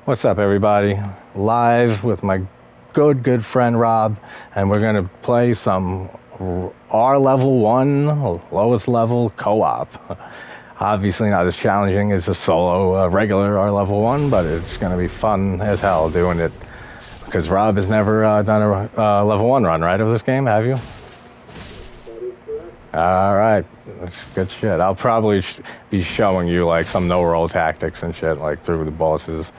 What's up, everybody? Live with my good friend Rob, and we're gonna play some RL1, lowest level co-op. Obviously not as challenging as a solo regular RL1, but it's gonna be fun as hell doing it. Because Rob has never done a level 1 run, right, of this game, have you? Alright, that's good shit. I'll probably be showing you like some no-roll tactics and shit, like through the bosses.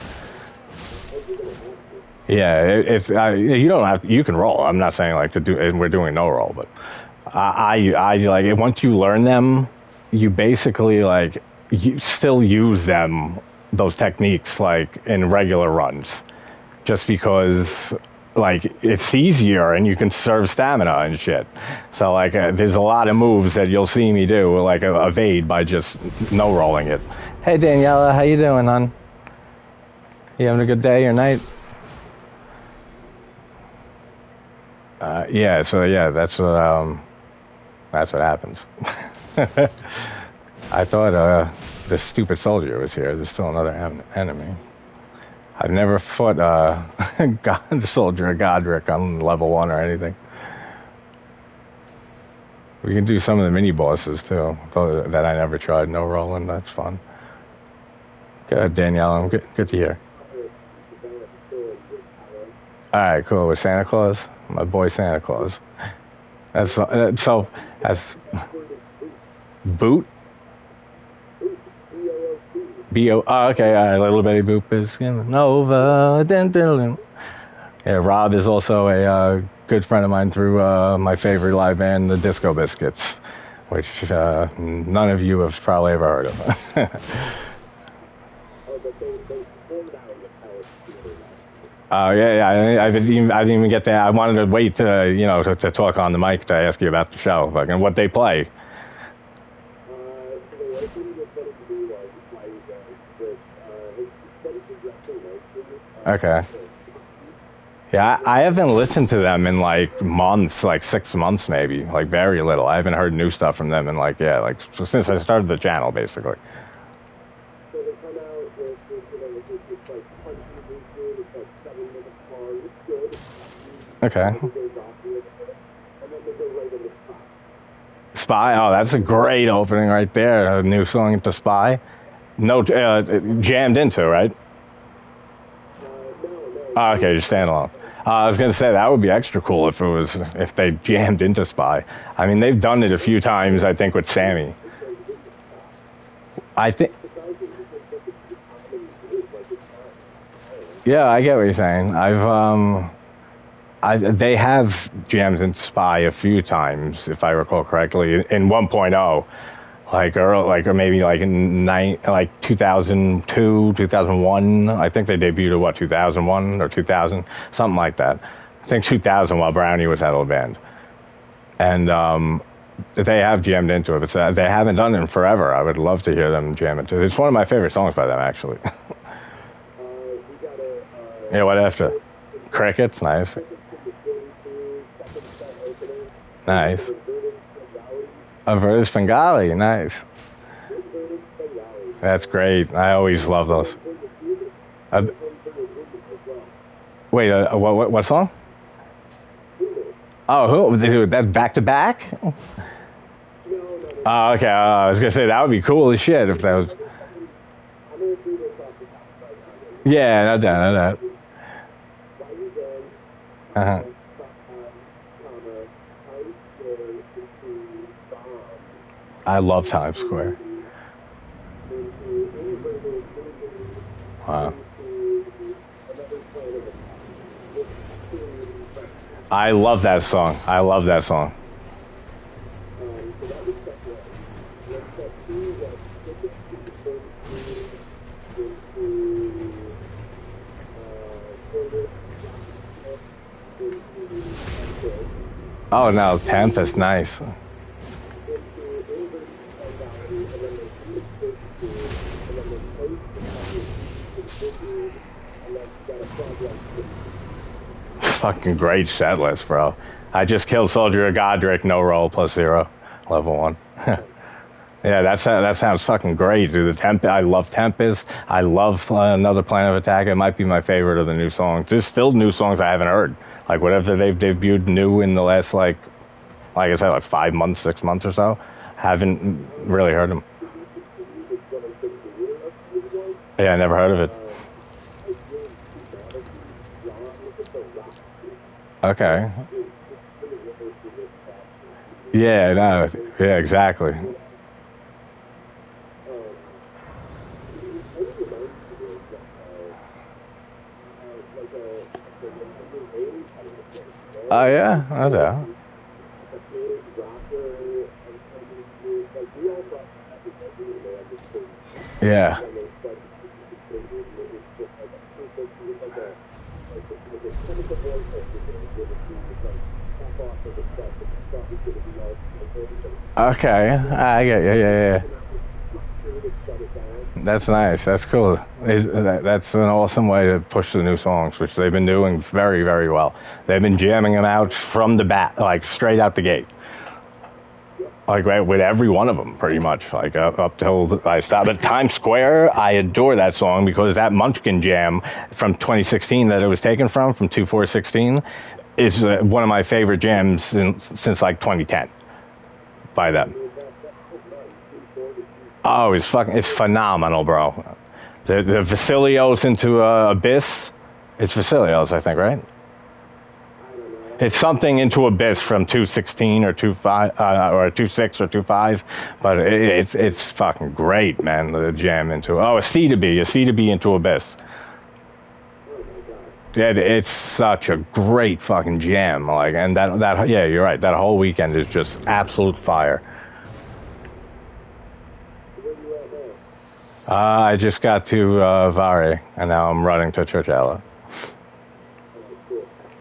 Yeah, if you don't have, you can roll. I'm not saying like to do, and we're doing no roll, but I like once you learn them, you basically like you still use them, those techniques, like in regular runs, just because like it's easier and you can conserve stamina and shit. So like there's a lot of moves that you'll see me do, like evade by just no rolling it. Hey Daniela, how you doing, hon? You having a good day or night? Yeah, so yeah, that's what happens. I thought this stupid soldier was here. There's still another enemy. I've never fought God Soldier or Godric on level 1 or anything. We can do some of the mini bosses too, that I never tried. No rolling, that's fun. Go ahead, Danielle. Good to hear. All right, cool. With Santa Claus, my boy Santa Claus. That's Boot. B-O. Oh, okay. All right. Little Betty Boop is Nova. Yeah, Rob is also a good friend of mine through my favorite live band, the Disco Biscuits, which none of you have probably ever heard of. Oh yeah. I didn't even get that. I wanted to wait to to talk on the mic to ask you about the show, like, and what they play. Okay. Yeah, I haven't listened to them in like months, like 6 months maybe, like very little. I haven't heard new stuff from them in like since I started the channel basically. Okay. Spy? Oh, that's a great opening right there. A new song to Spy. No, jammed into, right? Oh, okay, just standalone. I was gonna say that would be extra cool if they jammed into Spy. I mean, they've done it a few times, I think, with Sammy. I think. Yeah, I get what you're saying. They have jammed into Spy a few times, if I recall correctly, in 1.0, or maybe like in 2002, 2001. I think they debuted at 2001 or 2000, something like that. I think 2000 while Brownie was out of the band, and they have jammed into it, but they haven't done it in forever. I would love to hear them jam into it. It's one of my favorite songs by them, actually. Yeah, what after? Crickets, nice. Nice. Avertus Bengali, nice. That's great. I always love those. Wait, what song? Oh, dude, that's back to back? Oh, okay. I was gonna say that would be cool as shit if that was. Yeah, no doubt. Uh-huh. I love Times Square. Wow. I love that song. Oh no, Tempest, nice. Fucking great set list, bro. I just killed Soldier of Godric, no roll, +0, level 1. Yeah, that sounds fucking great, dude. I love Tempest. I love Another Plan of Attack. It might be my favorite of the new songs. There's still new songs I haven't heard. Like whatever they've debuted new in the last like I said, like 5 months, 6 months or so. Haven't really heard them. Yeah, I never heard of it. Okay. Yeah, no, yeah, exactly. Oh yeah, okay. Yeah. Okay, I get you. Yeah, yeah. That's nice. That's cool. That's an awesome way to push the new songs, which they've been doing very, very well. They've been jamming them out from the bat, like straight out the gate. Like right, with every one of them, pretty much. Like up till I stopped at Times Square. I adore that song because that Munchkin Jam from 2016 that it was taken from 2416, is one of my favorite jams since like 2010 by them. Oh, it's phenomenal, bro. The Vasilios into Abyss. It's Vasilios, I think, right? It's something into Abyss from 216 or 25 or 26 or 25, but it's fucking great, man. The jam into a C to B into Abyss. Yeah, it's such a great fucking jam. Like, and that yeah, you're right. That whole weekend is just absolute fire. I just got to Vare, and now I'm running to Churchella.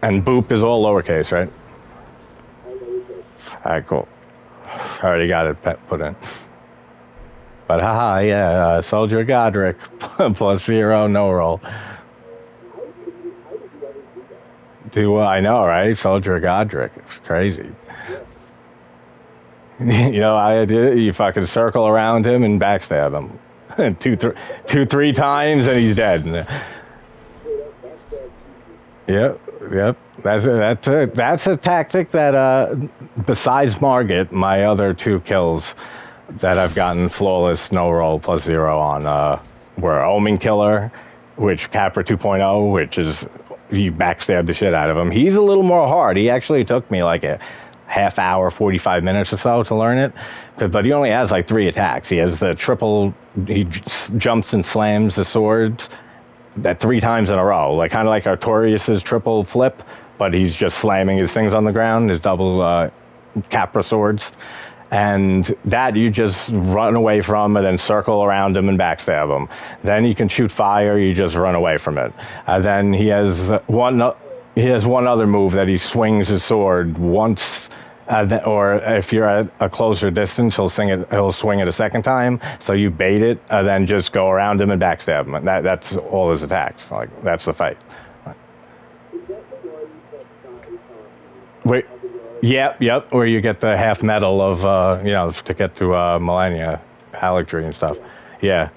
And Boop is all lowercase, right? All right, cool. I already got it put in. But haha, yeah, Soldier Godric plus 0, no roll. I know, right? Soldier Godric. It's crazy. You know, I did. You fucking circle around him and backstab him, two, 3 times, and he's dead. Yep, yep. That's a tactic that besides Margit, my other 2 kills that I've gotten flawless, no roll plus 0 on were Omen Killer, which Capra 2.0, which is you backstab the shit out of him. He's a little more hard. He actually took me like a half hour, 45 minutes or so to learn it, but he only has like 3 attacks. He has the triple. He jumps and slams the swords that 3 times in a row, like kind of like Artorias's triple flip, but he's just slamming his things on the ground, his double Capra swords. And that you just run away from and then circle around him and backstab him. Then you can shoot fire, you just run away from it. And then he has one other move that he swings his sword once, or if you're at a closer distance, he'll swing it a second time. So you bait it, and then just go around him and backstab him. And that's all his attacks. Like that's the fight. Wait, yep. Where you get the half medal of to get to Millennia, Haligtree and stuff. Yeah,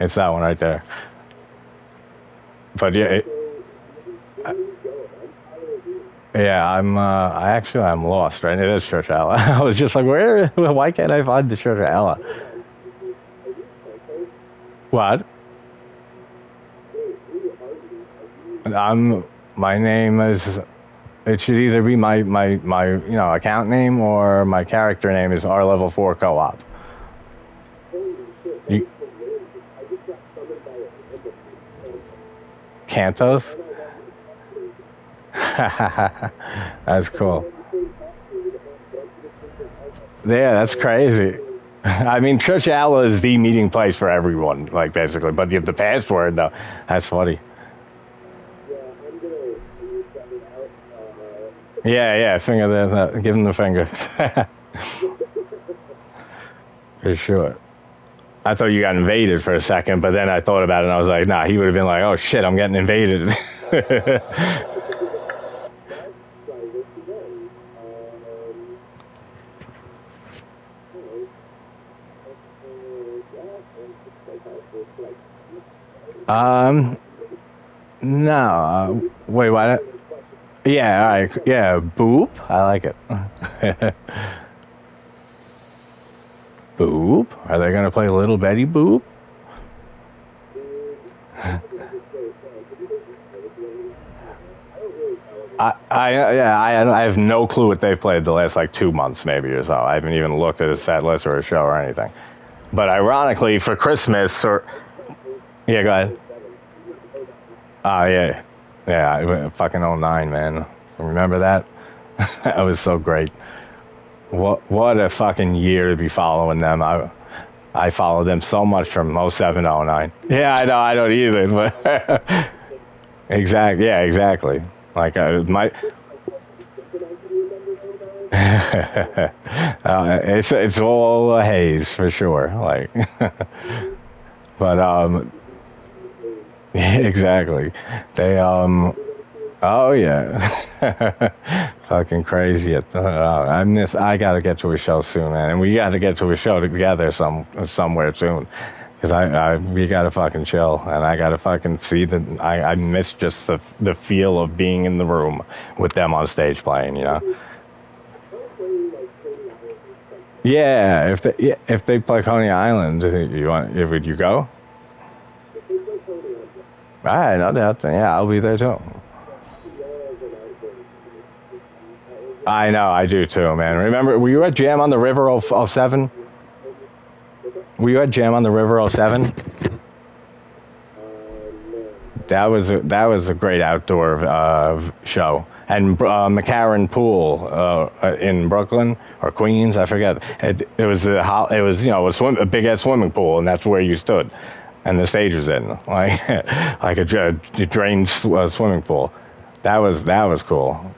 it's that one right there. But yeah, yeah. I'm lost. Right, it is Church Allah. I was just like, where? Why can't I find the Church Allah? What? My name is. It should either be my account name or my character name is R level 4 Co-op. You, Cantos? That's cool. Yeah, that's crazy. I mean, Church Allah is the meeting place for everyone, like basically. But you have the password though. That's funny. Yeah. Finger there. Give him the finger. For sure. I thought you got invaded for a second, but then I thought about it and I was like, nah, he would have been like, oh shit, I'm getting invaded. Um, no. Wait, what? Yeah, all right. Yeah, Boop. I like it. Boop. Are they gonna play Little Betty Boop? I have no clue what they've played the last like 2 months maybe or so. I haven't even looked at a set list or a show or anything. But ironically, for Christmas or yeah, go ahead. Yeah, yeah, fucking '09, man. Remember that? That was so great. What a fucking year to be following them. I followed them so much from '07 to '09. Yeah, I know, I don't either. But exactly, yeah, exactly. Like my it's all a haze for sure. Like, but exactly. They oh yeah, fucking crazy. I gotta get to a show soon, man, and we gotta get to a show together somewhere soon. Cause we gotta fucking chill, and I gotta fucking see I miss just the feel of being in the room with them on stage playing, you know. Yeah, if they play Coney Island, would you go? All right, no doubt. Yeah, I'll be there too. I know, I do too, man. Remember, were you at Jam on the River of '07? Were you at Jam on the River '07? That was a great outdoor show. And McCarran Pool in Brooklyn or Queens, I forget. It was a big ass swimming pool, and that's where you stood, and the stage was in like like a drained swimming pool. That was cool.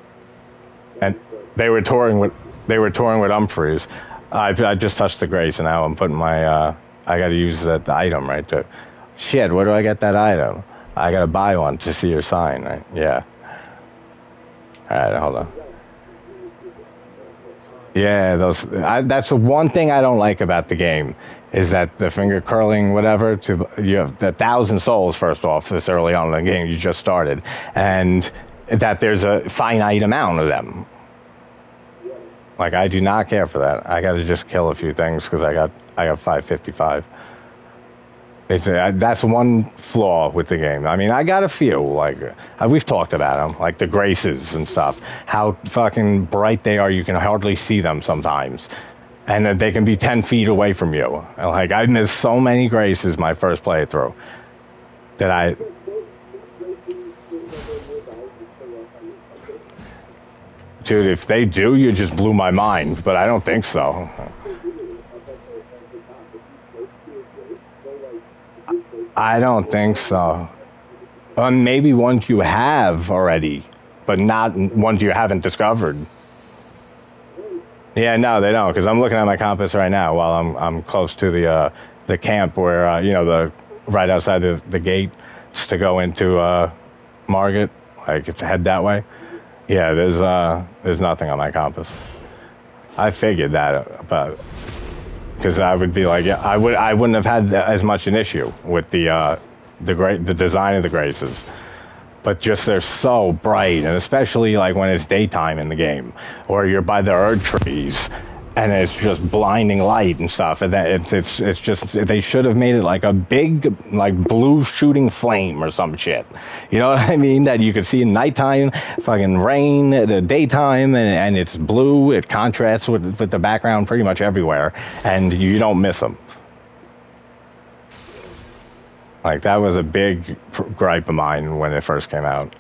And they were touring with Humphreys. I just touched the grace, and now I'm putting my I got to use the item right there. Shit, where do I get that item? I got to buy one to see your sign, right? Yeah. All right, hold on. Yeah, that's the one thing I don't like about the game is that the finger curling, whatever. You have 1,000 souls first off this early on in the game you just started, and that there's a finite amount of them. Like I do not care for that. I got to just kill a few things because I got 555. That's one flaw with the game. I mean, I got a few, like, we've talked about them, like the Graces and stuff. How fucking bright they are, you can hardly see them sometimes. And they can be 10 feet away from you. Like, I missed so many Graces my first playthrough that Dude, if they do, you just blew my mind, but I don't think so. I don't think so. Maybe ones you have already, but not ones you haven't discovered. Yeah, no, they don't. Because I'm looking at my compass right now while I'm close to the camp where the right outside the gate to go into Margate, like to head that way. Yeah, there's nothing on my compass. I figured that about. Because I would be like, yeah, I wouldn't have had as much an issue with the design of the Graces, but just they're so bright, and especially like when it's daytime in the game, or you're by the Erd trees, and it's just blinding light and stuff, and that it's just they should have made it like a big like blue shooting flame or some shit. You know what I mean? That you could see in nighttime, fucking rain, the daytime, and it's blue. It contrasts with the background pretty much everywhere, and you don't miss them. Like that was a big gripe of mine when it first came out.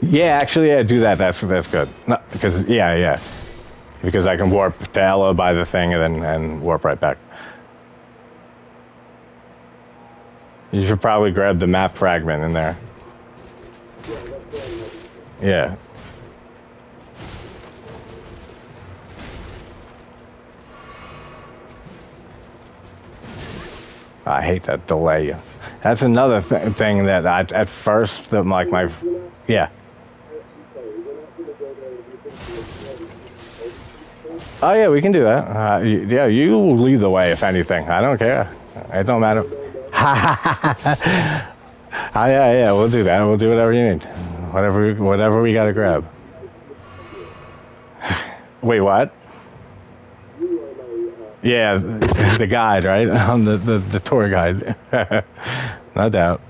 Yeah, actually, yeah, do that. That's good. No, because yeah, because I can warp to Ella by the thing and warp right back. You should probably grab the map fragment in there. Yeah. I hate that delay. That's another thing that at first, like my, yeah. Oh yeah, we can do that. Yeah, you lead the way if anything. I don't care. It don't matter. Yeah, we'll do that. We'll do whatever you need. Whatever we gotta grab. Wait, what? Yeah, the guide, right? I'm the tour guide. No doubt.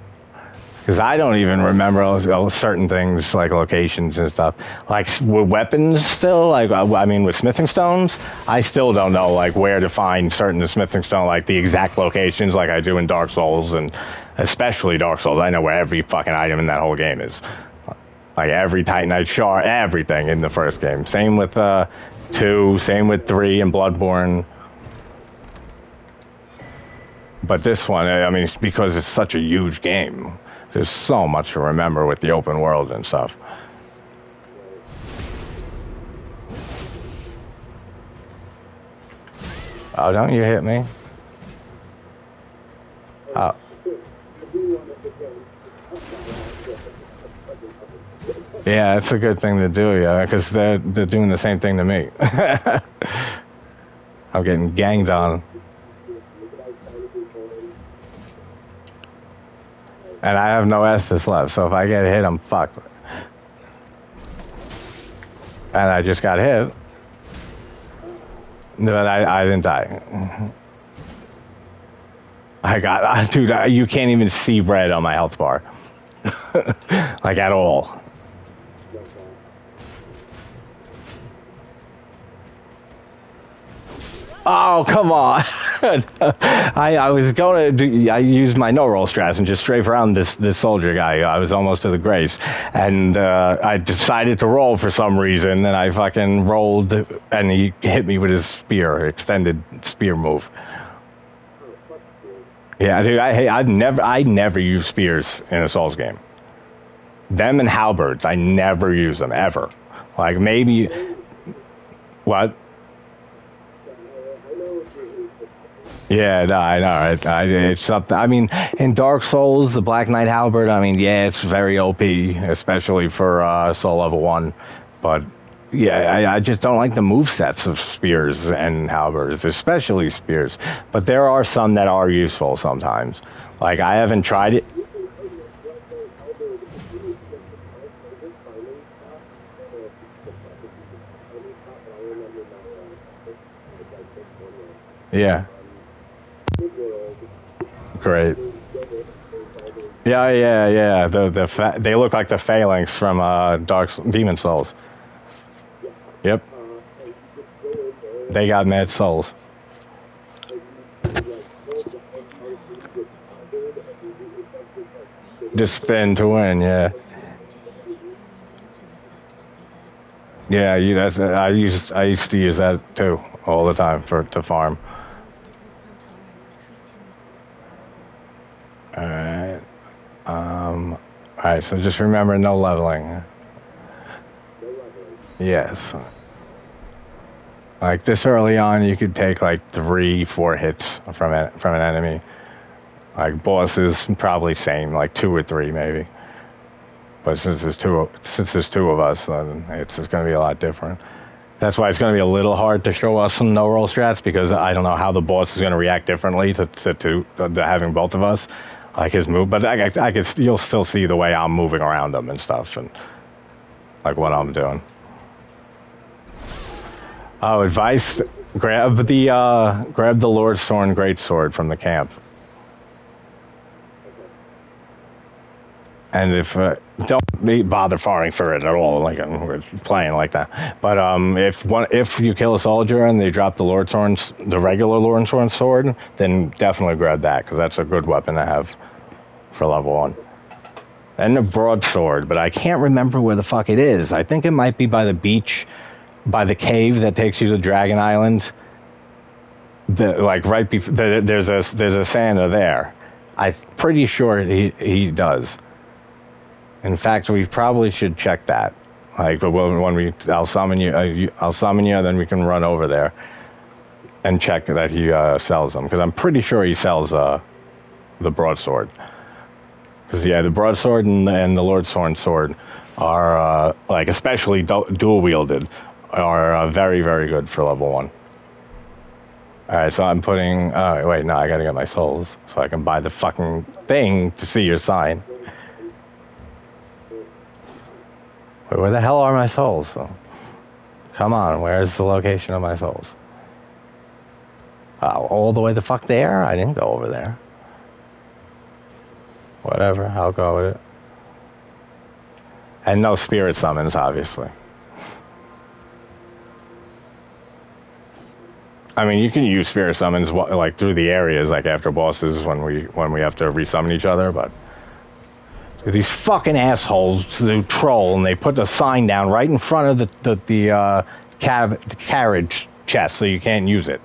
Because I don't even remember certain things like locations and stuff. Like with weapons, still, like I mean, with smithing stones, I still don't know like where to find certain smithing stone, like the exact locations, like I do in Dark Souls, and especially Dark Souls. I know where every fucking item in that whole game is, like every Titanite shard, everything in the first game. Same with 2, same with 3 and Bloodborne. But this one, I mean, because it's such a huge game. There's so much to remember with the open world and stuff. Oh, don't you hit me? Oh. Yeah, it's a good thing to do, yeah, because they're doing the same thing to me. I'm getting ganged on. And I have no Estus left, so if I get hit, I'm fucked. And I just got hit. But I didn't die. Dude, you can't even see red on my health bar. Like, at all. Oh, come on. I was going to do, I used my no-roll strats and just strafe around this soldier guy. I was almost to the grace. And I decided to roll for some reason, and I fucking rolled, and he hit me with his spear, extended spear move. Yeah, dude, I never use spears in a Souls game. Them and halberds, I never use them, ever. Like, maybe... What? Yeah, no, I know. It's something. I mean, in Dark Souls, the Black Knight Halberd. I mean, yeah, it's very OP, especially for Soul Level 1. But yeah, I just don't like the move sets of spears and halberds, especially spears. But there are some that are useful sometimes. Like I haven't tried it. Yeah. Great. Yeah. They look like the phalanx from Demon Souls. Yep. They got mad souls. Just spin to win, yeah. Yeah, I used to use that too all the time to farm. Alright. Alright, so just remember no leveling. Yes. Like this early on, you could take like 3-4 hits from an enemy. Like bosses, probably same, like 2 or 3 maybe. But since there's two of us, then it's going to be a lot different. That's why it's going to be a little hard to show us some no-roll strats, because I don't know how the boss is going to react differently to having both of us, like his move. But I guess you'll still see the way I'm moving around him and stuff, and like what I'm doing. Oh, advice: grab the Lord's Thorn Greatsword from the camp. And if don't bother farming for it at all, like we're playing like that. But if you kill a soldier and they drop the regular Lord's Thorn sword, then definitely grab that, because that's a good weapon to have for level 1. And the broadsword, but I can't remember where the fuck it is. I think it might be by the beach, by the cave that takes you to Dragon Island. Right before there's a Santa there. I'm pretty sure he does. In fact, we probably should check that. Like, but I'll summon you, then we can run over there and check that he sells them, because I'm pretty sure he sells the broadsword. Because yeah, the broadsword and the Lord's Thorn sword are like, especially dual wielded, are very, very good for level 1. Alright, so I'm putting... wait, no, I gotta get my souls so I can buy the fucking thing to see your sign. Wait, where the hell are my souls? So, come on, where's the location of my souls? Oh, all the way the fuck there? I didn't go over there. Whatever, I'll go with it. And no spirit summons, obviously. I mean, you can use spirit summons like through the areas, like after bosses when we have to resummon each other. But these fucking assholes who troll, and they put the sign down right in front of the carriage chest, so you can't use it.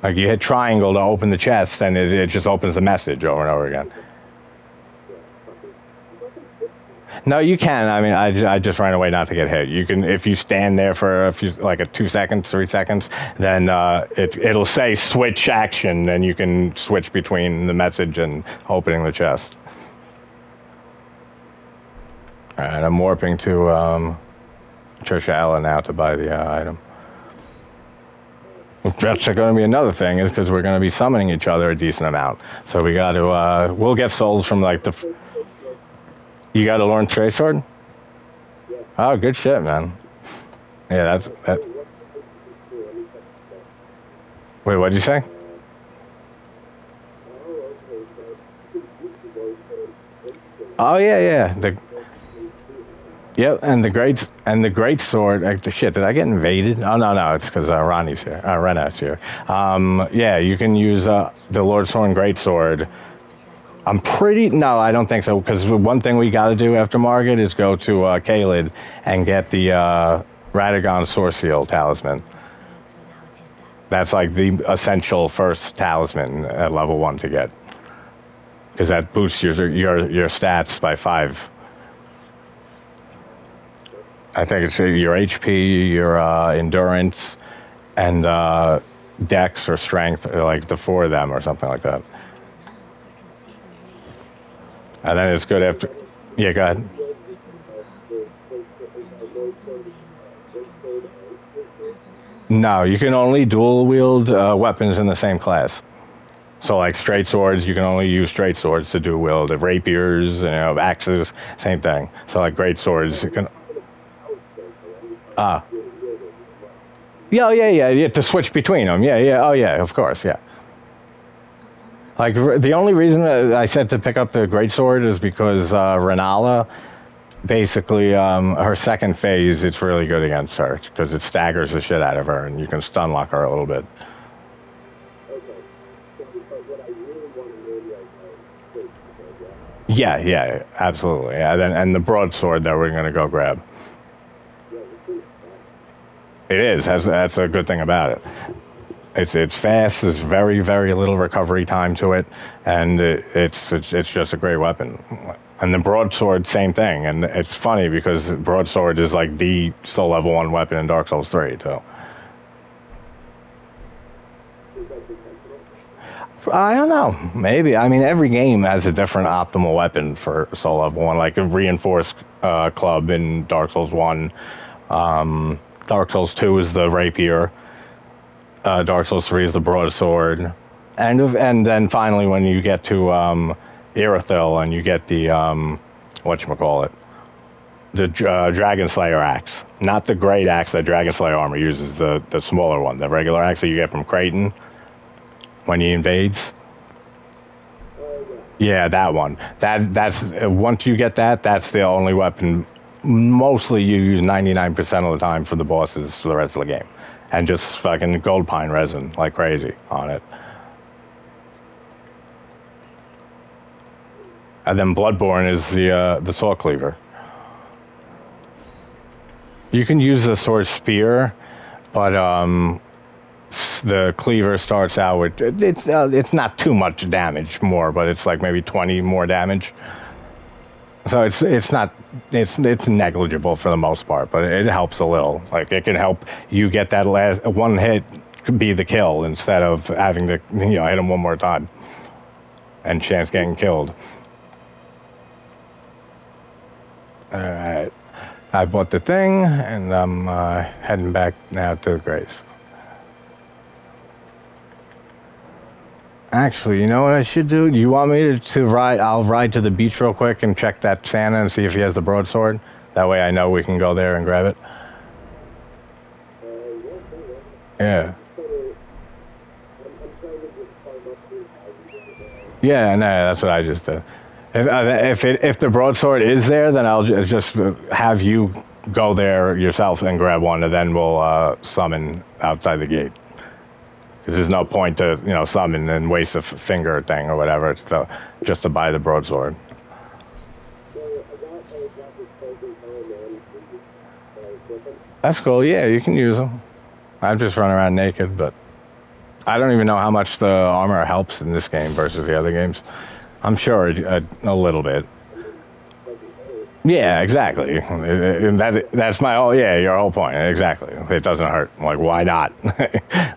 Like you hit triangle to open the chest, and it just opens the message over and over again. No, you can. I mean, I just ran away not to get hit. You can, if you stand there for a few, like 2 seconds, 3 seconds, then it'll say switch action, and you can switch between the message and opening the chest. All right, I'm warping to Trisha Allen now to buy the item. That's going to be another thing, is because we're going to be summoning each other a decent amount. So we got to, we'll get souls from like the... You got to learn Trade Sword? Oh, good shit, man. Yeah, that. Wait, what'd you say? Oh yeah. Yep, and the great sword. Shit, did I get invaded? Oh no, it's because Ronnie's here. Rena's here. Yeah, you can use the Lord Sword and Great Sword. No, I don't think so, because one thing we got to do after Margit is go to Caelid and get the Radagon Source Seal talisman. That's like the essential first talisman at level 1 to get, because that boosts your stats by 5. I think it's your HP, your endurance, and dex or strength, or like the 4 of them or something like that. And then it's good after... Yeah, go ahead. No, you can only dual wield weapons in the same class. So like straight swords, you can only use straight swords to dual wield. Rapiers, axes, same thing. So like great swords, you can... Yeah, to switch between them. Yeah, oh yeah, of course, yeah. Like, the only reason I said to pick up the greatsword is because Renala, basically, her second phase, it's really good against her, because it staggers the shit out of her, and you can stun lock her a little bit. Yeah, absolutely. Yeah, and the broadsword that we're going to go grab. It is. That's a good thing about it. It's fast. There's very, very little recovery time to it, and it's just a great weapon. And the broadsword, same thing. And it's funny because broadsword is like the still level 1 weapon in Dark Souls 3 too. I don't know. Maybe. I mean, every game has a different optimal weapon for soul level 1. Like a reinforced club in Dark Souls 1. Dark Souls 2 is the rapier. Dark Souls 3 is the broadsword, and then finally when you get to Irithyll and you get the whatchamacallit, the Dragon Slayer axe, not the great axe that Dragon Slayer armor uses, the smaller one, the regular axe that you get from Creighton when he invades. Yeah, that one. That's once you get that, that's the only weapon. Mostly you use 99% of the time for the bosses for the rest of the game. And just fucking gold pine resin like crazy on it. And then Bloodborne is the sword cleaver. You can use the sword spear, but the cleaver starts out with it's not too much damage more, but it's like maybe 20 more damage. So it's negligible for the most part, but it helps a little. Like it can help you get that last one hit be the kill instead of having to hit him one more time and chance getting killed. All right. I bought the thing, and I'm heading back now to the Graves. Actually, you know what I should do? You want me to ride? I'll ride to the beach real quick and check that Santa and see if he has the broadsword. That way I know we can go there and grab it. Yeah. Yeah, no, that's what I just did. If the broadsword is there, then I'll just have you go there yourself and grab one, and then we'll summon outside the gate. Because there's no point to summon and waste a finger thing or whatever. It's just to buy the broadsword. That's cool. Yeah, you can use them. I'm just running around naked, but I don't even know how much the armor helps in this game versus the other games. I'm sure a little bit. Yeah, exactly. And that's your whole point. Exactly. It doesn't hurt. Like, why not?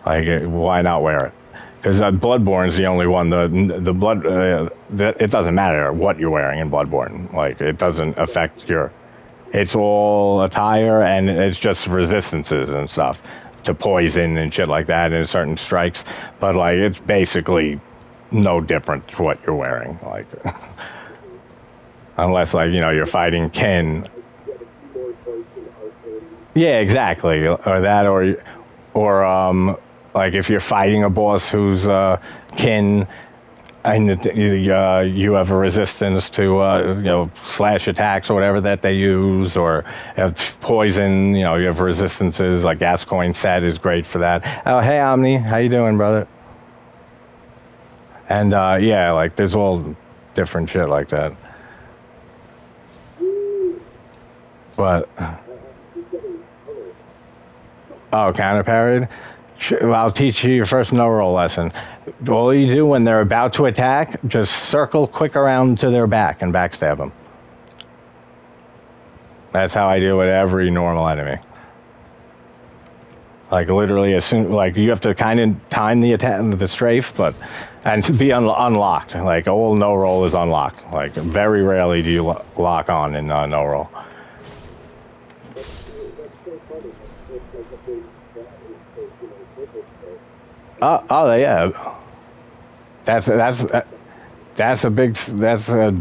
Like, why not wear it? Because Bloodborne's the only one. The blood. It doesn't matter what you're wearing in Bloodborne. Like, it doesn't affect your. It's all attire, and it's just resistances and stuff to poison and shit like that, and certain strikes. But like, it's basically no different to what you're wearing. Like, unless like you're fighting kin. Yeah, exactly. Or that, or like if you're fighting a boss who's kin, and you have a resistance to slash attacks or whatever that they use, or have poison. You have resistances. Like Gascoigne set is great for that. Oh, hey Omni, how you doing, brother? And yeah, like there's all different shit like that. But counter parried. I'll teach you your first no-roll lesson. All you do when they're about to attack, just circle quick around to their back and backstab them. That's how I do with every normal enemy. Like literally, as soon like you have to kind of time the attack, the strafe, and to be unlocked. Like all no-roll is unlocked. Like very rarely do you lock on in no-roll. Yeah. That's a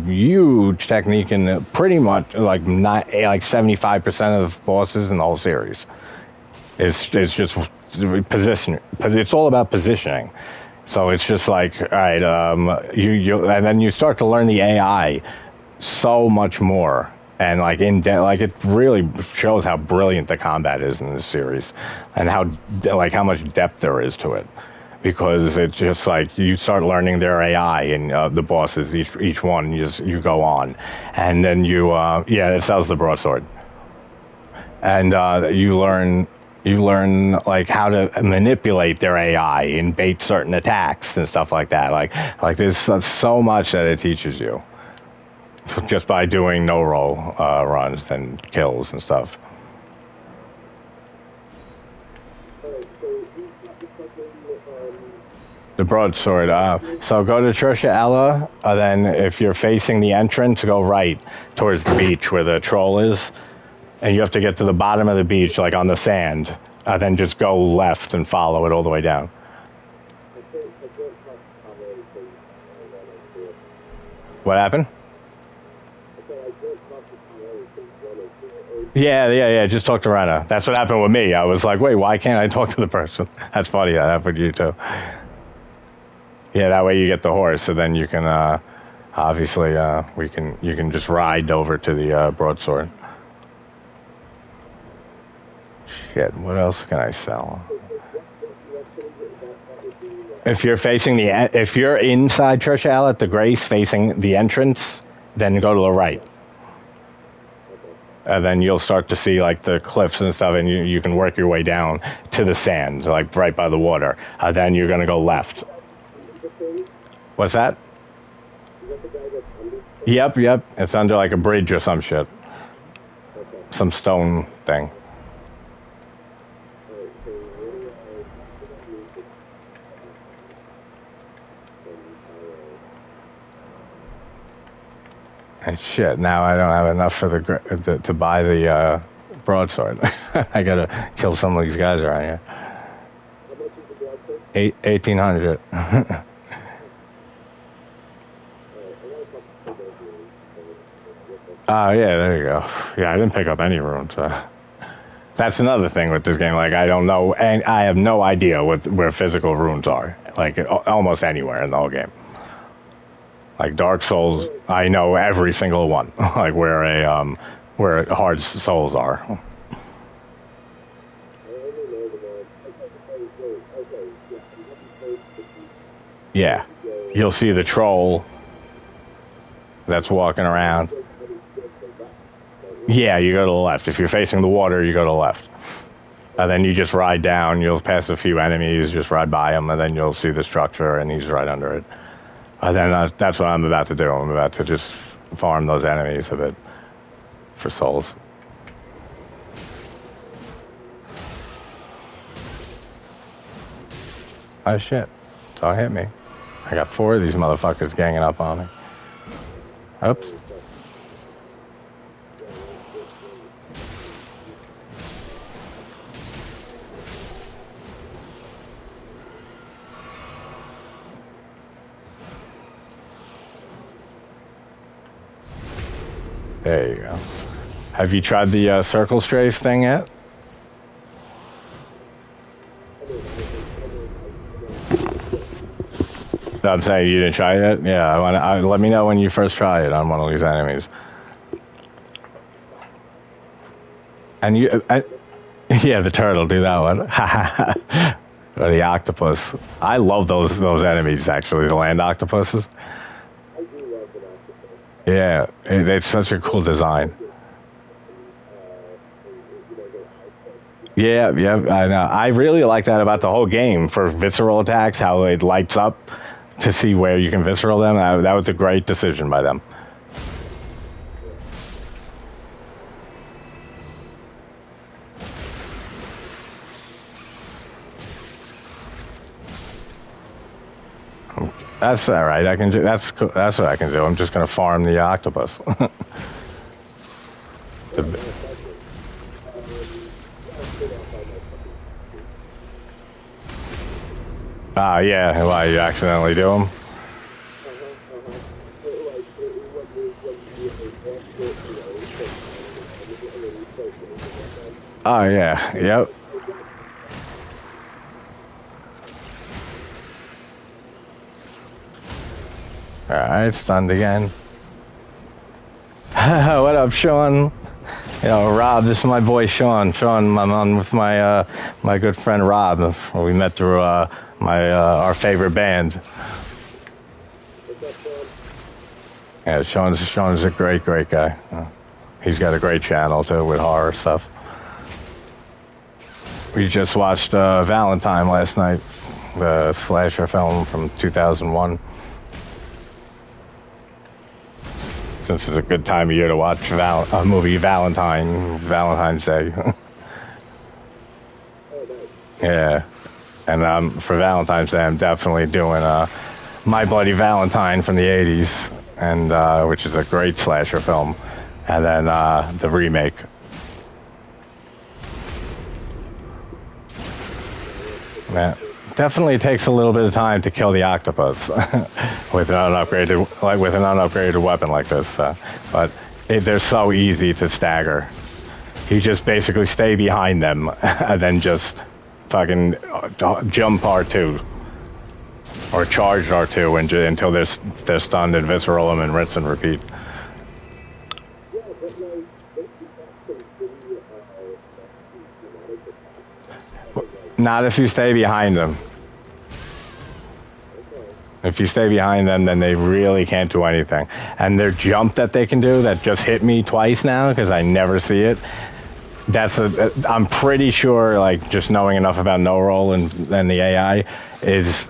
huge technique in pretty much like 75% of bosses in the whole series. It's just position. It's all about positioning. So it's just like, all right, you and then you start to learn the AI so much more. And like like it really shows how brilliant the combat is in this series, and how much depth there is to it, because it's just like you start learning their AI and the bosses, each one you go on, and then it sells the broadsword, and you learn like how to manipulate their AI and bait certain attacks and stuff like that. Like there's so much that it teaches you. Just by doing no-roll runs and kills and stuff. The broadsword. So go to Trisha Ella, then if you're facing the entrance, go right towards the beach where the troll is. And you have to get to the bottom of the beach, like on the sand. Then just go left and follow it all the way down. What happened? Yeah. Just talk to Rana. That's what happened with me. I was like, wait, why can't I talk to the person? That's funny. That happened to you too. Yeah, that way you get the horse, so then you can obviously you can just ride over to the broadsword. Shit, what else can I sell? If you're inside Trisha Alley at the Grace facing the entrance, then go to the right. And then you'll start to see like the cliffs and stuff, and you can work your way down to the sand, like right by the water. Then you're gonna go left. What's that? Yep. It's under like a bridge or some shit. Some stone thing. And shit, now I don't have enough for to buy the broadsword. I gotta kill some of these guys around here. 1800. Oh yeah, there you go. Yeah, I didn't pick up any runes. That's another thing with this game. Like, I don't know, and I have no idea where physical runes are. Like, almost anywhere in the whole game. Like Dark Souls, I know every single one. Like where hard souls are. Yeah, you'll see the troll that's walking around. Yeah, you go to the left. If you're facing the water, you go to the left. And then you just ride down. You'll pass a few enemies, just ride by them, and then you'll see the structure, and he's right under it. And then that's what I'm about to do. I'm about to just farm those enemies a bit for souls. Oh shit, don't hit me. I got 4 of these motherfuckers ganging up on me. Oops. There you go. Have you tried the circle strafe thing yet? I'm saying you didn't try it yet? Yeah, let me know when you first try it on one of these enemies. And yeah, the turtle, do that one. Or the octopus. I love those enemies, actually, the land octopuses. Yeah, it's such a cool design. Yeah, I know. I really like that about the whole game for visceral attacks, how it lights up to see where you can visceral them. That was a great decision by them. That's all right. I can do. That's what I can do. I'm just gonna farm the octopus. Yeah. Why, you accidentally do them? Oh yeah. Yep. Alright, stunned again. What up, Sean? You know, Rob, this is my boy Sean. Sean, I'm on with my my good friend Rob. We met through our favorite band. Yeah, Sean's a great guy. He's got a great channel too with horror stuff. We just watched Valentine last night, the slasher film from 2001. Since it's a good time of year to watch a movie, Valentine's Day. Yeah, and for Valentine's Day, I'm definitely doing My Bloody Valentine from the '80s, and which is a great slasher film, and then the remake. Yeah. Definitely takes a little bit of time to kill the octopus with an unupgraded weapon like this, but they're so easy to stagger. You just basically stay behind them and then just fucking jump R2 or charge R2 until they're stunned and visceral them and rinse and repeat. Not if you stay behind them. If you stay behind them, then they really can't do anything. And their jump that they can do, that just hit me twice now, because I never see it, I'm pretty sure, like, just knowing enough about no roll and the AI,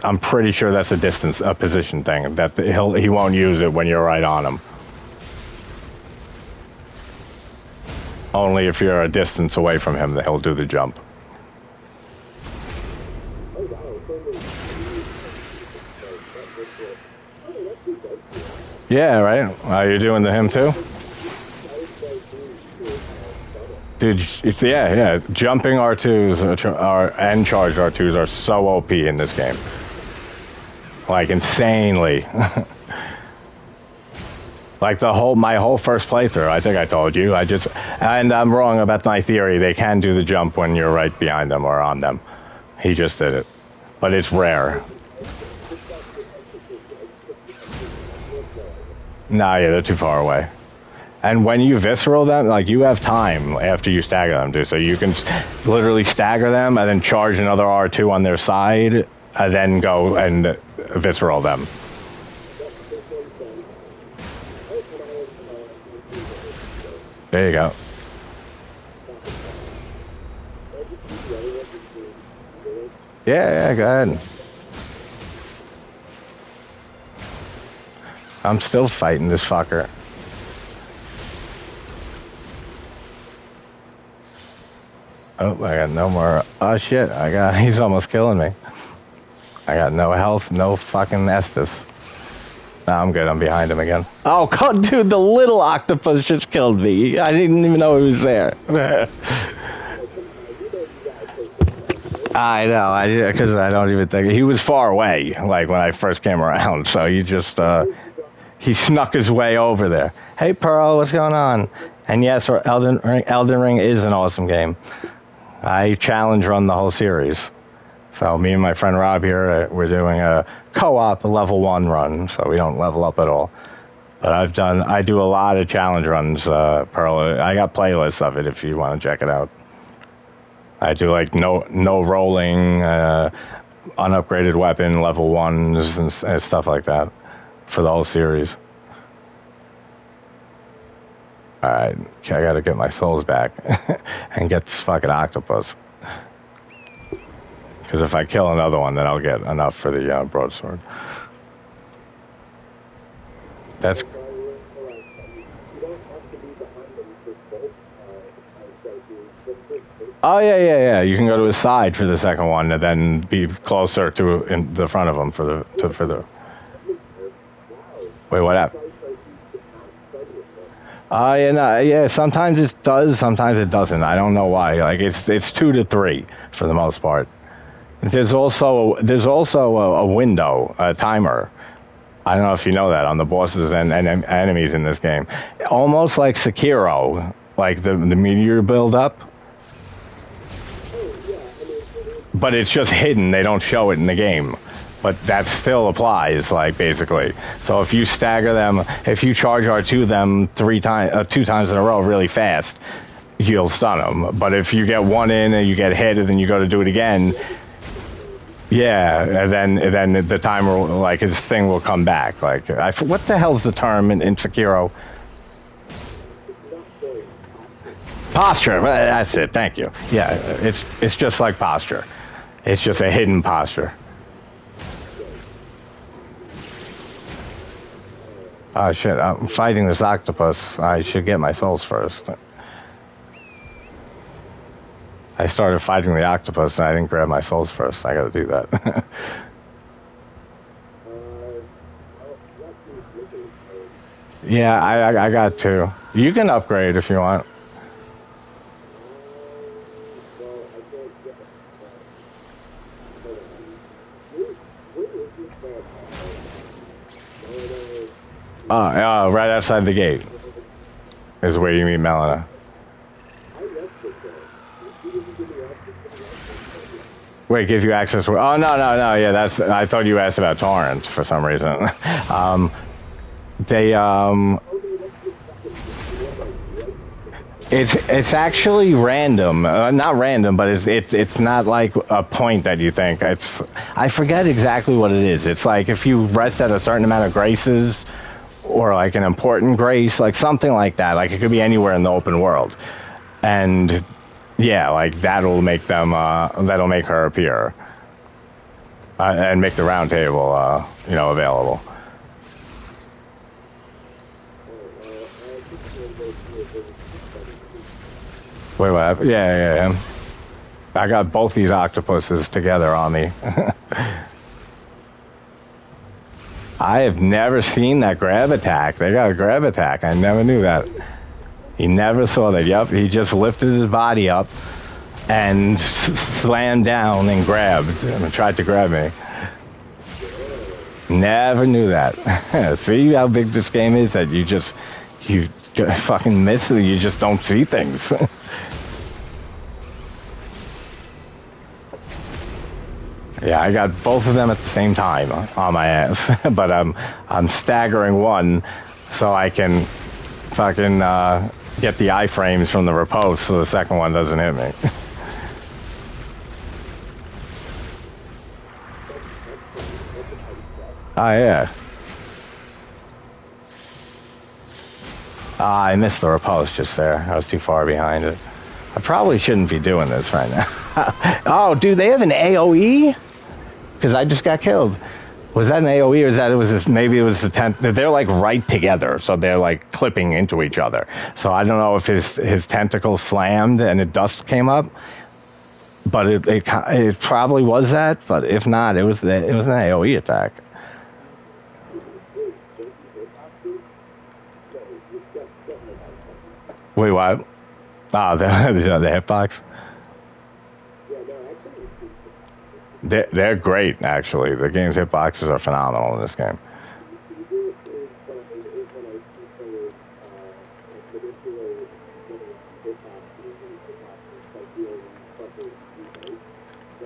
I'm pretty sure that's a position thing, that he won't use it when you're right on him. Only if you're a distance away from him that he'll do the jump. Yeah, right. You're doing to him too, dude. Yeah. Jumping R2s and charged R2s are so OP in this game, like insanely. Like my whole first playthrough, I think I told you. And I'm wrong about my theory. They can do the jump when you're right behind them or on them. He just did it, but it's rare. Nah, yeah, they're too far away. And when you visceral them, like, you have time after you stagger them, too. So you can literally stagger them and then charge another R2 on their side and then go and visceral them. There you go. Yeah, go ahead. I'm still fighting this fucker. Oh, I got no more. Oh shit! He's almost killing me. I got no health, no fucking Estus. Nah, I'm good. I'm behind him again. Oh god, dude, the little octopus just killed me. I didn't even know he was there. I know, because I don't even think he was far away. Like when I first came around, so he snuck his way over there. Hey Pearl, what's going on? And yes, Elden Ring is an awesome game. I challenge run the whole series. So me and my friend Rob here, we're doing a co-op level 1 run, so we don't level up at all. But I do a lot of challenge runs, Pearl. I got playlists of it if you want to check it out. I do like no rolling, unupgraded weapon, level 1s and stuff like that for the whole series. Alright, I gotta get my souls back and get this fucking octopus. Because if I kill another one, then I'll get enough for the broadsword. That's... Oh, yeah. You can go to his side for the second one and then be closer to in the front of him for the... Wait, what happened? Yeah, sometimes it does, sometimes it doesn't. I don't know why. Like, it's 2 to 3 for the most part. There's also a window, a timer. I don't know if you know that on the bosses and enemies in this game. Almost like Sekiro, like the meteor build up. But it's just hidden. They don't show it in the game. But that still applies, like, basically. So if you stagger them, if you charge R2 them 2 times in a row really fast, you'll stun them. But if you get one in and you get hit and then you go to do it again, yeah, and then the timer, like, his thing will come back. Like, what the hell's the term in Sekiro? Posture. That's it. Thank you. Yeah, it's just like posture. It's just a hidden posture. Oh shit! I'm fighting this octopus. I should get my souls first. I started fighting the octopus and I didn't grab my souls first. I gotta do that. Yeah, I got 2. You can upgrade if you want. Right outside the gate is where you meet Melina. Wait, give you access? Oh, no. Yeah, I thought you asked about Torrent for some reason. It's actually random. Not random, but it's not like a point that you think. I forget exactly what it is. It's like if you rest at a certain amount of graces, or like an important grace, like something like that. Like it could be anywhere in the open world, and yeah, like that'll make her appear, and make the round table, available. Wait, what? Yeah. I got both these octopuses together on me. I have never seen that grab attack. They got a grab attack. I never knew that. He never saw that. Yep, he just lifted his body up and slammed down and grabbed and tried to grab me. Never knew that. See how big this game is that you fucking miss it. You just don't see things. Yeah, I got both of them at the same time on my ass, but I'm staggering one so I can fucking get the iframes from the riposte so the second one doesn't hit me. Oh yeah. I missed the riposte just there. I was too far behind it. I probably shouldn't be doing this right now. Oh, dude, they have an AoE? Because I just got killed. Was that an AoE or is that it was this, maybe it was the tent? They're like right together, so they're like clipping into each other. So I don't know if his tentacles slammed and the dust came up, but it probably was that. But if not, it was an AoE attack. Wait, what? Ah, the hitbox. They're great, actually. The game's hitboxes are phenomenal in this game.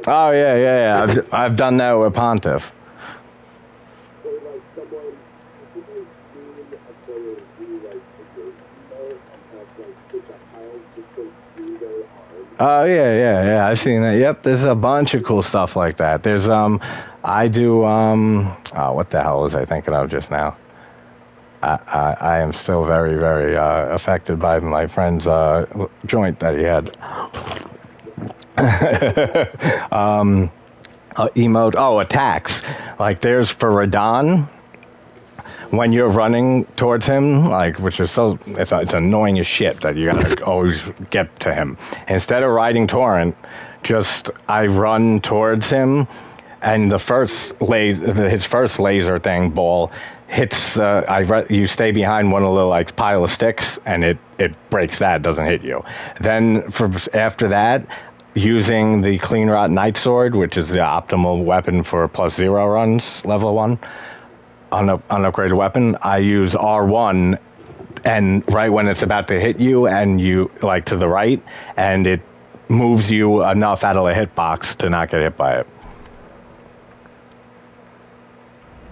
Oh yeah. I've done that with Pontiff. Oh yeah. I've seen that. Yep, there's a bunch of cool stuff like that. There's I do oh, what the hell was I thinking of just now? I am still very, very affected by my friend's joint that he had. Emote. Oh, attacks. Like there's for Radon. When you're running towards him, like, which is it's annoying as shit that you gotta always get to him. Instead of riding Torrent, I run towards him, and his first laser thing ball hits. You stay behind one of the like pile of sticks, and it breaks that, doesn't hit you. Then after that, using the Clean Rot Night Sword, which is the optimal weapon for +0 runs, level 1. Unupgraded weapon, I use R1, and right when it's about to hit you, and you like to the right, and it moves you enough out of the hitbox to not get hit by it.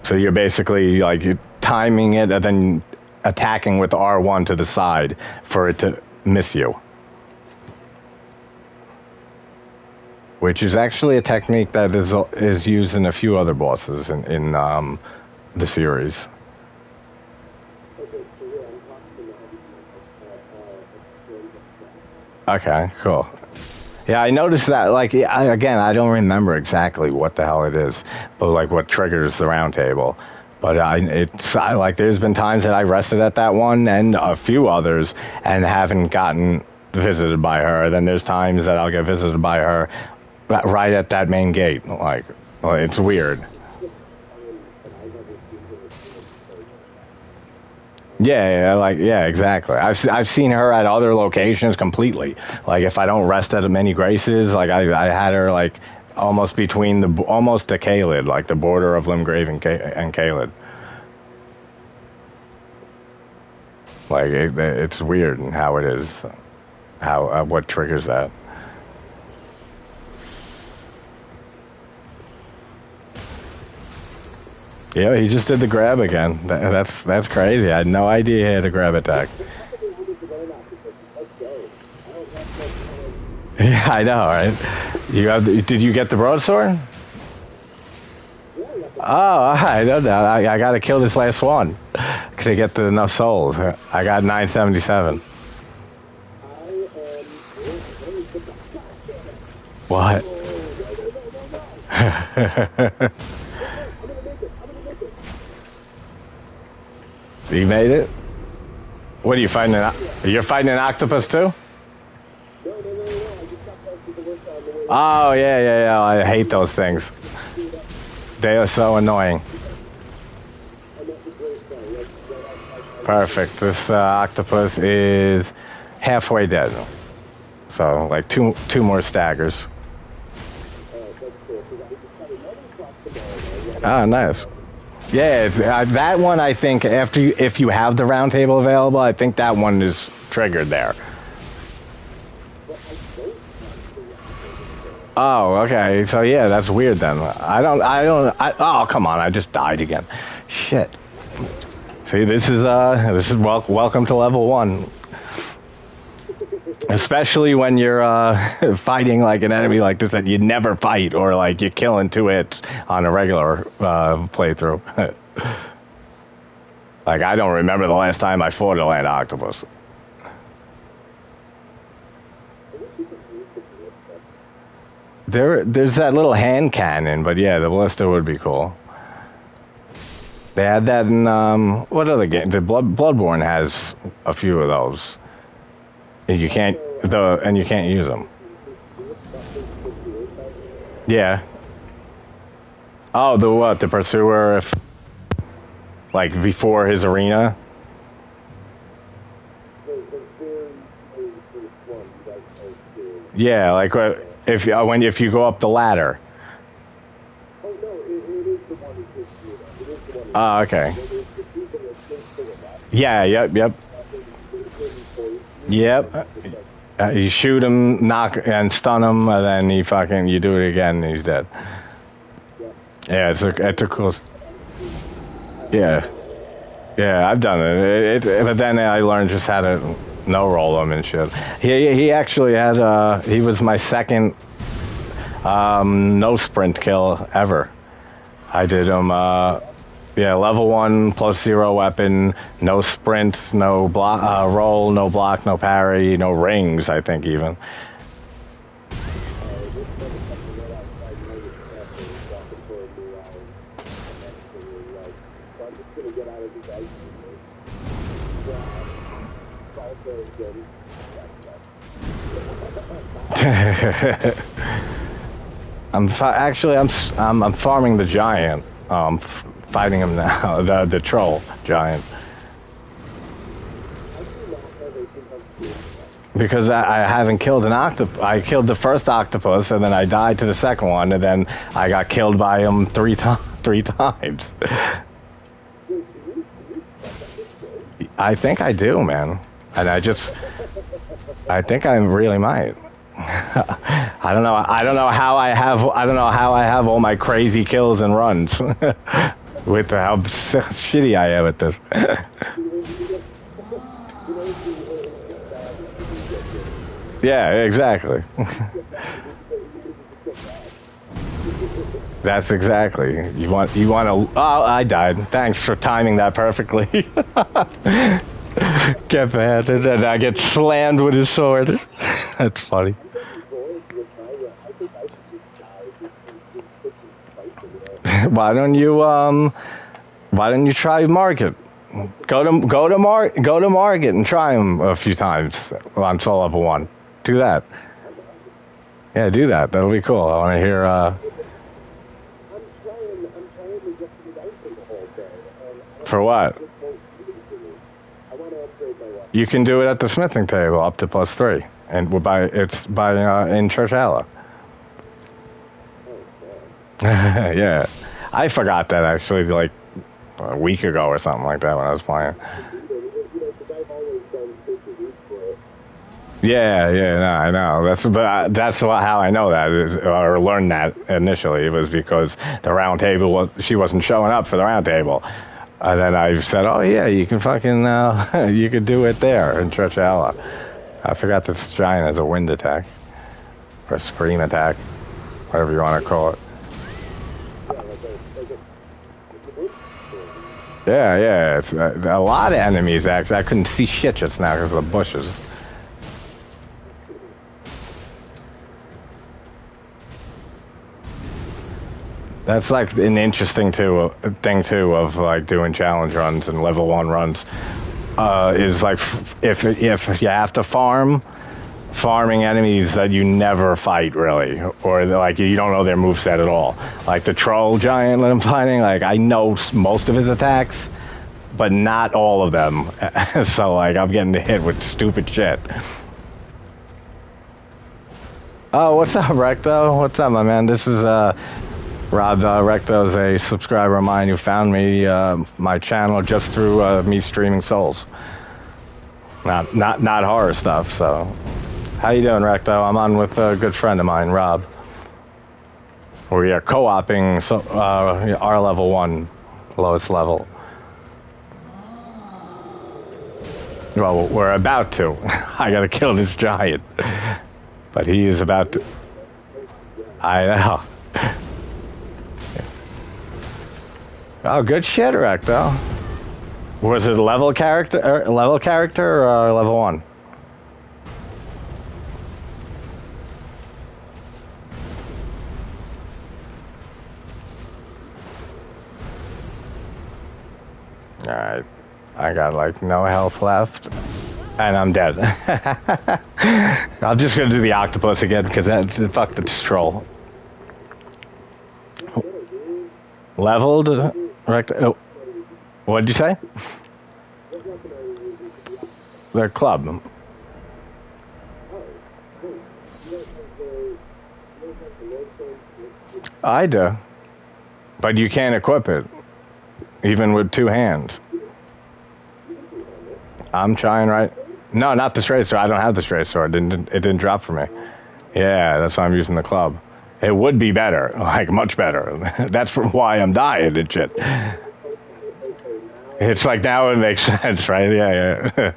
So you're basically like you're timing it and then attacking with R1 to the side for it to miss you. Which is actually a technique that is used in a few other bosses in the series. Okay, cool. Yeah, I noticed that. Like, again, I don't remember exactly what the hell it is, but like what triggers the round table. But there's been times that I rested at that one and a few others and haven't gotten visited by her. Then there's times that I'll get visited by her right at that main gate. Like it's weird. Yeah, exactly. I've seen her at other locations completely. Like if I don't rest at many graces, like I had her like almost between almost to Caelid, like the border of Limgrave and Caelid. Like it's weird in how it is, what triggers that. Yeah, he just did the grab again. That's crazy. I had no idea he had a grab attack. Yeah, I know, right? Did you get the broadsword? Oh, I don't know. I gotta kill this last one to get enough souls. I got 977. What? You made it? What are you fighting? You're fighting an octopus too? Oh yeah. I hate those things. They are so annoying. Perfect. This octopus is halfway dead. So, like, two more staggers. Ah, nice. Yeah, it's, that one, I think, if you have the round table available, I think that one is triggered there. Oh, okay. So, yeah, that's weird then. Oh, come on. I just died again. Shit. See, this is welcome to level 1. Especially when you're fighting like an enemy like this that you never fight, or like you're killing 2 hits on a regular playthrough. Like, I don't remember the last time I fought a land octopus. There's that little hand cannon, but yeah, the ballista would be cool. They had that in what other game? The Bloodborne has a few of those. You can't use them. Yeah. Oh, the what? The pursuer, like before his arena. Yeah, like if you go up the ladder. Oh, okay. Yeah, yep. You shoot him, knock and stun him, and then you do it again, and he's dead. Yeah, it's a cool. Yeah, I've done it. But then I learned just how to no roll him and shit. He actually had he was my second no sprint kill ever. I did him level 1 plus 0 weapon, no sprint, no block, roll, no block, no parry, no rings, I think even. I'm farming the giant. Fighting him now, the troll giant. Because I haven't killed an octopus. I killed the first octopus, and then I died to the second one, and then I got killed by him three times. I think I do, man. And I think I really might. I don't know how I have all my crazy kills and runs. With how shitty I am at this. Yeah, exactly. That's exactly. You want to. Oh, I died. Thanks for timing that perfectly. Get mad, and then I get slammed with his sword. That's funny. Why don't you try Market? Go to Market and try him a few times on Soul Level 1. Do that. Yeah, do that. That'll be cool. I want to hear. For what? You can do it at the smithing table up to +3, and it's by in Church Alley. Yeah, I forgot that actually like a week ago or something like that when I was playing. Yeah, no, I know. That's how I know that or learned that initially. It was because the round table she wasn't showing up for the round table, and then I said, "Oh yeah, you can fucking you could do it there in Church Alley." I forgot this giant has a wind attack or a scream attack, whatever you want to call it. Yeah, it's a lot of enemies actually. I couldn't see shit just now because of the bushes. That's like an interesting thing too of like doing challenge runs and level 1 runs. Is like if you have to farming enemies that you never fight really, or like you don't know their moveset at all. Like the troll giant that I'm fighting, like I know most of his attacks, but not all of them. So like I'm getting hit with stupid shit. Oh, what's up, Recto? What's up, my man? This is Rob. Recto's a subscriber of mine who found me my channel just through me streaming Souls. Not horror stuff. So, how you doing, Recto? I'm on with a good friend of mine, Rob. We are co-oping our level 1, lowest level. Well, we're about to. I gotta kill this giant. But he is about to... I know. Oh, good shit, Recto. Was it level character or level 1? Alright. I got like no health left. And I'm dead. I'm just gonna do the octopus again because fuck the troll. Leveled, oh, what'd you say? Their club. I do, but you can't equip it, even with 2 hands. I'm trying right. No, not the straight sword. I don't have the straight sword. It didn't drop for me. Yeah, that's why I'm using the club. It would be better, like much better. That's why I'm dying and shit. It's like now it makes sense, right? Yeah.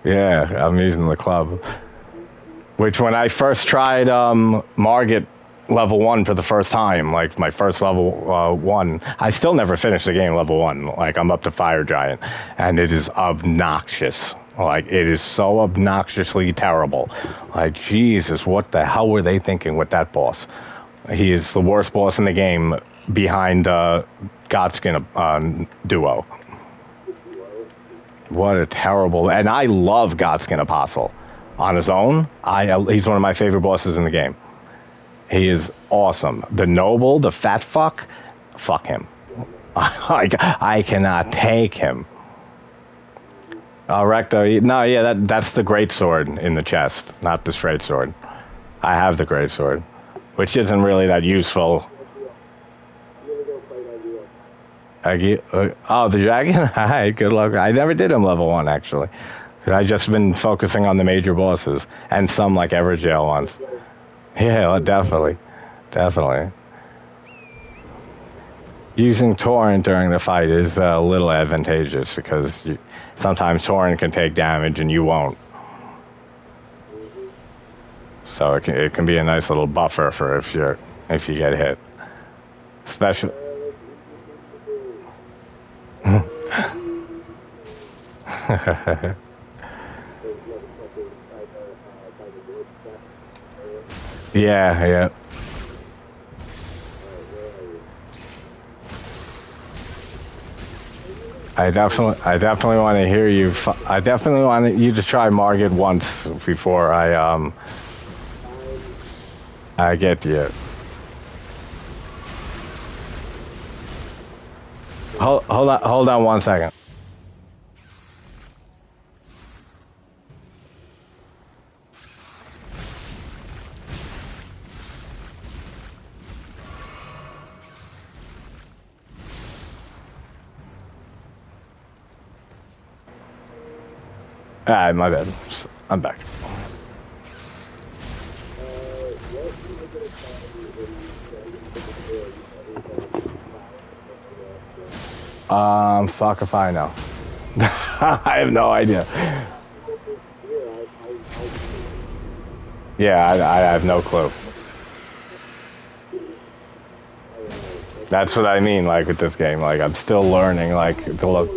Yeah, I'm using the club. Which when I first tried Margit level 1 for the first time, like my first level 1, I still never finished the game level 1. Like I'm up to Fire Giant, and it is obnoxious. Like it is so obnoxiously terrible. Like Jesus, what the hell were they thinking with that boss? He is the worst boss in the game behind Godskin duo. What a terrible... And I love Godskin Apostle. On his own, he's one of my favorite bosses in the game. He is awesome. The Noble, the fat fuck him. I cannot take him. Recto, no, yeah, that's the great sword in the chest, not the straight sword. I have the great sword, which isn't really that useful. Oh, the dragon? Hi, good luck. I never did him level 1, actually. I just been focusing on the major bosses, and some like Everjail ones. Yeah, definitely. Using Torrent during the fight is a little advantageous because sometimes Torrent can take damage and you won't. So it can be a nice little buffer for if you get hit. Especially. Yeah. I definitely want to hear you. I definitely want you to try Margit once before I get to you. Hold on 1 second. My bad. I'm back. Fuck if I know. I have no idea. Yeah, I have no clue. That's what I mean, like, with this game. Like, I'm still learning, like, to look...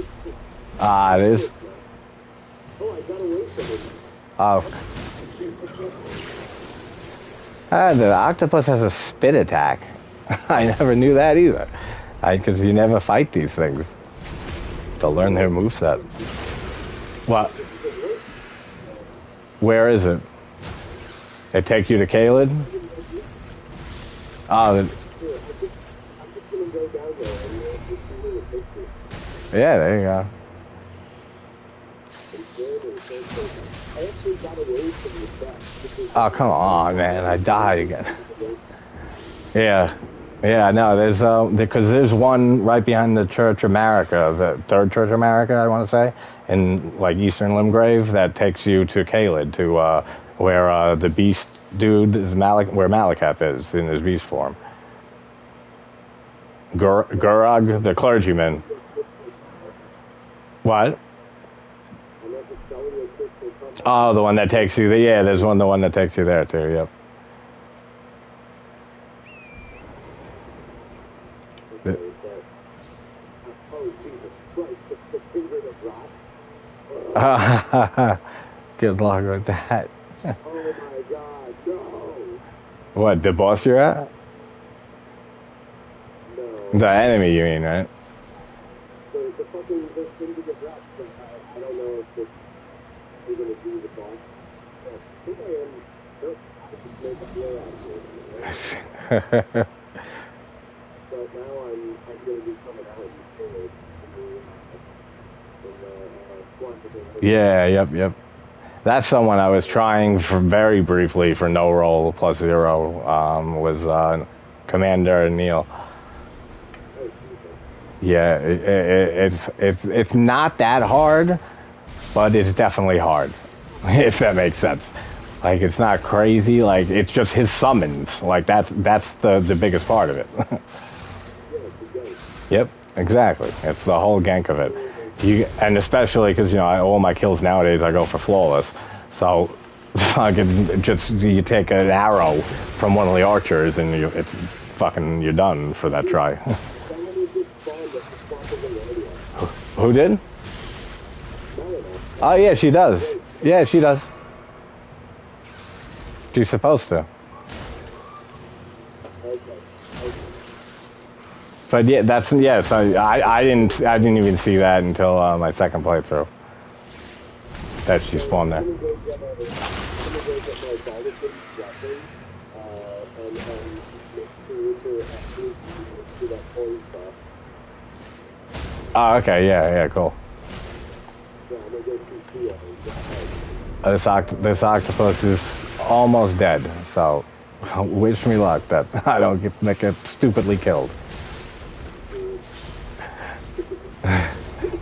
it is... Oh. The octopus has a spit attack. I never knew that either. Because you never fight these things. To learn their moveset. What? Where is it? It take you to Caelid? Oh, Yeah, there you go. Oh, come on, man. I died again. Yeah. Yeah, no, there's because there's one right behind the Church of America, the third Church of America, I want to say, in like Eastern Limgrave, that takes you to Caelid, to where the beast dude is where Malakath is in his beast form. Gurag, the clergyman. What? Oh, the one that takes you. Yeah, there's the one that takes you there too. Yep. Good luck with that. Oh my God, no! What, the boss you're at? No. The enemy, you mean, right? The fucking thing to get dropped, but I don't know if you're gonna do the boss. I think I am. Nope. I just make a play out of it. But now I'm gonna do something else instead. Yeah, yep. That's someone I was trying for very briefly for no roll plus 0. Was Commander Neil. Yeah, it's not that hard, but it's definitely hard, if that makes sense. Like, it's not crazy. Like, it's just his summons. Like, that's the biggest part of it. Yep, exactly. It's the whole gank of it. And especially because, all my kills nowadays I go for flawless. So you take an arrow from one of the archers and you're done for that try. Who did? Oh yeah, she does. Yeah, she does. She's supposed to. But yeah, so I didn't even see that until my second playthrough. That she spawned there. Oh, okay, yeah, cool. This octopus is almost dead, so wish me luck that I don't get stupidly killed.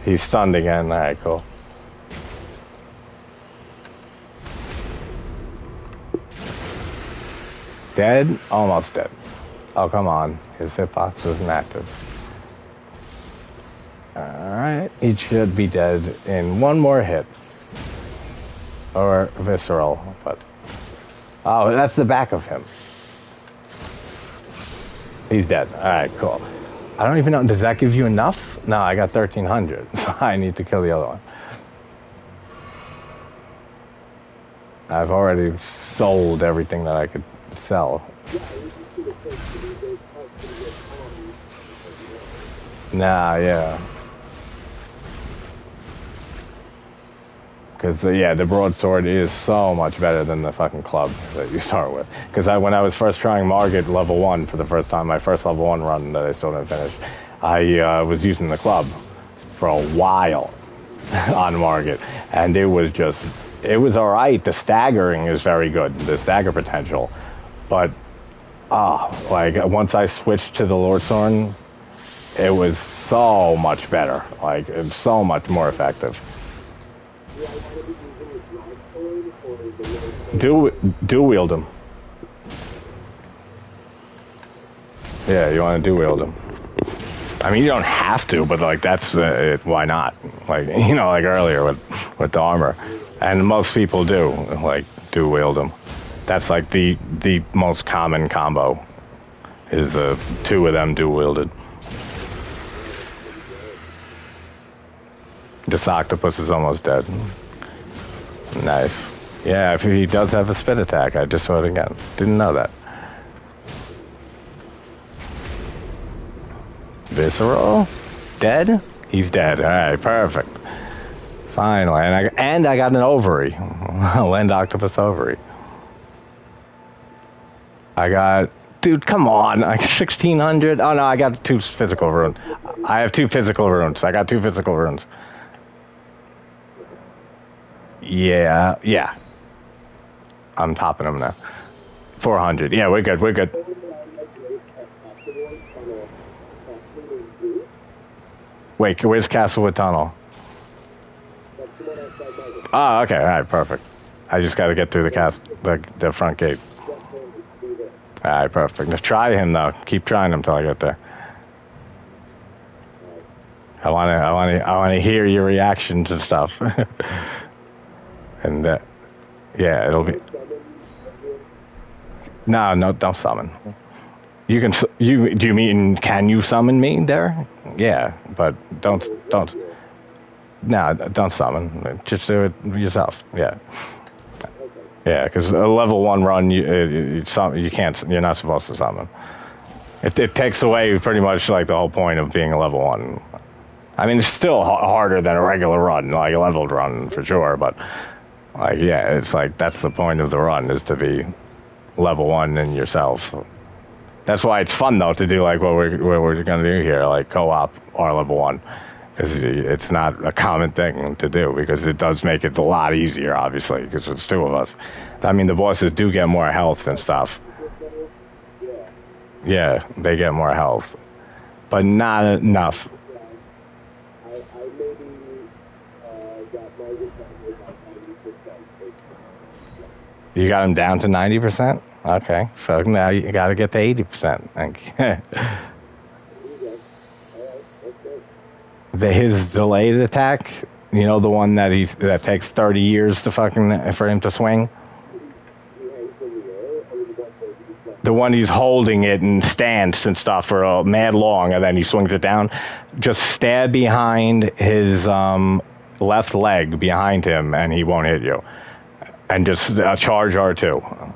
He's stunned again. All right, cool. Dead? Almost dead. Oh, come on. His hitbox wasn't active. Alright. He should be dead in one more hit. Or visceral, but... Oh, that's the back of him. He's dead. Alright, cool. I don't even know. Does that give you enough? No, I got 1,300. So I need to kill the other one. I've already sold everything that I could sell. Nah, yeah. Because, the broadsword is so much better than the fucking club that you start with. Because when I was first trying Margit level 1 for the first time, my first level 1 run that I still didn't finish, I was using the club for a while on Margit. And it was alright. The staggering is very good, the stagger potential. But, once I switched to the Lordsorn, it was so much better. Like, it's so much more effective. Do wield him. Yeah, you want to do wield him. I mean, you don't have to, but like that's why not? Like like earlier with the armor, and most people do do wield him. That's like the most common combo. Is the two of them dual wielded. This octopus is almost dead. Nice. Yeah, if he does have a spit attack, I just saw it again. Didn't know that. Visceral? Dead? He's dead. Alright, perfect. Finally. And I got an ovary. A land octopus ovary. I got... Dude, come on. Like 1,600? Oh, no, I got 2 physical rune. I have 2 physical runes. I got 2 physical runes. Yeah. I'm topping them now. 400. Yeah, we're good. We're good. Wait, where's Castlewood Tunnel? Oh, okay. All right, perfect. I just got to get through the front gate. All right, perfect. Just try him though. Keep trying him till I get there. I want to hear your reactions and stuff. And yeah, it'll be. No, don't summon. Do you mean can you summon me there? Yeah, but don't. No, don't summon. Just do it yourself. Yeah. Yeah, because a level 1 run, you can't. You're not supposed to summon. It takes away pretty much like the whole point of being a level 1. I mean, it's still harder than a regular run, like a leveled run for sure. But like, yeah, it's like that's the point of the run is to be level 1 in yourself. That's why it's fun though to do like what we're gonna do here, like co-op RL1. Because it's not a common thing to do, because it does make it a lot easier, obviously, because it's 2 of us. I mean, the bosses do get more health and stuff. Yeah, they get more health. But not enough. You got him down to 90%? Okay, so now you got to get to 80%. Thank you. His delayed attack, you know, the one that takes 30 years to for him to swing. The one he's holding it and stance and stuff for a mad long, and then he swings it down. Just stab behind his left leg behind him, and he won't hit you. And just charge R2.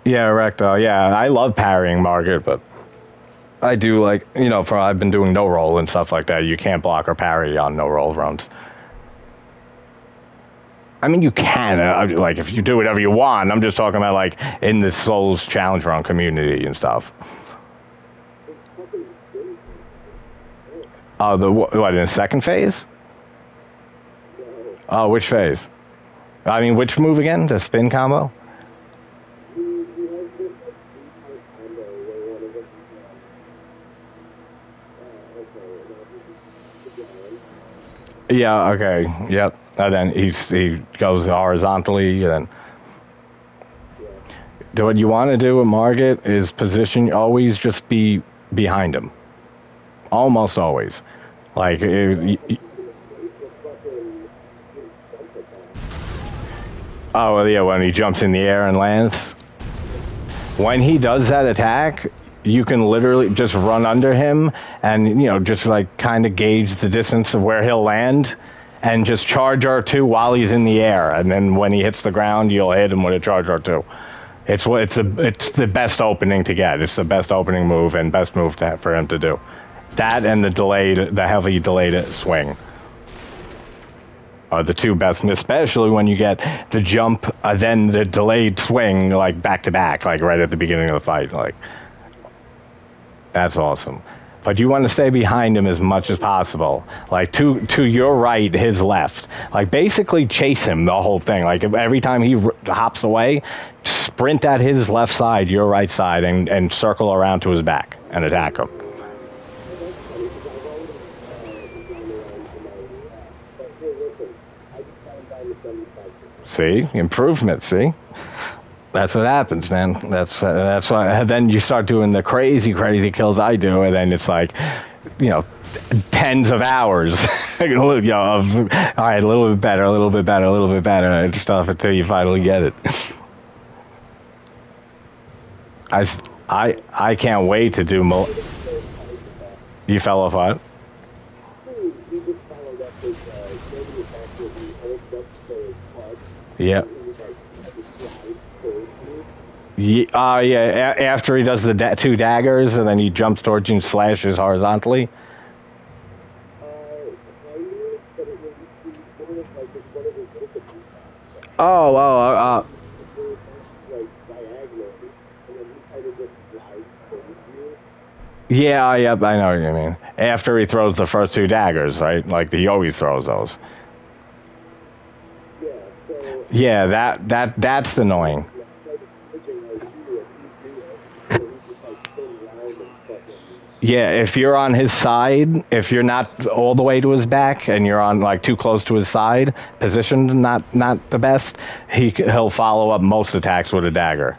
Yeah, Recto. Yeah, I love parrying Margaret, but I do like, you know, I've been doing no roll and stuff like that. You can't block or parry on no roll runs. I mean, you can, like, if you do whatever you want. I'm just talking about, like, in the Souls Challenge Run community and stuff. What, in the second phase? Oh, which phase? I mean, which move again? The spin combo? Yeah, okay, yep. And then he goes horizontally, and then what you want to do with Margit is position, always just be behind him. Almost always. Like, oh, yeah, when he jumps in the air and lands. When he does that attack, you can literally just run under him and, you know, just like kind of gauge the distance of where he'll land and just charge R2 while he's in the air. And then when he hits the ground, you'll hit him with a charge R2. It's the best opening to get. It's the best opening move and best move for him to do. That and the heavy delayed swing are the 2 best, especially when you get the jump, then the delayed swing, like back to back, like right at the beginning of the fight. Like, that's awesome. But you want to stay behind him as much as possible. Like, to your right, his left. Like, basically chase him the whole thing. Like, every time he hops away, sprint at his left side, your right side, and circle around to his back and attack him. See? Improvement, see? That's what happens, man. That's why. Then you start doing the crazy kills I do, and then it's like, you know, tens of hours. You know, all right, a little bit better, and stuff until you finally get it. I can't wait to do more. You fell off what? Yep. Yeah, after he does the 2 daggers, and then he jumps towards you and slashes horizontally. Yeah, yep, I know what you mean. After he throws the first two daggers, right? Like he always throws those. Yeah, so Yeah, that's annoying. Yeah, if you're on his side, if you're not all the way to his back and you're on like too close to his side, positioned not the best, he'll follow up most attacks with a dagger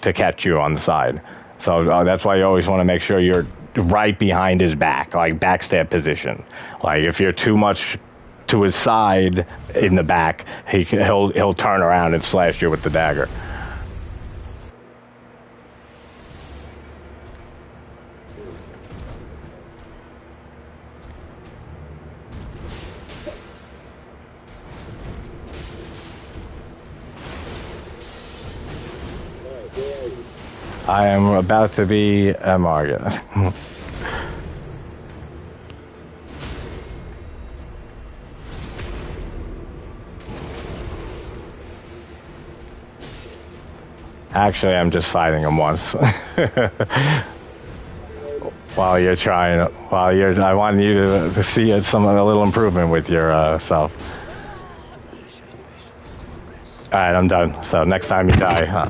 to catch you on the side. So that's why you always want to make sure you're right behind his back, like backstab position. Like if you're too much to his side in the back, he'll turn around and slash you with the dagger. I am about to be a Margaret. Actually, I'm just fighting him once. While you're trying, I want you to see a little improvement with your self. All right, I'm done. So next time you die,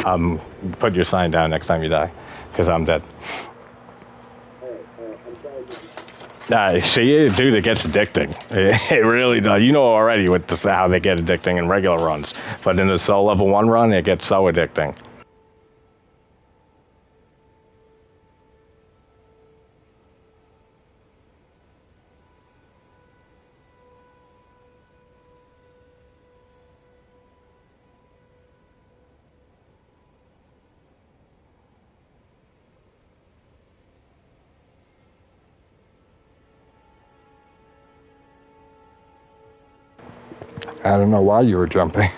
I'm put your sign down next time you die, because I'm dead. See, dude, it gets addicting. It really does. You know already with how they get addicting in regular runs, but in the Soul Level 1 run, it gets so addicting. I don't know why you were jumping.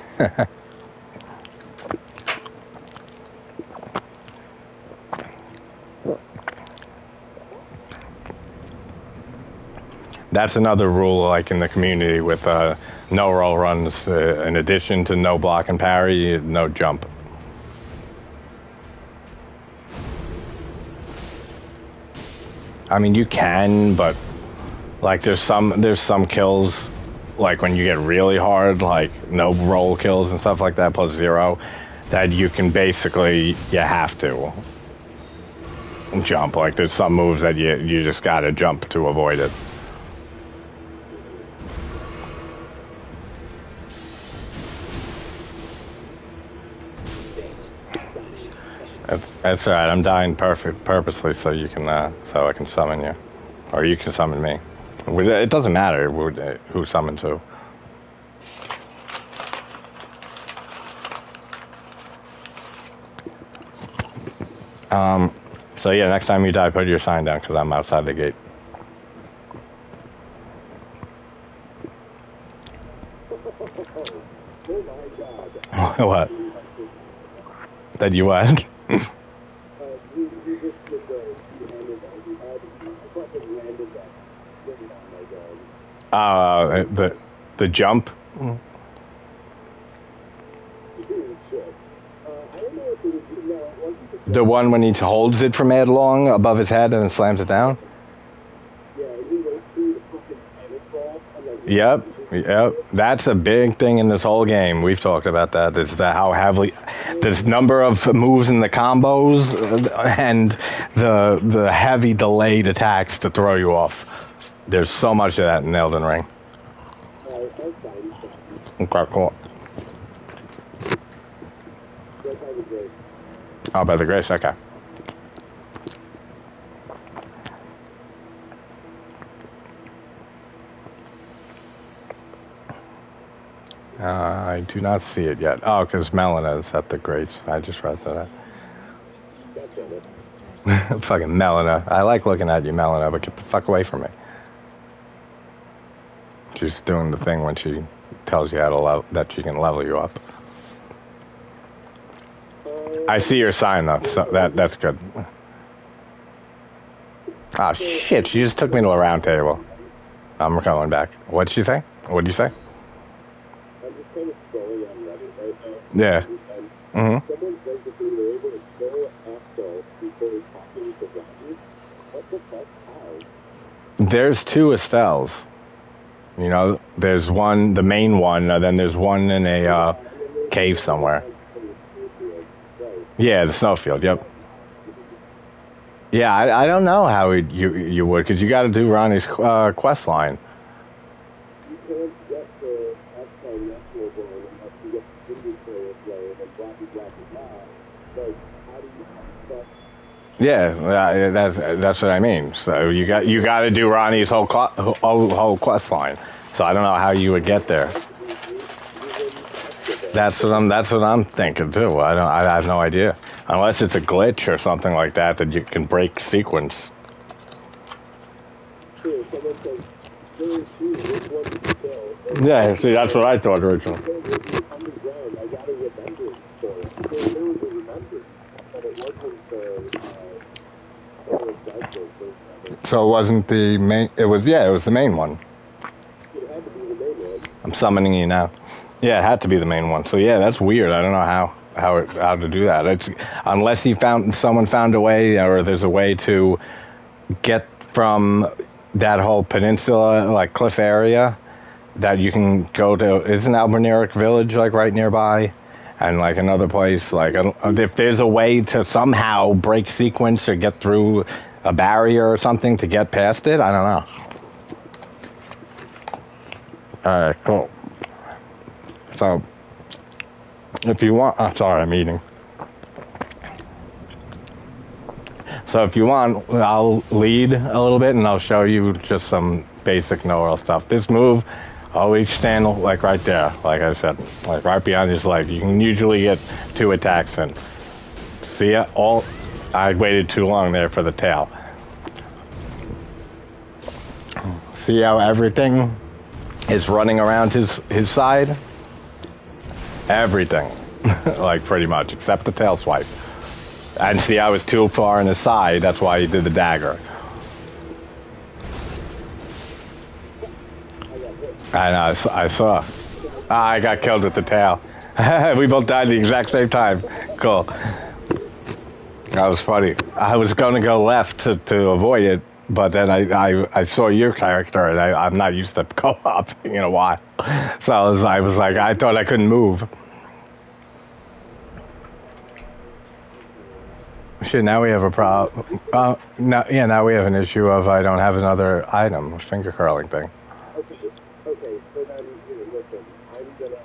That's another rule, like in the community with no roll runs. In addition to no block and parry, no jump. I mean, you can, but like there's some kills, like when you get really hard, like no roll kills and stuff like that, plus 0, that you can basically, you have to jump. Like there's some moves that you just gotta jump to avoid it. That's all right. I'm dying purposely so you can so I can summon you, or you can summon me. It doesn't matter who summoned to. So yeah, next time you die, put your sign down because I'm outside the gate. What? That you what? The jump. The one when he holds it for mad long above his head and then slams it down. Yep. That's a big thing in this whole game. We've talked about that. Is how heavily this number of moves in the combos and the heavy delayed attacks to throw you off. There's so much of that in Elden Ring. Okay, cool. Oh, by the grace, okay. I do not see it yet. Oh, because Melina is at the grace. I just read that. Fucking Melina. I like looking at you, Melina, but get the fuck away from me. She's doing the thing when she tells you how to that she can level you up. I see your sign though, so that's good. Ah, shit! She just took me to a round table. I'm going back. What'd she say? What'd you say? I'm just kind of scrolling on Reddit right now. Yeah. Someone says that they were able to kill Estelle before talking to Roger? What the fuck? How? There's two Estelles. You know, there's one, the main one, and then there's one in a cave somewhere. Yeah, the snowfield. Yep. Yeah, I don't know how you would, because you got to do Ronnie's quest line. You can't get the Estelle National Zone unless you get the inventory flame and blah. Like, how do you... Yeah, that's what I mean. So you got to do Ronnie's whole quest line. So I don't know how you would get there. That's what I'm thinking too. I have no idea, unless it's a glitch or something like that you can break sequence. Yeah, see, that's what I thought originally. So it wasn't the main. It was the main one. It had to be the main one. I'm summoning you now. Yeah, it had to be the main one. So yeah, that's weird. I don't know how to do that. It's unless someone found a way, or there's a way to get from that whole peninsula, like cliff area, that you can go to. Isn't Alberneric Village like right nearby? And like another place, like if there's a way to somehow break sequence or get through a barrier or something to get past it, I don't know. Alright, cool. So, if you want... sorry, I'm eating. So if you want, I'll lead a little bit and I'll show you just some basic no-roll stuff. This move, always stand like right there, like I said. Like right behind his leg. You can usually get 2 attacks in. See ya? I waited too long there for the tail. See how everything is running around his side? Everything. Like pretty much, except the tail swipe. And see, I was too far on his side, that's why he did the dagger. I saw. I got killed with the tail. We both died at the exact same time. Cool. That was funny. I was going to go left to avoid it, but then I saw your character, and I'm not used to co-op in a while. So I was like, I thought I couldn't move. Shit, now we have a problem. Now we have an issue of I don't have another item, finger curling thing. Okay, so then, listen, I'm gonna,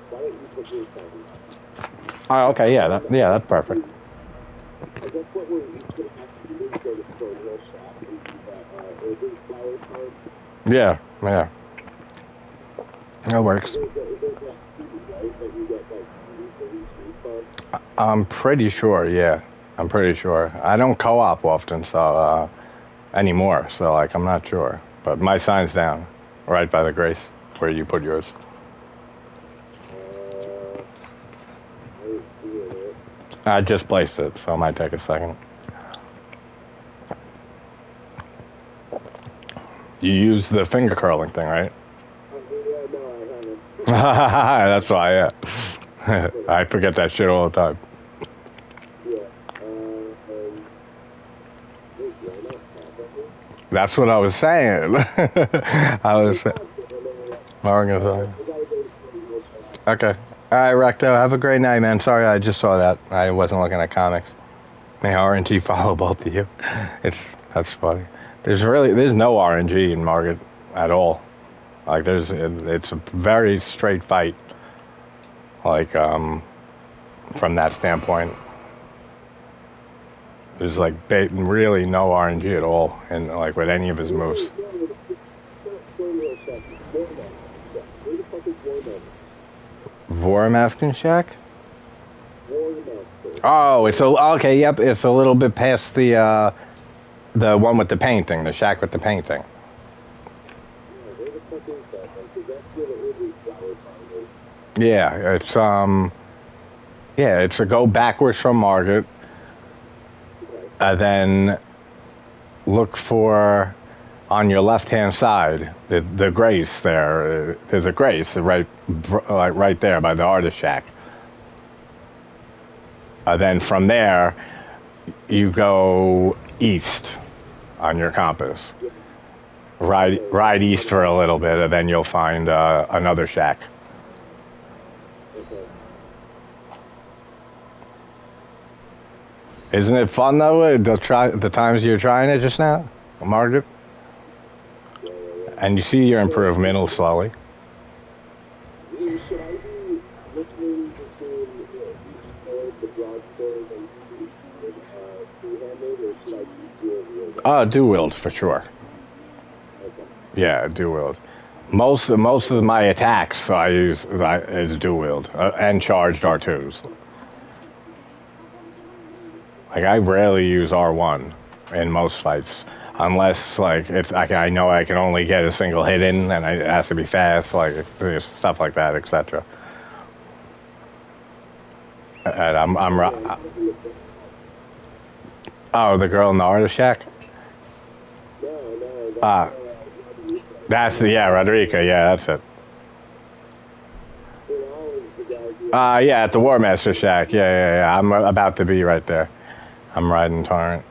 why don't you put yours down? Oh, okay, that's perfect. I guess what we're gonna have to do is go to Stonehill Shop and do that, Urban Flower Farm. Yeah. That works. There's that CD, right, that you get, from? I'm pretty sure, yeah. I'm pretty sure. I don't co-op often, so, anymore, so, like, I'm not sure. But my sign's down, right by the grace, where you put yours. I just placed it, so it might take a second. You use the finger curling thing, right? No, I haven't. That's why, yeah. I forget that shit all the time. Yeah, That's what I was saying. I was saying. Okay. All right, Recto. Have a great night, man. Sorry, I just saw that. I wasn't looking at comics. May RNG follow both of you. That's funny. There's no RNG in Margit at all. Like it's a very straight fight. Like from that standpoint, there's like really no RNG at all, and like with any of his moves. Vormaskin Shack? Oh, okay. Yep, it's a little bit past the one with the painting, the shack with the painting. Yeah, it's a go backwards from Margit, and then look for on your left-hand side the Grace there. There's a Grace right there by the artist shack. Then from there, you go east on your compass. Ride east for a little bit, and then you'll find another shack. Okay. Isn't it fun though? The times you're trying it just now, Margaret, and you see your improvement slowly. Should I be listening between the broadsword and two-handed, or should I be dual-wielding? Do wield for sure. Okay. Yeah, do wield. Most of my attacks I use is do wield and charged R2s. Like I rarely use R1 in most fights, unless like if I know I can only get a single hit in and it has to be fast, like stuff like that, etc. And oh, the girl in the artist shack. No, That's Rodrigo. Yeah, that's it. Yeah, at the War Master shack. Yeah. I'm about to be right there. I'm riding Torrent.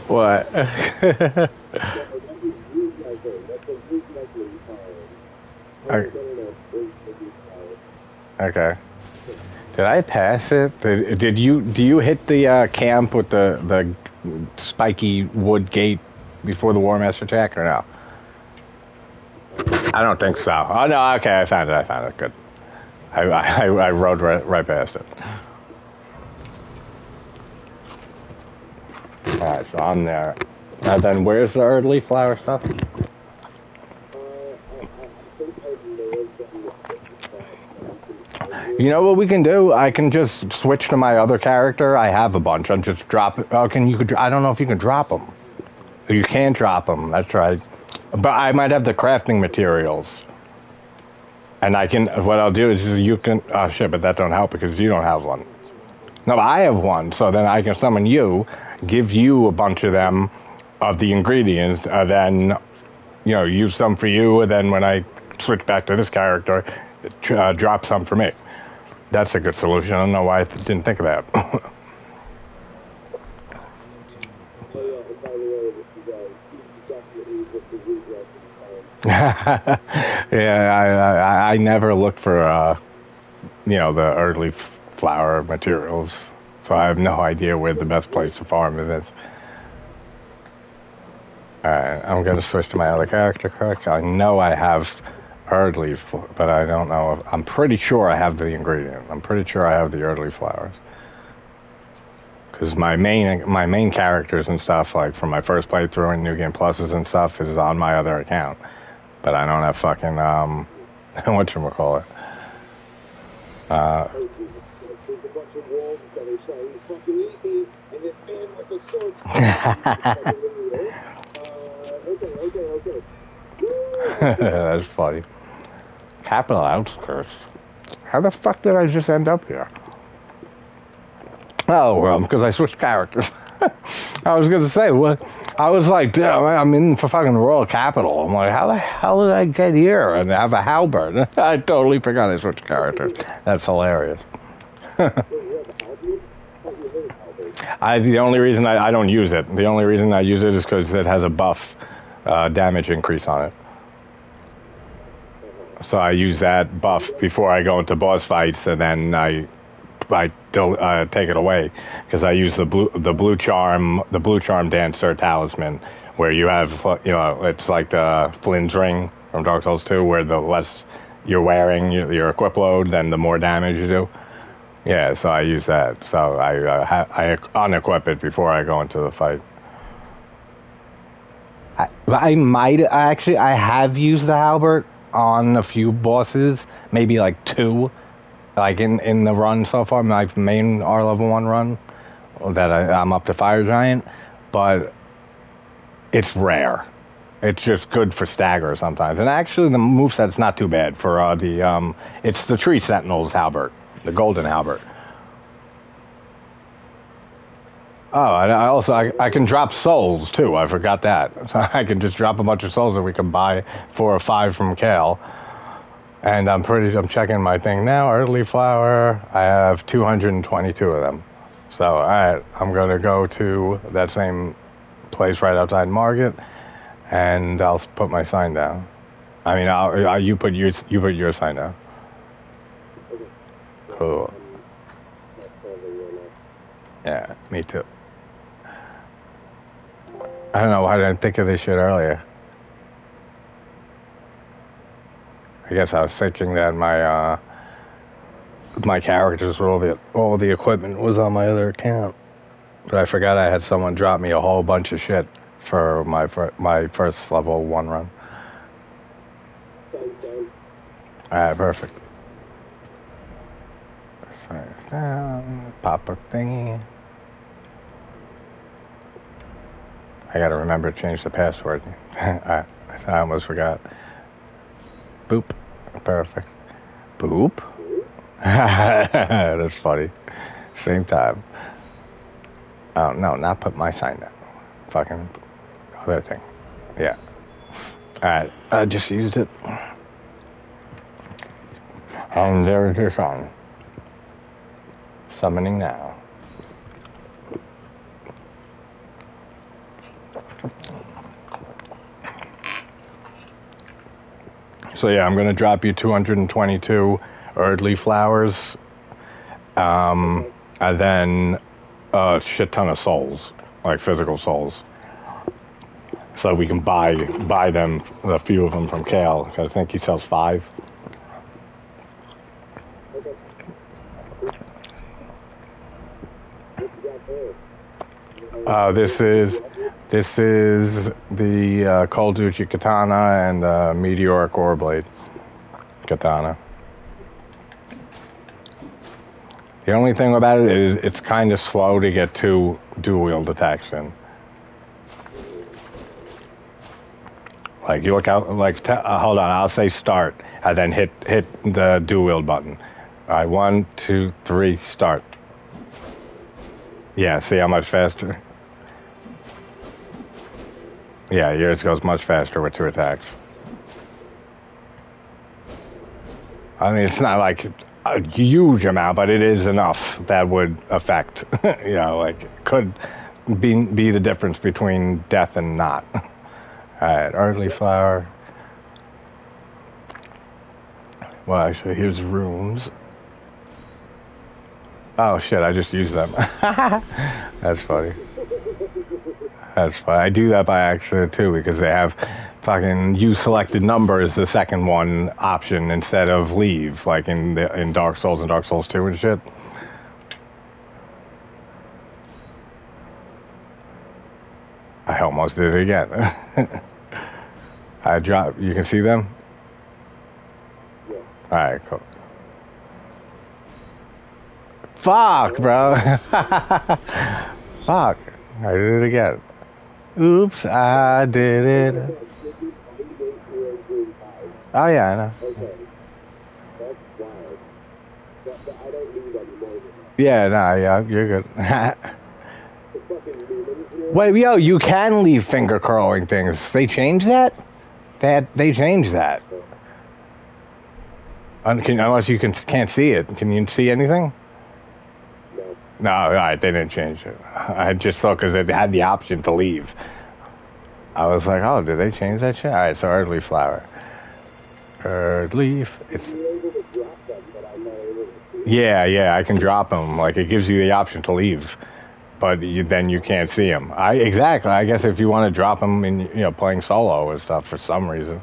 What? Okay. Did I pass it? Do you hit the camp with the spiky wood gate before the War Master attack or no? I don't think so. Oh no, okay, I found it. Good. I rode right past it. Alright, so I'm there. Now then, where's the early flower stuff? You know what we can do? I can just switch to my other character. I have a bunch. I'll just drop it. Oh, I don't know if you can drop them. You can't drop them. That's right. But I might have the crafting materials. And what I'll do is you can, oh shit, but that don't help because you don't have one. No, I have one. So then I can summon you, give you a bunch of them, of the ingredients, then, use some for you. And then when I switch back to this character, drop some for me. That's a good solution. I don't know why I didn't think of that. Yeah, I never look for, the early flower materials, so I have no idea where the best place to farm it is. Alright, I'm going to switch to my other character quick. I know I have early, but I don't know. I'm pretty sure I have the ingredient. I'm pretty sure I have the early flowers. Because my main characters and stuff, like from my first playthrough and New Game Pluses and stuff, is on my other account. But I don't have fucking, whatchamacallit. That's funny. Capital outskirts. How the fuck did I just end up here? Oh, well, because I switched characters. I was going to say, what? I was like, damn, I'm in for fucking Royal Capital. I'm like, how the hell did I get here and have a halberd? I totally forgot I switched characters. That's hilarious. The only reason I don't use it, the only reason I use it is because it has a buff damage increase on it. So I use that buff before I go into boss fights, and then I take it away because I use the blue charm dancer talisman, where you have it's like the Flynn's ring from Dark Souls 2, where the less you're wearing your equip load, then the more damage you do. Yeah, so I use that. So I unequip it before I go into the fight. I have used the halberd on a few bosses, maybe like 2, like in the run so far, my main R level 1 run, that I'm up to Fire Giant, but it's rare. It's just good for stagger sometimes. And actually the moveset's not too bad for it's the Tree Sentinel's halberd, the golden halberd. Oh, and I also I can drop souls too. I forgot that. So I can just drop a bunch of souls that we can buy 4 or 5 from Kale. And I'm checking my thing now. Early flower. I have 222 of them. So all right, I'm gonna go to that same place right outside Market, and I'll put my sign down. I mean, you put your sign down. Okay. Cool. That's probably your next. Yeah, me too. I don't know why I didn't think of this shit earlier. I guess I was thinking that my characters with all the equipment was on my other account, but I forgot I had someone drop me a whole bunch of shit for my first level 1 run. Same. All right, perfect. Sign down. Pop a thingy. I gotta remember to change the password. I almost forgot. Boop. Perfect. Boop. That's funny. Same time. Oh, no, not put my sign down. Fucking other thing. Yeah. Alright, I just used it. And there's your song. Summoning now. So yeah, I'm gonna drop you 222 Erdley flowers, and then a shit ton of souls, like physical souls, so we can buy them, a few of them from Kale. Cause I think he sells 5. Okay. What you got there? This is the Cold Duchy Katana and Meteoric Ore Blade Katana. The only thing about it is it's kind of slow to get 2 dual wield attacks in. Like you look out, like hold on, I'll say start, and then hit the dual wield button. All right, 1, 2, 3, start. Yeah, see how much faster? Yeah, yours goes much faster with 2 attacks. I mean, it's not like a huge amount, but it is enough that would affect, like could be the difference between death and not. All right, early flower. Well, actually, here's runes. Oh shit, I just used them. That's funny. That's funny. I do that by accident too, because they have fucking use selected number as the second one option instead of leave, like in Dark Souls and Dark Souls 2 and shit. I almost did it again. I dropped. You can see them? Yeah. Alright, cool. Fuck, bro. Fuck. I did it again. Oops, I did it. Oh, yeah, I know. Okay. That's wild. But I don't need any more than that. Yeah, nah, yeah, you're good. The fucking demons here. Wait, yo, you can leave finger curling things. They changed that? They changed that. Unless you can't see it. Can you see anything? No. No, all right, they didn't change it. I just thought because it had the option to leave. I was like, oh, did they change that shit? All right, so Erdley flower. Erdleaf. It's You're able to drop them, but I'm not able to see. yeah, I can drop them. Like it gives you the option to leave, but then you can't see them. Exactly. I guess if you want to drop them in, playing solo and stuff for some reason.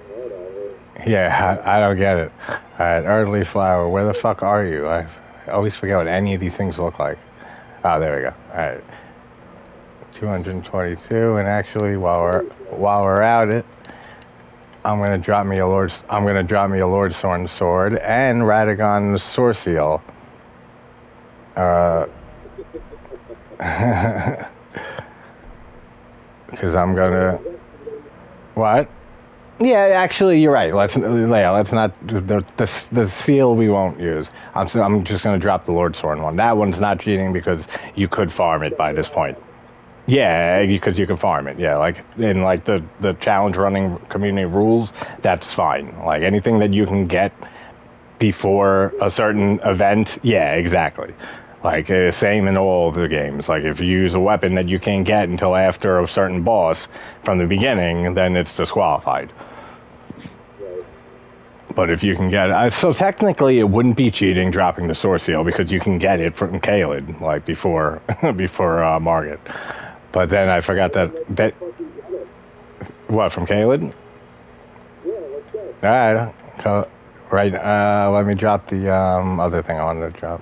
Whatever. Yeah, I don't get it. All right, Erdley flower. Where the fuck are you? I always forget what any of these things look like. Oh, there we go. All right, 222. And actually, while we're at it, I'm gonna drop me a Lord Sorn sword and Radagon's Sorceal. Because I'm gonna what? Yeah, actually, you're right. Let's not the seal we won't use. I'm just gonna drop the Lord Sword one. That one's not cheating because you could farm it by this point. Yeah, because you can farm it. Yeah, like in like the challenge running community rules, that's fine. Like anything that you can get before a certain event, yeah, exactly. Like same in all the games. Like if you use a weapon that you can't get until after a certain boss from the beginning, then it's disqualified. Right. But if you can get it, so technically it wouldn't be cheating dropping the source seal because you can get it from Kaled like before before Margit. But then I forgot that what from Kaled? Yeah, let's go. All right, right. Let me drop the other thing I wanted to drop.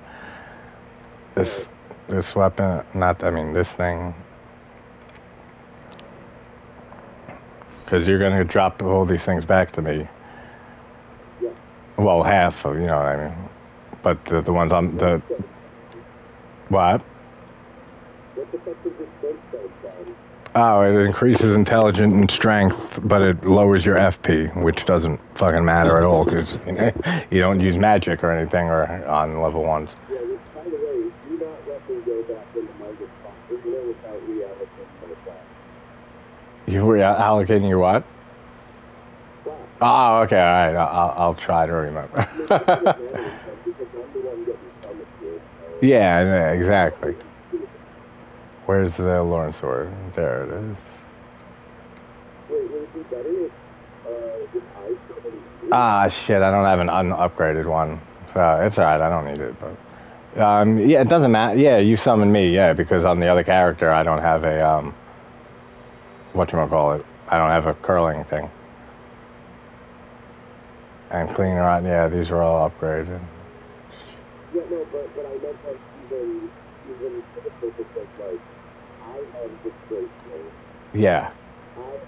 This weapon, not I mean this thing, because you're gonna drop all these things back to me. Yeah. Well, half of you know what I mean. But the ones on the what? What the fuck is this strength dice down? Oh, it increases intelligence and strength, but it lowers your FP, which doesn't fucking matter at all because you don't use magic or anything or on level ones. Yeah, which, by the way, do not let me go back into Margaret's spot. There's no without reallocating the class. You were allocating your what? Class. Oh, okay, all right. I'll try to remember. Because I'm the one getting stomach here. So Yeah, exactly. Where's the Lawrence sword? There it is. wait, would it be better if I summoned you? Ah, shit, I don't have an unupgraded one. So it's alright, I don't need it. But yeah, it doesn't matter. Yeah, you summon me, yeah, because on the other character I don't have a, whatchamacallit, I don't have a curling thing. And cleaner on, yeah, these are all upgraded. Yeah, no, but I meant like even for the purpose of like, I have the straight blade. Yeah. I have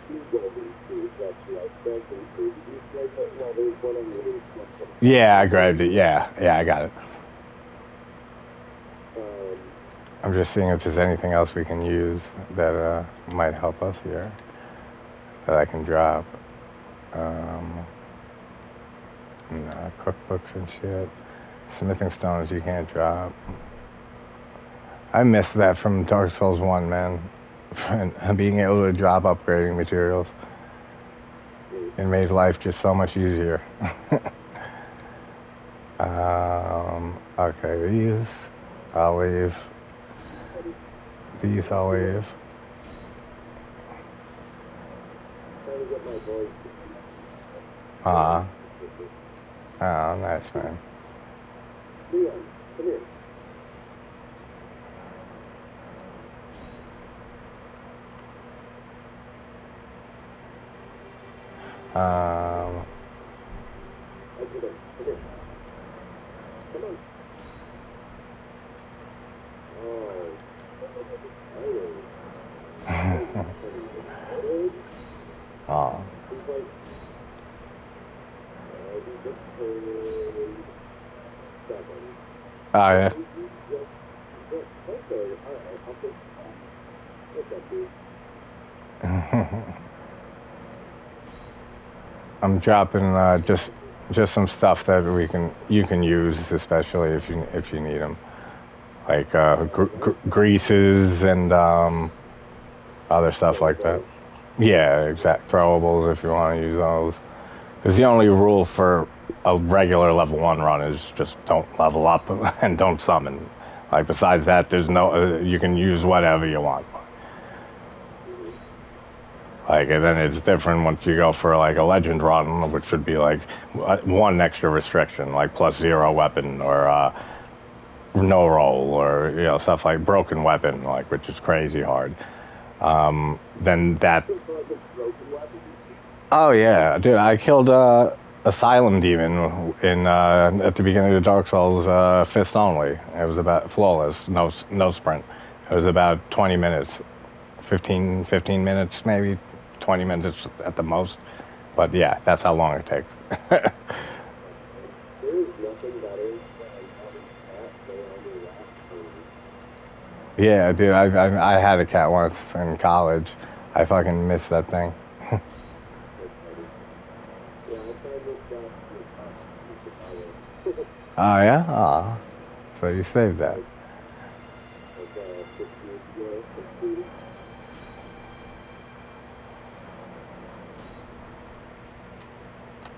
two golden shoes that I spent in food. Well, there's one on the roof. Yeah, I grabbed it. Yeah, I got it. Um, I'm just seeing if there's anything else we can use that might help us here that I can drop. No, cookbooks and shit. Smithing stones you can't drop. I missed that from Dark Souls 1, man. And being able to drop upgrading materials. It made life just so much easier. Okay, these I'll leave. These I'll leave. trying to get my voice. Oh, nice, man. Leon, come here. Um, Come here. Come on. oh. He's like, he just turned 7. Oh, yeah. Okay, alright, I'll take that. What's up, dude? I'm dropping just some stuff that you can use, especially if you need them, like greases and other stuff like that. Yeah, exact throwables if you want to use those. Because the only rule for a regular level 1 run is just don't level up and don't summon. Like besides that, there's no you can use whatever you want. Like, and then it's different once you go for like a legend run, which would be like one extra restriction, like +0 weapon or no roll or stuff like broken weapon, like which is crazy hard. Then that. Oh yeah, dude! I killed Asylum Demon in at the beginning of the Dark Souls fist only. It was about flawless, no sprint. It was about 20 minutes, 15 minutes maybe. 20 minutes at the most, but yeah, that's how long it takes. There is nothing better than having a cat lay on your lap for Yeah, dude, I had a cat once in college. I fucking missed that thing. Oh yeah. Oh, so you saved that. Like 6 years ago, 16.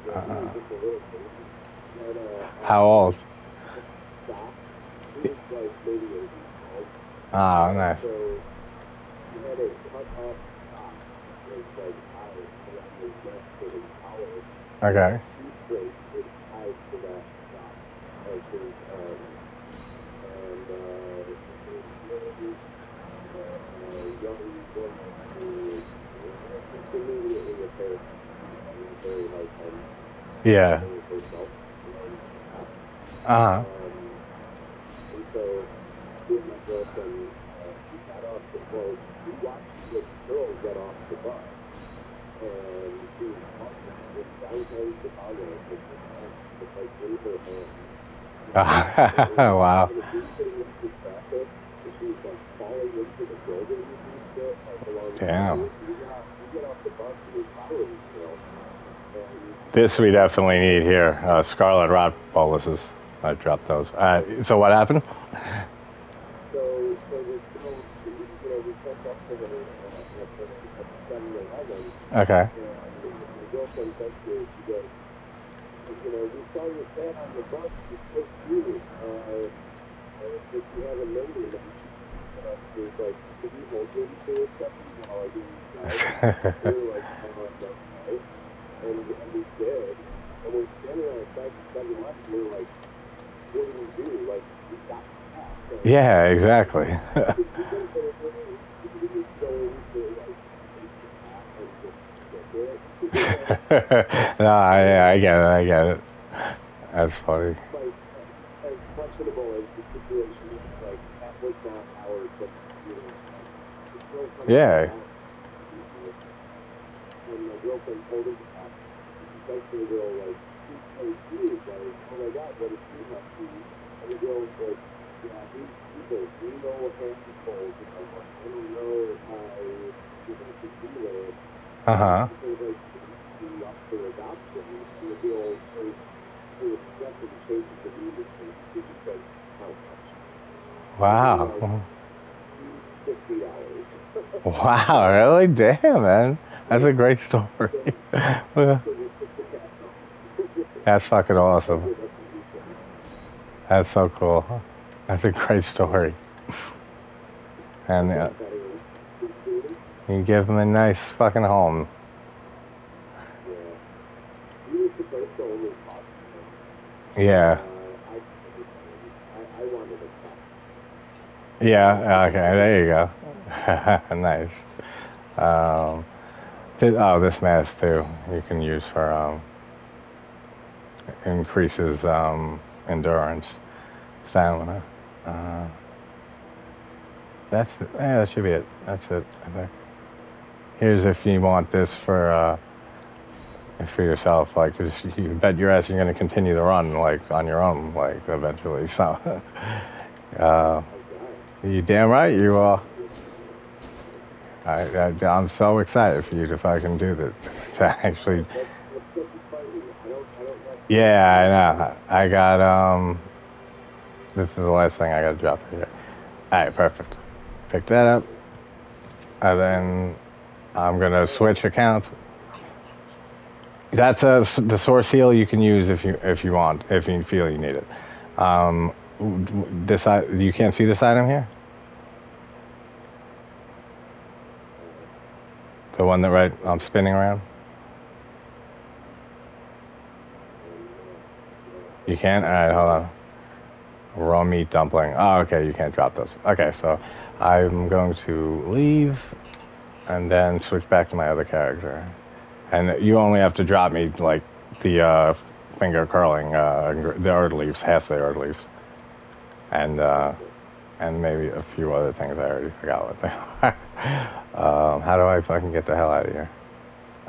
Yeah, he was just a little baby. And How old? Doc, he was like maybe 8 years old. Oh, And nice. so he had a cut off sock that was like tied around his neck to his collar. Okay. Shoe string was tied to that sock as his and his really young woman who just immediately apparently having a very hard time Yeah. handling herself around that. Uh huh. And so me and my girlfriend, we got off the boat. We watched this girl get off the bus, and she was walking in downtown Chicago with her phone, just like in her hand. Wow. And we sitting next to traffic, and she was like falling into the buildings and shit, like along the Damn. way. We get off the bus and we follow this girl. And This we definitely need here. Scarlet rot boluses. I dropped those. So what happened? so this girl, we catch up to her at 7-Eleven. Okay. And my girlfriend said to her, she goes, we saw your dad on the bus. It's so cute. If you have a number, then she was like, could you hold him for a second while I do this drive? We were like, okay. And we did. And we're standing outside the 7-Eleven. We were like, what do we do? Like, we got past. Yeah, exactly. No, I get it. I get it. That's funny. Like, as questionable as the situation is, like, that was not our typical, the girl comes Yeah. out, and my girlfriend told her that, and she said to the girl, like, she's so cute, like, oh my god, what does she have to eat? And the girl's like, yeah, he's a real handful, and I'm like, I don't know if I should do that. Uh huh. Because, like, she's up for adoption, and the girl, like, to accept and change the immediately, she just said, how much? Wow. $50. Wow. Really? Damn, man. That's a great story. That's fucking awesome. That's so cool. That's a great story. And you give them a nice fucking home. Yeah. Yeah. Okay. There you go. Nice. This mask too. You can use for increases endurance, stamina. That should be it. That's it. I think. Here's if you want this for yourself, like, 'cause you bet your ass you're gonna continue the run, like, on your own, like, eventually. So, you damn right you are. I'm so excited for you to fucking do this. To actually. Yeah, I know. I got This is the last thing I got to drop here. All right, perfect. Pick that up, and then I'm gonna switch accounts. That's the source seal you can use if you want, if you feel you need it. This you can't see this item here. The one that I'm spinning around. You can't. All right, hold on. Raw meat dumpling. Oh, okay. You can't drop those. Okay, so I'm going to leave and then switch back to my other character. And you only have to drop me like the finger curling, the herb leaves, half the herb leaves, and maybe a few other things I already forgot what they are. How do I fucking get the hell out of here?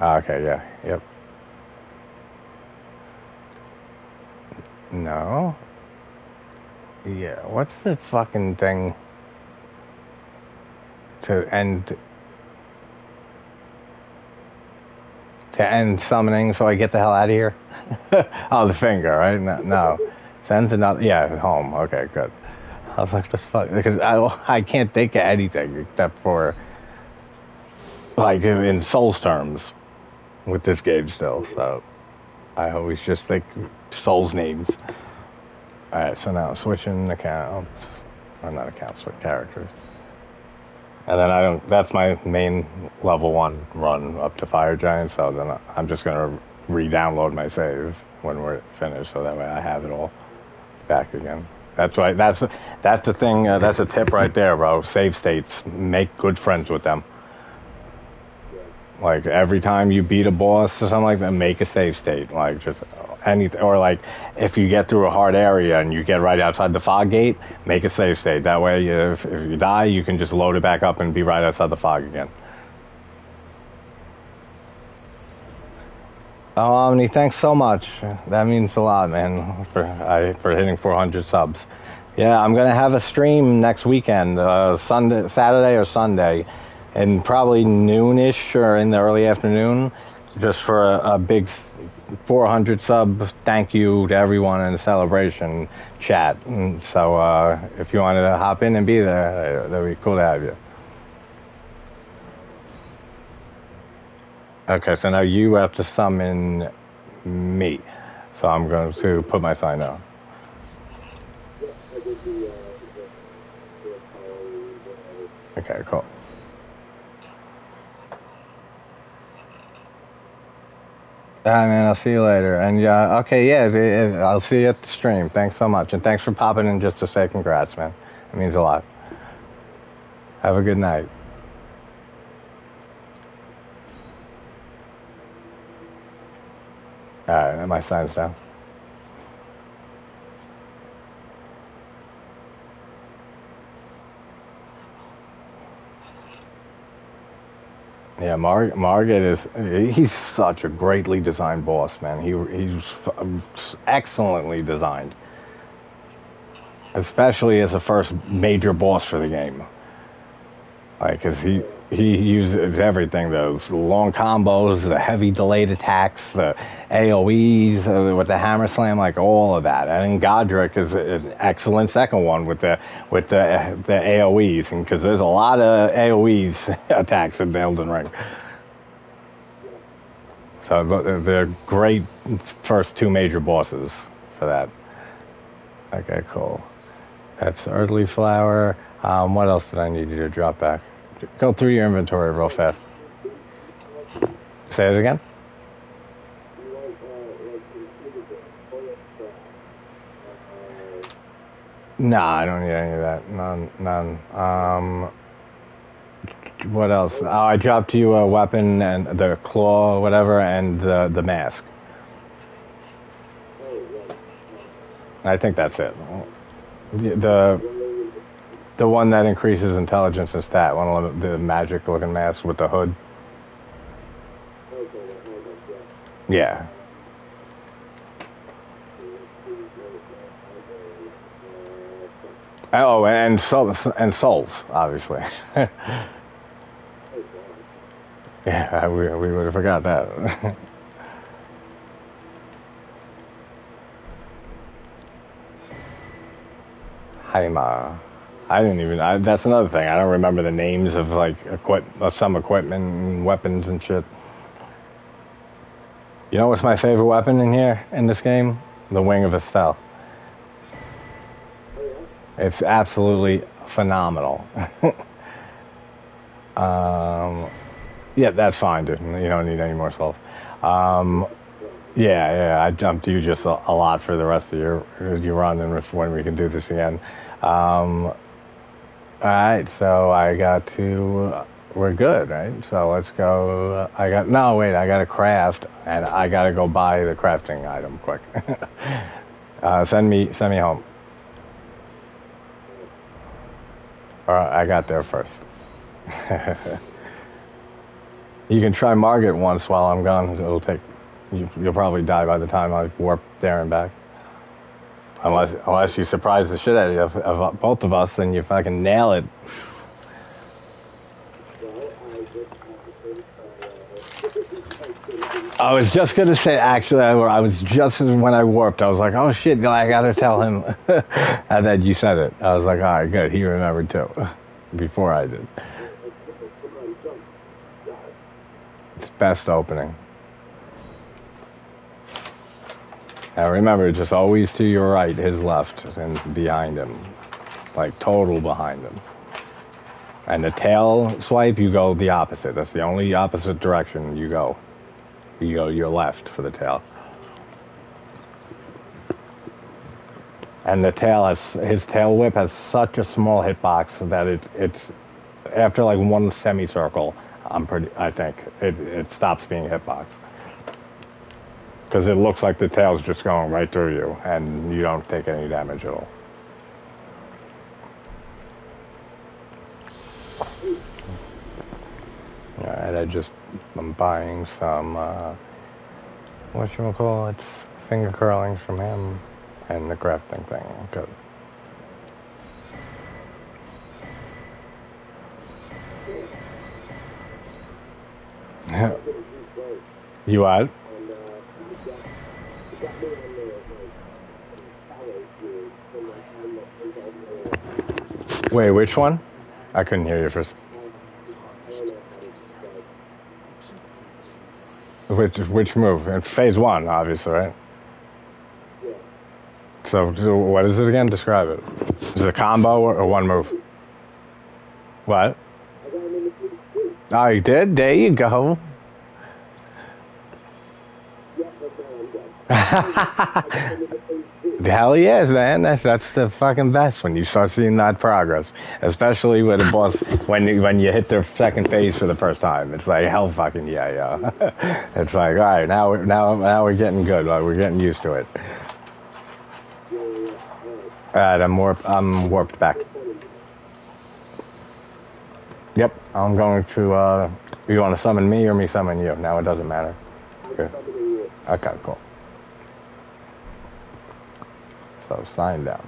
Okay, yeah, yep. No. Yeah, what's the fucking thing to end summoning so I get the hell out of here? Oh, the finger, right? No. Sends another. Yeah, home. Okay, good. I was like, the fuck? Because I can't think of anything except for, like, in Souls terms with this game still. So I always just think Souls names. Alright, so now switching accounts. Or not accounts, but characters. And then that's my main level 1 run up to Fire Giant, so then I'm just going to re-download my save when we're finished, so that way I have it all back again. That's right. That's the thing. That's a tip right there, bro. Save states. Make good friends with them. Like every time you beat a boss or something like that, make a save state. Like just anything, or like if you get through a hard area and you get right outside the fog gate, make a save state. That way, if you die, you can just load it back up and be right outside the fog again. Oh, Omni, thanks so much. That means a lot, man, for hitting 400 subs. Yeah, I'm gonna have a stream next weekend, Saturday or Sunday, and probably noonish or in the early afternoon, just for a big 400 sub thank you to everyone in the celebration chat. And so if you wanted to hop in and be there, that'd be cool to have you. Okay, so now you have to summon me. So I'm going to put my sign out. Okay, cool. Man, I'll see you later. And okay, yeah, I'll see you at the stream. Thanks so much. And thanks for popping in just to say congrats, man. It means a lot. Have a good night. Alright, my sign's down. Yeah, Margit he's such a greatly designed boss, man. He's excellently designed. Especially as the first major boss for the game. Like, cause he uses everything, those long combos, the heavy delayed attacks, the AoEs with the hammer slam, like all of that. And Godric is an excellent second one with the AoEs, and because there's a lot of AoEs attacks in Elden Ring. So they're great first two major bosses for that. Okay, cool. That's Earthly Flower. What else did I need you to drop back? Go through your inventory real fast. Say it again? Nah, I don't need any of that. None. What else? Oh, I dropped you a weapon and the claw, whatever, and the mask. I think that's it. The one that increases intelligence and stat, one of the magic-looking masks with the hood. Yeah. Oh, and souls, obviously. Yeah, we would have forgot that. Haima. I didn't even. That's another thing. I don't remember the names of like some equipment and weapons and shit. You know what's my favorite weapon in here in this game? The Wing of Estelle. It's absolutely phenomenal. Yeah, that's fine, dude. You don't need any more souls. Yeah, I jumped you just a lot for the rest of your run, and when we can do this again. Alright, so I got to, we're good, right? So let's go, I got to craft, and I got to go buy the crafting item quick. Send me home. Alright, I got there first. You can try Margit once while I'm gone. It'll take, you'll probably die by the time I warp there and back. Unless you surprise the shit out of both of us, then you fucking nail it. I was just gonna say, actually, I was just when I warped, I was like, oh shit, I gotta tell him. And then you said it. I was like, all right, good. He remembered too, before I did. It's best opening. Now remember, just always to your right, his left, and behind him, like total behind him. And the tail swipe, you go the opposite. That's the only opposite direction you go. You go your left for the tail. And the tail his tail whip has such a small hitbox that it's after like one semicircle, I think it stops being hitbox. Because it looks like the tail's just going right through you and you don't take any damage at all. Alright, I'm buying some, whatchamacallit, finger curlings from him and the crafting thing. Good. You what? Wait, which one? I couldn't hear you first. Which move? It's phase 1, obviously, right? So what is it again? Describe it. Is it a combo or one move? What? Oh, you did? There you go. Hell yes, man. That's the fucking best when you start seeing that progress, especially with a boss when you hit their second phase for the first time. It's like hell fucking yeah. It's like all right, now we're getting good. Like, we're getting used to it. All right, I'm warped back. Yep, I'm going to. You want to summon me or me summon you? Now it doesn't matter. Okay, okay, cool. So sign down.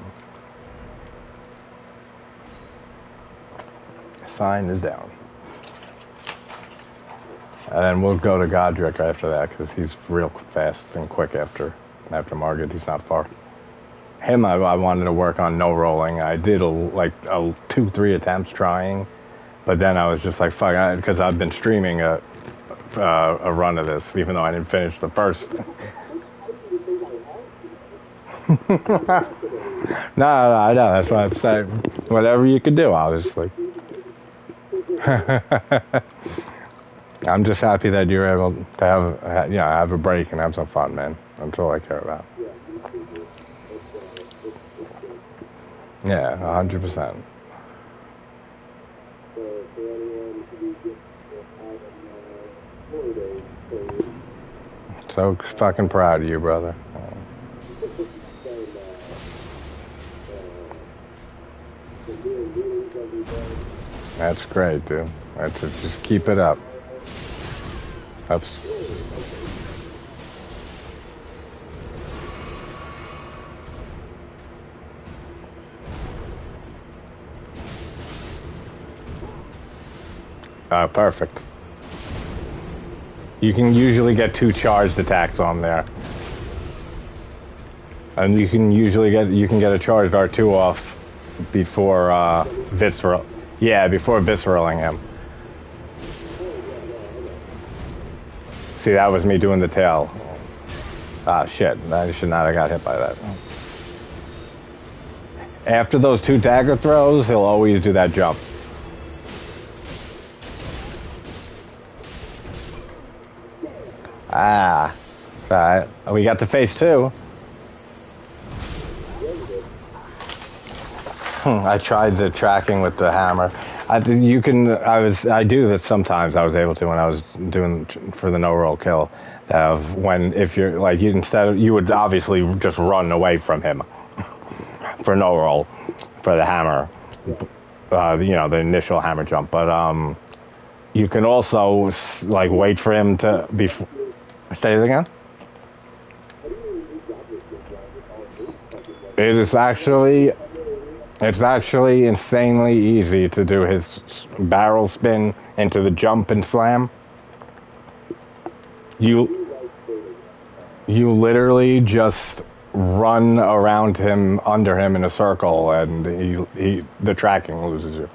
Sign is down. And then we'll go to Godric after that because he's real fast and quick after Margit. He's not far. Him, I wanted to work on no rolling. I did 2-3 attempts trying, but then I was just like, fuck, because I've been streaming a run of this, even though I didn't finish the first. No, I know. That's what I'm saying. Whatever you could do, obviously. I'm just happy that you're able to have a break and have some fun, man. That's all I care about. Yeah, 100%. So fucking proud of you, brother. That's great, dude. Just keep it up. Oops. Perfect. You can usually get 2 charged attacks on there. And you can get a charged R2 off before visceral. Yeah, before visceraling him. See, that was me doing the tail. Ah, shit. I should not have got hit by that. After those 2 dagger throws, he'll always do that jump. Ah. Alright. We got to phase 2. I tried the tracking with the hammer. I do that sometimes. I was able to when I was doing for the no roll kill. If you're like you would obviously just run away from him for no roll for the hammer, the initial hammer jump. But you can also like wait for him to be. Say it again. It is actually. It's actually insanely easy to do his barrel spin into the jump and slam. You literally just run around him, under him in a circle, and the tracking loses you.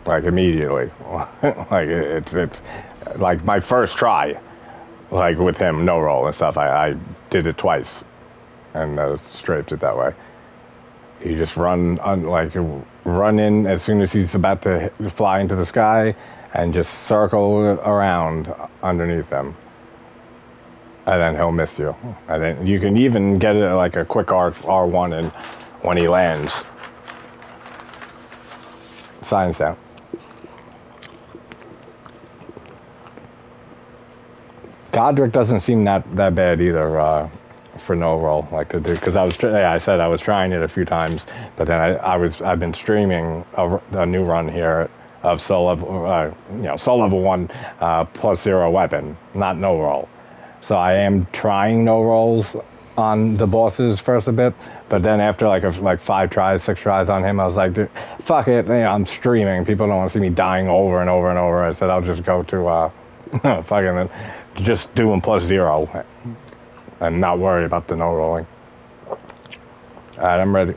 Like immediately. Like it's like my first try, like with him, no roll and stuff. I did it twice, and strafed it that way. You just run in as soon as he's about to fly into the sky, and just circle around underneath him, and then he'll miss you. And then you can even get it like a quick R1 and when he lands. Signs down. Godric doesn't seem that bad either for no roll, like to do, because I said I was trying it a few times, but then I've been streaming a new run here of soul level 1 +0 weapon, not no roll. So I am trying no rolls on the bosses first a bit, but then after like 5 tries, 6 tries on him, I was like, dude, fuck it, I'm streaming. People don't want to see me dying over and over and over. I said I'll just go to fucking just do him +0 and not worry about the no rolling. All right, I'm ready.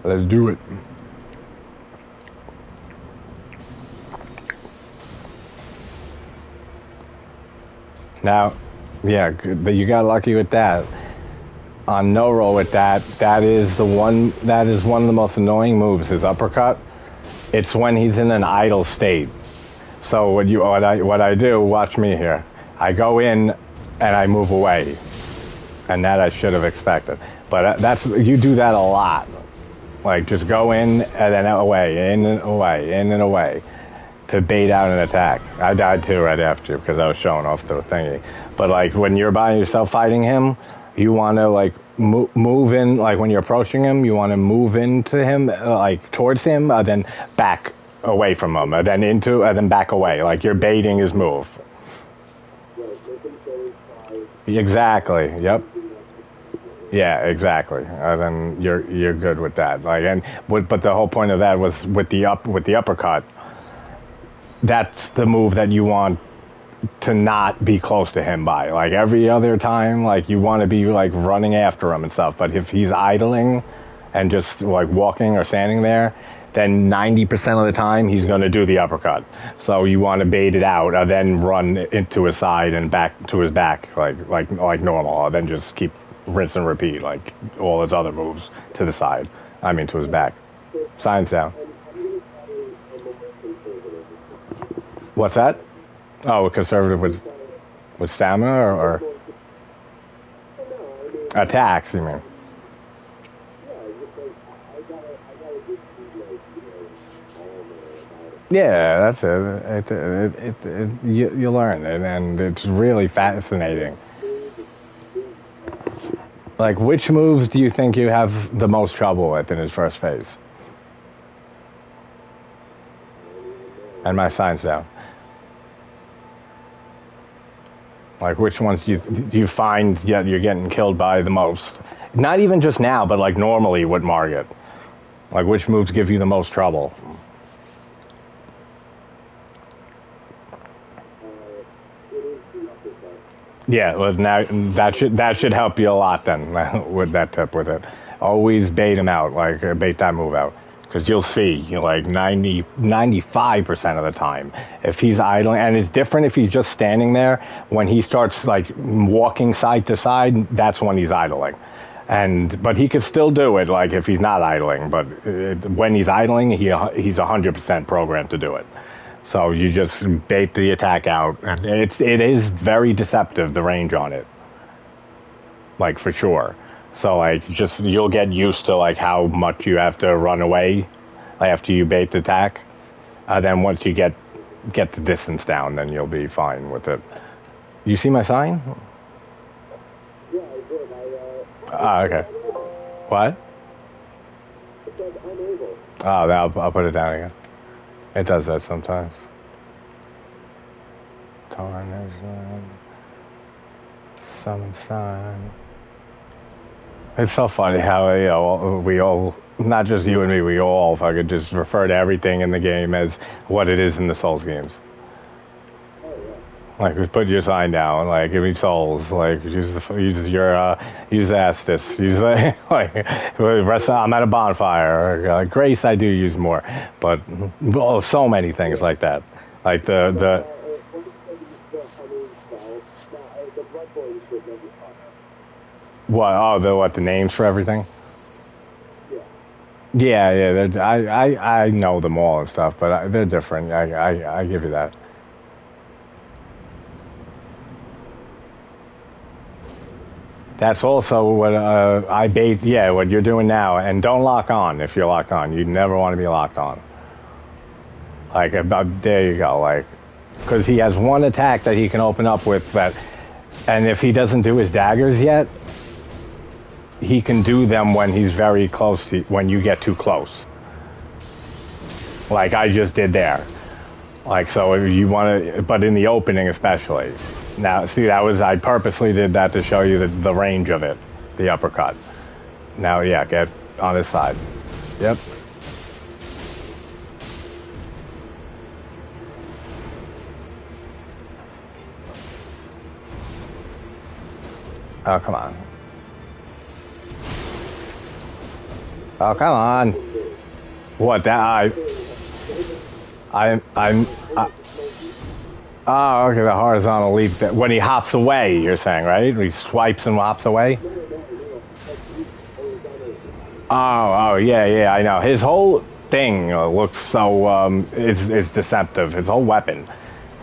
Let's do it. Now, yeah, but you got lucky with that. On no roll with that is one of the most annoying moves, his uppercut. It's when he's in an idle state. So what I do, watch me here. I go in and I move away, and that I should have expected. But you do that a lot. Like just go in and then away, in and away, in and away, to bait out an attack. I died too right after you because I was showing off the thingy. But like when you're by yourself fighting him, you want to like move in. Like when you're approaching him, you want to move into him, like towards him, then back away from him, and then back away. Like you're baiting his move. Exactly. Yep. Yeah, exactly. Then you're good with that. Like but the whole point of that was with the uppercut. That's the move that you want to not be close to him by. Like every other time, like you want to be like running after him and stuff. But if he's idling and just like walking or standing there, then 90% of the time he's going to do the uppercut. So you want to bait it out and then run into his side and back to his back like normal. And then just keep rinse and repeat like all his other moves to the side. I mean to his back. Signs down. What's that? Oh, conservative with stamina or attacks, you mean? Yeah, that's it. You learn it, and it's really fascinating. Like, which moves do you think you have the most trouble with in his first phase? And my sign's down. Like, which ones do you find you're getting killed by the most? Not even just now, but like normally with Margit. Like, which moves give you the most trouble? Yeah, well, now that should help you a lot then with that tip with it. Always bait him out, like bait that move out. Because you'll see, like 95% of the time, if he's idling, and it's different if he's just standing there. When he starts like walking side to side, that's when he's idling. But he could still do it, like if he's not idling. But when he's idling, he's 100% programmed to do it. So you just bait the attack out, and it is very deceptive, the range on it, like for sure. So like you'll get used to like how much you have to run away after you bait the attack. Then once you get the distance down, then you'll be fine with it. You see my sign? Yeah, I did. Okay. What? It said unable. Oh, I'll put it down again. It does that sometimes. Summon sign. It's so funny how we all, not just you and me, we all fucking just refer to everything in the game as what it is in the Souls games. Like, put your sign down. Like, give me souls. Like, use Estus. Use the rest. I'm at a bonfire. Grace, I do use more, but so many things like that. Like the. What? Oh, the names for everything. Yeah. I know them all and stuff, but they're different. I give you that. That's also what what you're doing now. And don't lock on if you're locked on. You never want to be locked on. Like, there you go. Like, because he has one attack that he can open up with that. And if he doesn't do his daggers yet, he can do them when he's very close to, when you get too close. Like I just did there. Like, so if you want to, but in the opening especially. Now, see, I purposely did that to show you the range of it, the uppercut. Now, yeah, get on his side. Yep. Oh, come on. Oh, come on. What, that, oh, okay, the horizontal leap. When he hops away, you're saying, right? He swipes and hops away? Oh, yeah, I know. His whole thing looks so, it's deceptive. His whole weapon.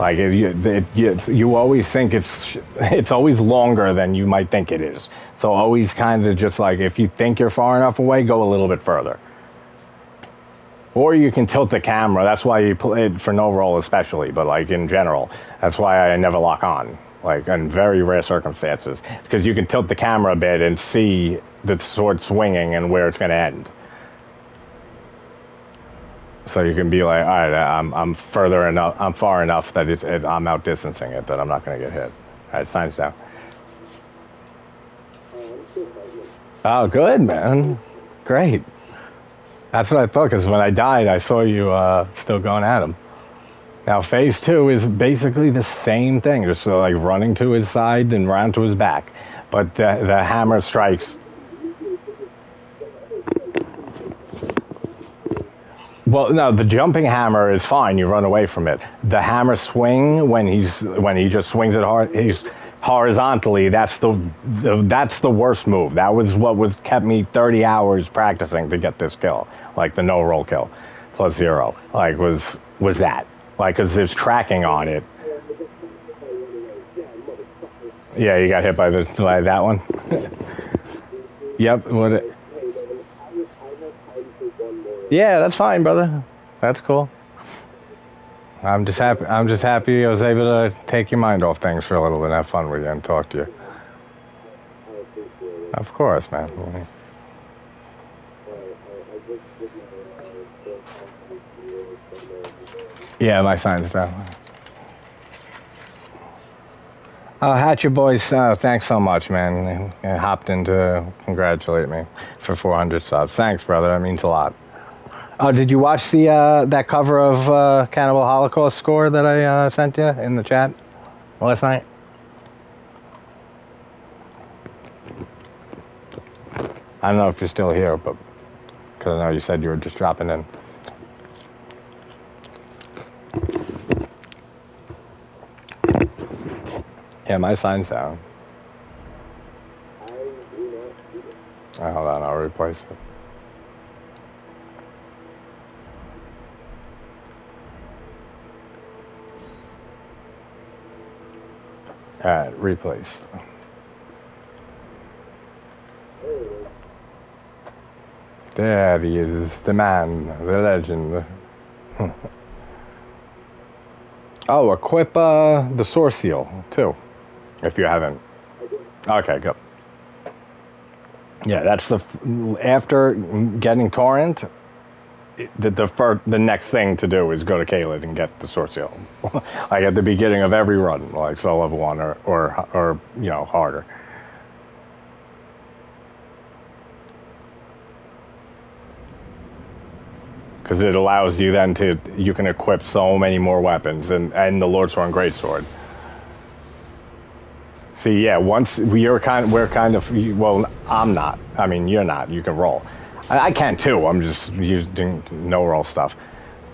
Like, you always think it's always longer than you might think it is. So always kind of just like, if you think you're far enough away, go a little bit further. Or you can tilt the camera. That's why you play it for no roll especially, but like in general. That's why I never lock on, like in very rare circumstances. Because you can tilt the camera a bit and see the sword swinging and where it's going to end. So you can be like, all right, I'm further enough, I'm far enough that I'm outdistancing it, that I'm not going to get hit. All right, signs down. Oh, good, man. Great. That's what I thought, because when I died, I saw you still going at him. Now, phase 2 is basically the same thing, just like running to his side and round to his back. But the hammer strikes. Well, no, the jumping hammer is fine. You run away from it. The hammer swing, when he just swings it hard, he's horizontally. That's the worst move. That was what kept me 30 hours practicing to get this kill, like the no roll kill, plus 0. Like was that? Like, because there's tracking on it. Yeah, you got hit by that one. Yep. Yeah, that's fine, brother. That's cool. I'm just happy I was able to take your mind off things for a little bit and have fun with you and talk to you. Of course, man. Yeah, my sign's down. Oh, Hatcher Boys, thanks so much, man. You hopped in to congratulate me for 400 subs. Thanks, brother. That means a lot. Oh, did you watch that cover of Cannibal Holocaust score that I sent you in the chat last night? I don't know if you're still here, but because I know you said you were just dropping in. Yeah, my sign's down. Right, hold on, I'll replace it. Alright, replaced. There he is, the man, the legend. Oh, equip the source seal, too, if you haven't. Okay, good. Yeah, that's after getting Torrent, the next thing to do is go to Caelid and get the Sword Seal, like at the beginning of every run, like soul level 1 or you know, harder. Because it allows you then you can equip so many more weapons and the Lordsworn Greatsword. See, yeah, once we're kind of, well, I'm not. I mean, you're not. You can roll. I can too. I'm just using no roll stuff.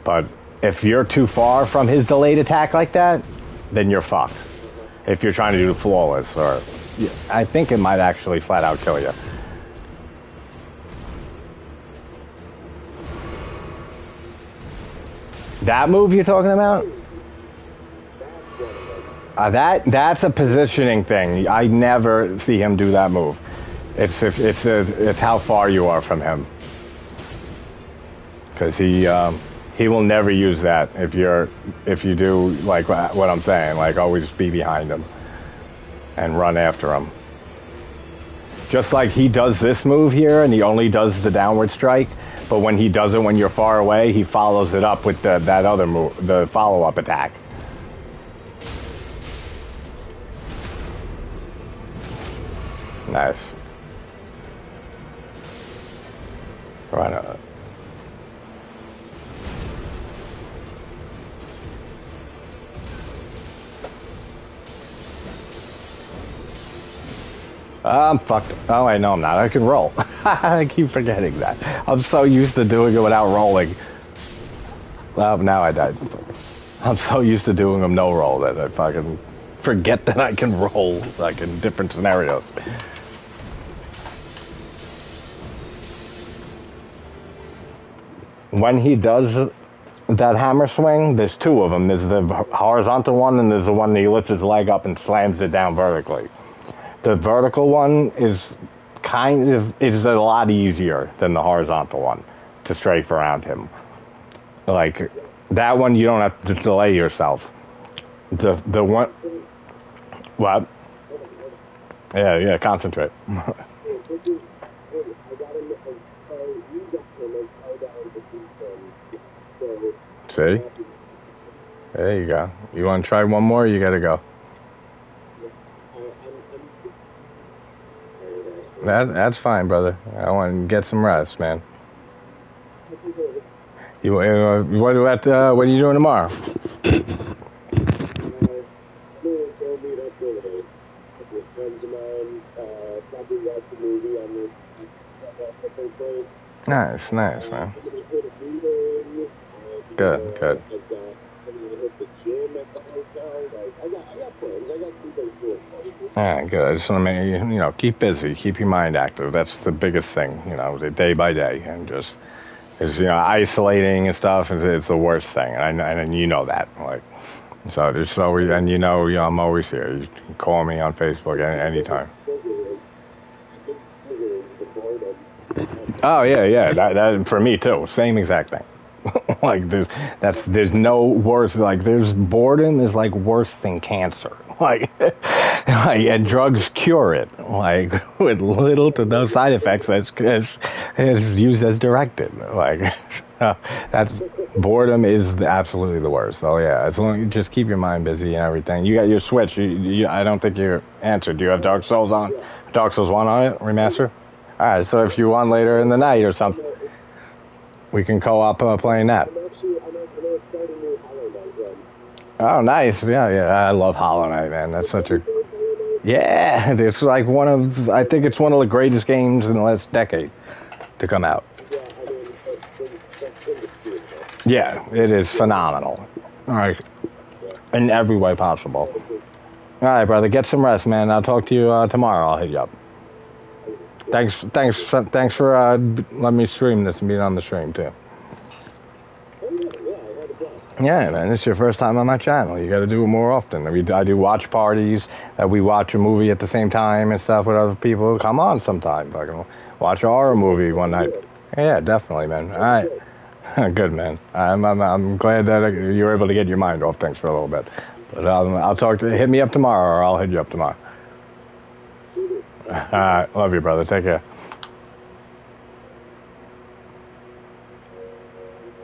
But if you're too far from his delayed attack like that, then you're fucked. If you're trying to do flawless, or I think it might actually flat out kill you. That move you're talking about? That's a positioning thing. I never see him do that move. It's how far you are from him. Because he will never use that if you do like what I'm saying, like always be behind him and run after him. Just like he does this move here, and he only does the downward strike. But when he does it when you're far away, he follows it up with that other move, the follow-up attack. Nice. Right on. I'm fucked. Oh, wait, no, I'm not. I can roll. I keep forgetting that. I'm so used to doing it without rolling. Well, now I died. I'm so used to doing them no roll that I fucking forget that I can roll, like, in different scenarios. When he does that hammer swing, there's two of them. There's the horizontal one, and there's the one that he lifts his leg up and slams it down vertically. The vertical one is a lot easier than the horizontal one to strafe around him. Like that one, you don't have to delay yourself. The one, what? Yeah, concentrate. See? There you go. You want to try one more? You got to go. That's fine, brother. I want to get some rest, man. What are you doing tomorrow? Nice, man. Good. Good. I just want to make keep busy, keep your mind active. That's the biggest thing, day by day, and just is isolating and stuff is the worst thing, and you know that, like, so there's always, and I'm always here. You can call me on Facebook anytime. Oh yeah, that for me too. Same exact thing. Like there's no worse. Like there's boredom is like worse than cancer. Like and drugs cure it. Like with little to no side effects. As used as directed. Like that's boredom is absolutely the worst. Oh yeah, as long as you just keep your mind busy and everything. You got your Switch. I don't think you answered. Do you have Dark Souls on? Dark Souls 1 on it, remaster? All right. So if you want later in the night or something, we can co-op playing that. Oh, nice. Yeah. I love Hollow Knight, man. That's such a... Yeah, it's like I think it's one of the greatest games in the last decade to come out. Yeah, it is phenomenal. All right. In every way possible. All right, brother. Get some rest, man. I'll talk to you tomorrow. I'll hit you up. Thanks for letting me stream this and being on the stream too. Yeah, man, it's your first time on my channel. You got to do it more often. I do watch parties. We watch a movie at the same time and stuff with other people. Come on sometime. Fucking watch a horror movie one night. Yeah, definitely, man. All right. Good, man. I'm glad that you were able to get your mind off things for a little bit. But I'll hit me up tomorrow, or I'll hit you up tomorrow. All right. Love you, brother. Take care.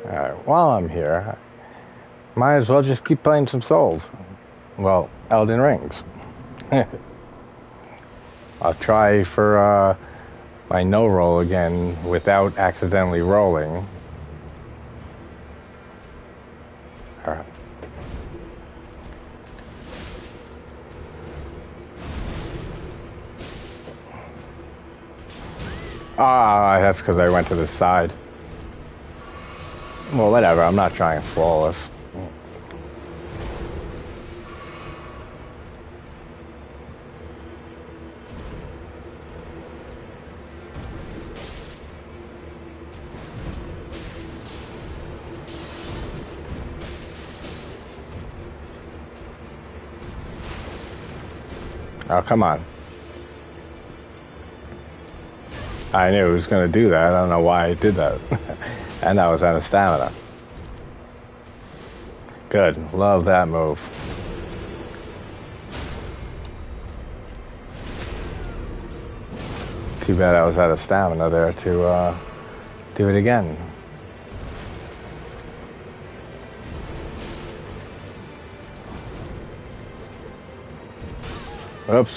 Alright, while I'm here, might as well just keep playing some Souls. Well, Elden Rings. I'll try for my no roll again without accidentally rolling. Alright. Ah, that's because I went to the side. Well, whatever, I'm not trying flawless. Oh, come on. I knew he was going to do that. I don't know why he did that. And I was out of stamina. Good. Love that move. Too bad I was out of stamina there to do it again. Oops.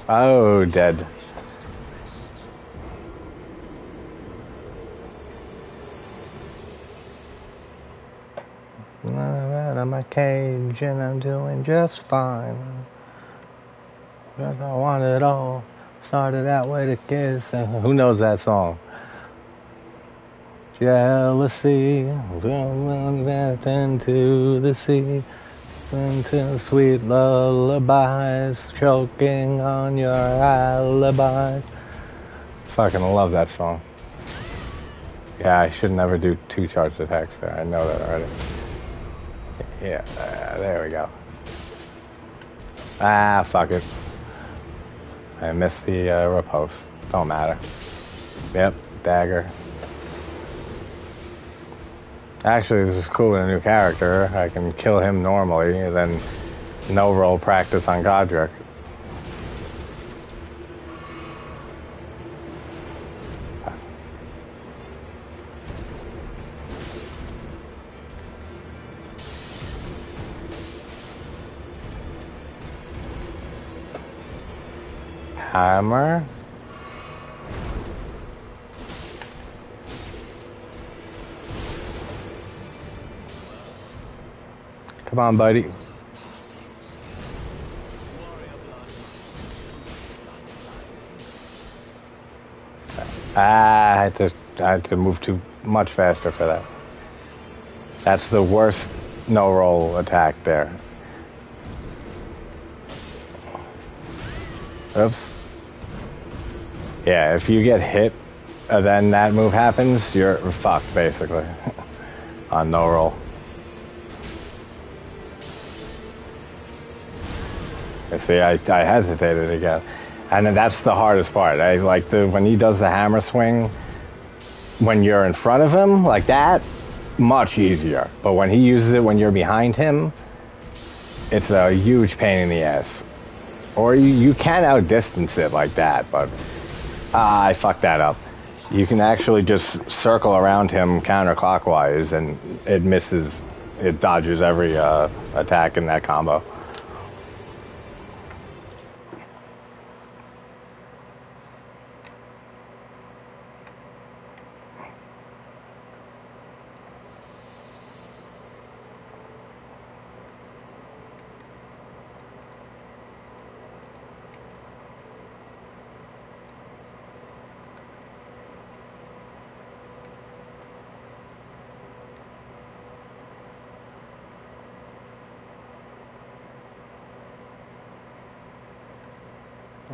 Oh, dead. I'm out of my cage and I'm doing just fine. Cause I want it all. Started out with a kiss and who knows that song? Jealousy, into the sea, into sweet lullabies, choking on your alibis. Fucking love that song. Yeah, I should never do 2 charged attacks there. I know that already. Yeah, there we go. Ah, fuck it. I missed the riposte. Don't matter. Yep, dagger. Actually, this is cool with a new character. I can kill him normally, and then no roll practice on Godric. Hammer. Come on, buddy. I had to move too much faster for that. That's the worst no roll attack there. Oops. Yeah, if you get hit, then that move happens, you're fucked basically on no roll. You see, I hesitated again, and then that's the hardest part. I like when he does the hammer swing. When you're in front of him like that, much easier. But when he uses it when you're behind him, it's a huge pain in the ass. Or you can outdistance it like that, but I fucked that up. You can actually just circle around him counterclockwise, and it dodges every attack in that combo.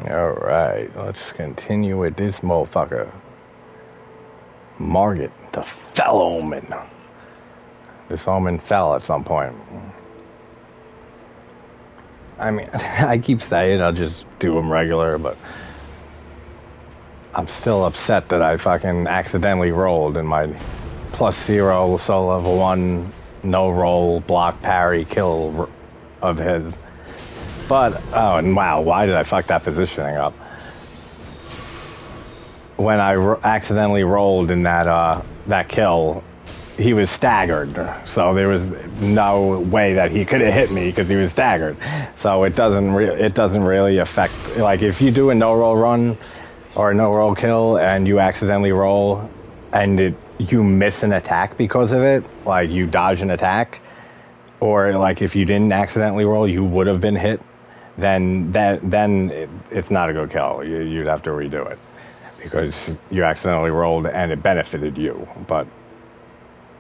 Alright, let's continue with this motherfucker. Margit, the fell omen. This omen fell at some point. I mean, I keep saying I'll just do them regular, but I'm still upset that I fucking accidentally rolled in my +0 soul level 1 no roll block parry kill of his. But, oh, and wow, why did I fuck that positioning up? When I accidentally rolled in that kill, he was staggered, so there was no way that he could have hit me because he was staggered. So it doesn't really affect, like, if you do a no roll run or a no roll kill and you accidentally roll and you miss an attack because of it, like you dodge an attack, or like if you didn't accidentally roll, you would have been hit. Then it's not a good kill. You'd have to redo it because you accidentally rolled and it benefited you. But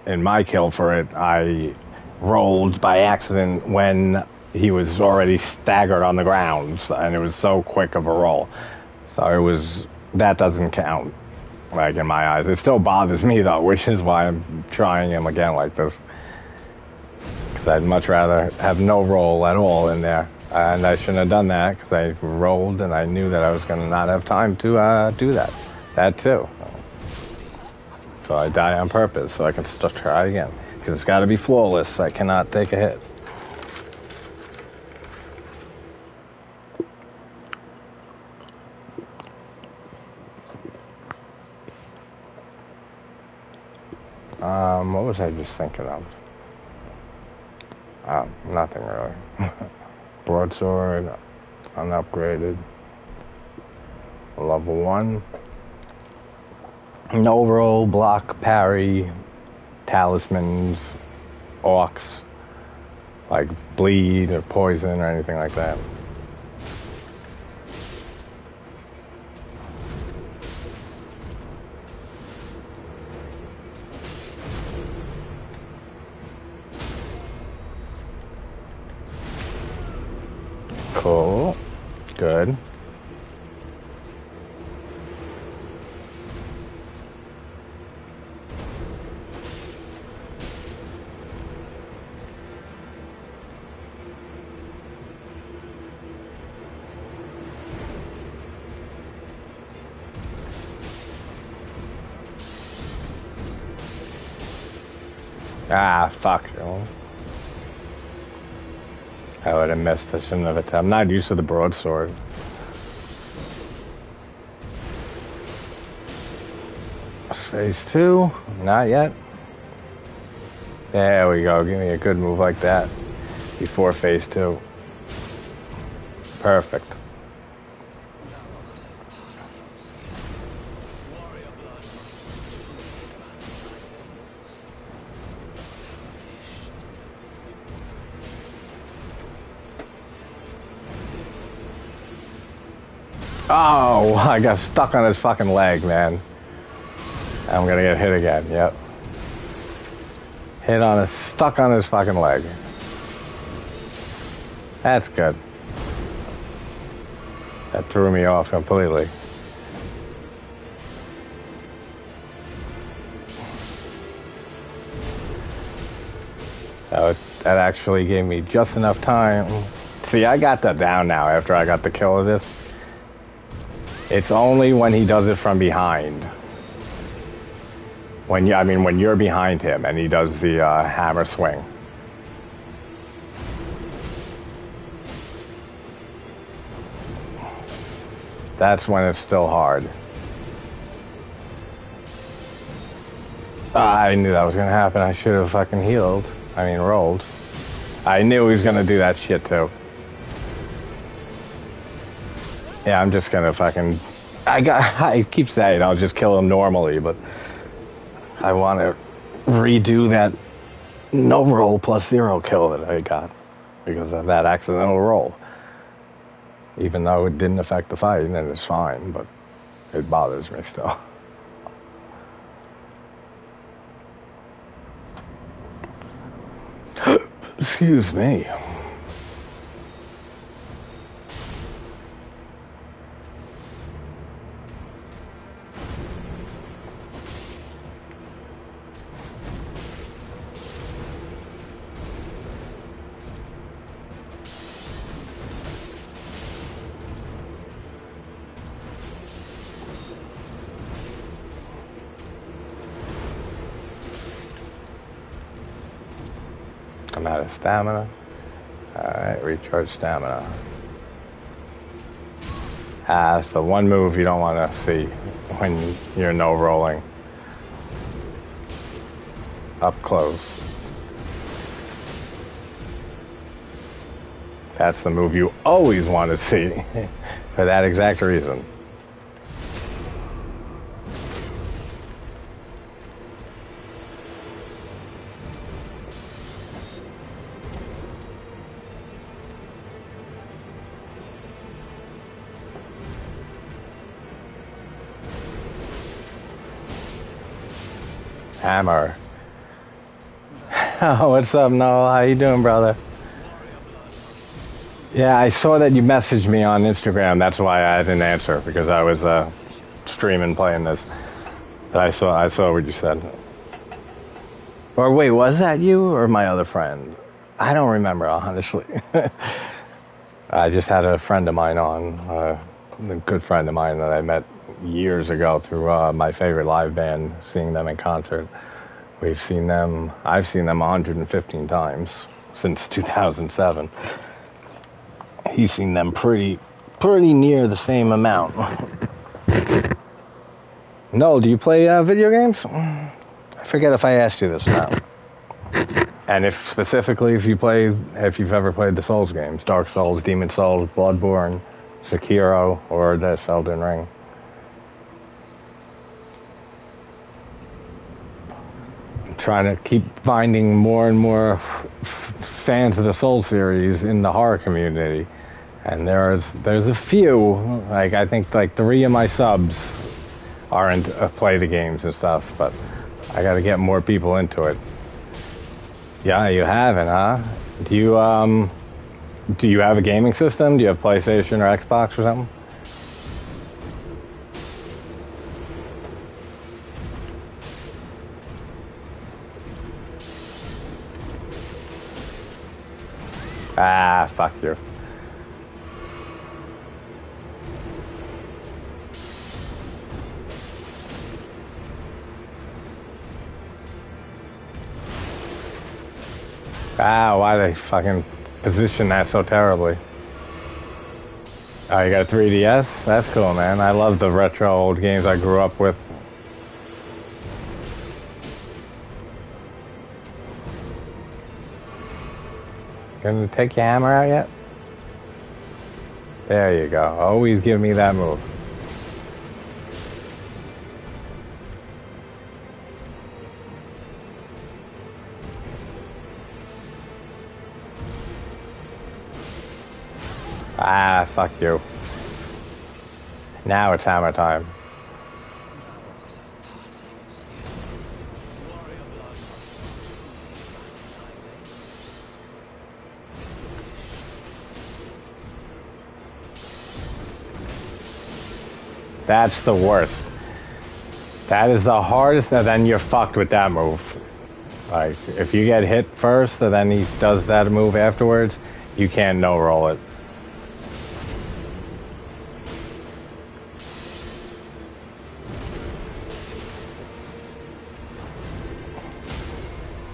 in my kill for it, I rolled by accident when he was already staggered on the ground, and it was so quick of a roll. So that doesn't count, like, in my eyes. It still bothers me though, which is why I'm trying him again like this. Because I'd much rather have no roll at all in there. And I shouldn't have done that because I rolled and I knew that I was going to not have time to do that. That too. So I die on purpose so I can still try again. Because it's got to be flawless. I cannot take a hit. What was I just thinking of? Nothing really. Broadsword, unupgraded. Level 1. No roll, block, parry, talismans, orcs, like bleed or poison or anything like that. Cool. Good. Ah, fuck. I would have missed. I shouldn't have attempted. I'm not used to the broadsword. Phase 2? Not yet. There we go. Give me a good move like that before phase 2. Perfect. Oh, I got stuck on his fucking leg, man. I'm gonna get hit again, yep. Stuck on his fucking leg. That's good. That threw me off completely. That actually gave me just enough time. See, I got that down now after I got the kill of this. It's only when he does it from behind. When you're behind him and he does the hammer swing. That's when it's still hard. I knew that was gonna happen. I should have fucking rolled. I knew he was gonna do that shit too. Yeah, I'm just gonna fucking... I keep saying I'll just kill him normally, but I want to redo that no roll plus 0 kill that I got because of that accidental roll. Even though it didn't affect the fight, and it's fine, but it bothers me still. Excuse me. I'm out of stamina. Alright, recharge stamina. That's the one move you don't want to see when you're no rolling. up close. That's the move you always want to see for that exact reason. Hammer. Oh, what's up, Noel? How you doing, brother? Yeah, I saw that you messaged me on Instagram. That's why I didn't answer, because I was streaming playing this. But I saw what you said. Or wait, was that you or my other friend? I don't remember, honestly. I just had a friend of mine on, a good friend of mine that I met years ago through my favorite live band, seeing them in concert. I've seen them 115 times since 2007. He's seen them pretty near the same amount. No, do you play video games? I forget if I asked you this or not. And if specifically if you've ever played the Souls games, Dark Souls, Demon Souls, Bloodborne, Sekiro, or this Elden Ring. I'm trying to keep finding more and more fans of the Souls series in the horror community. And there's a few, like I think like 3 of my subs aren't play the games and stuff, but I got to get more people into it. Yeah, you haven't, huh? Do you have a gaming system? Do you have PlayStation or Xbox or something? Ah, fuck you. Ah, why they fucking position that so terribly? Oh, you got a 3DS? That's cool, man. I love the retro old games I grew up with. Gonna take your hammer out yet? There you go. Always give me that move. Ah, fuck you. Now it's hammer time. That's the worst. That is the hardest, and then you're fucked with that move. Like, if you get hit first, and then he does that move afterwards, you can't no-roll it.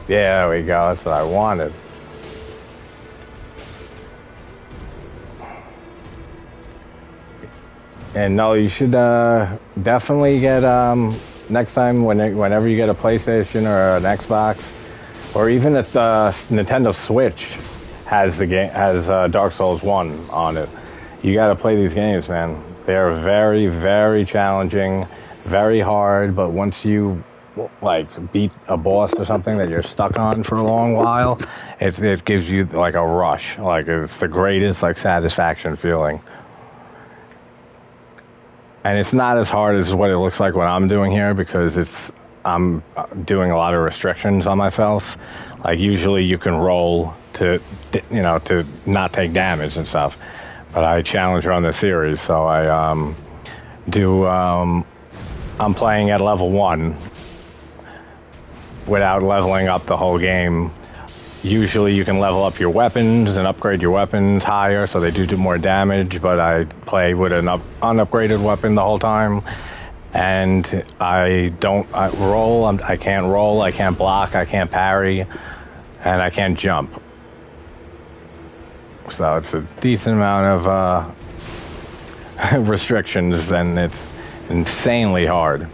Yeah, there we go. That's what I wanted. And no, you should definitely get next time whenever you get a PlayStation or an Xbox, or even if the Nintendo Switch has the game Dark Souls 1 on it. You got to play these games, man. They're very, very challenging, very hard. But once you like beat a boss or something that you're stuck on for a long while, it gives you like a rush. Like it's the greatest like satisfaction feeling. And it's not as hard as what it looks like what I'm doing here, because I'm doing a lot of restrictions on myself. Like usually you can roll to not take damage and stuff, but I challenge run this series, so I I'm playing at level 1 without leveling up the whole game. Usually you can level up your weapons and upgrade your weapons higher so they do more damage, but I play with an unupgraded weapon the whole time. And I can't roll, I can't block, I can't parry, and I can't jump. So it's a decent amount of restrictions, and it's insanely hard.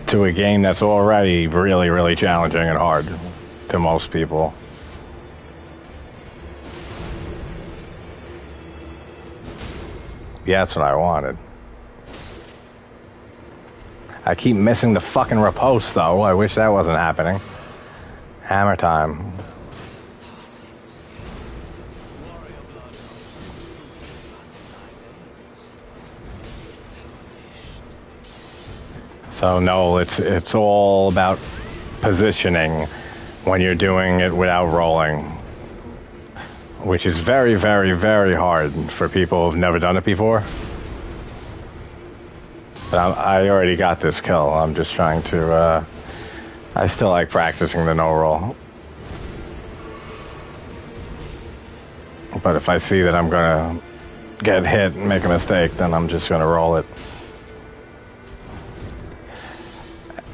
to a game that's already really, really challenging and hard to most people. Yeah, that's what I wanted. I keep missing the fucking riposte, though. I wish that wasn't happening. Hammer time. So no, it's all about positioning when you're doing it without rolling, which is very, very, very hard for people who've never done it before. But I already got this kill. I'm just trying to. I still like practicing the no roll. But if I see that I'm gonna get hit and make a mistake, then I'm just gonna roll it.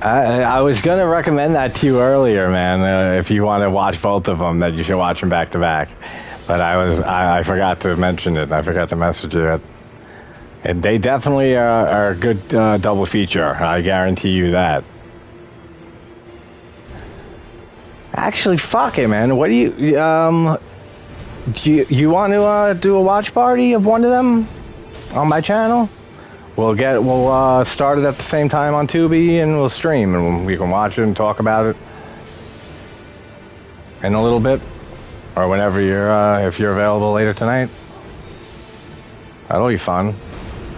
I was gonna recommend that to you earlier, man. If you want to watch both of them, that you should watch them back to back. But I forgot to mention it. I forgot to message you. And they definitely are a good double feature. I guarantee you that. Actually, fuck it, man. What do you want to do a watch party of one of them on my channel? We'll start it at the same time on Tubi, and we'll stream, and we can watch it and talk about it in a little bit, or whenever if you're available later tonight. That'll be fun.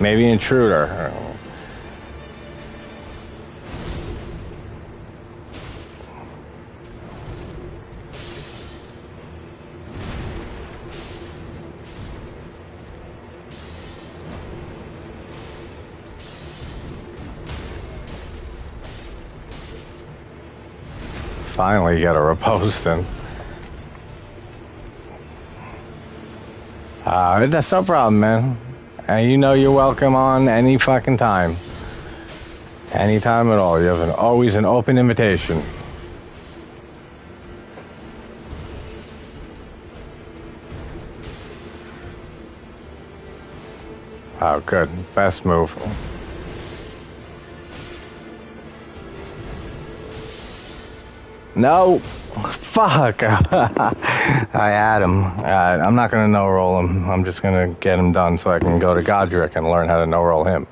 Maybe Intruder. Finally get a riposte in. That's no problem, man. And you know you're welcome on any fucking time. Anytime at all. You have always an open invitation. Oh, good. Best move. No! Fuck! I had him. I'm not gonna no-roll him. I'm just gonna get him done so I can go to Godric and learn how to no-roll him.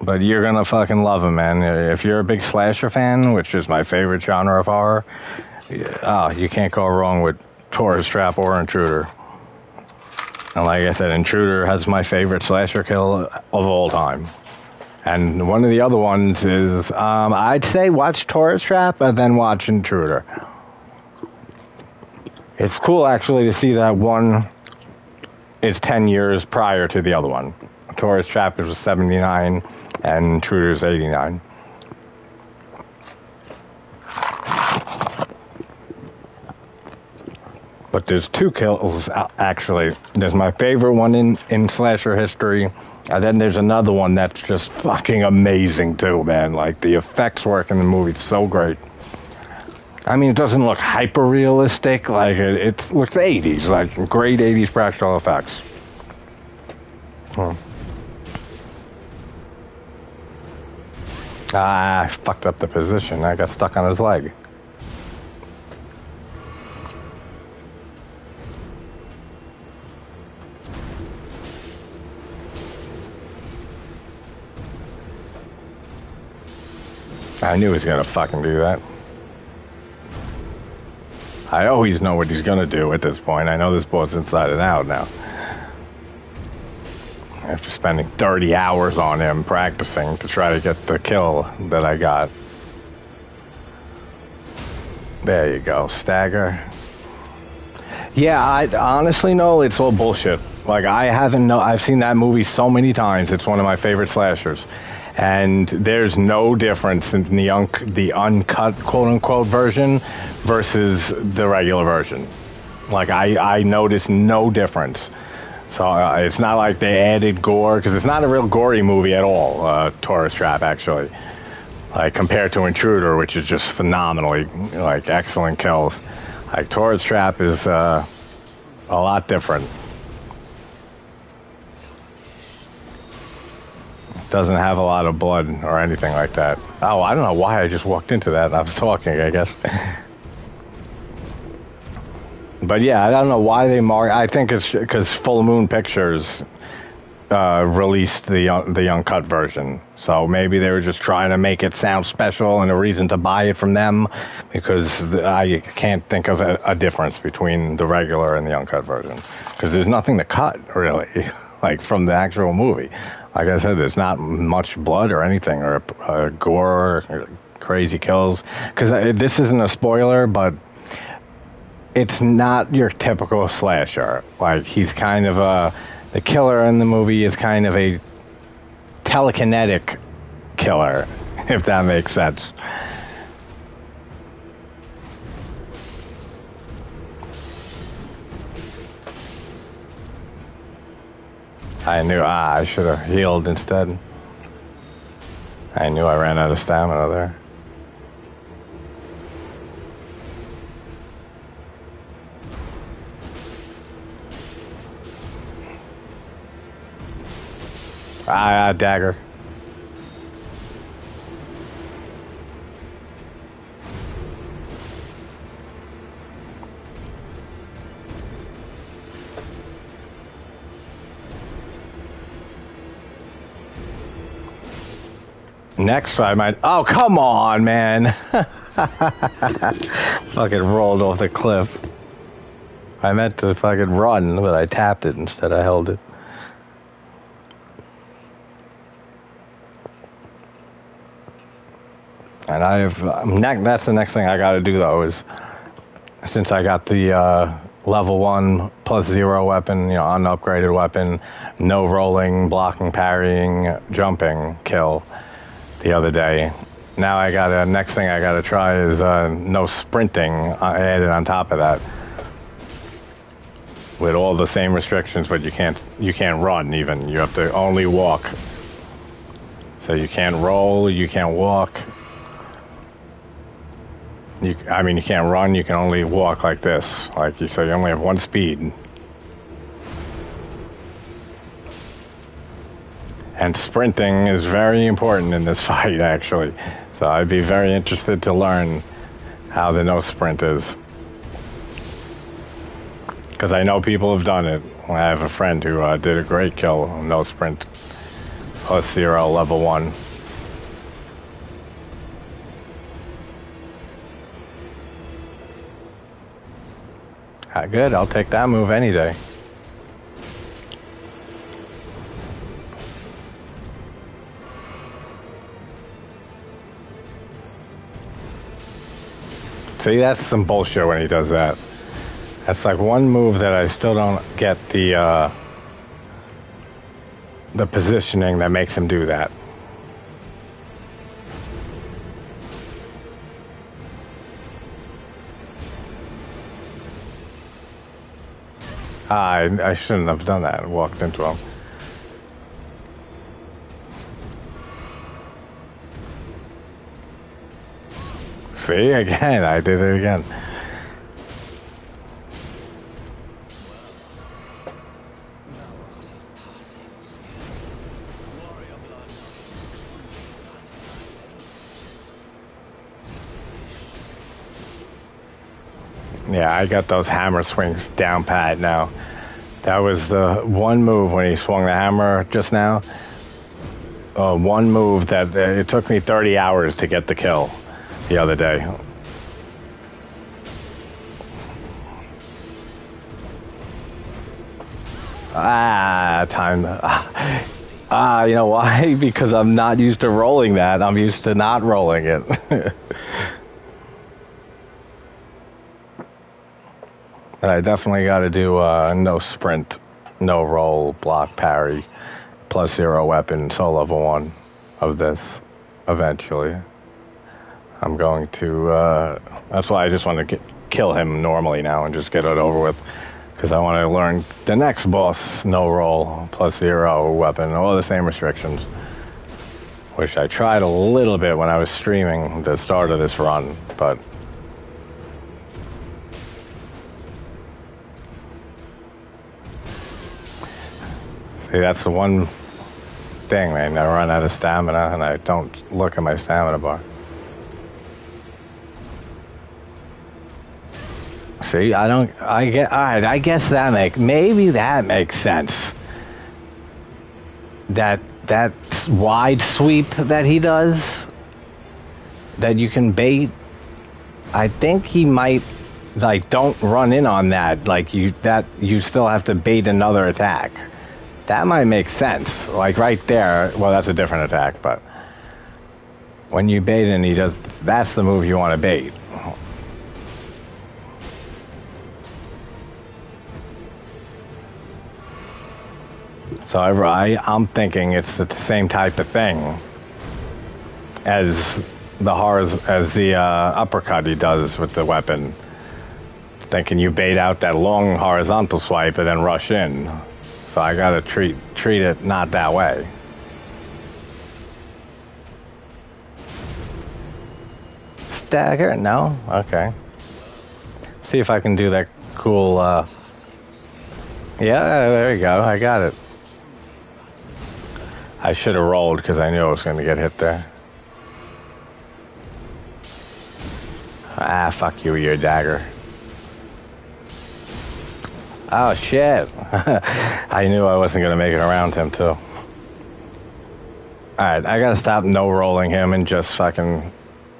But you're gonna fucking love him, man. If you're a big slasher fan, which is my favorite genre of horror, you can't go wrong with Tourist Trap or Intruder. And like I said, Intruder has my favorite slasher kill of all time. And one of the other ones is, I'd say watch Tourist Trap and then watch Intruder. It's cool, actually, to see that one is 10 years prior to the other one. Tourist Trap is 79 and Intruder is 89. But there's two kills, actually. There's my favorite one in slasher history, and then there's another one that's just fucking amazing too, man. Like, the effects work in the movie is so great. I mean, it doesn't look hyper-realistic, like, it looks 80s, like, great 80s practical effects. I fucked up the position. I got stuck on his leg. I knew he was gonna fucking do that. I always know what he's gonna do at this point. I know this board's inside and out now. After spending 30 hours on him practicing to try to get the kill that I got. There you go, stagger. Yeah, I honestly know it's all bullshit. Like, I've seen that movie so many times. It's one of my favorite slashers. And there's no difference in the uncut, quote-unquote, version versus the regular version. Like, I noticed no difference. So it's not like they added gore, because it's not a real gory movie at all, Tourist Trap, actually. Like, compared to Intruder, which is just phenomenally, like, excellent kills. Like, Tourist Trap is a lot different. Doesn't have a lot of blood or anything like that. Oh, I don't know why I just walked into that. I was talking, I guess. But yeah, I don't know why they mark. I think it's because Full Moon Pictures released the uncut version, so maybe they were just trying to make it sound special and a reason to buy it from them. Because I can't think of a difference between the regular and the uncut version, because there's nothing to cut really, like from the actual movie. Like I said, there's not much blood or anything, or gore, or crazy kills. Because this isn't a spoiler, but it's not your typical slasher. Like, he's kind of the killer in the movie is kind of a telekinetic killer, if that makes sense. I knew, I should have healed instead. I knew I ran out of stamina there. Dagger. Next I might... Oh, come on, man. Fucking rolled off the cliff. I meant to fucking run, but I tapped it instead. I held it. And that's the next thing I gotta do, though, is since I got the level 1 plus 0 weapon, unupgraded weapon, no rolling, blocking, parrying, jumping kill the other day. Now next thing I gotta try is no sprinting added on top of that. With all the same restrictions, but you can't run even. You have to only walk. So you can't roll, you can't walk. You can't run, you can only walk like this. So you only have one speed. And sprinting is very important in this fight, actually. So I'd be very interested to learn how the no sprint is. Because I know people have done it. I have a friend who did a great kill, no sprint, plus 0, level 1. Good, I'll take that move any day. See, that's some bullshit when he does that. That's like one move that I still don't get the positioning that makes him do that. I shouldn't have done that. I walked into him. See, again, I did it again. Yeah, I got those hammer swings down pat now. That was the one move when he swung the hammer just now. One move that it took me 30 hours to get the kill the other day. You know why? Because I'm not used to rolling that. I'm used to not rolling it. But I definitely got to do no sprint, no roll, block, parry, plus 0 weapon, so level 1 of this eventually. I'm going to, that's why I just want to kill him normally now and just get it over with. Because I want to learn the next boss, no roll, plus 0 weapon, all the same restrictions. Which I tried a little bit when I was streaming the start of this run, but... See, that's the one thing, man. I run out of stamina, and I don't look at my stamina bar. See, alright, I guess maybe that makes sense. That wide sweep that he does, that you can bait, I think he might, like, don't run in on that, like, you still have to bait another attack. That might make sense, like, right there. Well, that's a different attack, but when you bait and he does, that's the move you want to bait. So I'm thinking it's the same type of thing as the uppercut he does with the weapon. Thinking you bait out that long horizontal swipe and then rush in. So I gotta treat it not that way. Stagger? No? Okay. See if I can do that cool, yeah, there you go. I got it. I should have rolled because I knew I was going to get hit there. Ah, fuck you, your dagger. Oh, shit. I knew I wasn't going to make it around him, too. Alright, I got to stop no-rolling him and just fucking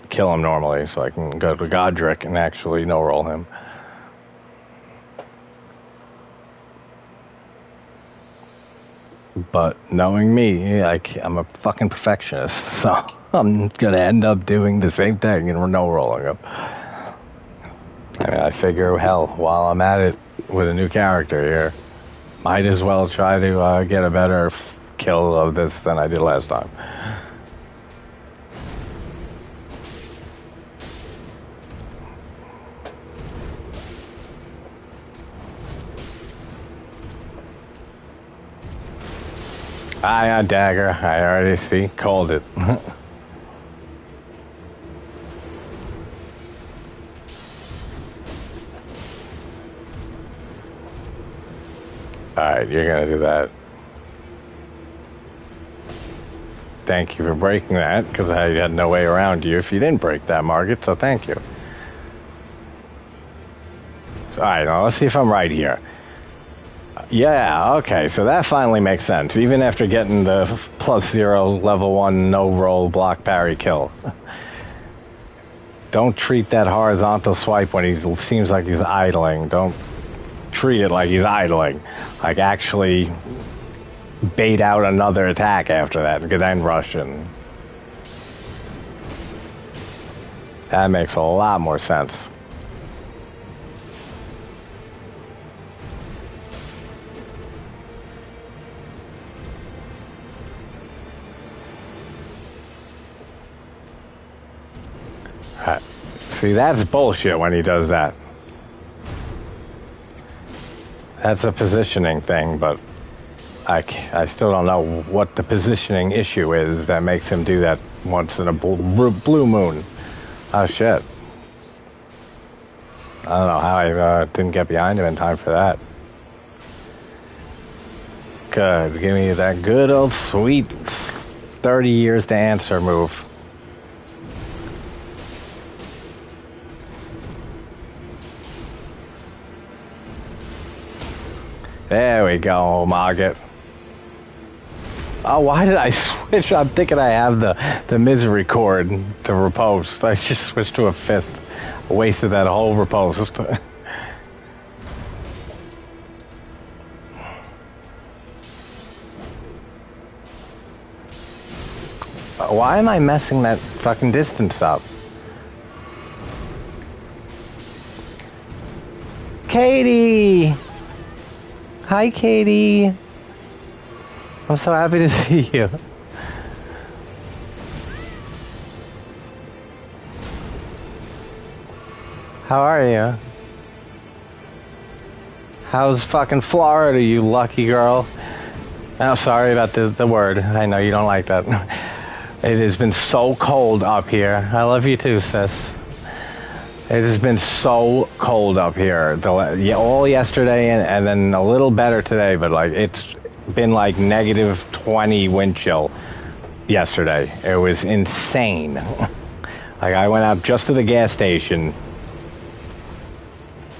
kill him normally so I can go to Godric and actually no-roll him. But knowing me, I'm a fucking perfectionist, so I'm gonna end up doing the same thing and no rolling them. I mean, I figure, hell, while I'm at it with a new character here, might as well try to get a better kill of this than I did last time. I got dagger. I already see. Called it. Alright, you're gonna do that. Thank you for breaking that, because I had no way around you if you didn't break that, Margaret, so thank you. Alright, now let's see if I'm right here. Yeah, okay, so that finally makes sense, even after getting the +0 level 1 no-roll block parry kill. Don't treat that horizontal swipe when he seems like he's idling. Don't treat it like he's idling. Like, actually bait out another attack after that, and then rush in. That makes a lot more sense. See, that's bullshit when he does that. That's a positioning thing, but I still don't know what the positioning issue is that makes him do that once in a blue moon. Oh, shit. I don't know how I didn't get behind him in time for that. Good. Give me that good old sweet 30 years to answer move. There we go, Margaret. Oh, why did I switch? I'm thinking I have the misery cord to riposte. I just switched to a fist. I wasted that whole riposte. Why am I messing that fucking distance up? Katie! Hi, Katie. I'm so happy to see you. How are you? How's fucking Florida, you lucky girl? Oh, sorry about the word. I know you don't like that. It has been so cold up here. I love you too, sis. It has been so cold up here. All yesterday and then a little better today, but like been like negative 20 wind chill yesterday. It was insane. Like, I went out just to the gas station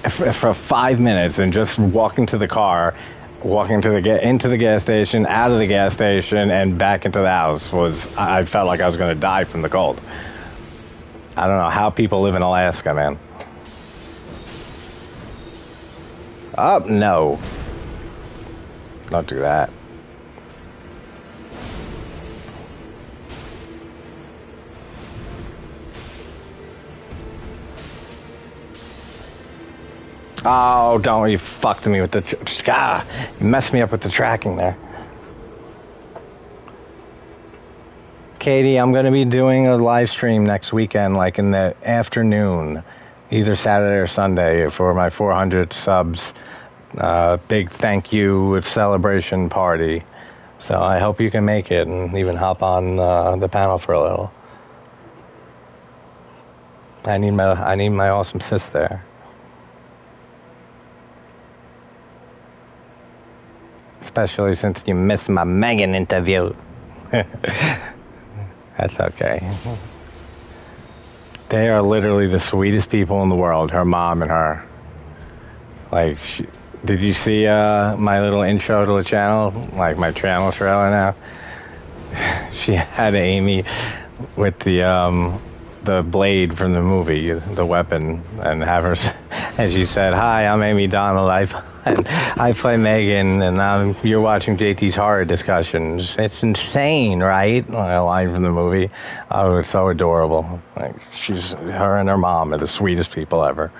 for 5 minutes and just walking to the car, walking to into the gas station, out of the gas station, and back into the house I felt like I was going to die from the cold. I don't know how people live in Alaska, man. Oh, no. Don't do that. Oh, don't, you fucked me with the... you messed me up with the tracking there. Katie, I'm going to be doing a live stream next weekend, like in the afternoon, either Saturday or Sunday, for my 400 subs. Big thank you celebration party. So I hope you can make it and even hop on the panel for a little. I need my awesome sis there. Especially since you missed my Megan interview. That's okay. They are literally the sweetest people in the world, her mom and her. Like, did you see my little intro to the channel? Like, my channel trailer now? She had Amy with the blade from the movie, the weapon, and and she said, "Hi, I'm Amy Donald. I play Megan, and you're watching JT's horror discussions. It's insane, right?" A line from the movie. Oh, it's so adorable. Like, her and her mom are the sweetest people ever.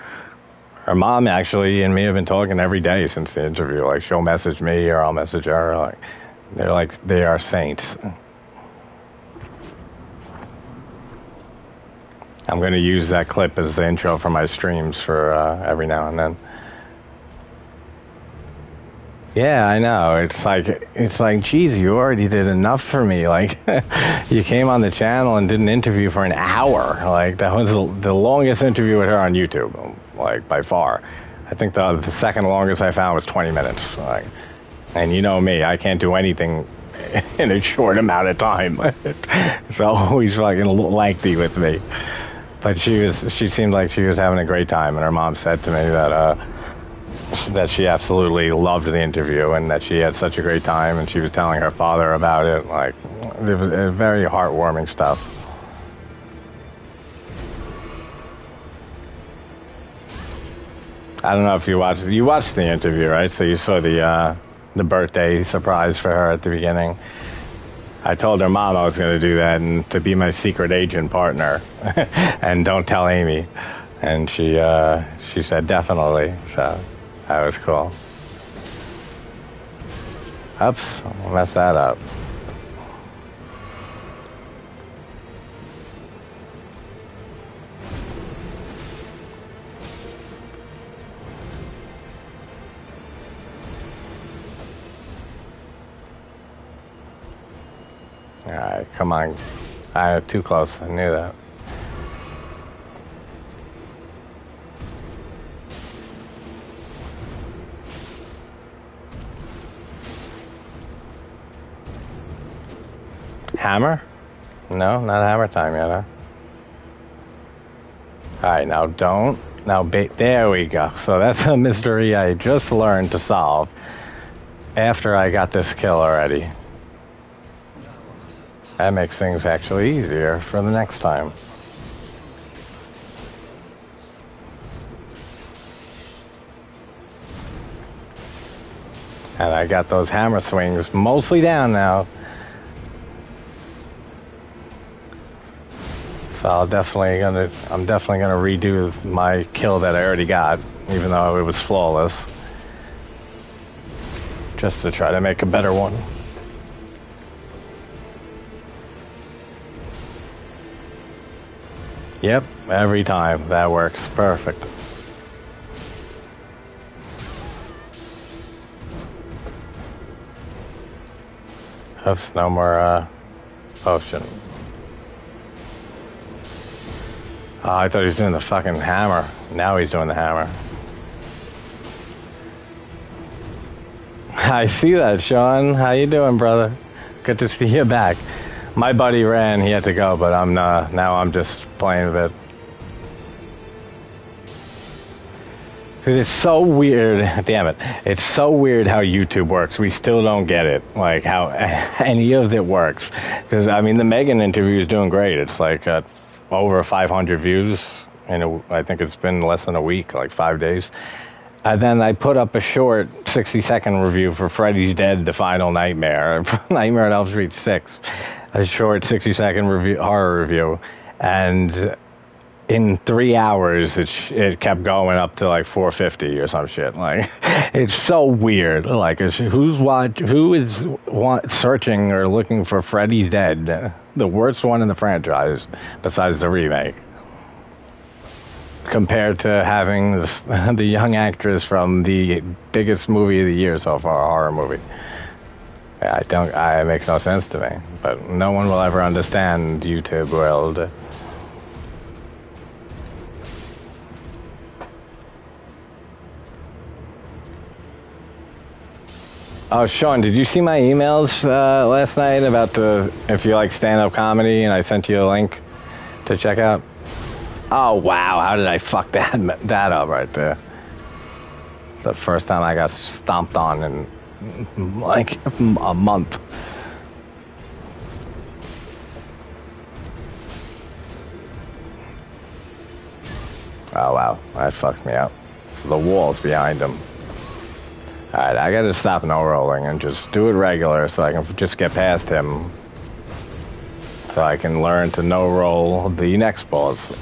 Her mom actually and me have been talking every day since the interview. Like, she'll message me or I'll message her. They are saints. I'm going to use that clip as the intro for my streams for every now and then. Yeah, I know. It's like, geez, you already did enough for me. Like, you came on the channel and did an interview for an hour. Like, that was the longest interview with her on YouTube, like, by far. I think the second longest I found was 20 minutes. Like, and you know me, I can't do anything in a short amount of time. It's always fucking lengthy with me. But she seemed like she was having a great time, and her mom said to me that she absolutely loved the interview and that she had such a great time, and she was telling her father about it. Like, it was very heartwarming stuff. I don't know if you watched the interview, right? So you saw the birthday surprise for her at the beginning. I told her mom I was going to do that and to be my secret agent partner and don't tell Amy. And she said definitely. So that was cool. Oops, I messed that up. Alright, come on. Too close. I knew that. Hammer? No, not hammer time yet, huh? Alright, now don't. Now, there we go. So that's a mystery I just learned to solve after I got this kill already. That makes things actually easier for the next time. And I got those hammer swings mostly down now. So I'm definitely gonna redo my kill that I already got, even though it was flawless. Just to try to make a better one. Yep, every time. That works perfect. Oops, no more potion. Oh, I thought he was doing the fucking hammer. Now he's doing the hammer. I see that, Sean. How you doing, brother? Good to see you back. My buddy ran; he had to go, but now I'm just playing with it. It's so weird. Damn it! It's so weird how YouTube works. We still don't get it, like how any of it works. Because I mean, the Megan interview is doing great. It's like over 500 views, and I think it's been less than a week, like 5 days. And then I put up a short 60-second review for Freddy's Dead: The Final Nightmare, Nightmare on Elm Street 6. A short 60-second horror review, and in 3 hours, it kept going up to like 450 or some shit. Like, it's so weird. Like, who is searching or looking for Freddy's Dead, the worst one in the franchise, besides the remake, compared to having the young actress from the biggest movie of the year so far, a horror movie. It makes no sense to me. But no one will ever understand YouTube world. Oh, Sean, did you see my emails last night about if you like stand-up comedy, and I sent you a link to check out? Oh, wow, how did I fuck that up right there? It's the first time I got stomped on in like a month. Oh, wow, that fucked me up. The walls behind him. Alright, I gotta stop no rolling and just do it regular so I can just get past him. So I can learn to no roll the next boss.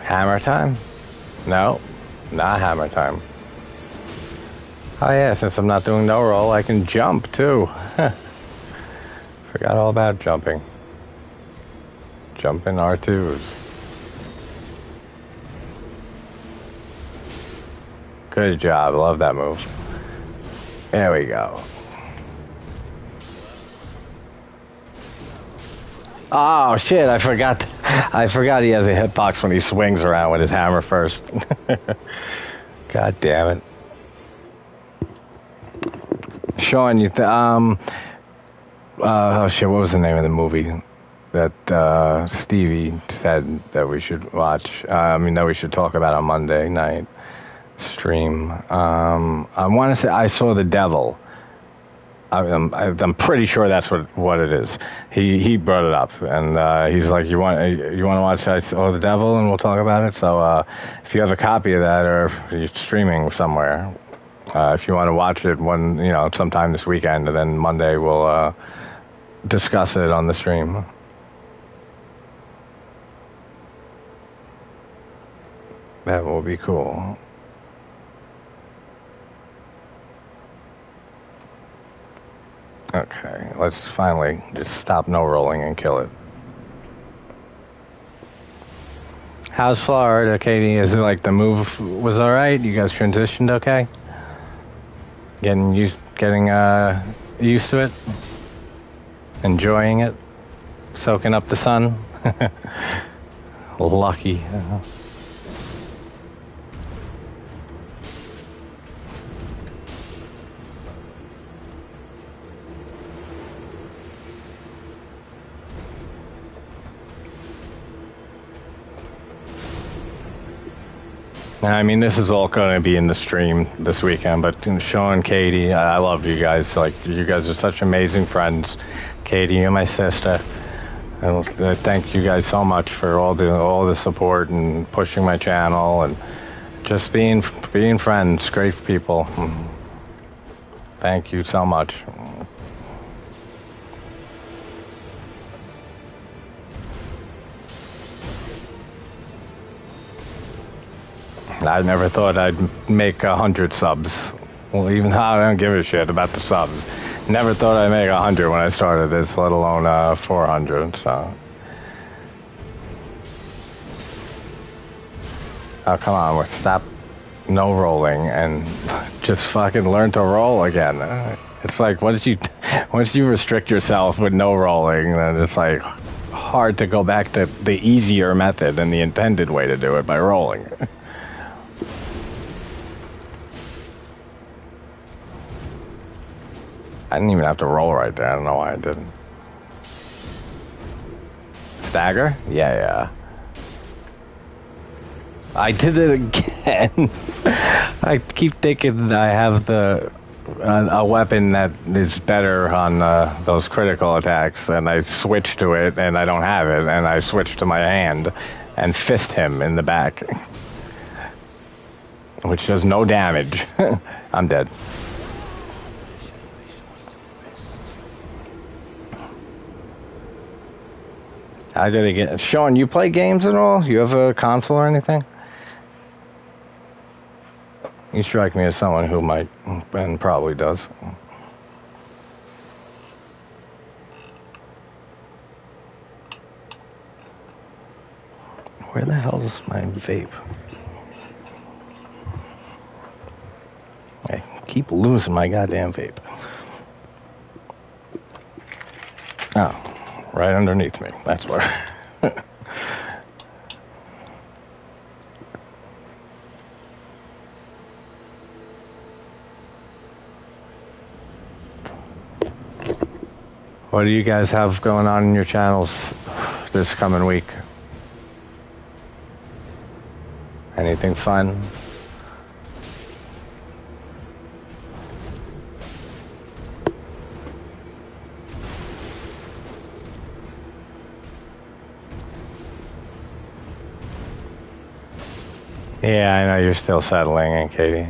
Hammer time? No. Not hammer time. Oh yeah, since I'm not doing no roll, I can jump too. Forgot all about jumping. Jumping R2s. Good job, love that move. There we go. Oh shit, I forgot he has a hitbox when he swings around with his hammer first. God damn it. Sean, oh shit, what was the name of the movie that Stevie said that we should watch? That we should talk about on Monday night stream. I want to say I Saw the Devil. I'm pretty sure that's what it is. He brought it up, and he's like, you want to watch I Saw the Devil, and we'll talk about it. So if you have a copy of that, or if you're streaming somewhere, if you want to watch it sometime this weekend, and then Monday we'll discuss it on the stream. That will be cool. Okay, let's finally just stop no rolling and kill it. How's Florida, Katie? Is it like the move was all right? You guys transitioned okay? Getting used to it? Enjoying it? Soaking up the sun? Lucky. I mean, this is all going to be in the stream this weekend, but Sean, Katie, I love you guys. Like, you guys are such amazing friends. Katie, you're my sister. And thank you guys so much for all the support and pushing my channel and just being friends, great people. Thank you so much. I never thought I'd make 100 subs. Well, even though I don't give a shit about the subs. Never thought I'd make 100 when I started this, let alone 400, so. Oh, come on, stop no rolling, and just fucking learn to roll again. It's like once you restrict yourself with no rolling, then it's like hard to go back to the easier method and the intended way to do it by rolling. I didn't even have to roll right there. I don't know why I didn't. Stagger? Yeah. I did it again. I keep thinking I have a weapon that is better on those critical attacks, and I switch to it, and I don't have it, and I switch to my hand and fist him in the back, which does no damage. I'm dead. I gotta get... Sean, you play games at all? You have a console or anything? You strike me as someone who might, and probably does. Where the hell is my vape? I keep losing my goddamn vape. Oh. Right underneath me. That's where. What do you guys have going on in your channels this coming week? Anything fun? Yeah, I know you're still settling in, Katie.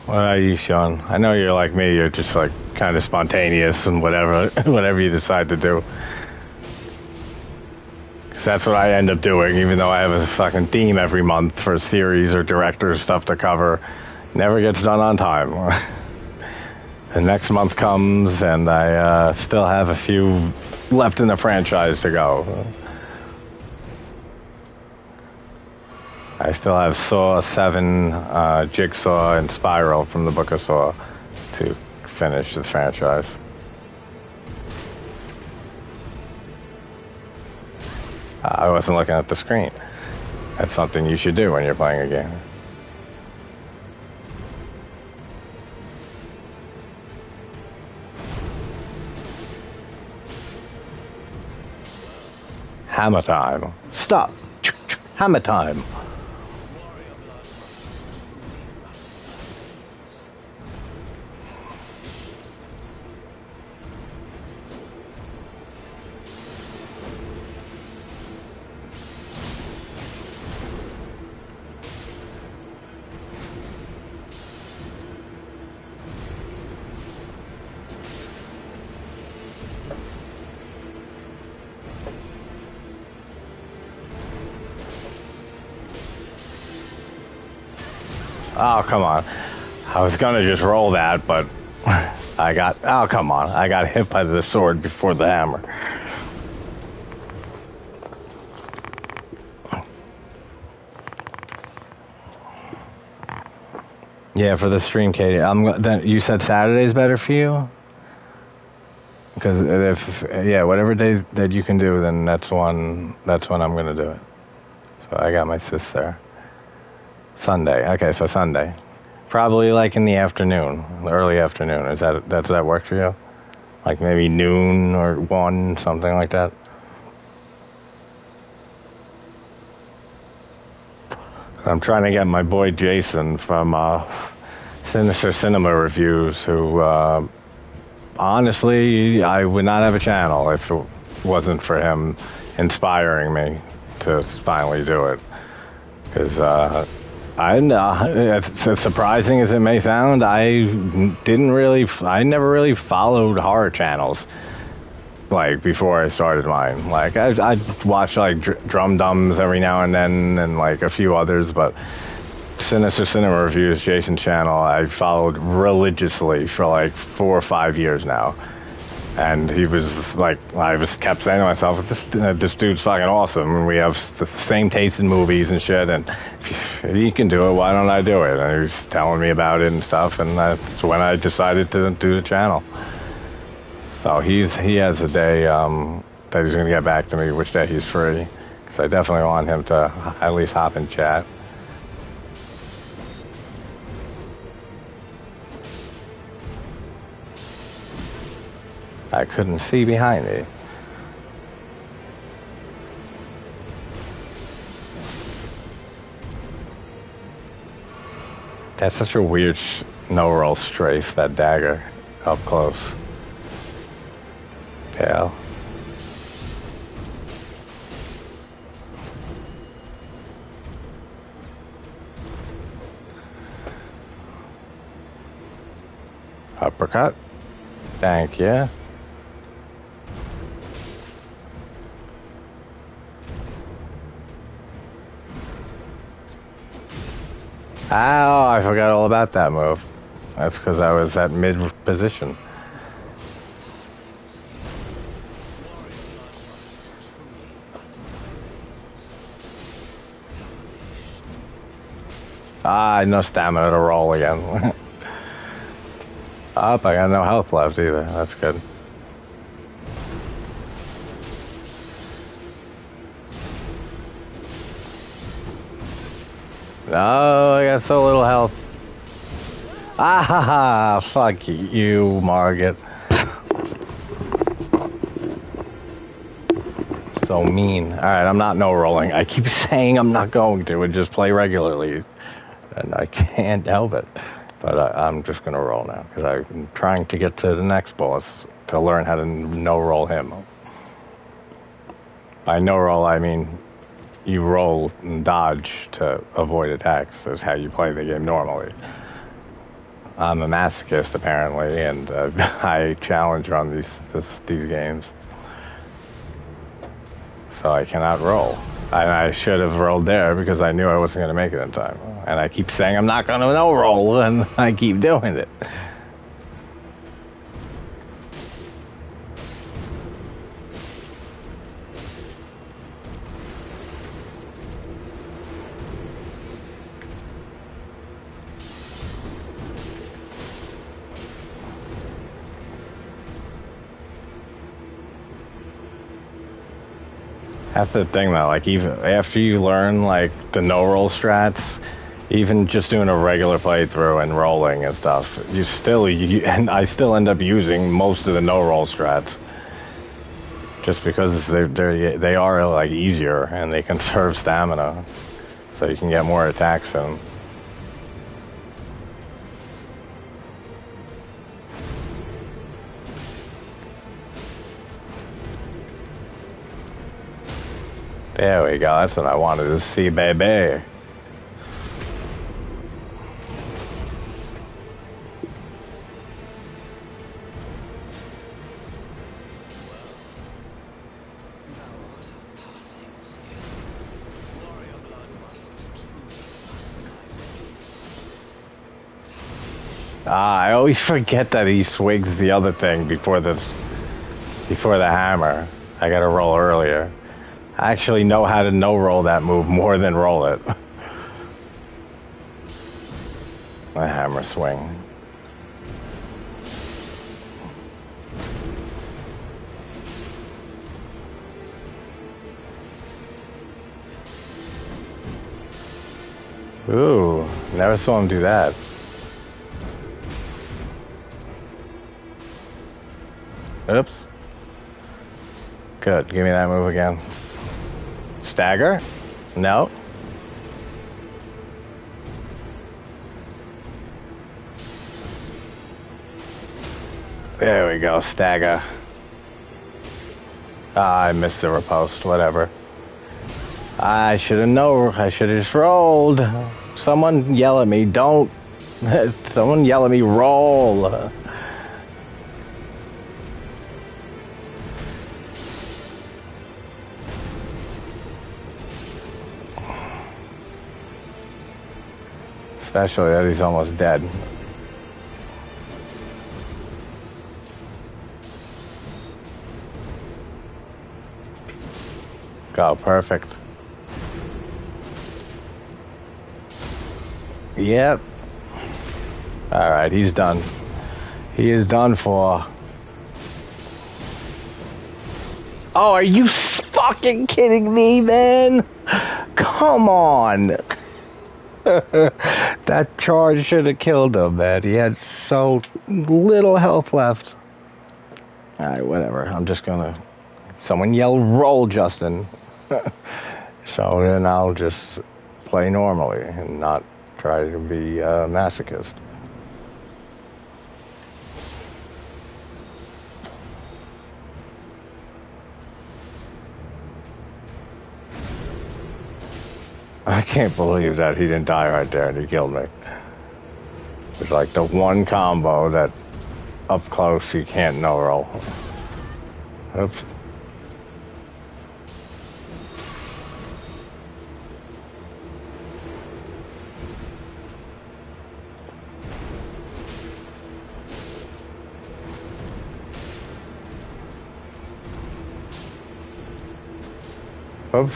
What are you, Sean? I know you're like me. You're just like kind of spontaneous and whatever you decide to do. 'Cause that's what I end up doing, even though I have a fucking theme every month for series or director stuff to cover. Never gets done on time. The next month comes and I still have a few left in the franchise to go. I still have Saw 7, Jigsaw, and Spiral from the Book of Saw to finish this franchise. I wasn't looking at the screen. That's something you should do when you're playing a game. Hammer time. Stop. Hammer time. Oh, come on. I was gonna just roll that, but I got... Oh, come on. I got hit by the sword before the hammer. Yeah, for the stream, Katie. Then you said Saturday's better for you? Because whatever day that you can do, then that's when I'm gonna do it. So I got my sis there. Sunday. Okay, so Sunday. Probably like in the afternoon, early afternoon. Does that work for you? Like maybe noon or 1, something like that? I'm trying to get my boy Jason from Sinister Cinema Reviews, who honestly, I would not have a channel if it wasn't for him inspiring me to finally do it. Because as surprising as it may sound, I never really followed horror channels like before I started mine. Like I'd watch like Drum Dums every now and then, and like a few others, but Sinister Cinema Reviews, Jason's channel, I followed religiously for like 4 or 5 years now. And he was like, I just kept saying to myself, this dude's fucking awesome, and we have the same taste in movies and shit, and if he can do it, why don't I do it? And he was telling me about it and stuff, and that's when I decided to do the channel. So he has a day that he's going to get back to me, which day he's free, because I definitely want him to at least hop in chat. I couldn't see behind me. That's such a weird no-roll strafe, that dagger, up close. Tail. Uppercut. Thank you. Oh, I forgot all about that move. That's because I was at mid-position. Ah, no stamina to roll again. Up, I got no health left either. That's good. No, I got so little health. Ah ha ha! Fuck you, Margaret. So mean. Alright, I'm not no rolling. I keep saying I'm not going to and just play regularly. And I can't help it. But I'm just going to roll now, because I'm trying to get to the next boss to learn how to no-roll him. By no-roll, I mean you roll and dodge to avoid attacks. That's how you play the game normally. I'm a masochist, apparently, and I challenge on these games. So I cannot roll. And I should have rolled there because I knew I wasn't going to make it in time. And I keep saying I'm not going to no-roll, and I keep doing it. That's the thing, though. Like, even after you learn, like, the no-roll strats, even just doing a regular playthrough and rolling and stuff, and I still end up using most of the no-roll strats. Just because they are, like, easier, and they conserve stamina. So you can get more attacks in. There we go, that's what I wanted to see, baby. I always forget that he swings the other thing before the hammer. I gotta roll earlier. I actually know how to no-roll that move more than roll it. The hammer swing. Ooh, never saw him do that. Oops. Good, give me that move again. Stagger? No. There we go, stagger. Ah, I missed the riposte, whatever. I should have just rolled. Someone yell at me, don't. Someone yell at me, roll. Especially that he's almost dead. Oh, perfect. Yep. Alright, he's done. He is done for. Oh, are you fucking kidding me, man? Come on. That charge should have killed him, man. He had so little health left. Alright, whatever. I'm just gonna... Someone yell, roll, Justin. So then I'll just play normally and not try to be a masochist. I can't believe that he didn't die right there and he killed me. It's like the one combo that up close you can't no roll. Oops. Oops.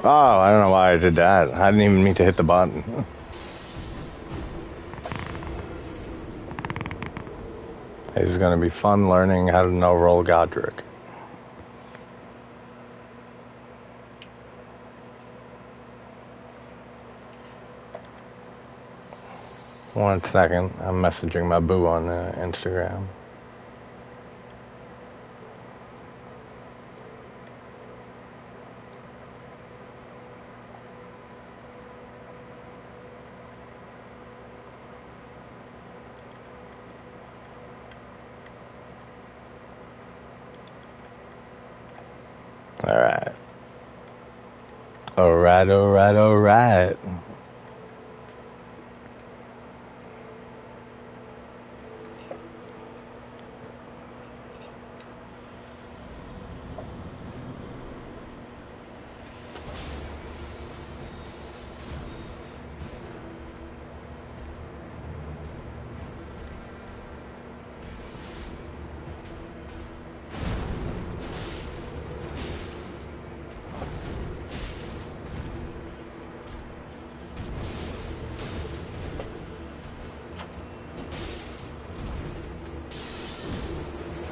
Oh, I don't know why I did that. I didn't even mean to hit the button. It's going to be fun learning how to no-roll Godric. One second. I'm messaging my boo on Instagram. Alright. Alright, alright, alright.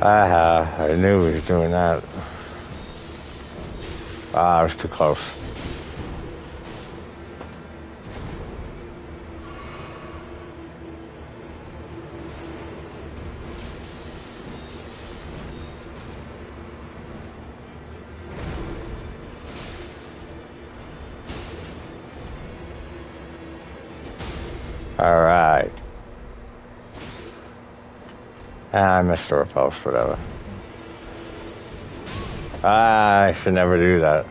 I knew he was doing that. I was too close. All right. I missed the riposte, whatever. I should never do that.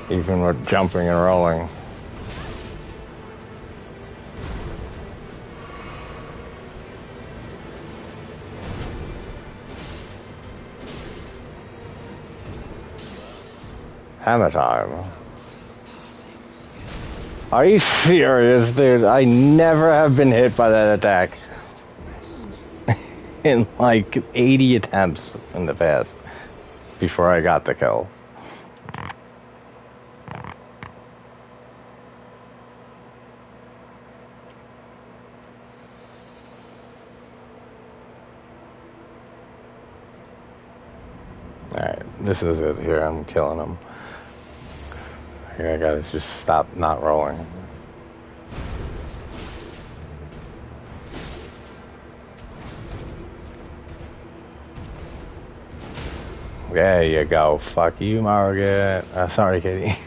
Even with jumping and rolling. Hammer time. Are you serious, dude? I never have been hit by that attack. In like 80 attempts in the past before I got the kill. Alright, this is it here. I'm killing him. Here I gotta just stop not rolling. There you go. Fuck you, Margaret. Sorry, Katie.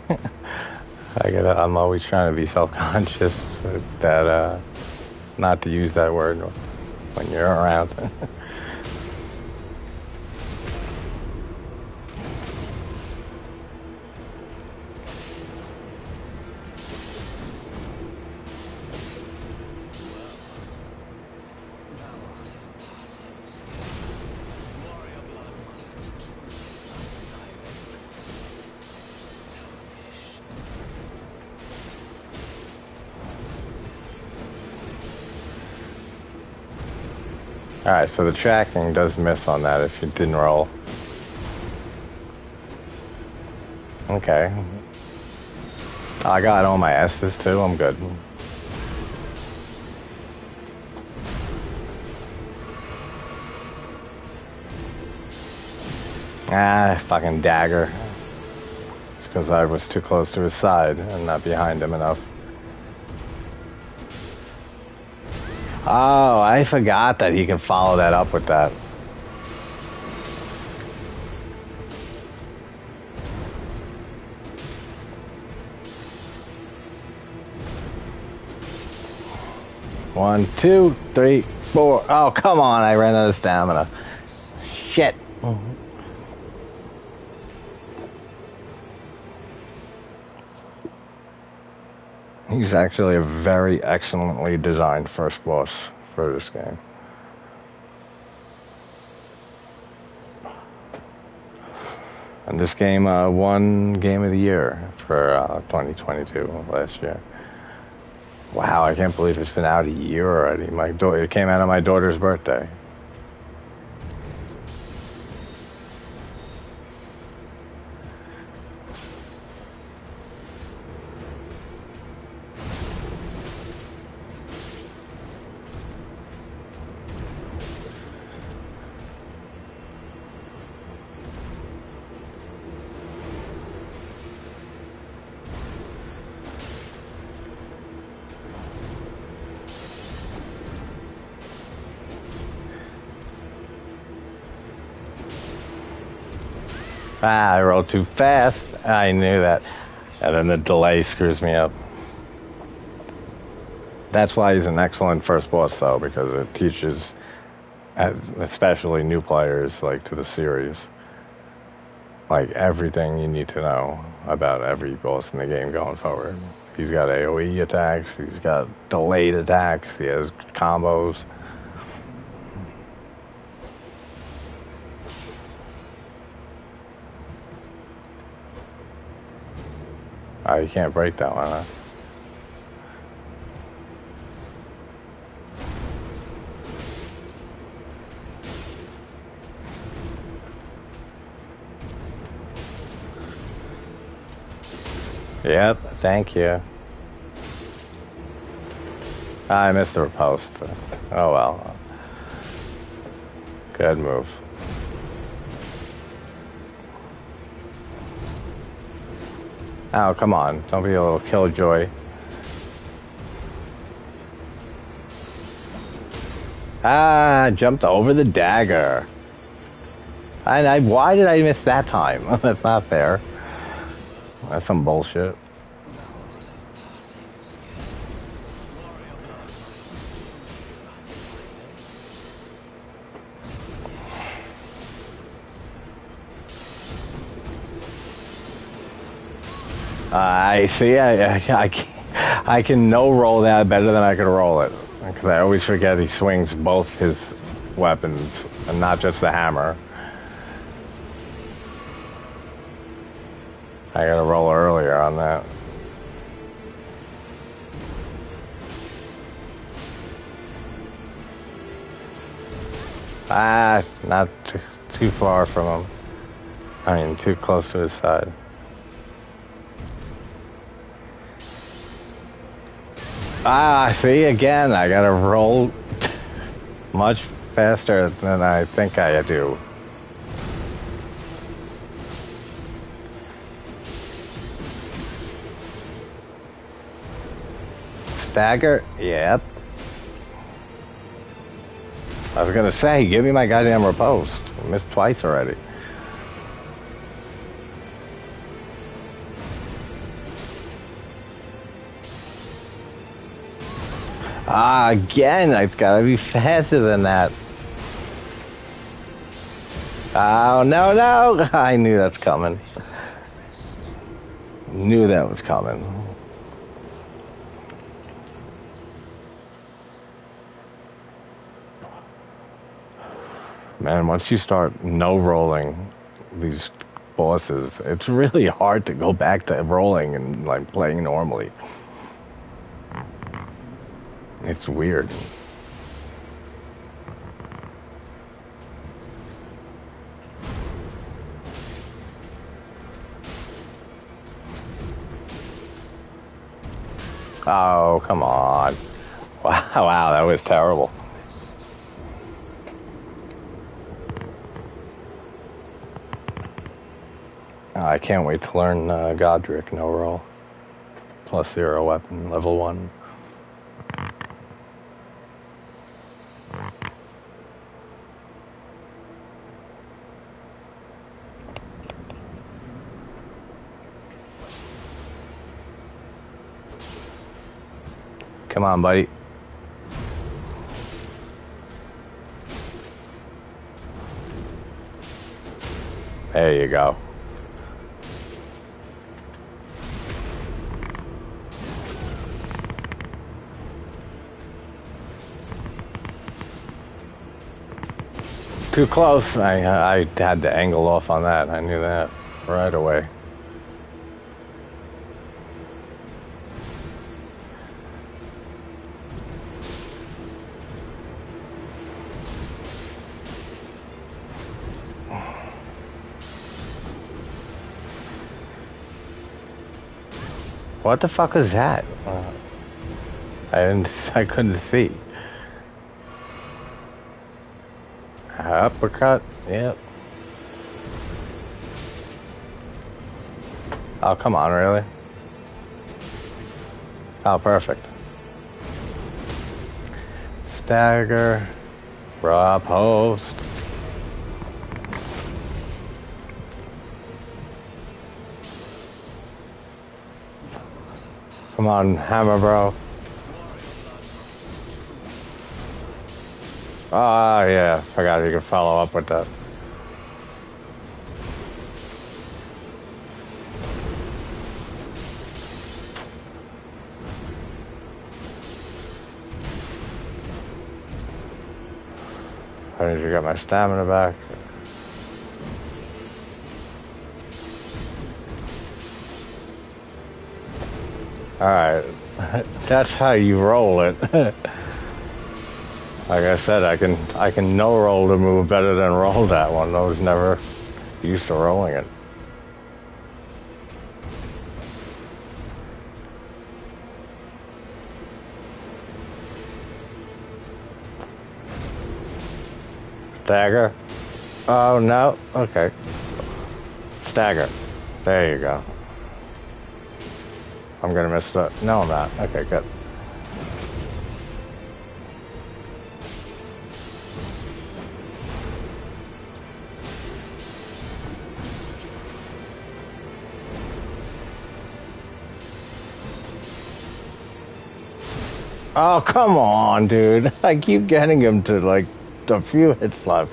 I'm always trying to be self-conscious that not to use that word when you're around. Alright, so the tracking does miss on that if you didn't roll. Okay. I got all my S's too, I'm good. Ah, fucking dagger. It's because I was too close to his side and not behind him enough. Oh, I forgot that he can follow that up with that. One, two, three, four. Oh, come on, I ran out of stamina. Shit. He's actually a very excellently designed first boss for this game. And this game won Game of the Year for 2022 last year. Wow, I can't believe it's been out a year already. It came out on my daughter's birthday. Ah, I rolled too fast. I knew that. And then the delay screws me up. That's why he's an excellent first boss, though, because it teaches, especially new players, like, to the series, like, everything you need to know about every boss in the game going forward. He's got AoE attacks, he's got delayed attacks, he has combos. Oh, you can't break that one, huh? Yep, thank you. I missed the riposte. Oh well. Good move. Oh, come on. Don't be a little killjoy. Ah, I jumped over the dagger. Why did I miss that time? That's not fair. That's some bullshit. I see. I can no roll that better than I can roll it, because I always forget he swings both his weapons and not just the hammer. I gotta roll earlier on that. Ah, not too far from him. I mean, too close to his side. Ah, see, again, I gotta roll much faster than I think I do. Stagger? Yep. I was gonna say, give me my goddamn riposte. I missed twice already. Ah, again, I've got to be faster than that. Oh, no, no! I knew that's coming. Knew that was coming. Man, once you start no-rolling these bosses, it's really hard to go back to rolling and, like, playing normally. It's weird. Oh, come on. Wow, wow, that was terrible. I can't wait to learn Godric, no roll. Plus 0 weapon, level 1. Come on, buddy. There you go. Too close. I had to angle off on that. I knew that right away. What the fuck is that? I couldn't see. Uppercut. Yep. Oh, come on, really? Oh, perfect. Stagger. Raw post. Come on, hammer, bro. Oh, yeah. Forgot you could follow up with that. I need to get my stamina back. Alright. That's how you roll it. Like I said, I can no roll the move better than roll that one. I was never used to rolling it. Stagger. Oh no. Okay. Stagger. There you go. I'm gonna miss that. No, I'm not. Okay, good. Oh, come on, dude. I keep getting him to, like, a few hits left.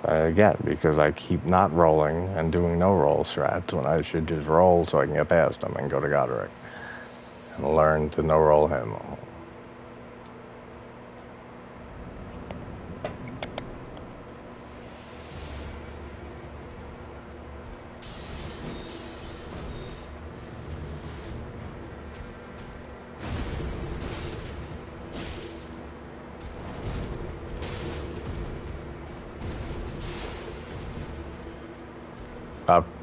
Again, because I keep not rolling and doing no roll strats when I should just roll so I can get past him and go to Godric. And learn to no roll him.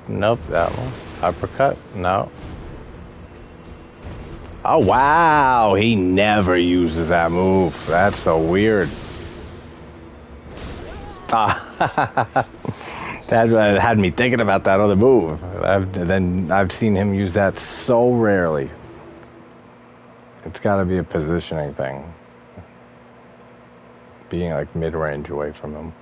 Nope, that one. Uppercut? No. Oh, wow. He never uses that move. That's so weird. Ah, that had me thinking about that other move. I've seen him use that so rarely. It's got to be a positioning thing. Being like mid-range away from him.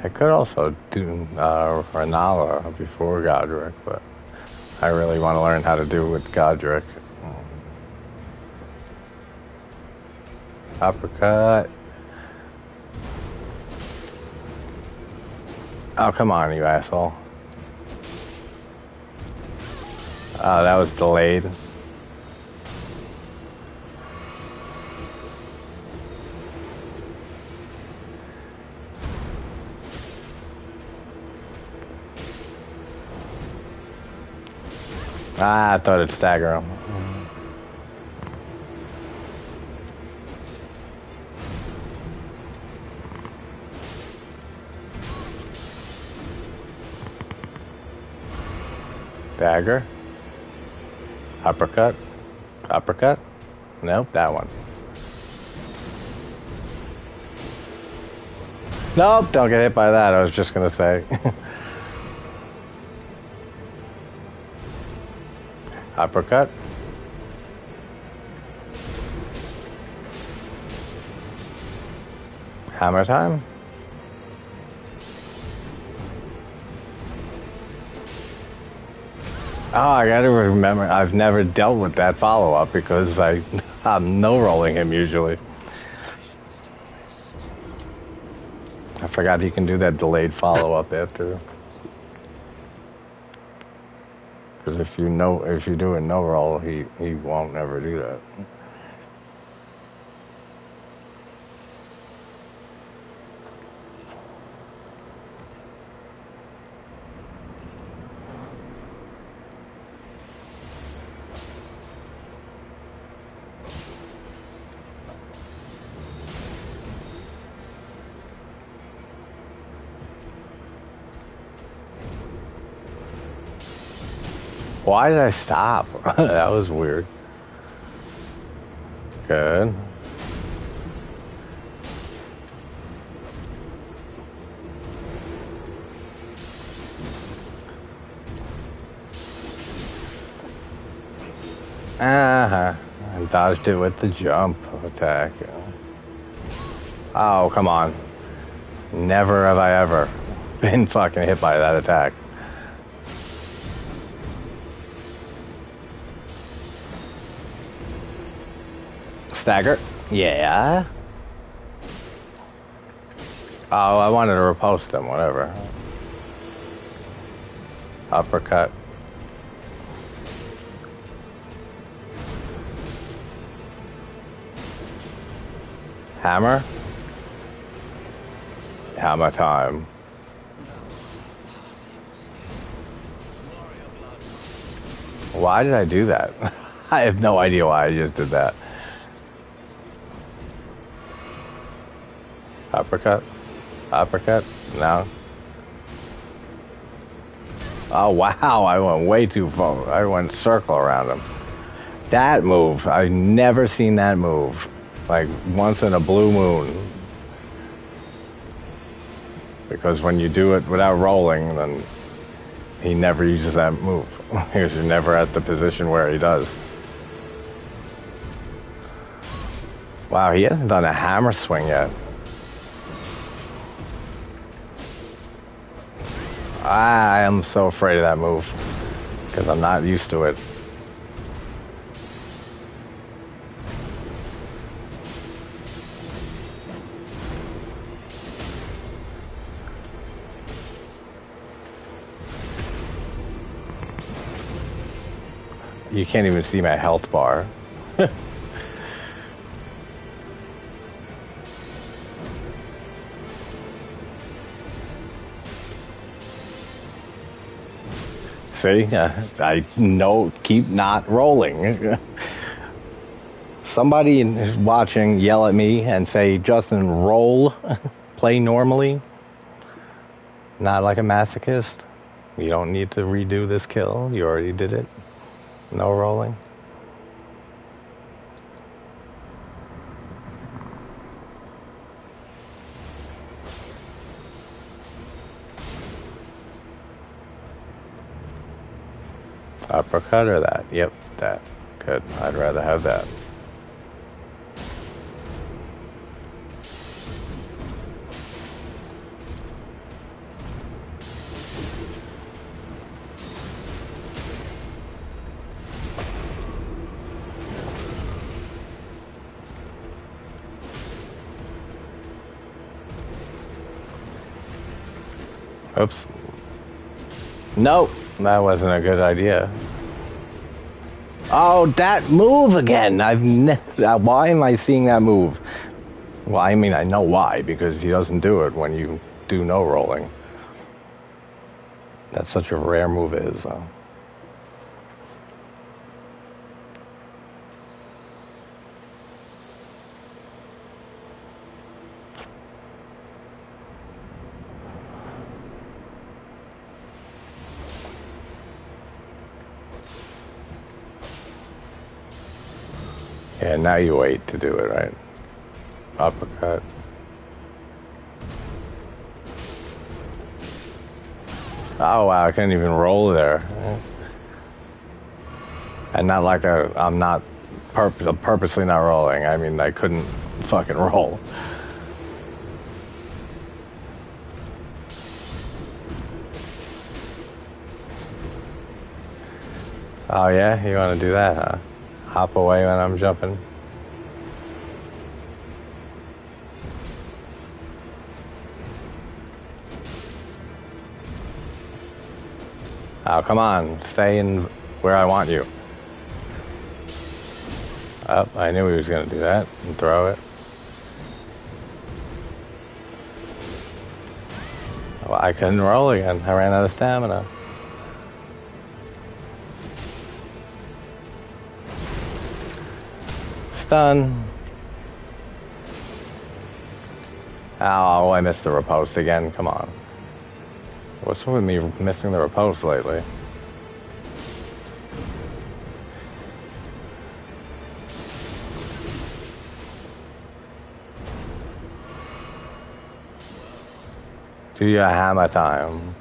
I could also do Renala before Godric, but I really want to learn how to do it with Godric. Uppercut. Oh, come on, you asshole. Oh, that was delayed. Ah, I thought it'd stagger him. Stagger. Uppercut. Uppercut. Nope, that one. Nope, don't get hit by that. I was just gonna say. Uppercut. Hammer time. Oh, I gotta remember, I've never dealt with that follow-up because I'm no-rolling him usually. I forgot he can do that delayed follow-up after. Because if you do a no-roll, he won't ever do that. Why did I stop? That was weird. Good. I dodged it with the jump attack. Oh, come on. Never have I ever been fucking hit by that attack. Stagger? Yeah. Oh, I wanted to riposte him, whatever. Uppercut. Hammer? Hammer time. Why did I do that? I have no idea why I just did that. Uppercut? Uppercut? No. Oh, wow. I went way too far. I went circle around him. That move. I've never seen that move. Like, once in a blue moon. Because when you do it without rolling, then he never uses that move. Because you're never at the position where he does. Wow, he hasn't done a hammer swing yet. I am so afraid of that move. Because I'm not used to it. You can't even see my health bar. See? I know, keep not rolling. Somebody is watching yell at me and say, Justin, roll. Play normally. Not like a masochist. You don't need to redo this kill. You already did it. No rolling. Uppercut or that? Yep, that. Good. I'd rather have that. Oops. Nope, that wasn't a good idea. Oh, that move again! Why am I seeing that move? Well, I mean, I know why, because he doesn't do it when you do no rolling. That's such a rare move it is, though. Yeah, now you wait to do it, right? Uppercut. Oh wow, I couldn't even roll there. And not like I'm not purposely not rolling. I mean, I couldn't fucking roll. Oh yeah, you want to do that, huh? Hop away when I'm jumping. Oh, come on. Stay in where I want you. Oh, I knew he was going to do that and throw it. Well, I couldn't roll again. I ran out of stamina. Stun. Oh, I missed the riposte again. Come on. What's with me missing the riposte lately? Do your hammer time.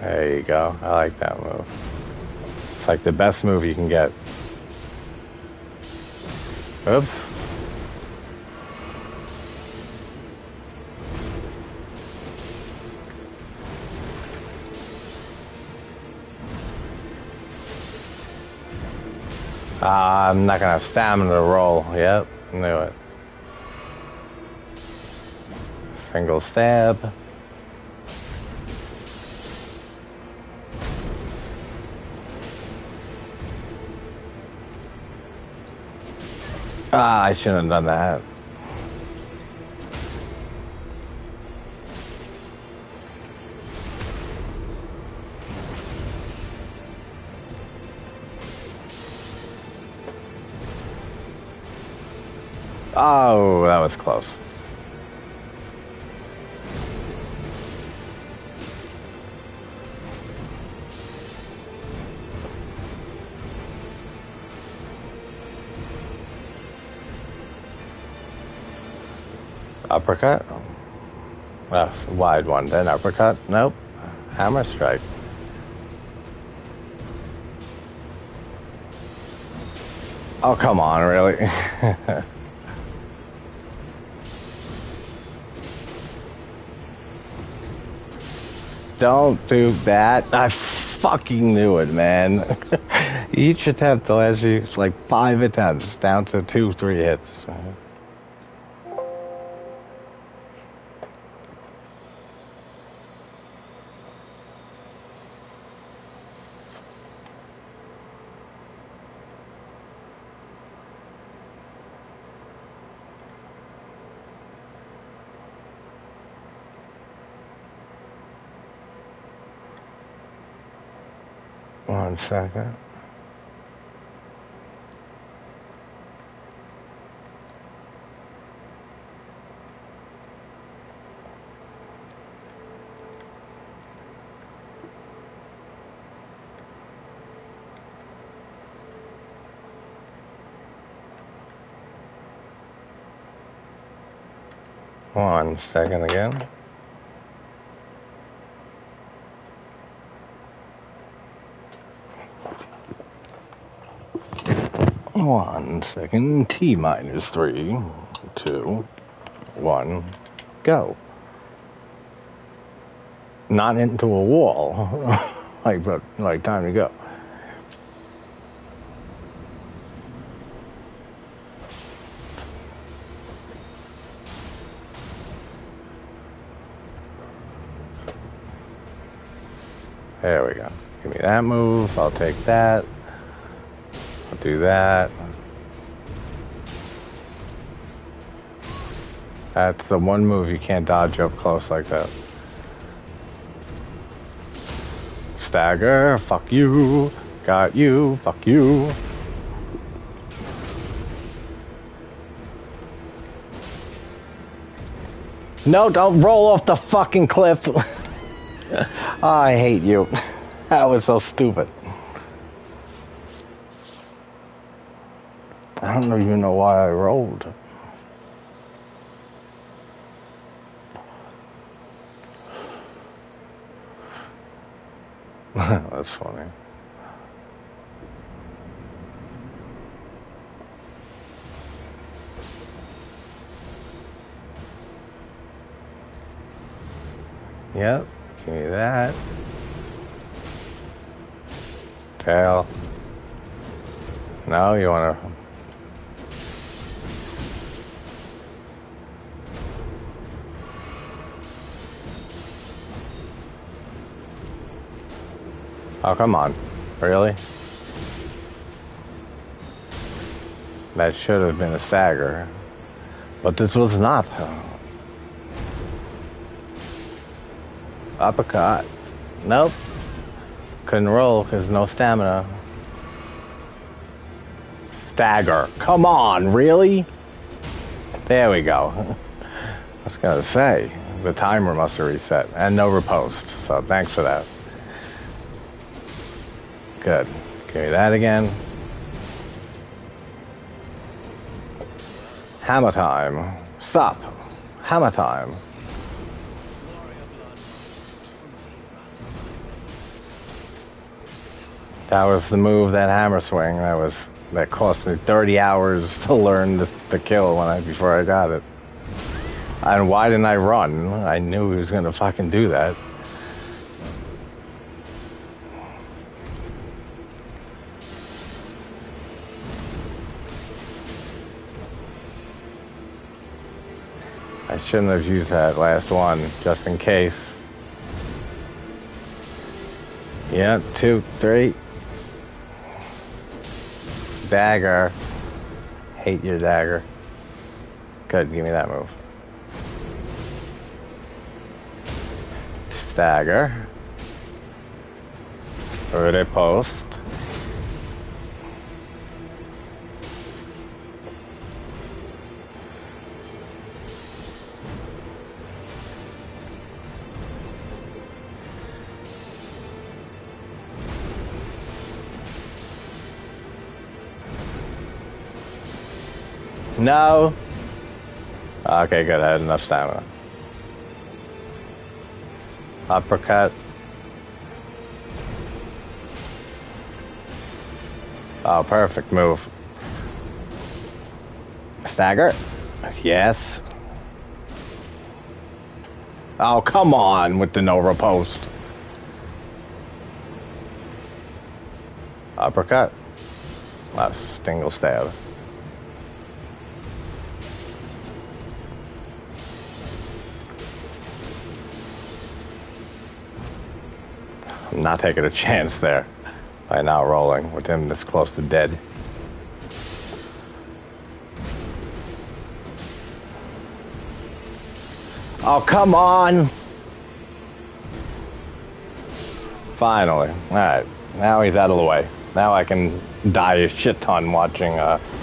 There you go. I like that move. It's like the best move you can get. Oops. I'm not gonna have stamina to roll. Yep, knew it. Single stab. I shouldn't have done that. Oh, that was close. Uppercut? That's a wide one. Then uppercut? Nope. Hammer strike. Oh, come on, really? Don't do that. I fucking knew it, man. Each attempt lasts you like 5 attempts, down to 2, 3 hits. One second. One second again. One second. T minus 3, 2, 1, go. Not into a wall. like time to go. There we go. Give me that move. I'll take that. I'll do that. That's the one move you can't dodge up close like that. Stagger. Fuck you. Got you. Fuck you. No, don't roll off the fucking cliff. Oh, I hate you. That was so stupid. I don't even know why I rolled. That's funny. Yep, give me that. Tail. No, you wanna... Oh, come on. Really? That should have been a stagger. But this was not. Uppercut. Nope. Couldn't roll because no stamina. Stagger. Come on, really? There we go. I was gonna say, the timer must have reset. And no riposte, so thanks for that. Good. Give me that again. Hammer time. Stop. Hammer time. That was the move, that hammer swing. That cost me 30 hours to learn the kill before I got it. And why didn't I run? I knew he was gonna fucking do that. I shouldn't have used that last one, just in case. Yeah, 2, 3. Dagger. Hate your dagger. Good, give me that move. Stagger. Already post. No. Okay, good. I had enough stamina. Uppercut. Oh, perfect move. Stagger. Yes. Oh, come on with the no riposte. Uppercut. Single stab. I'm not taking a chance there by now rolling with him this close to dead. Oh, come on! Finally. Alright, now he's out of the way. Now I can die a shit ton watching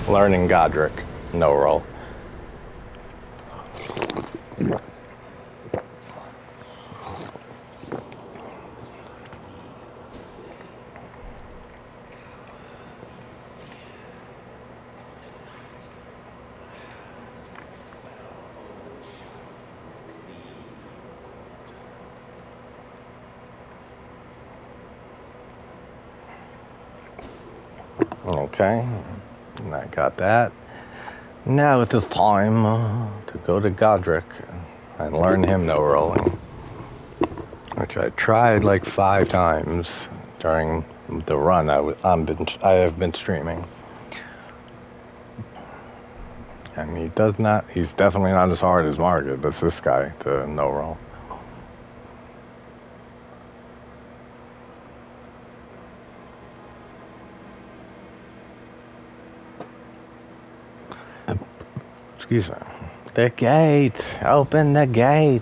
Learning Godric. No roll. Okay, and I got that. Now it is time to go to Godric and learn him no rolling, which I tried like 5 times during the run I have been streaming. And he's definitely not as hard as Margaret, as this guy to no roll. Excuse me. The gate! Open the gate!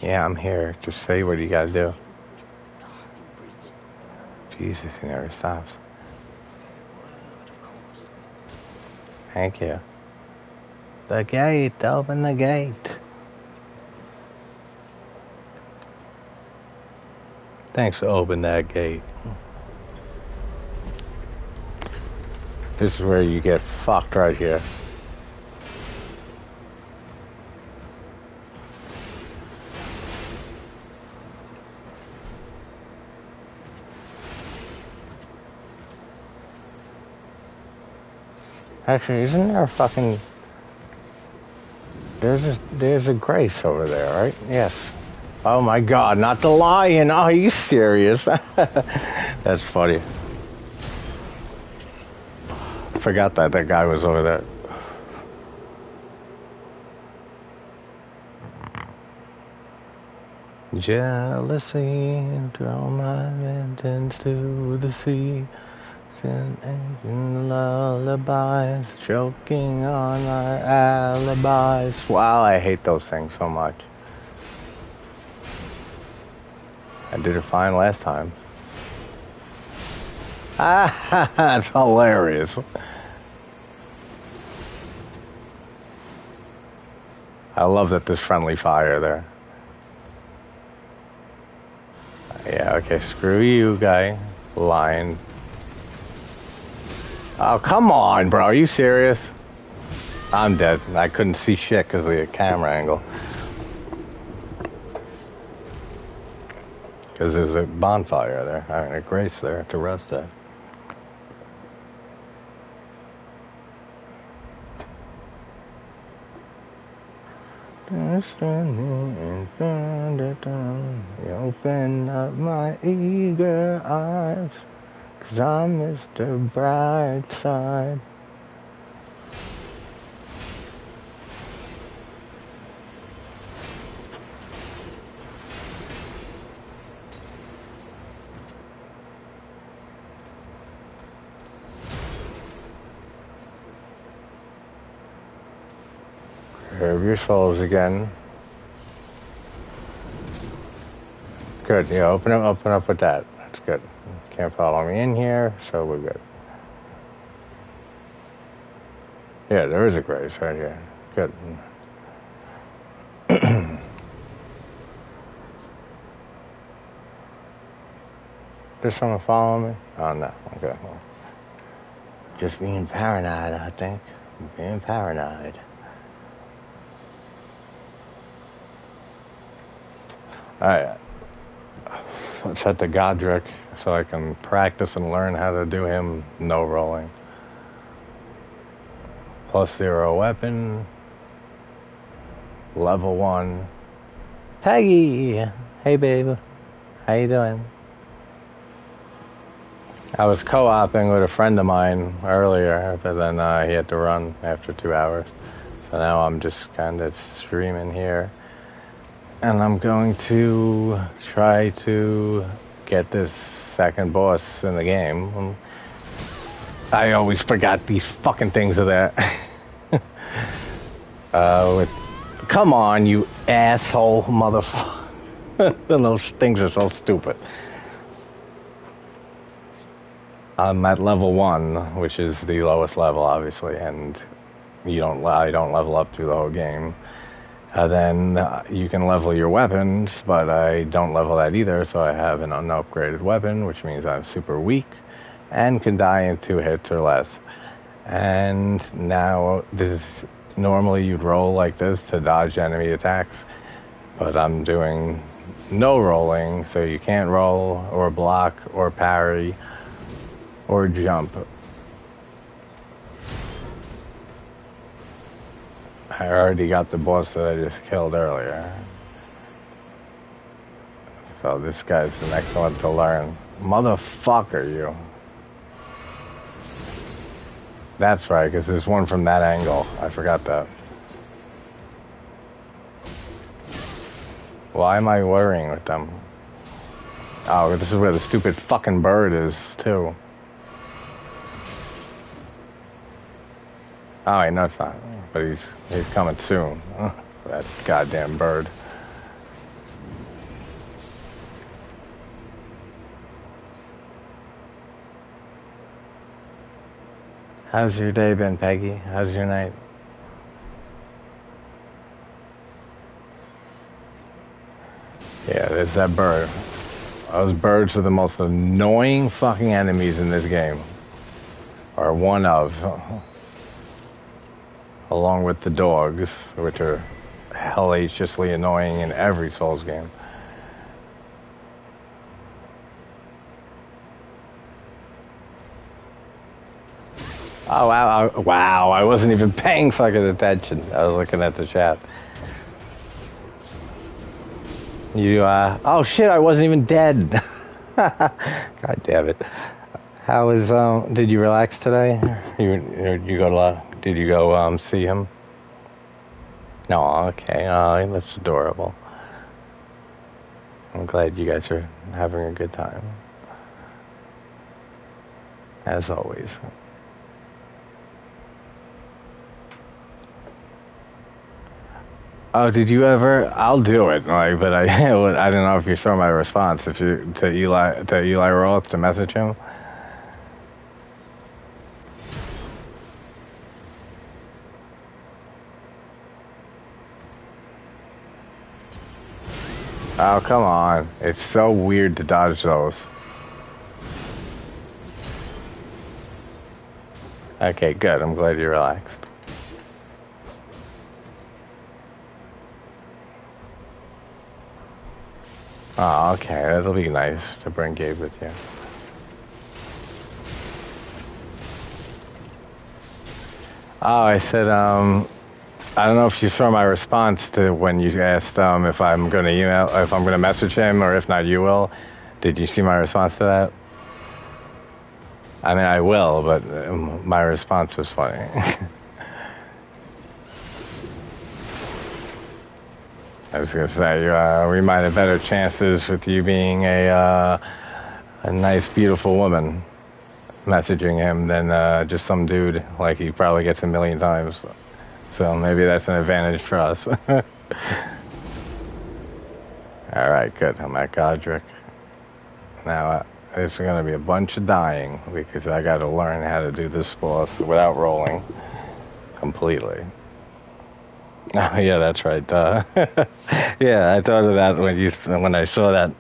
Yeah, I'm here. Just say what you gotta do. Jesus, he never stops. Thank you. The gate, open the gate. Thanks for opening that gate. This is where you get fucked right here. Actually, isn't there a fucking... There's a Grace over there, right? Yes. Oh my god, not the lion! Oh, are you serious? That's funny. I forgot that guy was over there. Jealousy, throw my vengeance to the sea. And lullabies, choking on our alibis. Wow, I hate those things so much. I did it fine last time. Ah, that's hilarious. I love that there's friendly fire there. Yeah, okay, screw you, guy. Lion. Oh, come on, bro. Are you serious? I'm dead. I couldn't see shit because of the camera angle. Because there's a bonfire there. I mean, a Grace there to rest at. You open up my eager eyes, 'cause I'm Mr. Brightside. Curve your souls again. Good, yeah, open up with that. That's good. Can't follow me in here, so we're good. Yeah, there is a Grace right here. Good. Did someone follow me? Oh, no. Okay. Well, just being paranoid, I think. Being paranoid. Alright. Let's head to Godric so I can practice and learn how to do him no rolling. +0 weapon. Level 1. Peggy! Hey, babe. How you doing? I was co-oping with a friend of mine earlier, but then he had to run after 2 hours. So now I'm just kind of streaming here. And I'm going to try to get this second boss in the game. I always forgot these fucking things are there. Come on, you asshole motherfucker. Those things are so stupid. I'm at level 1, which is the lowest level, obviously, and I don't level up through the whole game. Then you can level your weapons, but I don't level that either, so I have an unupgraded weapon, which means I'm super weak and can die in 2 hits or less. And now normally you'd roll like this to dodge enemy attacks, but I'm doing no rolling, so you can't roll or block or parry or jump. I already got the boss that I just killed earlier. So this guy's the next one to learn. Motherfucker, you. That's right, because there's one from that angle. I forgot that. Why am I worrying with them? Oh, this is where the stupid fucking bird is, too. Oh, wait, no, it's not. But he's coming soon. That goddamn bird. How's your day been, Peggy? How's your night? Yeah, there's that bird. Those birds are the most annoying fucking enemies in this game. Or one of. Along with the dogs, which are hellaciously annoying in every Souls game. Oh, wow, I wasn't even paying fucking attention. I was looking at the chat. Oh shit, I wasn't even dead. God damn it. How was, did you relax today? Did you go, see him? No, okay, that's adorable. I'm glad you guys are having a good time. As always. Oh, did you ever? I'll do it. Like, but I don't know if you saw my response. If you to Eli Roth to message him. Oh, come on! It's so weird to dodge those. Okay, good. I'm glad you relaxed. Oh, okay. That'll be nice to bring Gabe with you. Oh, I said, I don't know if you saw my response to when you asked if I'm going to if I'm going to message him, or if not, you will. Did you see my response to that? I mean, I will, but my response was funny. I was going to say, we might have better chances with you being a nice, beautiful woman messaging him than just some dude like he probably gets a million times. So maybe that's an advantage for us. All right, good. I'm at Godric. Now, there's going to be a bunch of dying because I got to learn how to do this boss without rolling completely. Oh, yeah, that's right. Yeah, I thought of that when I saw that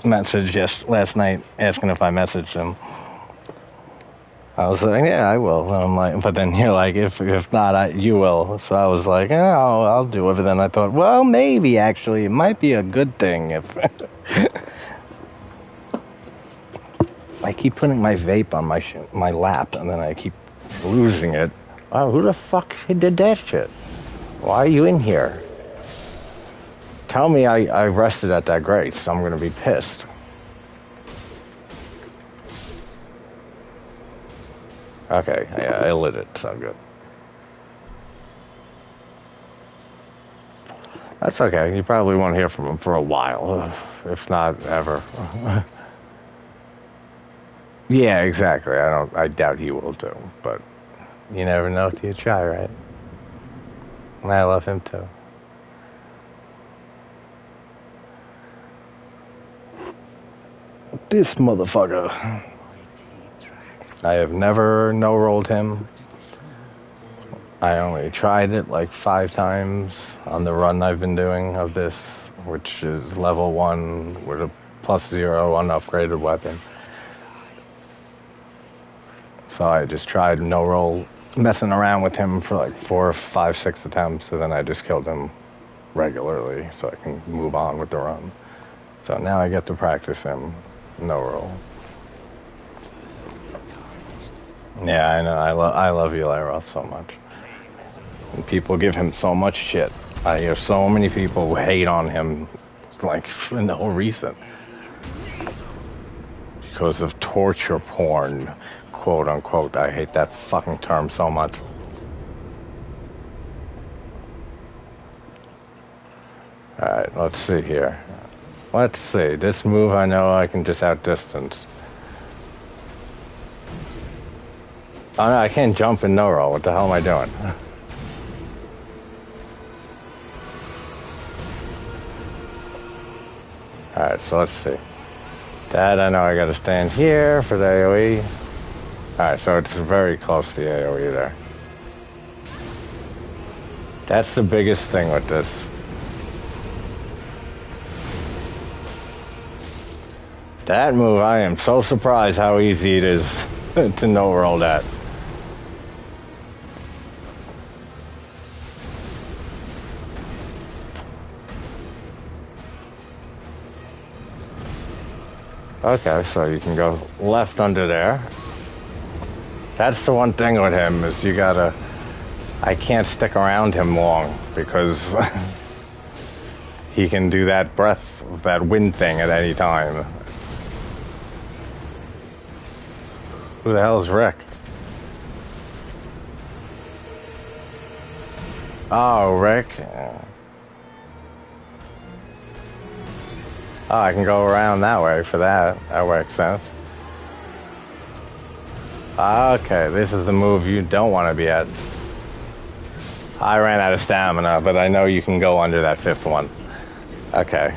message last night asking if I messaged him. I was like, yeah, I will. And I'm like, but then you're like, if not, you will. So I was like, oh, I'll do it. But then I thought, well, maybe actually it might be a good thing if I keep putting my vape on my lap and then I keep losing it. Oh, who the fuck did that shit? Why are you in here? Tell me I rested at that grace. I'm going to be pissed. Okay, yeah, I lit it, so good. That's okay. You probably won't hear from him for a while, if not ever. Yeah, exactly. I doubt he will do, but you never know till you try, right? And I love him too. This motherfucker. I have never no-rolled him. I only tried it like 5 times on the run I've been doing of this, which is level 1 with a +0 unupgraded weapon. So I just tried no-roll, messing around with him for like 4, 5, 6 attempts, and then I just killed him regularly so I can move on with the run. So now I get to practice him no-roll. Yeah, I know. I love Eli Roth so much. And people give him so much shit. I hear so many people who hate on him, like, for no reason. Because of torture porn, quote unquote. I hate that fucking term so much. Alright, let's see here. Let's see. This move I know I can just outdistance. Oh no, I can't jump and no roll. What the hell am I doing? Alright, so let's see. That I know I gotta stand here for the AoE. Alright, so it's very close to the AoE there. That's the biggest thing with this. That move, I am so surprised how easy it is to no-roll that. Okay, so you can go left under there. That's the one thing with him, is you gotta... I can't stick around him long, because he can do that breath, that wind thing at any time. Who the hell is Rick? Oh, Rick. Oh, I can go around that way for that. That makes sense. Okay, this is the move you don't want to be at. I ran out of stamina, but I know you can go under that fifth one. Okay.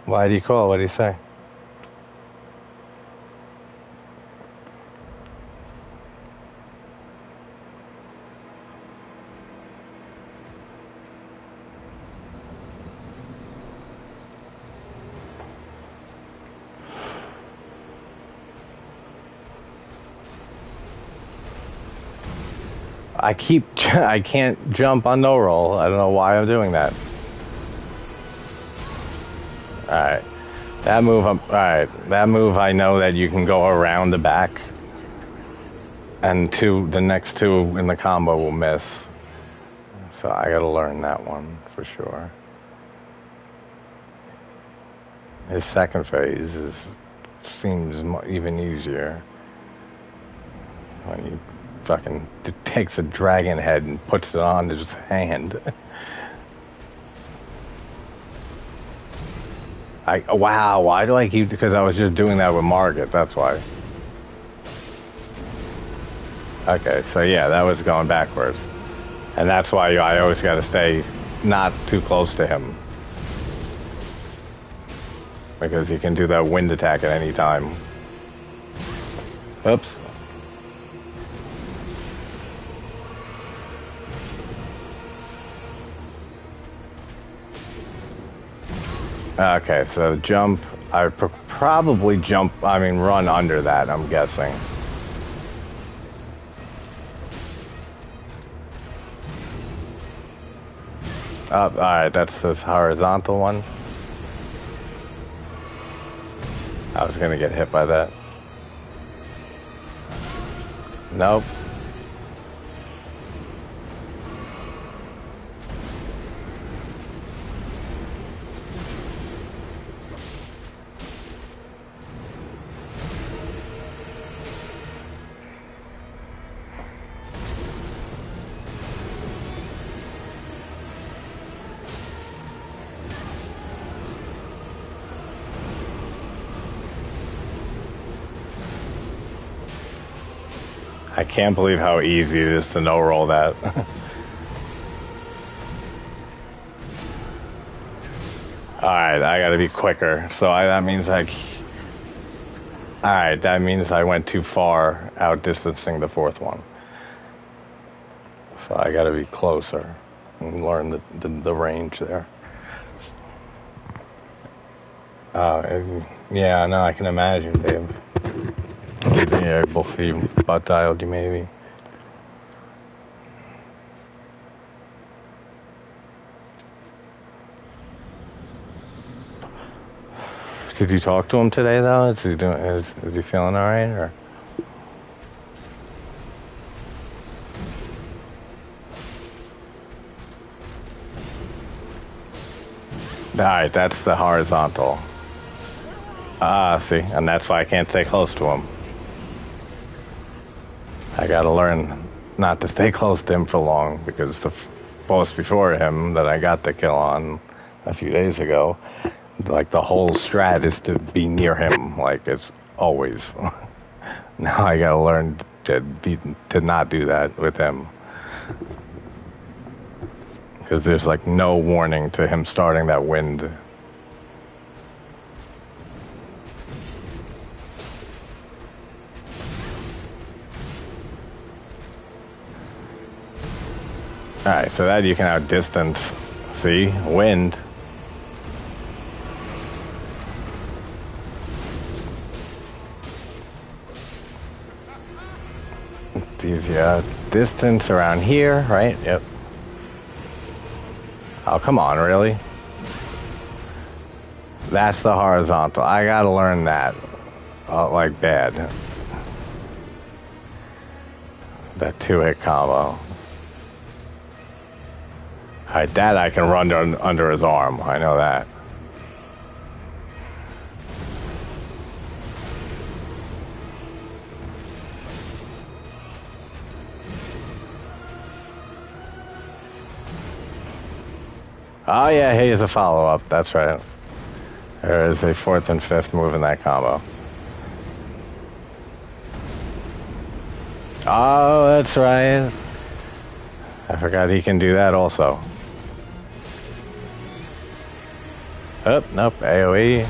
Why do you call? What do you say? I can't jump on no roll. I don't know why I'm doing that. Alright. That move, alright. That move, I know that you can go around the back. And the next two in the combo will miss. So I gotta learn that one for sure. His second phase seems even easier. When he fucking takes a dragon head and puts it on his hand. Wow, why do I keep... Because I was just doing that with Margaret, that's why. Okay, so yeah, that was going backwards. And that's why I always gotta stay not too close to him. Because he can do that wind attack at any time. Oops. Okay, so jump, I probably run under that, I'm guessing. Alright, that's this horizontal one. I was gonna get hit by that. Nope. I can't believe how easy it is to no-roll that. Alright, I gotta be quicker. So that means Alright, that means I went too far outdistancing the fourth one. So I gotta be closer and learn the range there. Yeah, no, I can imagine, Dave. Yeah, both of you butt dialed you maybe. Did you talk to him today though? Is he feeling alright or? Alright, that's the horizontal. See, and that's why I can't stay close to him. I gotta learn not to stay close to him for long, because the boss before him that I got the kill on a few days ago, like the whole strat is to be near him, like it's always. Now I gotta learn to not do that with him. Because there's like no warning to him starting that wind. Alright, so that you can outdistance. See? Wind. These distance around here, right? Yep. Oh, come on, really? That's the horizontal. I gotta learn that. Like bad. That 2-hit combo. Alright, that I can run under his arm. I know that. Oh yeah, here's a follow-up. That's right. There is a 4th and 5th move in that combo. Oh, that's right. I forgot he can do that also. Oh, nope, AoE.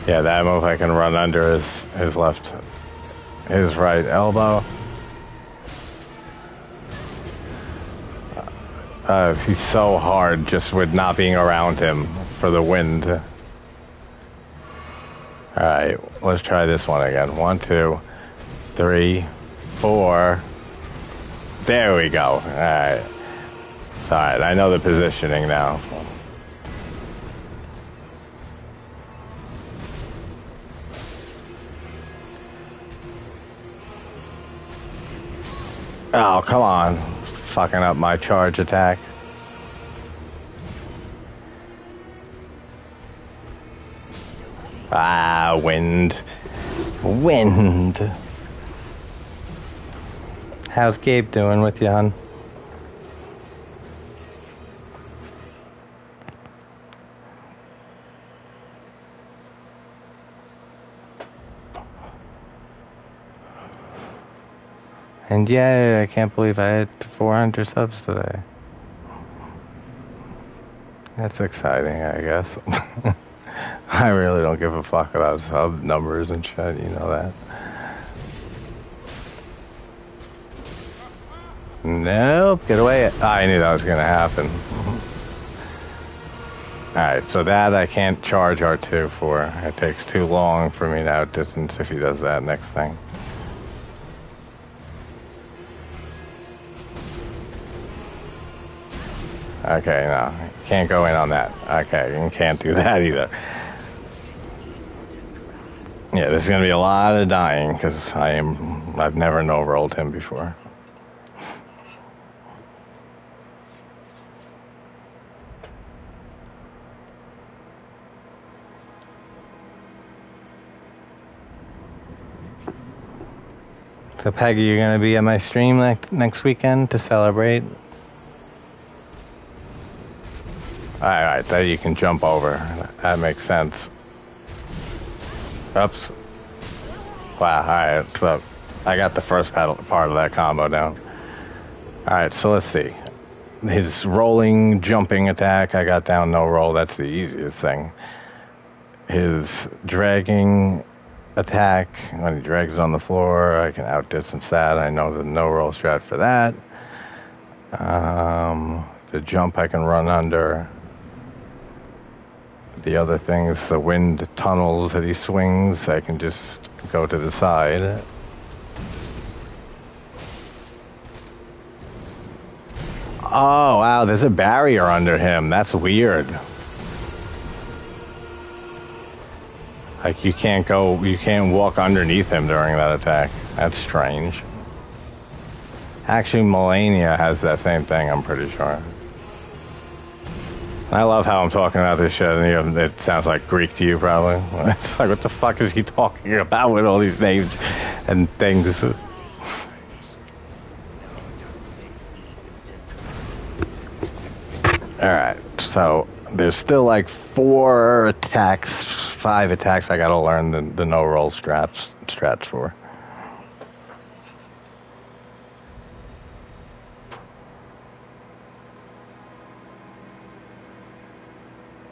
Yeah, that move I can run under his left, his right elbow. He's so hard just with not being around him for the wind. Alright, let's try this one again. 1, 2, 3, 4. There we go. Alright. Alright, I know the positioning now. Oh, come on. Fucking up my charge attack. Ah, wind. Wind. How's Gabe doing with you, hon? And yeah, I can't believe I had 400 subs today. That's exciting, I guess. I really don't give a fuck about sub numbers and shit, you know that. Nope, get away. I knew that was gonna happen. Alright, so that I can't charge R2 for. It takes too long for me to outdistance if he does that next thing. Okay, no, can't go in on that. Okay, and can't do that either. Yeah, there's gonna be a lot of dying because I've never no-rolled him before. So Peggy, you're gonna be at my stream next weekend to celebrate? Alright, that you can jump over. That makes sense. Oops. Wow, alright, so I got the first part of that combo down. Alright, so let's see. His rolling, jumping attack, I got down no roll, that's the easiest thing. His dragging attack, when he drags it on the floor, I can outdistance that. I know the no roll strat for that. The jump I can run under. The other things, the wind tunnels that he swings, I can just go to the side. Oh, wow, there's a barrier under him. That's weird. Like, you can't walk underneath him during that attack. That's strange. Actually, Melania has that same thing, I'm pretty sure. I love how I'm talking about this shit, and it sounds like Greek to you, probably. It's like, what the fuck is he talking about with all these names and things? Alright, so there's still like 5 attacks I gotta learn the no-roll strats for.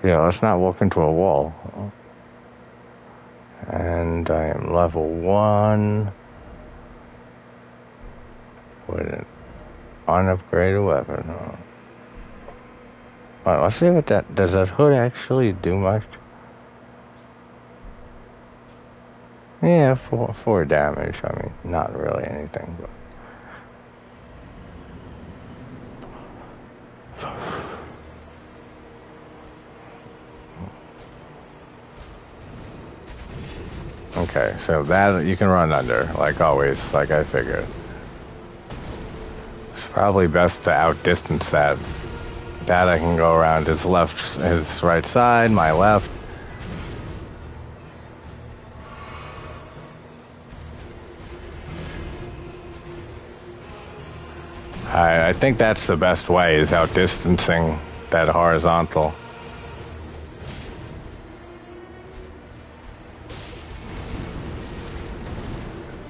Yeah, let's not walk into a wall. And I am level 1 with an unupgraded weapon. Alright, let's see what that... Does that hood actually do much? Yeah, 4 damage. I mean, not really anything, but... Okay, so that you can run under, like always, like I figured. It's probably best to outdistance that. That I can go around his right side, my left. I think that's the best way, is outdistancing that horizontal.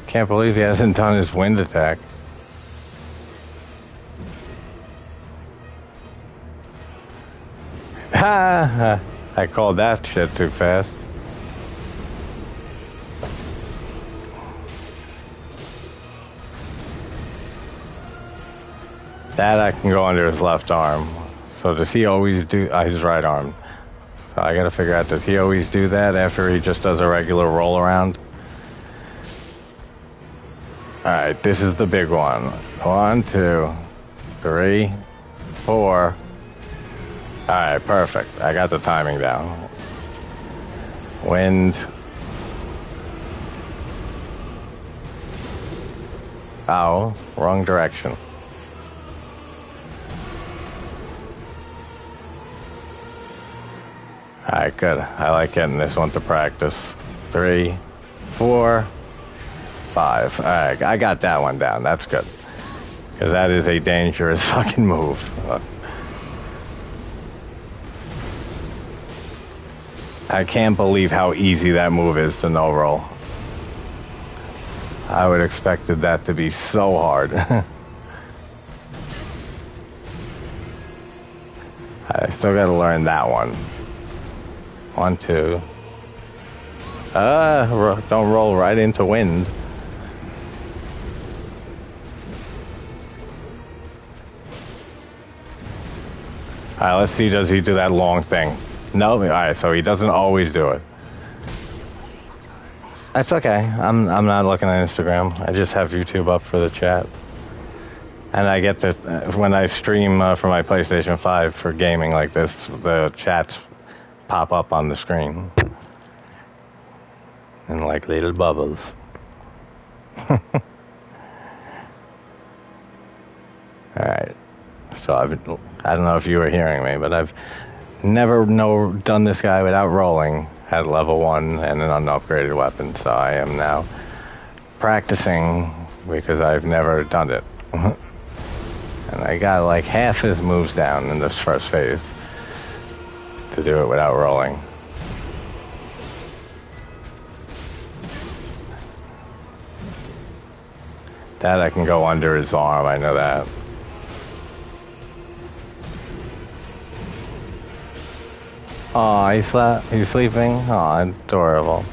Can't believe he hasn't done his wind attack. Ha! I called that shit too fast. That I can go under his left arm. So does he always do his right arm? So I gotta figure out, does he always do that after he just does a regular roll around? Alright, this is the big one. 1, 2, 3, 4. Alright, perfect. I got the timing down. Wind. Oh, wrong direction. Alright, good. I like getting this one to practice. 3, 4, 5. Alright, I got that one down. That's good. Because that is a dangerous fucking move. I can't believe how easy that move is to no roll. I would expected that to be so hard. I still gotta learn that one. 1, 2. Don't roll right into wind. Alright, let's see, does he do that long thing? No, alright, so he doesn't always do it. That's okay. I'm not looking at Instagram. I just have YouTube up for the chat. And I get to, when I stream for my PlayStation 5 for gaming like this, the chats pop up on the screen. And like little bubbles. Alright. So I don't know if you were hearing me, but I've never done this guy without rolling at level 1 and an unupgraded weapon, so I am now practicing because I've never done it. And I got like half his moves down in this first phase to do it without rolling. That I can go under his arm, I know that. Oh, he's sleeping? Oh, adorable.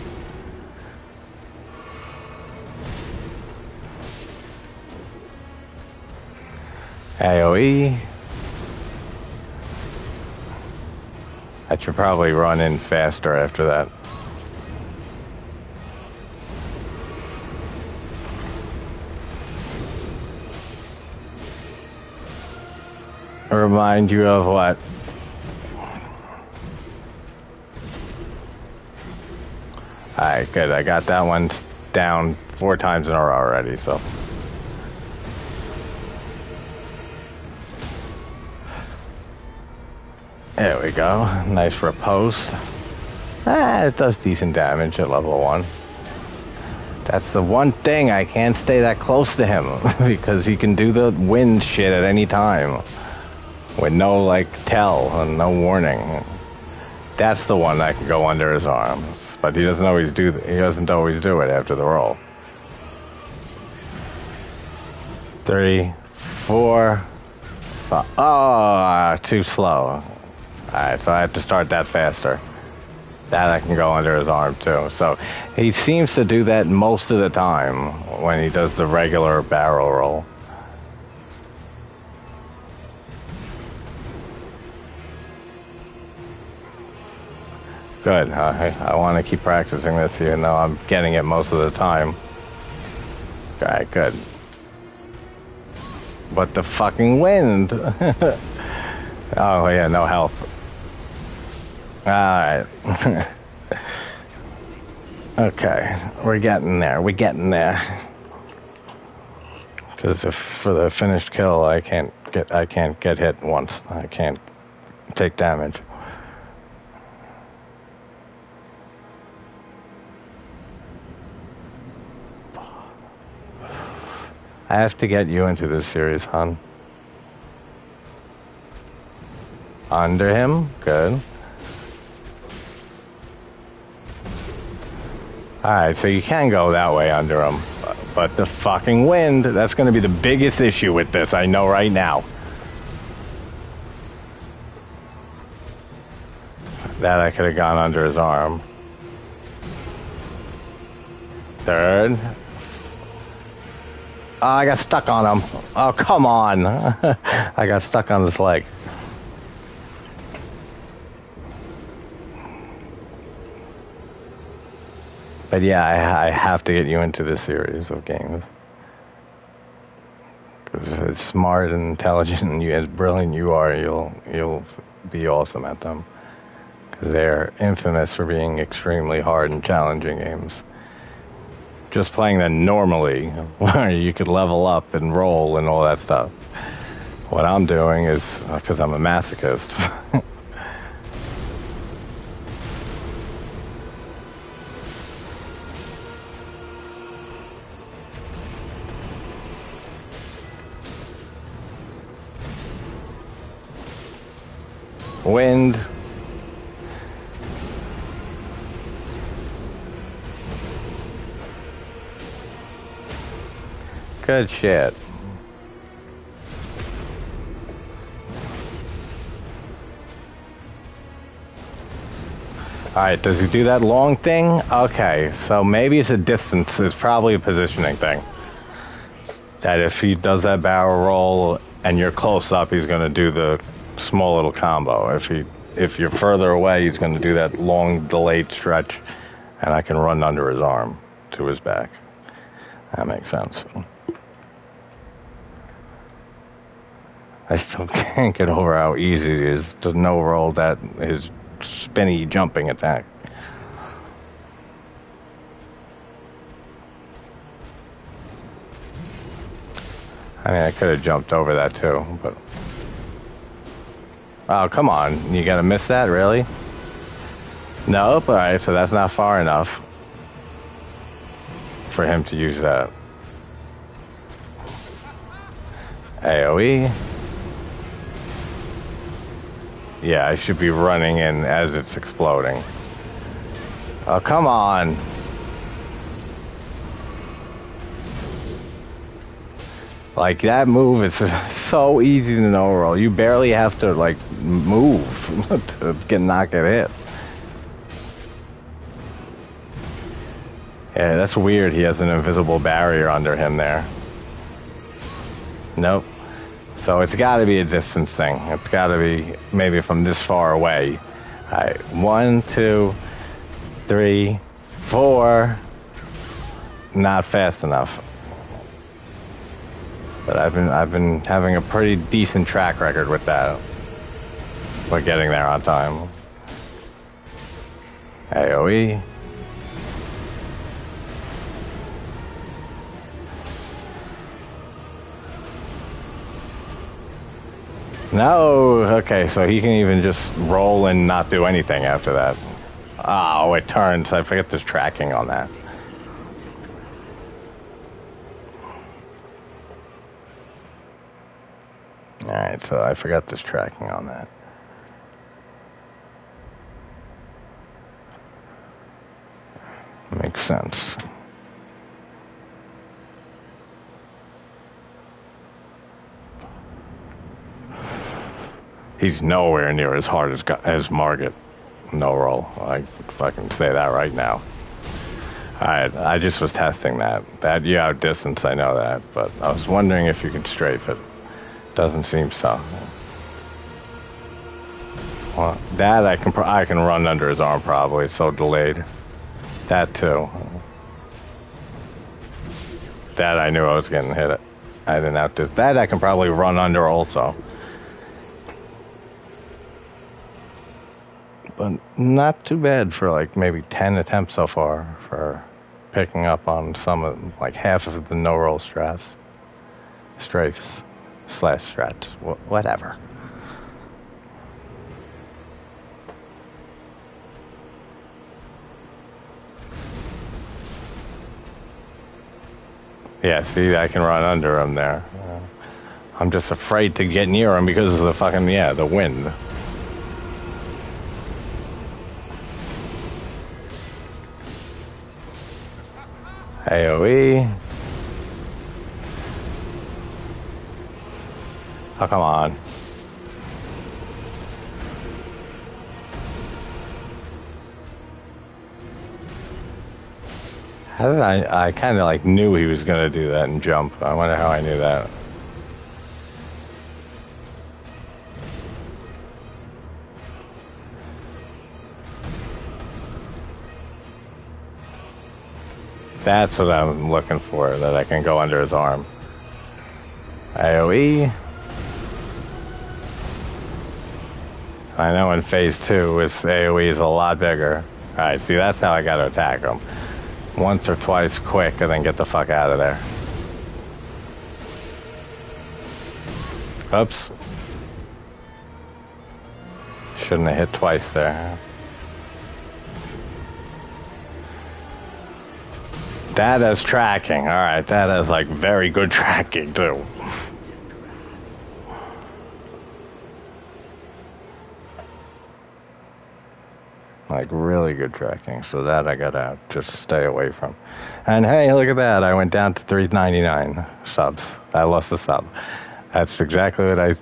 AoE. I should probably run in faster after that. Remind you of what? Alright, good. I got that one down 4 times in a row already, so. There we go. Nice riposte. It does decent damage at level 1. That's the one thing, I can't stay that close to him because he can do the wind shit at any time with no like tell and no warning. That's the one that can go under his arms, but he doesn't always do it after the roll. 3, 4, 5. Oh, too slow. Alright, so I have to start that faster. That I can go under his arm too. So he seems to do that most of the time when he does the regular barrel roll. Good. I want to keep practicing this even though I'm getting it most of the time. Alright, good. But the fucking wind. Oh yeah, no health. Alright. Okay, we're getting there. We're getting there. Because if for the finished kill, I can't get hit once. I can't take damage. I have to get you into this series, hon. Under him, good. Alright, so you can go that way under him. But the fucking wind, that's going to be the biggest issue with this, I know right now. That I could have gone under his arm. Third. Oh, I got stuck on him. Oh, come on. I got stuck on this leg. But yeah, I have to get you into this series of games. Because as smart and intelligent and as brilliant you are, you'll be awesome at them. Because they're infamous for being extremely hard and challenging games. Just playing them normally, where you could level up and roll and all that stuff. What I'm doing is, because I'm a masochist, wind. Good shit. Alright, does he do that long thing? Okay, so maybe it's a distance. It's probably a positioning thing. That if he does that barrel roll and you're close up, he's going to do the small little combo. If you're further away, he's going to do that long delayed stretch, and I can run under his arm to his back. That makes sense. I still can't get over how easy it is to no roll that his spinny jumping attack. I mean, I could have jumped over that too, but... Oh, come on. You gotta miss that, really? Nope, alright, so that's not far enough for him to use that. AoE. Yeah, I should be running in as it's exploding. Oh, come on. Like, that move is so easy to no roll. You barely have to, like, move to not get hit. Yeah, that's weird. He has an invisible barrier under him there. Nope. So it's got to be a distance thing. It's got to be maybe from this far away. All right, 1, 2, 3, 4. Not fast enough. But I've been having a pretty decent track record with that. We're getting there on time. AoE. No, okay, so he can even just roll and not do anything after that. Oh, it turns. I forget there's tracking on that. Alright, so I forgot there's tracking on that. Makes sense. He's nowhere near as hard as Margit. no roll. I fucking say that right now. Alright, I just was testing that. That you outdistance, I know that, but I was wondering if you could strafe it. Doesn't seem so. Well, that I can run under his arm probably. It's so delayed. That too. That I knew I was getting hit. I didn't outdistance. That I can probably run under also. But not too bad for like maybe 10 attempts so far for picking up on some of, like half of the no roll strats. Strafes / strats. Whatever. Yeah, see, I can run under him there. I'm just afraid to get near him because of the fucking, the wind. AoE. Oh, come on. How did I kind of like knew he was going to do that and jump. I wonder how I knew that. That's what I'm looking for, that I can go under his arm. AoE. I know in phase 2 his AoE is a lot bigger. Alright, see, that's how I gotta attack him. Once or twice quick and then get the fuck out of there. Oops. Shouldn't have hit twice there. That is tracking. Alright, that is like very good tracking too. Like really good tracking. So that I gotta just stay away from. And hey, look at that. I went down to 399 subs. I lost a sub. That's exactly what I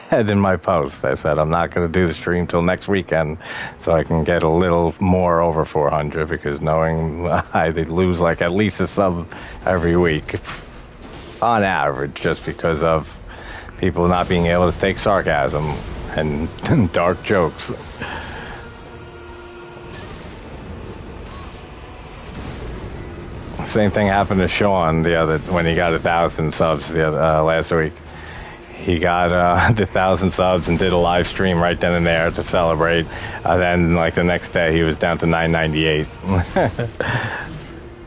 said in my post. I said I'm not going to do the stream till next weekend so I can get a little more over 400 because knowing I lose like at least a sub every week on average just because of people not being able to take sarcasm and dark jokes. Same thing happened to Sean when he got 1,000 subs last week. He got the 1,000 subs and did a live stream right then and there to celebrate. Then, like the next day, he was down to 998,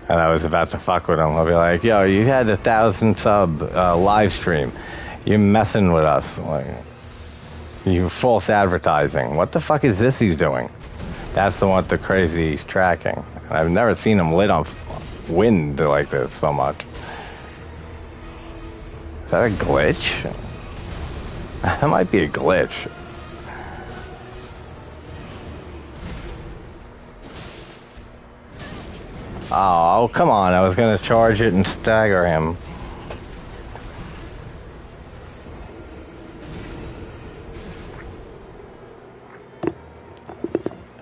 and I was about to fuck with him. I'll be like, "Yo, you had 1,000 sub live stream. You're messing with us. Like, you false advertising. What the fuck is this he's doing?" That's the one, the crazy he's tracking. I've never seen him lit on wind like this so much. Is that a glitch? That might be a glitch. Oh, come on. I was going to charge it and stagger him.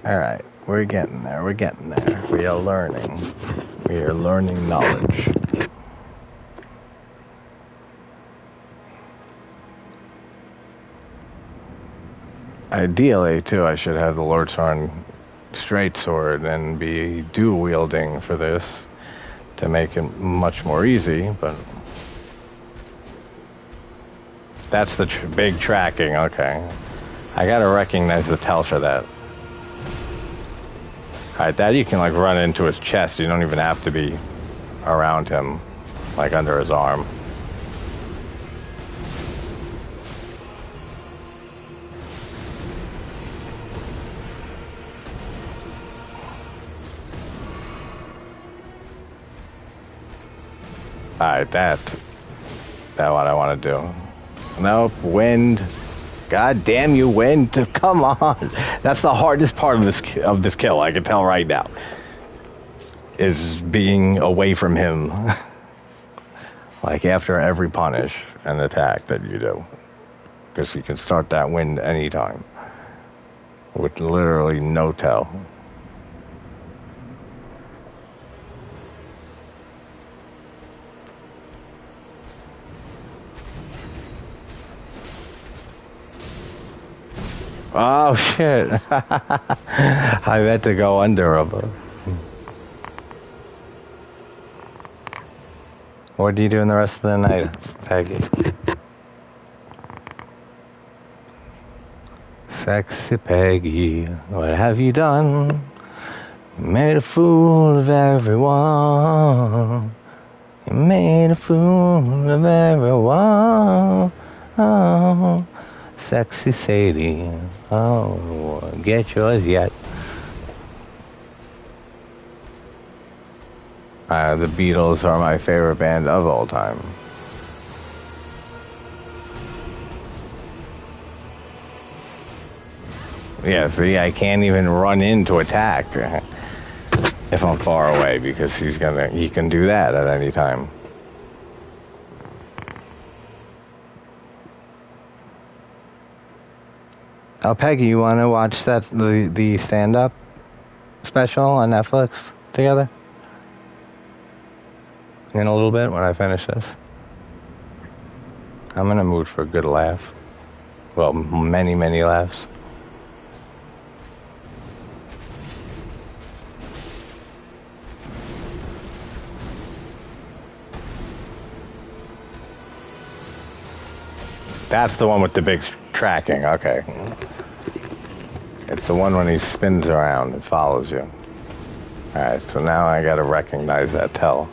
Alright, we're getting there. We're getting there. We are learning. We are learning knowledge. Ideally, too, I should have the Lordsworn straight sword and be dual wielding for this to make it much more easy, but that's the big tracking. Okay, I gotta recognize the tell for that. Alright, that you can like run into his chest. You don't even have to be around him, like under his arm. Alright, that's what I want to do. Nope, wind. God damn you, wind. Come on. That's the hardest part of this kill, I can tell right now. Is being away from him. Like after every punish and attack that you do. Because you can start that wind anytime. with literally no tell. Oh shit! I meant to go under him. What are you doing the rest of the night, Peggy? Sexy Peggy, what have you done? You made a fool of everyone. You made a fool of everyone. Oh, sexy Sadie. Oh, get yours yet. The Beatles are my favorite band of all time. Yeah, see, I can't even run in to attack if I'm far away because he can do that at any time. Oh, Peggy, you want to watch the stand-up special on Netflix together? In a little bit when I finish this. I'm in a mood for a good laugh. Well, many, many laughs. That's the one with the big tracking, okay. It's the one when he spins around and follows you. Alright, so now I gotta recognize that tell.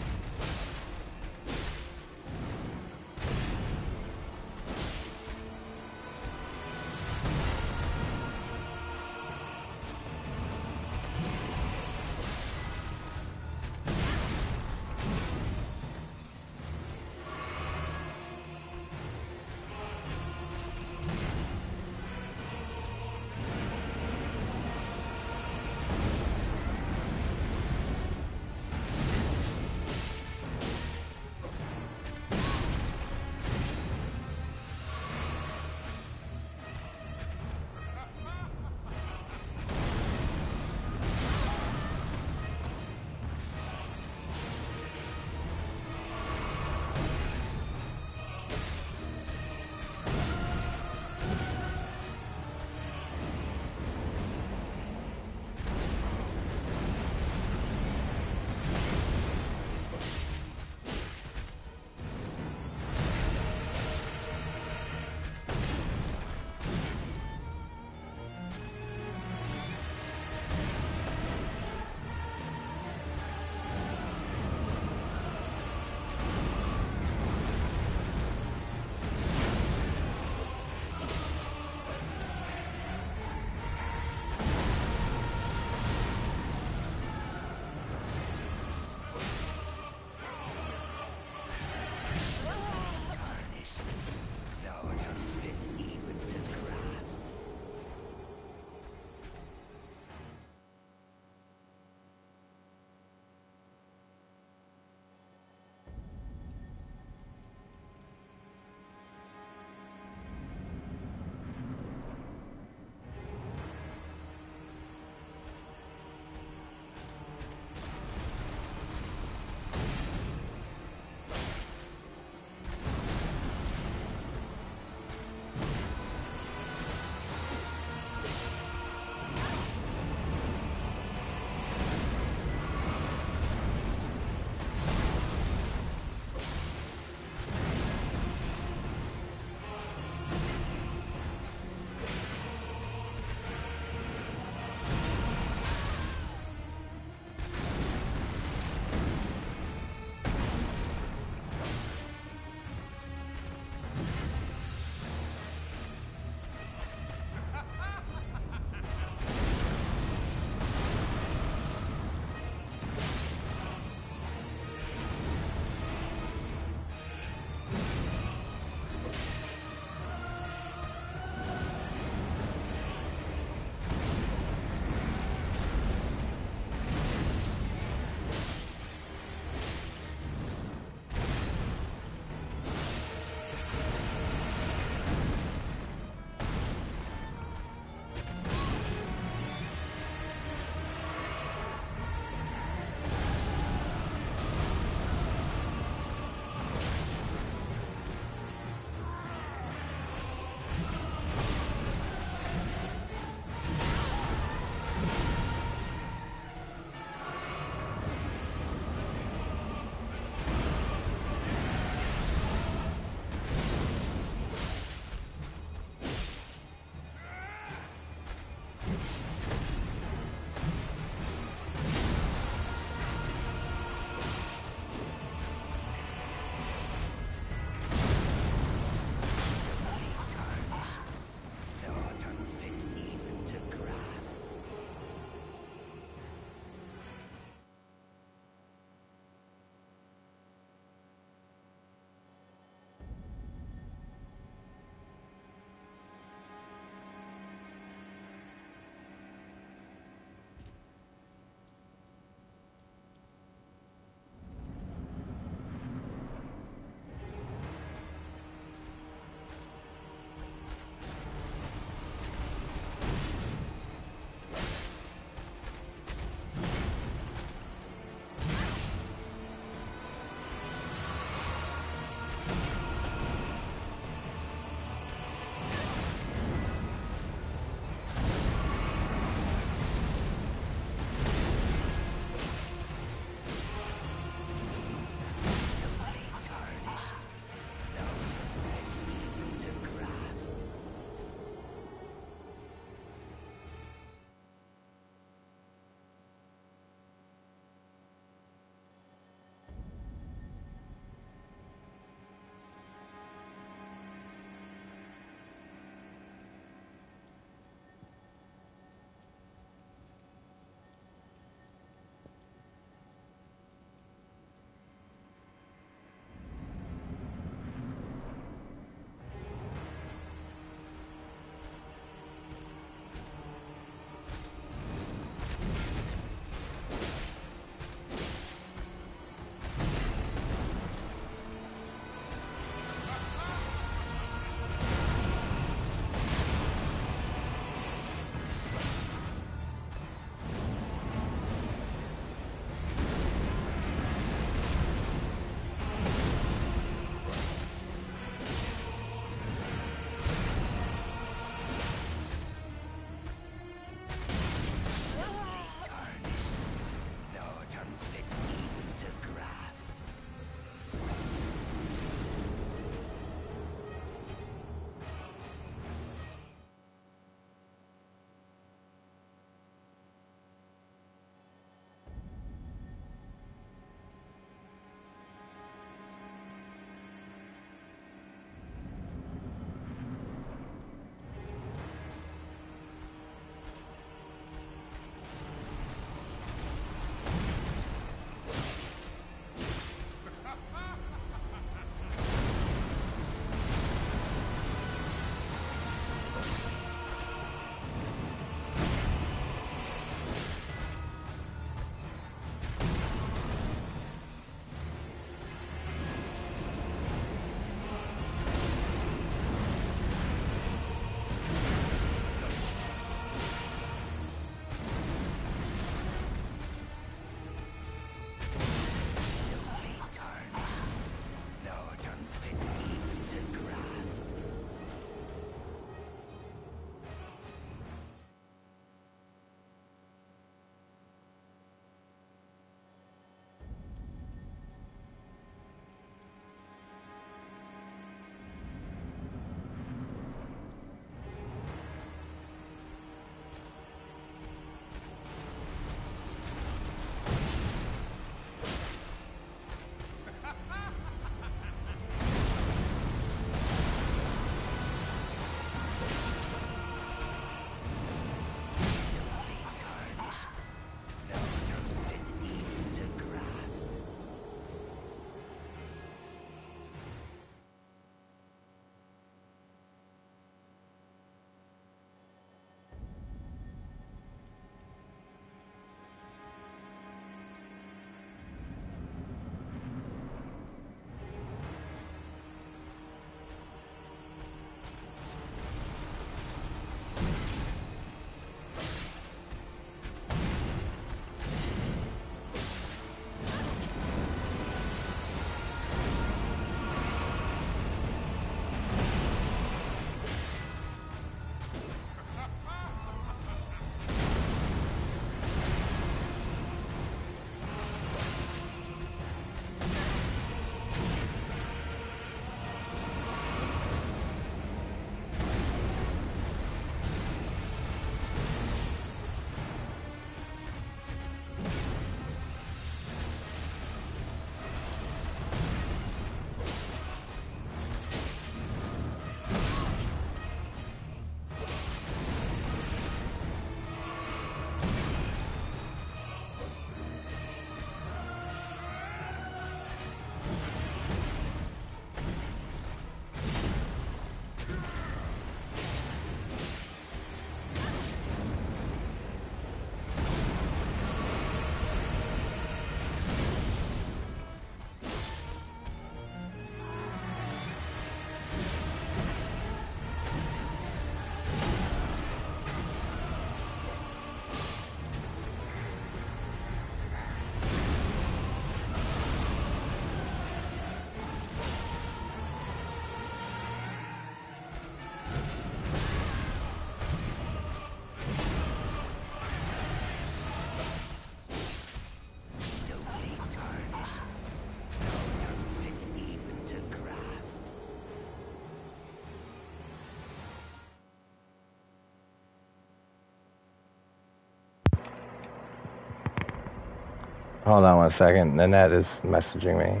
Hold on 1 second. Nanette is messaging me.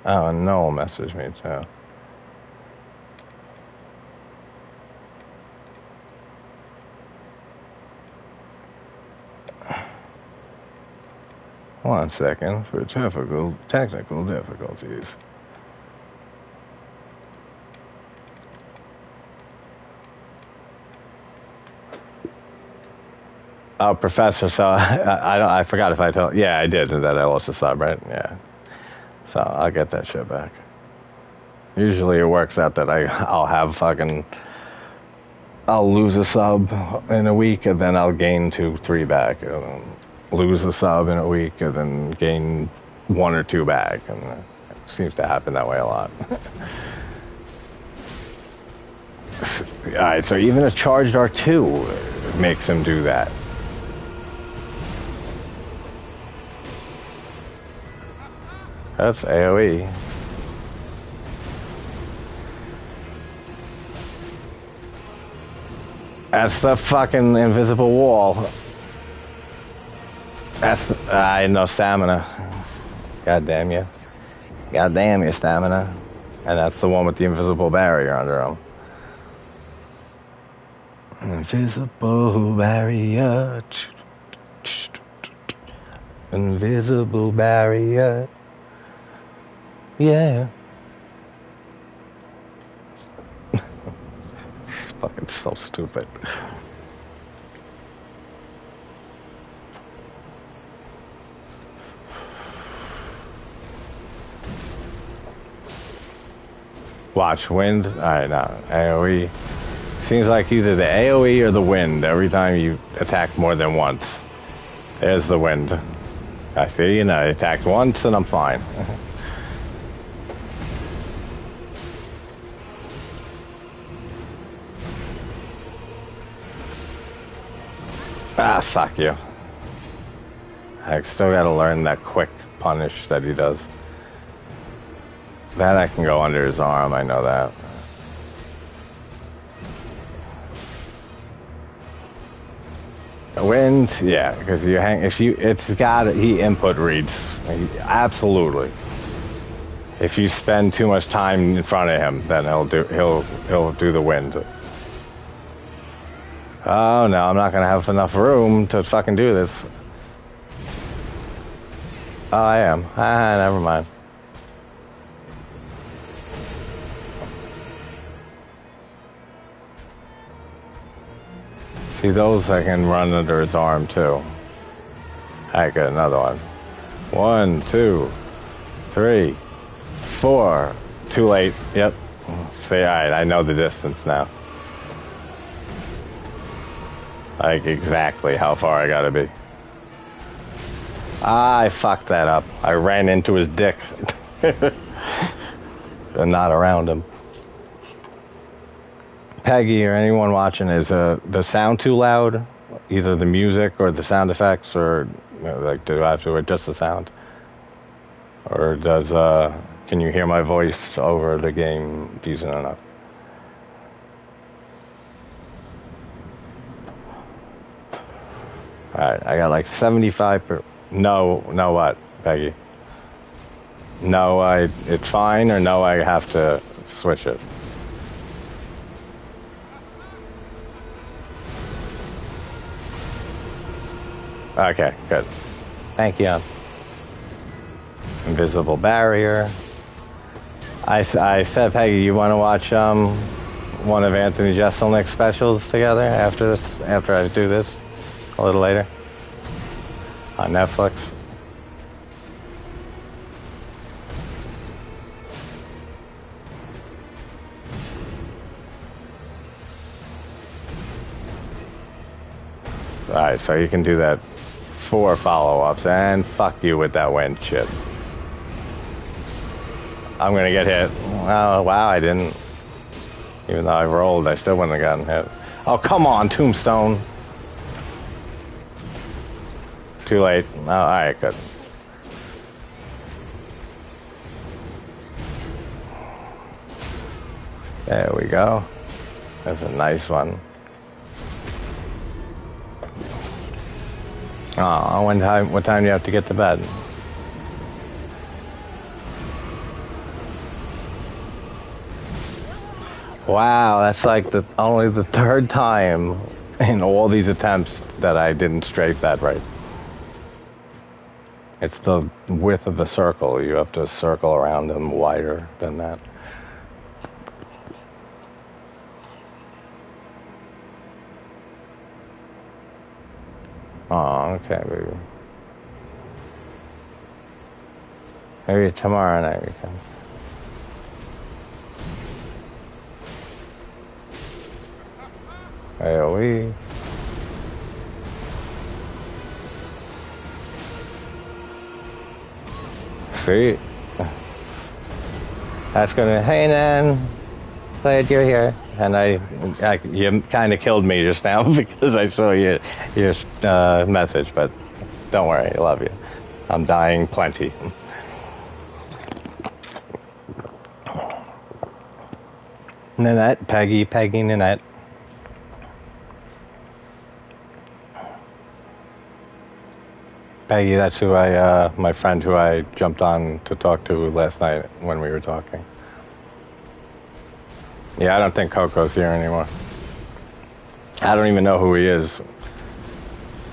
Oh, and Noel messaged me too. One second for technical difficulties. Oh, Professor, so I forgot if I told. Yeah, I did that. I lost a sub, right? Yeah. So I'll get that shit back. Usually it works out that I'll lose a sub in a week and then I'll gain 2, 3 back. And then lose a sub in a week and then gain 1 or 2 back. And it seems to happen that way a lot. Alright, so even a charged R2 makes him do that. That's AoE. That's the fucking invisible wall. That's I no stamina. God damn you. God damn your stamina. And that's the one with the invisible barrier under him. Invisible barrier. Invisible barrier. Yeah. It's fucking so stupid. Watch, wind. Alright, now, AoE. Seems like either the AoE or the wind every time you attack more than once. There's the wind. I see, and I attacked once and I'm fine. Ah, fuck you. I still gotta learn that quick punish that he does. That I can go under his arm, I know that. Wind, yeah, because you hang. It's got he input reads, absolutely. If you spend too much time in front of him, then he'll do the wind. Oh no, I'm not gonna have enough room to fucking do this. Oh, I am. Ah, never mind. See, those I can run under his arm too. I got another one. 1, 2, 3, 4. Too late. Yep. See, alright, I know the distance now. Like exactly how far I gotta be. I fucked that up. I ran into his dick. And not around him. Peggy or anyone watching, is the sound too loud? Either the music or the sound effects, or like do I have to adjust the sound? Or does can you hear my voice over the game decent enough? Alright, I got like 75 No, what, Peggy? No, it's fine, or no, I have to switch it? Okay, good. Thank you. Invisible barrier. I said, Peggy, you want to watch one of Anthony Jeselnik's specials together after I do this a little later on Netflix? Alright, so you can do that 4 follow-ups, and fuck you with that wind shit. I'm gonna get hit. Oh, wow, I didn't. Even though I rolled, I still wouldn't have gotten hit. Oh, come on, Tombstone. too late. Oh, all right, good. There we go. That's a nice one. Oh, what time do you have to get to bed? Wow, that's like only the third time in all these attempts that I didn't strafe that right. It's the width of the circle. You have to circle around them wider than that. Oh, okay, baby. Maybe tomorrow night we can. AoE. See? That's gonna, hey Nan, glad you're here. And you kind of killed me just now because I saw your message, but don't worry, I love you. I'm dying plenty. Nanette, Peggy, Nanette. Peggy, that's who my friend who I jumped on to talk to last night when we were talking. Yeah, I don't think Coco's here anymore. I don't even know who he is.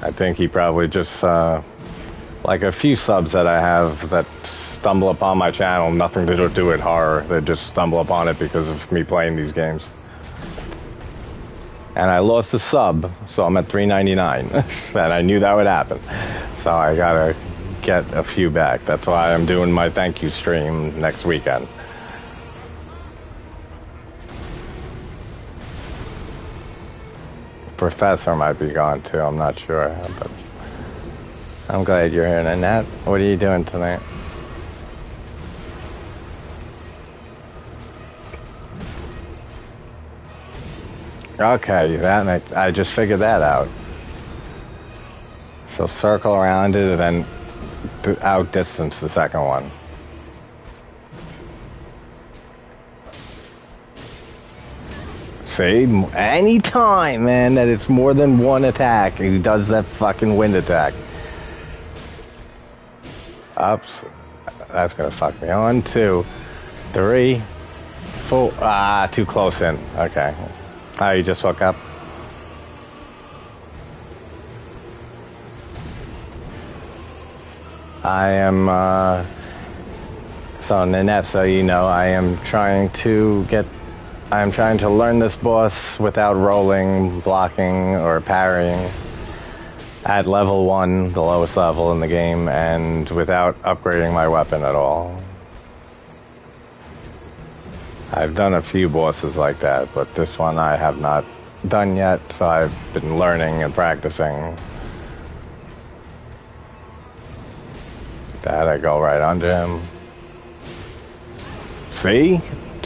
I think he probably just, like a few subs that I have that stumble upon my channel, nothing to do with horror. They just stumble upon it because of me playing these games. And I lost a sub, so I'm at $3.99. And I knew that would happen. So I gotta get a few back. That's why I'm doing my thank you stream next weekend. Professor might be gone too, I'm not sure. But I'm glad you're here, Nanette. What are you doing tonight? Okay, I just figured that out. So circle around it and then outdistance the second one. See, anytime, man, that it's more than one attack, he does that fucking wind attack. Oops, that's gonna fuck me. 1, 2, 3, 4. Ah, too close in. Okay. Oh, you just woke up? I am, so Nanette, so you know, I am trying to learn this boss without rolling, blocking, or parrying at level 1, the lowest level in the game, and without upgrading my weapon at all. I've done a few bosses like that, but this one I have not done yet, so I've been learning and practicing. That I go right under him. See?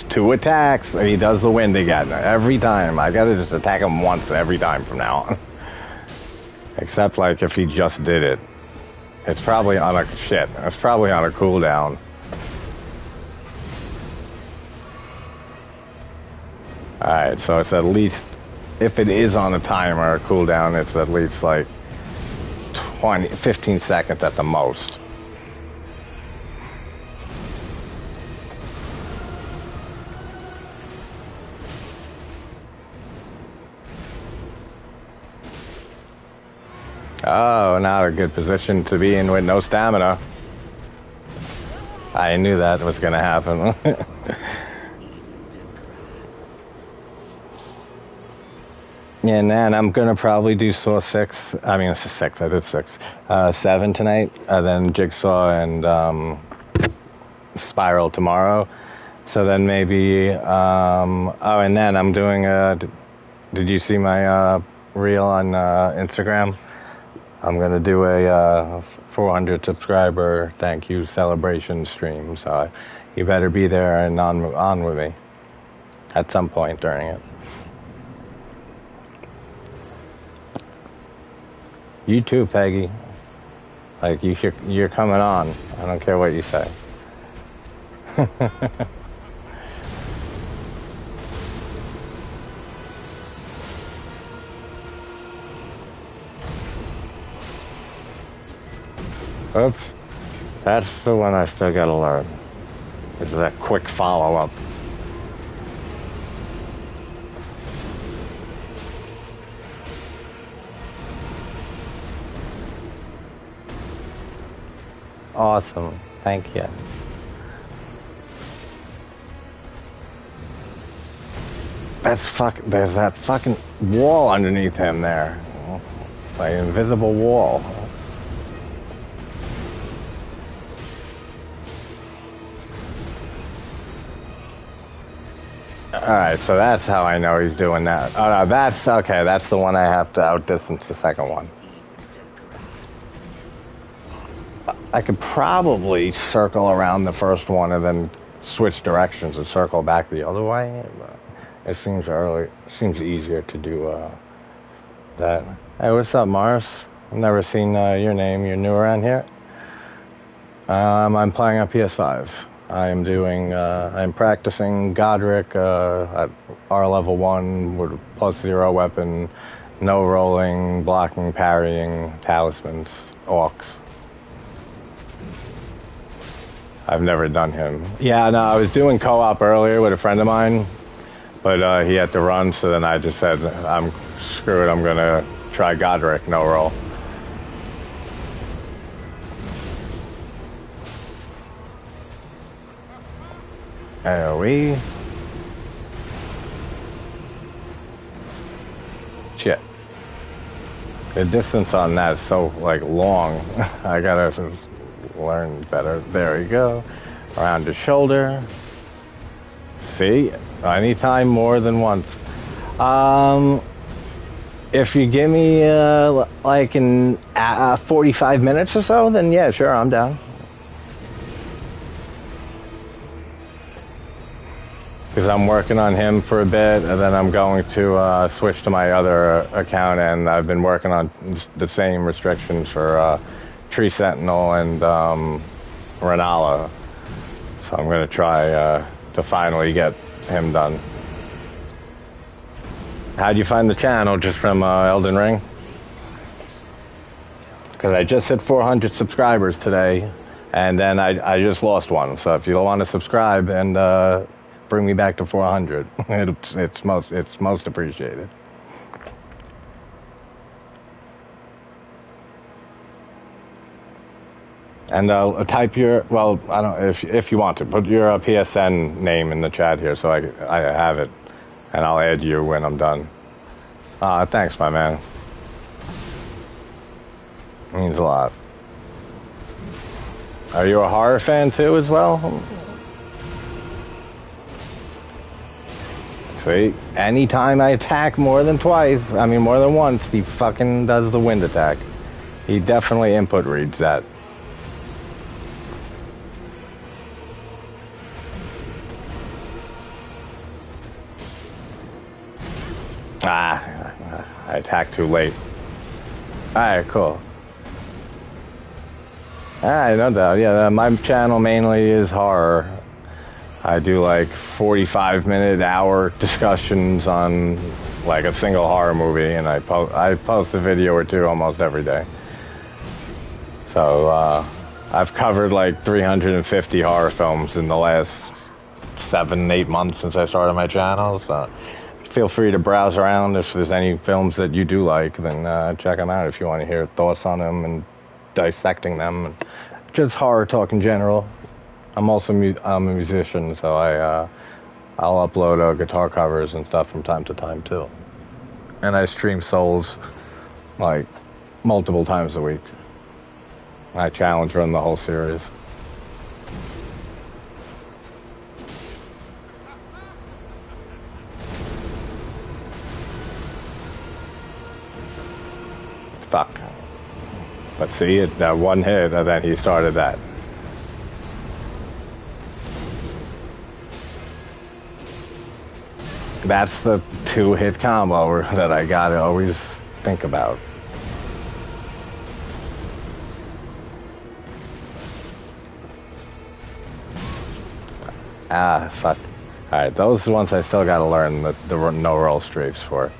2 attacks. He does the wind again. Every time. I gotta just attack him once every time from now on. Except like if he just did it. It's probably on a It's probably on a cooldown. Alright, so it's at least, if it is on a timer or cooldown, it's at least like 15 seconds at the most. Oh, not a good position to be in with no stamina. I knew that was gonna happen. Yeah, and I'm gonna probably do Saw 6. I mean, it's 6. I did 6. 7 tonight, then Jigsaw and Spiral tomorrow. So then maybe. Oh, and then I'm doing did you see my reel on Instagram? I'm gonna do a 400 subscriber thank you celebration stream. So you better be there and on with me at some point during it. You too, Peggy. Like, you're coming on. I don't care what you say. Oops. That's the one I still gotta learn. Is that quick follow-up. Awesome. Thank you. There's that fucking wall underneath him there. Like an invisible wall. Alright, so that's how I know he's doing that. Oh no, that's okay, that's the one I have to outdistance the second one. I could probably circle around the first one and then switch directions and circle back the other way, but it seems easier to do that. Hey, what's up, Mars? I've never seen your name. You're new around here? I'm playing on PS5. I'm practicing Godric at R level 1 with +0 weapon, no rolling, blocking, parrying, talismans, orcs. I've never done him. Yeah, no, I was doing co-op earlier with a friend of mine, but he had to run, so then I just said, screw it, I'm gonna try Godric, no roll. AoE. Shit. The distance on that is so, like, long. I gotta learn better. There we go. Around the shoulder. See? Anytime more than once. If you give me, like, in 45 minutes or so, then yeah, sure, I'm down. Because I'm working on him for a bit, and then I'm going to switch to my other account, and I've been working on the same restrictions for Tree Sentinel and Renala. So I'm going to try to finally get him done. How'd you find the channel? Just from Elden Ring? Because I just hit 400 subscribers today, and then I just lost one. So if you want to subscribe and bring me back to 400. It's most appreciated. And type your, well, I don't, if you want to, put your PSN name in the chat here so I have it, and I'll add you when I'm done. Thanks, my man. Means a lot. Are you a horror fan too as well? See, anytime I attack more than once, he fucking does the wind attack. He definitely input reads that. I attacked too late. Alright, cool. Alright, no doubt. Yeah, my channel mainly is horror. I do like 45-minute, hour discussions on like a single horror movie, and I post a video or two almost every day. So I've covered like 350 horror films in the last 7-8 months since I started my channel. So feel free to browse around. If there's any films that you do like, then check them out if you want to hear thoughts on them and dissecting them. And just horror talk in general. I'm also I'm a musician, so I'll upload guitar covers and stuff from time to time too. And I stream Souls like multiple times a week. I challenge run the whole series. Fuck. But see, that one hit, and then he started that. That's the 2-hit combo that I gotta always think about. Ah, fuck. Alright, those ones I still gotta learn the no roll strafes for.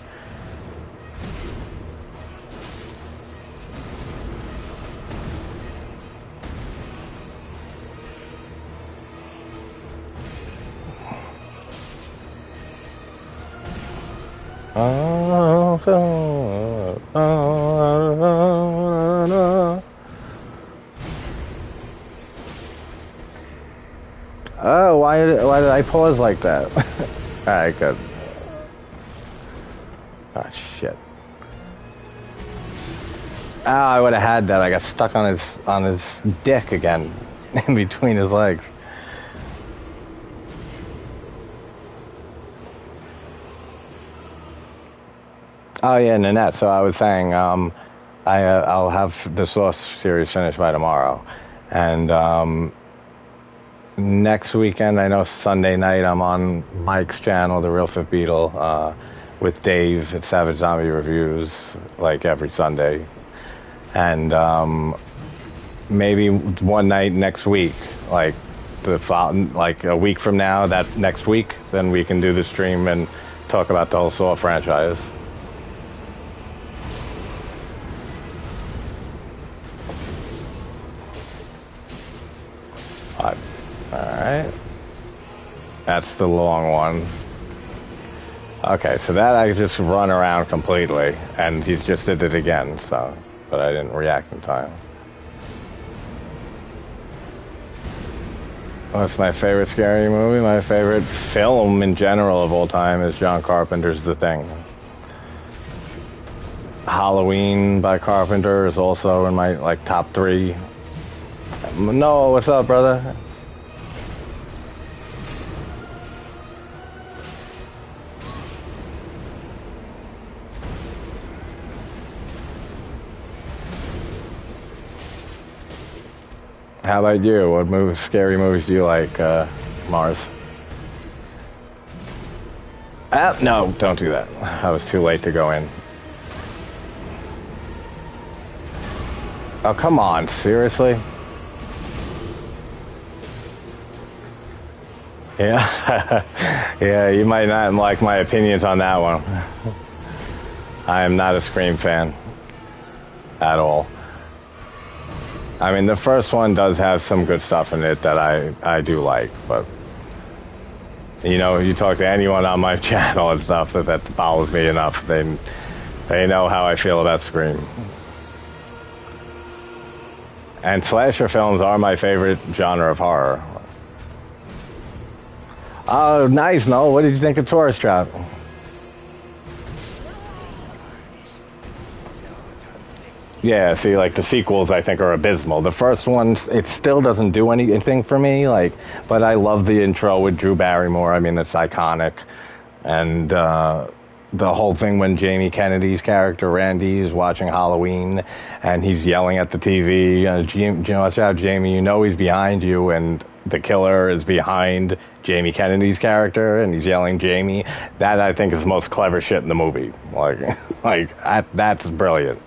Oh, why did I pause like that? Alright, good. Oh, shit. Oh, I would have had that. I got stuck on his dick again, in between his legs. Oh yeah, Nanette. So I was saying, I'll have the Source series finished by tomorrow, and next weekend, I know Sunday night, I'm on Mike's channel, The Real Fifth Beetle, with Dave at Savage Zombie Reviews, like every Sunday. And maybe one night next week, like like a week from now, that next week, then we can do the stream and talk about the whole Saw franchise. Alright. That's the long one. Okay, so that I just run around completely, and he's just did it again, so, but I didn't react in time. What's my favorite scary movie? My favorite film in general of all time is John Carpenter's The Thing. Halloween by Carpenter is also in my, like, top 3. No, what's up, brother? How about you? What scary movies do you like, Mars? No, don't do that. I was too late to go in. Oh, come on. Seriously? Yeah. Yeah, you might not like my opinions on that one. I am not a Scream fan. At all. I mean, the first one does have some good stuff in it that I do like, but you know, you talk to anyone on my channel and stuff that follows me enough, they know how I feel about Scream. And slasher films are my favorite genre of horror. Oh, nice, Noel. What did you think of Tourist Trap? Yeah, see, like, the sequels, I think, are abysmal. The first one, it still doesn't do anything for me, like, but I love the intro with Drew Barrymore. I mean, it's iconic. And the whole thing when Jamie Kennedy's character, Randy, is watching Halloween, and he's yelling at the TV, watch out, Jamie, you know he's behind you, and the killer is behind Jamie Kennedy's character, and he's yelling, Jamie. That, I think, is the most clever shit in the movie. That's brilliant.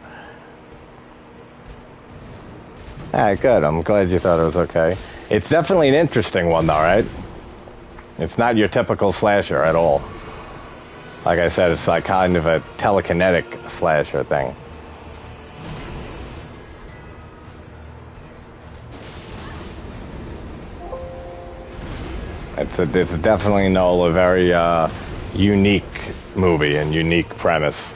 Alright, good. I'm glad you thought it was okay. It's definitely an interesting one, though, right? It's not your typical slasher at all. Like I said, it's like kind of a telekinetic slasher thing. It's definitely, Noel, a very unique movie and unique premise.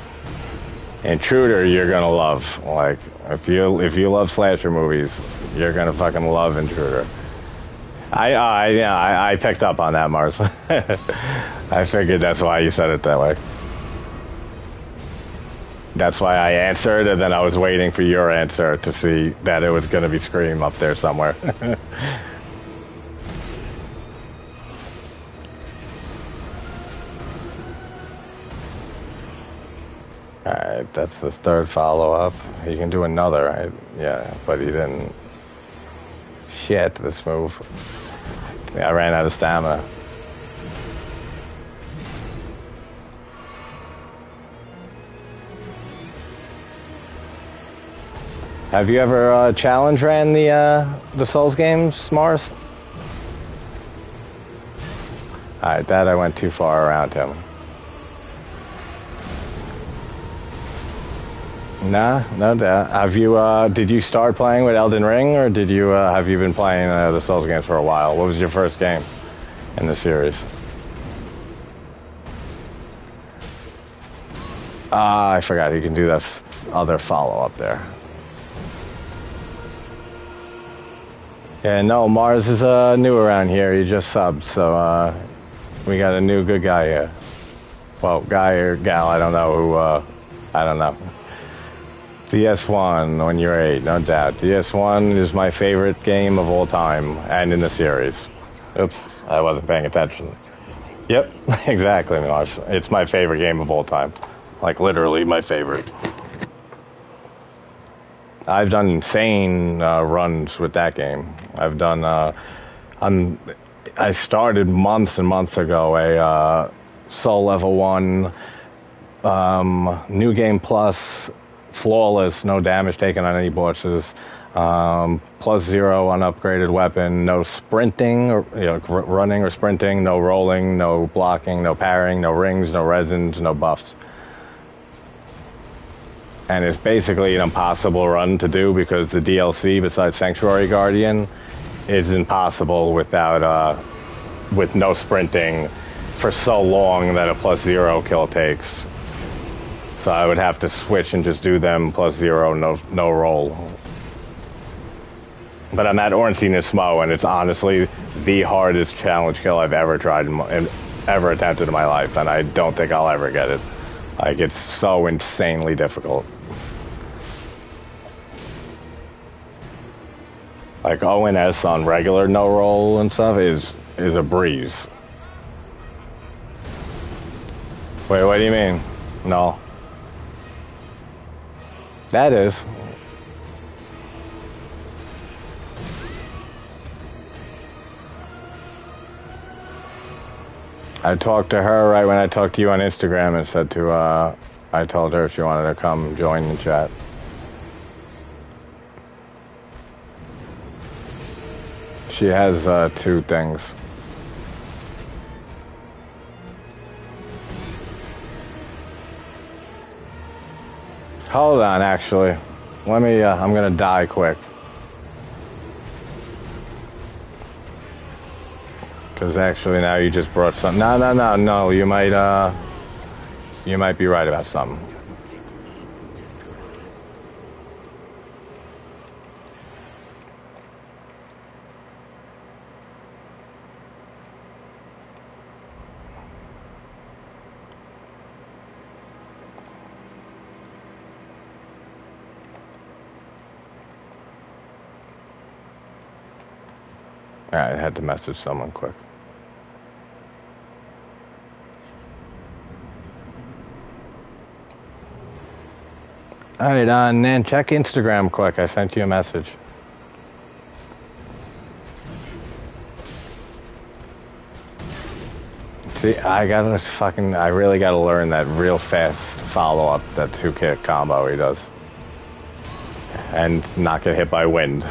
Intruder, you're gonna love. Like, if you love slasher movies, you're gonna fucking love Intruder. I picked up on that, Mars. I figured that's why you said it that way. That's why I answered, and then I was waiting for your answer to see that it was gonna be Scream up there somewhere. Alright, that's the third follow-up. You can do another, right? Yeah, but he didn't. Shit, this move. Yeah, I ran out of stamina. Have you ever challenge ran the Souls games, Mars? Alright, that I went too far around him. Nah, no doubt. Have you, did you start playing with Elden Ring, or did you, have you been playing the Souls games for a while? What was your first game in the series? I forgot, you can do that other follow-up there. Yeah, no, Mars is new around here. He just subbed, so we got a new good guy here. Well, guy or gal, I don't know who, I don't know. DS1 when you're 8, no doubt. DS1 is my favorite game of all time, and in the series. Oops, I wasn't paying attention. Yep, exactly, Mars. It's my favorite game of all time. Like, literally my favorite. I've done insane runs with that game. I've done, I started months and months ago a Soul Level 1, New Game Plus, flawless, no damage taken on any bosses, +0 on upgraded weapon, no sprinting, or running or sprinting, no rolling, no blocking, no parrying, no rings, no resins, no buffs. And it's basically an impossible run to do because the DLC, besides Sanctuary Guardian, is impossible without with no sprinting for so long that a +0 kill takes. So I would have to switch and just do them +0, no roll. But I'm at Ornstein and Smo, and it's honestly the hardest challenge kill I've ever tried and ever attempted in my life, and I don't think I'll ever get it. Like, it's so insanely difficult. Like, ONS on regular no roll and stuff is a breeze. Wait, what do you mean? No. That is. I talked to her right when I talked to you on Instagram and said to, I told her if she wanted to come join the chat. She has 2 things. Hold on, actually. Let me, I'm gonna die quick. Because actually now you just brought something. No, you might be right about something. Alright, I had to message someone quick. Alright, Nan, check Instagram quick. I sent you a message. See, I really gotta learn that real fast follow-up, that 2-kick combo he does. And not get hit by wind.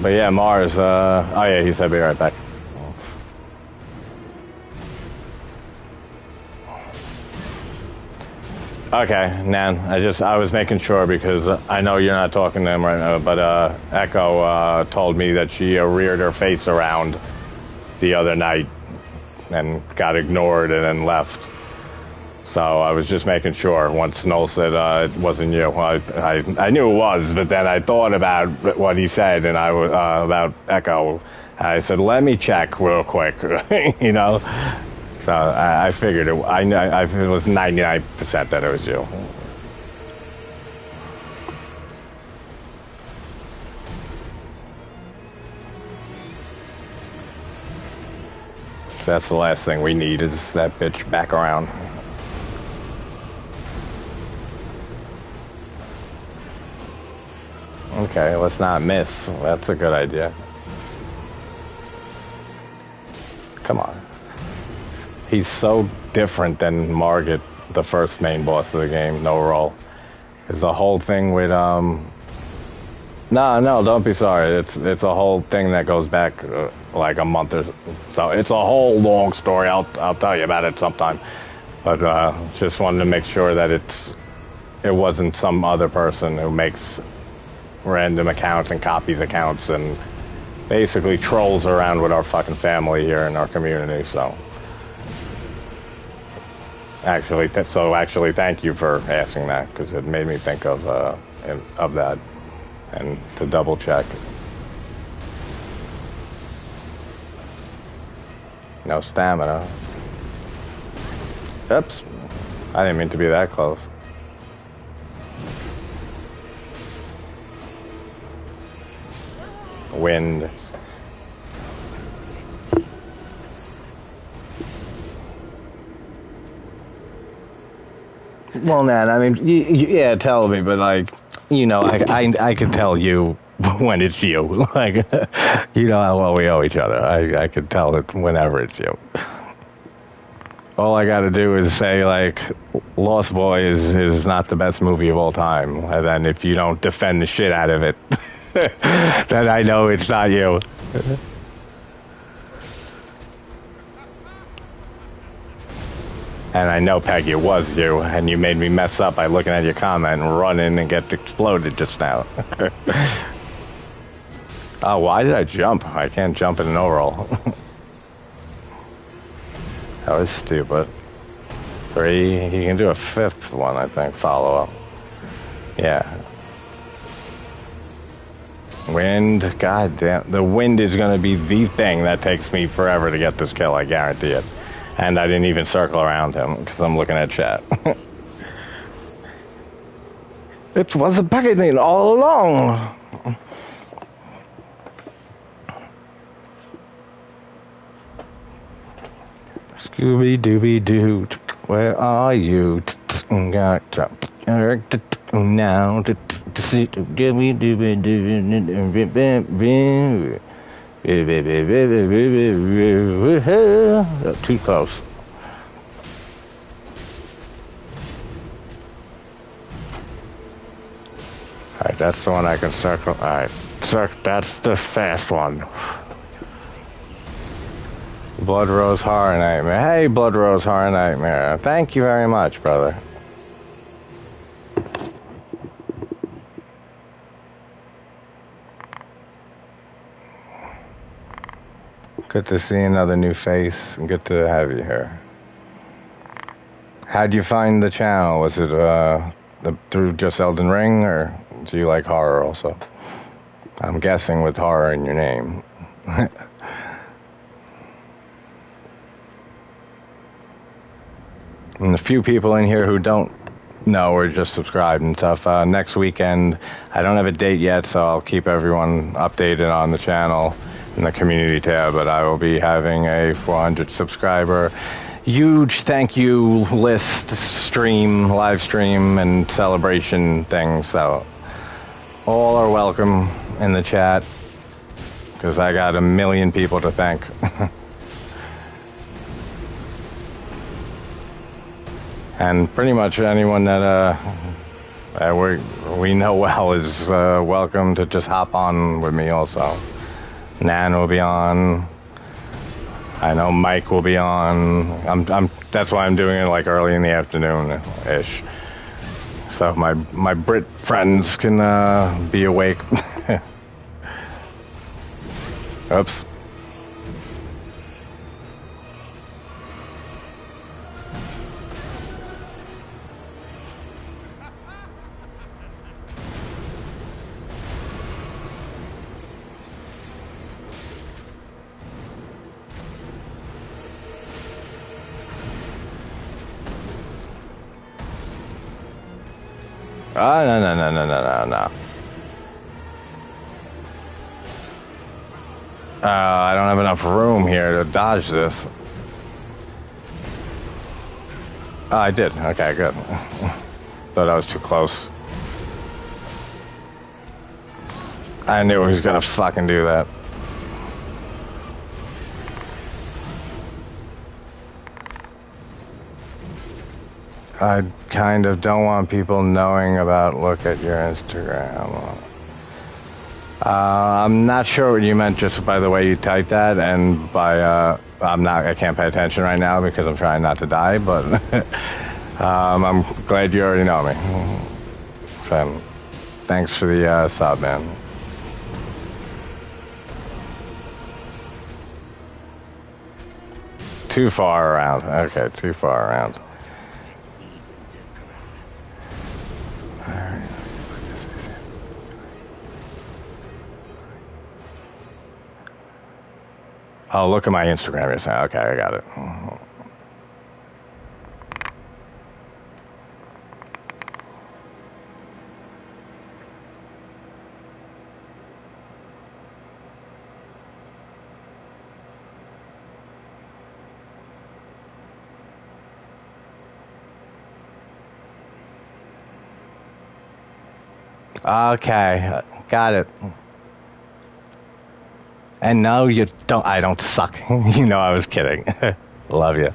But yeah, Mars, oh yeah, he said be right back. Okay, Nan, I was making sure because I know you're not talking to him right now, but Echo told me that she reared her face around the other night and got ignored and then left. So I was just making sure. Once Noel said it wasn't you, I knew it was, but then I thought about what he said and about Echo. I said, let me check real quick, you know. So I figured it. It was 99% that it was you. That's the last thing we need is that bitch back around. Okay, let's not miss. That's a good idea. Come on. He's so different than Margit, the first main boss of the game, no roll. is the whole thing with No, don't be sorry. It's a whole thing that goes back like a month or so. It's a whole long story. I'll tell you about it sometime. But just wanted to make sure that it wasn't some other person who makes random accounts and copies accounts and basically trolls around with our fucking family here in our community. So actually, thank you for asking that, because it made me think of that. And to double check. No stamina. Oops. I didn't mean to be that close. Wind. Well, Nan, I mean, yeah, tell me, but like, you know, I could tell you when it's you. Like, you know how well we owe each other. I could tell it whenever it's you. All I got to do is say, like, Lost Boys is not the best movie of all time. And then if you don't defend the shit out of it, then I know it's not you. And I know, Peggy, it was you, and you made me mess up by looking at your comment and running and get exploded just now. Oh, why did I jump? I can't jump in an overall. That was stupid. 3, you can do a 5th one, I think, follow-up. Yeah. Wind, goddamn. The wind is going to be the thing that takes me forever to get this kill, I guarantee it. And I didn't even circle around him because I'm looking at chat. It was a packaging all along. Scooby-Dooby-Doo, where are you? Now, too close. Alright, that's the one I can circle. Alright, that's the fast one. Blood Rose Horror Nightmare. Hey, Blood Rose Horror Nightmare. Thank you very much, brother. Good to see another new face, and good to have you here. How'd you find the channel? Was it through just Elden Ring, or do you like horror also? I'm guessing with horror in your name. And a few people in here who don't know or just subscribed and stuff. Next weekend, I don't have a date yet, so I'll keep everyone updated on the channel in the community tab, but I will be having a 400 subscriber huge thank you list stream, live stream, and celebration thing. So all are welcome in the chat, because I got a million people to thank. And pretty much anyone that we know well is welcome to just hop on with me also. Nan will be on. I know Mike will be on. That's why I'm doing it like early in the afternoon-ish. So my Brit friends can be awake. Oops. Oh, no. I don't have enough room here to dodge this. Oh, I did. Okay, good. Thought I was too close. I knew he was gonna fucking do that. I kind of don't want people knowing about look at your Instagram. I'm not sure what you meant just by the way you typed that, and by I can't pay attention right now because I'm trying not to die, but I'm glad you already know me. So, thanks for the sub, man. Too far around. Okay, too far around. Oh, look at my Instagram. You're saying, okay, I got it. Okay, got it. And no, you don't. I don't suck. You know, I was kidding. Love you.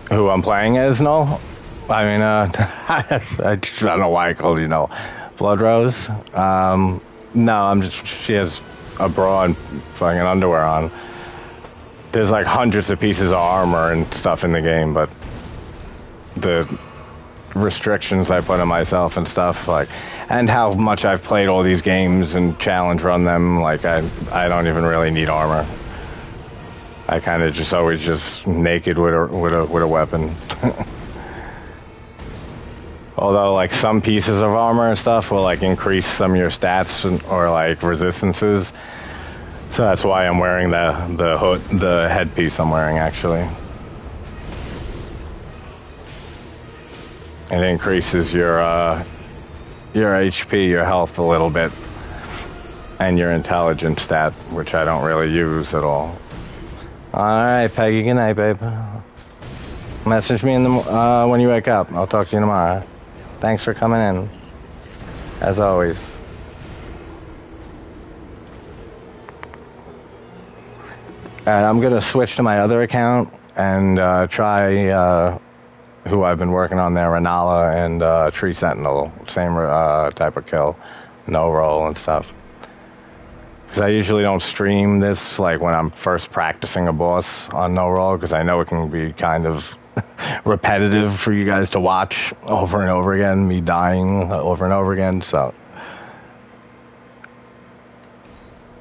Who I'm playing as? No, I mean, I don't know why I called you. No, Blood Rose. No, I'm just. She has a bra and fucking underwear on. There's like hundreds of pieces of armor and stuff in the game, but the restrictions I put on myself and stuff, like, and how much I've played all these games and challenge run them, like I don't even really need armor. I kind of just always just naked with a weapon. Although like some pieces of armor and stuff will like increase some of your stats or like resistances, so that's why I'm wearing the hood, the headpiece I'm wearing actually. It increases your HP, your health a little bit, and your intelligence stat, which I don't really use at all. All right, Peggy. Good night, babe. Message me in the when you wake up. I'll talk to you tomorrow. Thanks for coming in, as always. And I'm gonna switch to my other account and try. Who I've been working on there, Renala and Tree Sentinel, same type of kill, no roll and stuff. Because I usually don't stream this like when I'm first practicing a boss on no roll, because I know it can be kind of repetitive for you guys to watch over and over again, me dying over and over again, so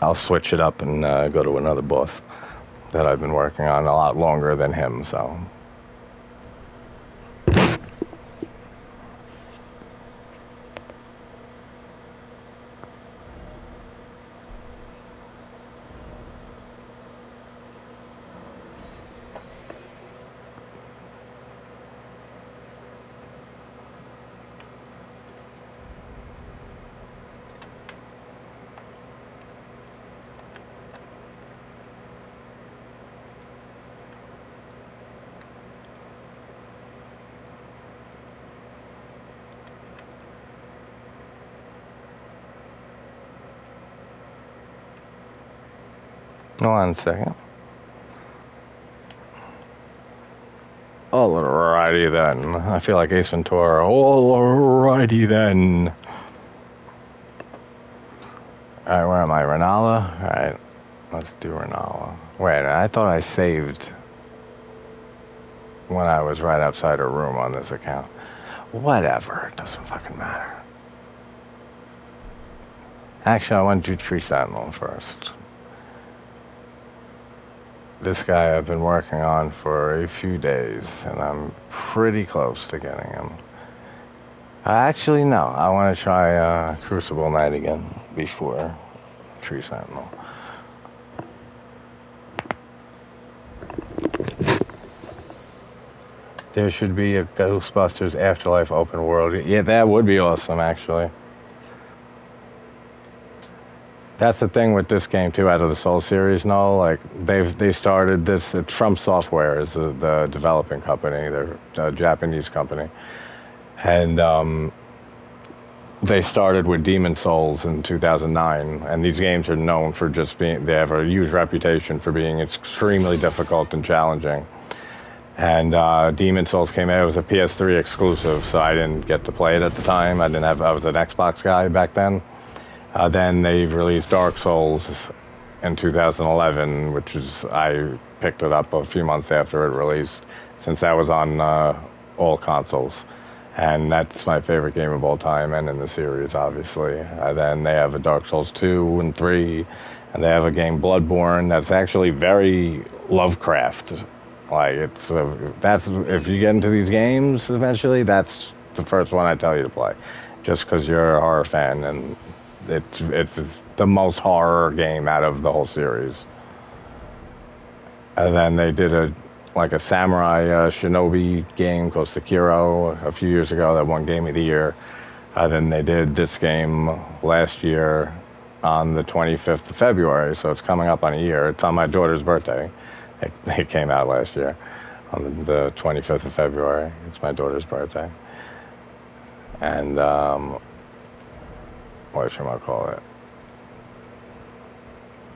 I'll switch it up and go to another boss that I've been working on a lot longer than him, so. One second. Alrighty then. I feel like Ace Ventura. Alrighty then. Alright, where am I? Renala? Alright, let's do Renala. Wait, I thought I saved when I was right outside her room on this account. Whatever, it doesn't fucking matter. Actually, I want to do Tree Sentinel first. This guy I've been working on for a few days, and I'm pretty close to getting him. Actually, no. I want to try Crucible Knight again before Tree Sentinel. There should be a Ghostbusters Afterlife open world. Yeah, that would be awesome, actually. That's the thing with this game too. Out of the Soul series, no, like they started this. It's From Software is the developing company. They're a Japanese company, and they started with Demon Souls in 2009. And these games are known for just being. They have a huge reputation for being extremely difficult and challenging. And Demon Souls came out. It was a PS3 exclusive, so I didn't get to play it at the time. I was an Xbox guy back then. Then they released Dark Souls in 2011, which is I picked it up a few months after it released, since that was on all consoles. And that's my favorite game of all time, and in the series, obviously. Then they have a Dark Souls 2 and 3, and they have a game Bloodborne that's actually very Lovecraft. Like that's if you get into these games eventually, that's the first one I tell you to play, just because you're a horror fan, and it's the most horror game out of the whole series. And then they did a samurai shinobi game called Sekiro a few years ago that won Game of the Year. Then they did this game last year on the 25th of February, so it's coming up on a year. It's on my daughter's birthday. It came out last year on the 25th of February. It's my daughter's birthday. And what should I call it?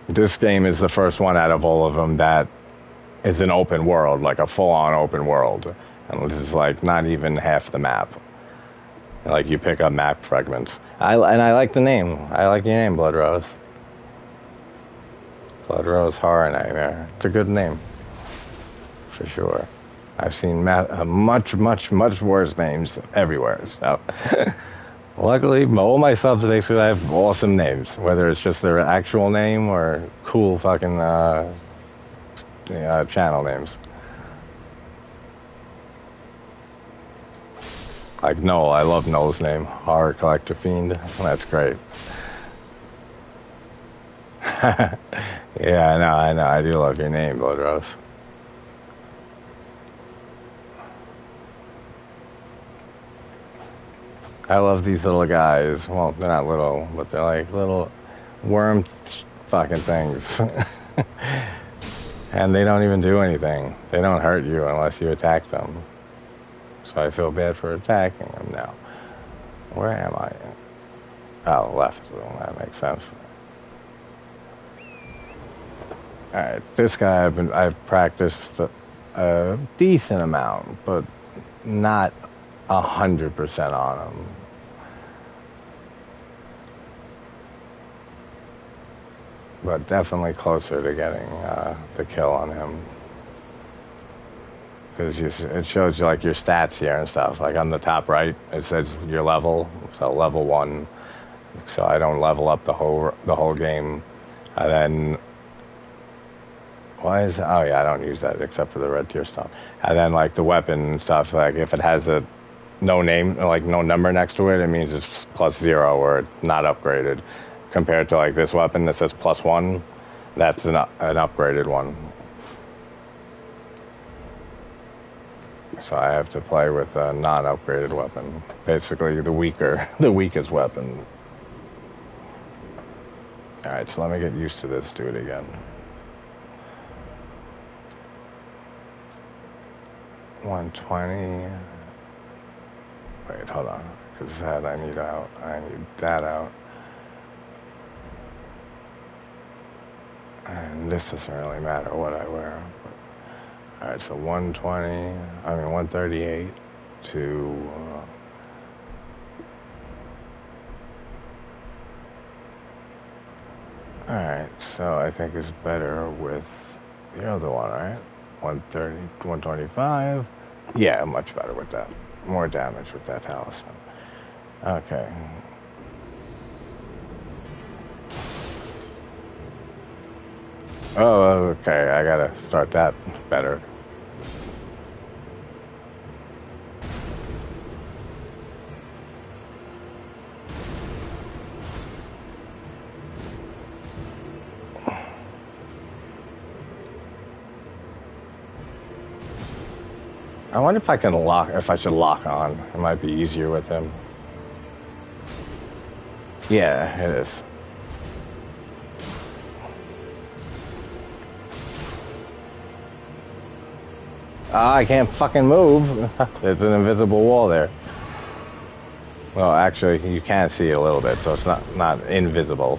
This game is the first one out of all of them that is an open world, like a full-on open world. And this is like not even half the map. Like you pick up map fragments. I like the name. I like your name, Blood Rose. Blood Rose Horror Nightmare. It's a good name. For sure. I've seen much worse names everywhere. So, luckily, all my subs basically have awesome names. Whether it's just their actual name or cool fucking channel names. Like Noel. I love Noel's name. Horror Collector Fiend. That's great. Yeah, I know. I do love your name, Blood Rose. I love these little guys. Well, they're not little, but they're like little worm fucking things. And they don't even do anything. They don't hurt you unless you attack them. So I feel bad for attacking them now. Where am I? Oh, left. Well, that makes sense. Alright, this guy I've practiced a decent amount, but not 100% on him. But definitely closer to getting the kill on him. Because it shows you like your stats here and stuff. Like on the top right, it says your level. So level 1. So I don't level up the whole game. And then oh yeah, I don't use that except for the red tier stuff. And then like the weapon and stuff, like if it has a no name, like no number next to it, it means it's +0 or it's not upgraded. Compared to like this weapon that says +1, that's an upgraded one. So I have to play with a non-upgraded weapon. Basically the weakest weapon. Alright, so let me get used to this dude again. 120. Wait, hold on. Because that I need out. I need that out. And this doesn't really matter what I wear. Alright, so 138 to... Alright, so I think it's better with the other one, right? 130, 125. Yeah, much better with that. More damage with that talisman. Okay. Oh, okay, I gotta start that better. I wonder if I should lock on. It might be easier with him. Yeah, it is. I can't fucking move. There's an invisible wall there. Well, actually, you can see it a little bit, so it's not invisible.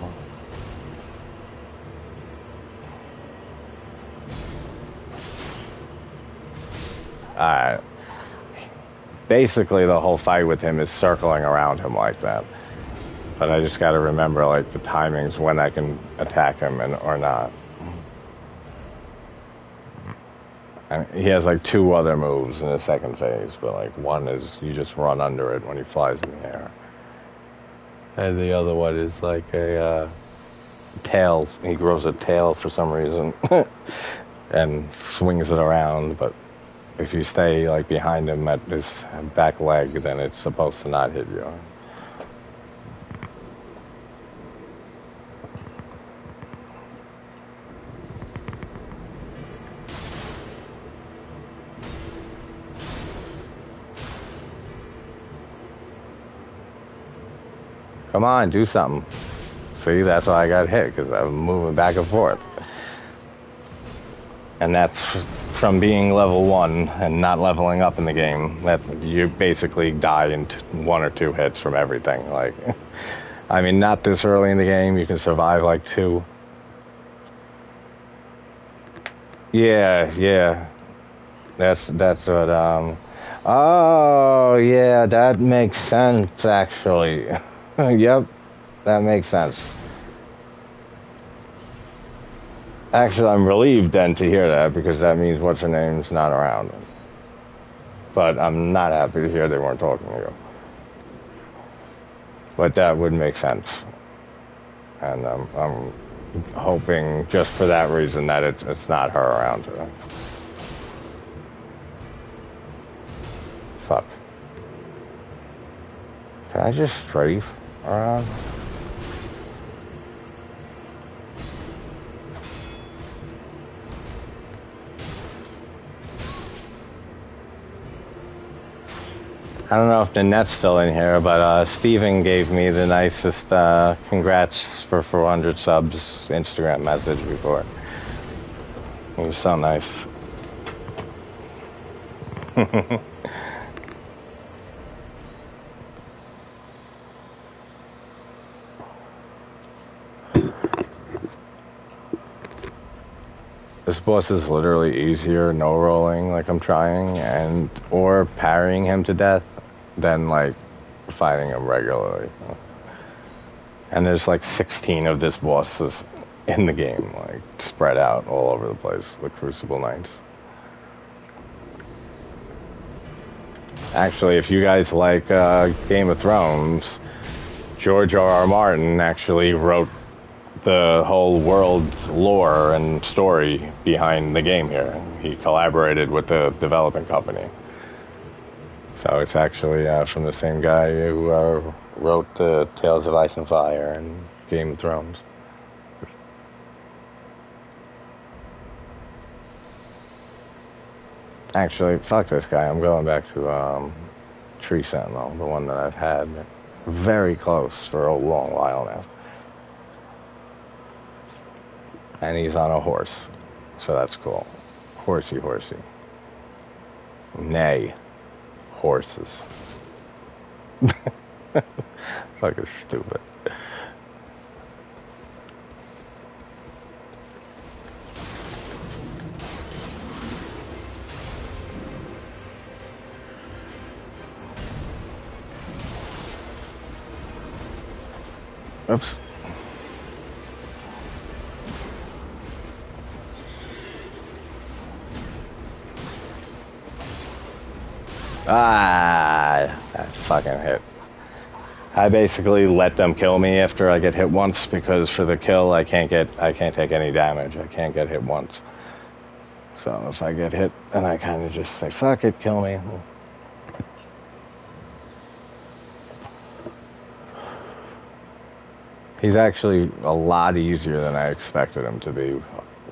Alright. Basically, the whole fight with him is circling around him like that. But I just gotta remember, like, the timings when I can attack him or not. And he has, like, 2 other moves in the second phase, but, like, one is you just run under it when he flies in the air. And the other one is, like, a tail. He grows a tail for some reason and swings it around, but if you stay, like, behind him at his back leg, then it's supposed to not hit you. Come on, do something. See, that's why I got hit, because I'm moving back and forth. And that's from being level 1 and not leveling up in the game. That you basically die in 1 or 2 hits from everything. Like, I mean, not this early in the game. You can survive like 2. Yeah. That's what. Oh, yeah, that makes sense actually. Yep, that makes sense. Actually, I'm relieved then to hear that, because that means what's her name's not around. But I'm not happy to hear they weren't talking to you. But that would make sense. And I'm hoping just for that reason that it's not her around today. Fuck. Can I just strafe around? I don't know if Nanette's still in here, but Steven gave me the nicest congrats for 400 subs Instagram message before. It was so nice. This boss is literally easier, no rolling like I'm trying, or parrying him to death than like fighting him regularly. And there's like 16 of this bosses in the game, like spread out all over the place, the Crucible Knights. Actually, if you guys like Game of Thrones, George R.R. Martin actually wrote the whole world's lore and story behind the game here. He collaborated with the development company. So it's actually from the same guy who wrote Tales of Ice and Fire and Game of Thrones. Actually, fuck this guy. I'm going back to Tree Sentinel, the one that I've had very close for a long while now. And he's on a horse, so that's cool. Horsey. Nay. Horses. Fucking stupid. Oops. Ah, that fucking hit. I basically let them kill me after I get hit once, because for the kill I can't take any damage. I can't get hit once. So if I get hit, then I kind of just say, fuck it, kill me. He's actually a lot easier than I expected him to be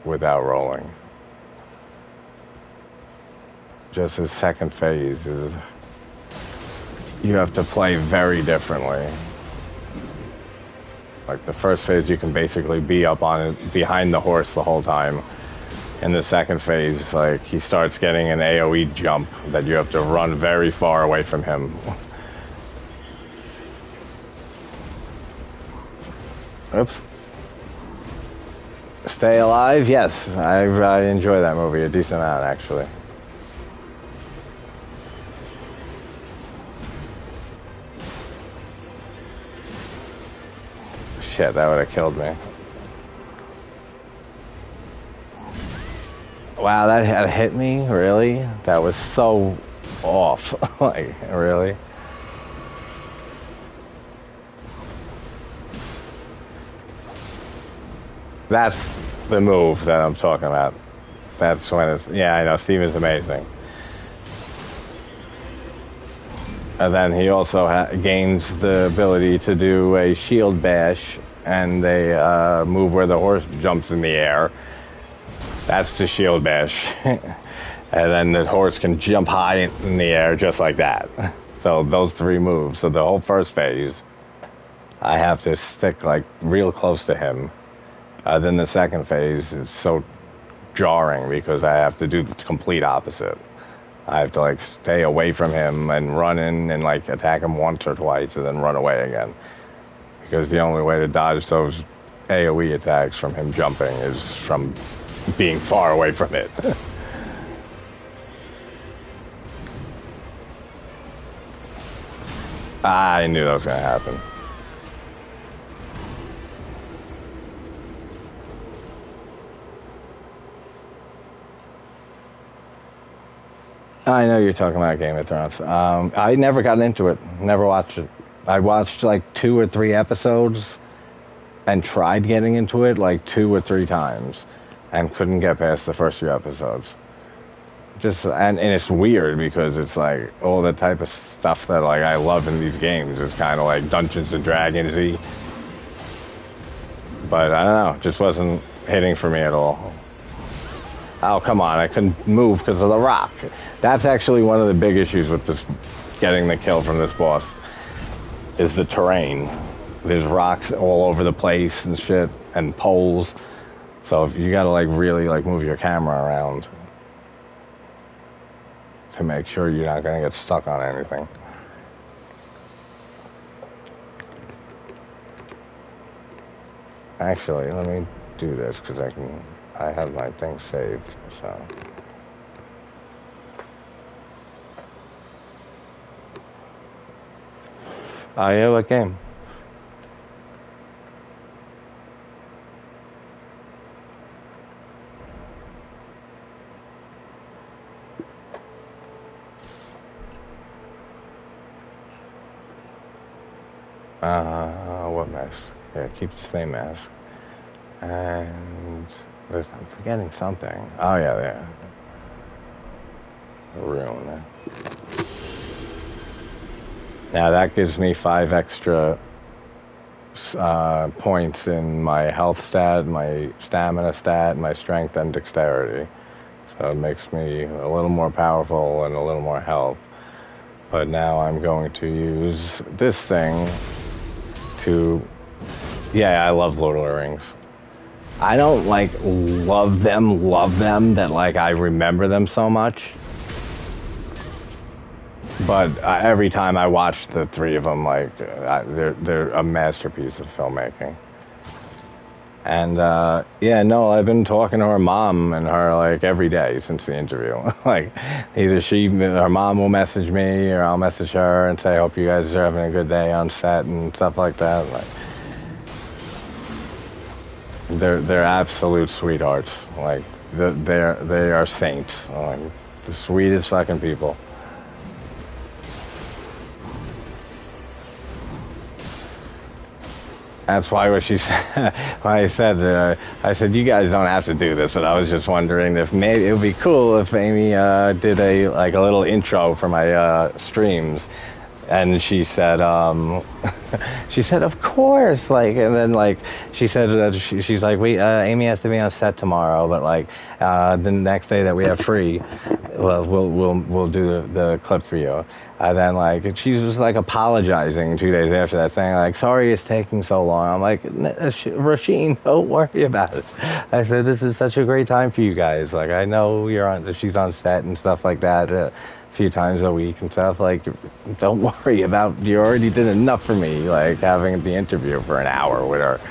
without rolling. Just his second phase is, you have to play very differently. Like the first phase, you can basically be up on it, behind the horse the whole time. In the second phase, like, he starts getting an AoE jump that you have to run very far away from him. Oops. Stay Alive? Yes, I enjoy that movie a decent amount, actually. shit, that would have killed me. Wow, that had hit me? Really? That was so off. Like, really? That's the move that I'm talking about. That's when it's... Yeah, I know, Steven's amazing. And then he also gains the ability to do a shield bash and a move where the horse jumps in the air. That's the shield bash. And then the horse can jump high in the air just like that. So those 3 moves. So the whole first phase, I have to stick like real close to him. Then the second phase is so jarring because I have to do the complete opposite. I have to like stay away from him and run in and like attack him once or twice and then run away again. Because the only way to dodge those AoE attacks from him jumping is from being far away from it. I knew that was going to happen. I know you're talking about Game of Thrones. I never got into it. Never watched it. I watched like 2 or 3 episodes and tried getting into it like 2 or 3 times and couldn't get past the first few episodes. And it's weird because it's like all the type of stuff that like I love in these games is kind of like Dungeons and Dragons-y. But I don't know, it just wasn't hitting for me at all. Oh, come on, I couldn't move because of the rock. That's actually one of the big issues with this, getting the kill from this boss, is the terrain. There's rocks all over the place and shit, and poles. So if you gotta like really like move your camera around to make sure you're not gonna get stuck on anything. Actually, let me do this because I have my thing saved, so. Oh yeah, what game? What mask? Yeah, keep the same mask. And I'm forgetting something. Oh yeah, there. Rune. Now that gives me 5 extra points in my health stat, my stamina stat, my strength and dexterity. So it makes me a little more powerful and a little more health. But now I'm going to use this thing to... Yeah, I love Lord of the Rings. I don't like love them that like I remember them so much. But every time I watch the 3 of them, like they're a masterpiece of filmmaking. And yeah, no, I've been talking to her mom and her like every day since the interview. Like either her mom will message me or I'll message her and say, "Hope you guys are having a good day on set" and stuff like that. Like they're absolute sweethearts. Like they are saints. Like the sweetest fucking people. That's why what she said, when I said, you guys don't have to do this, but I was just wondering if maybe it would be cool if Amy did a little intro for my streams. And she said, of course, like, and then like she said that she's like, Amy has to be on set tomorrow, but like the next day that we have free, well, we'll do the clip for you. And then like she was like apologizing 2 days after that, saying like, sorry it's taking so long. I'm like, Rasheen, don't worry about it. I said, this is such a great time for you guys. Like I know she's on set and stuff like that. A few times a week and stuff, like don't worry about, you already did enough for me, like having the interview for an hour with her.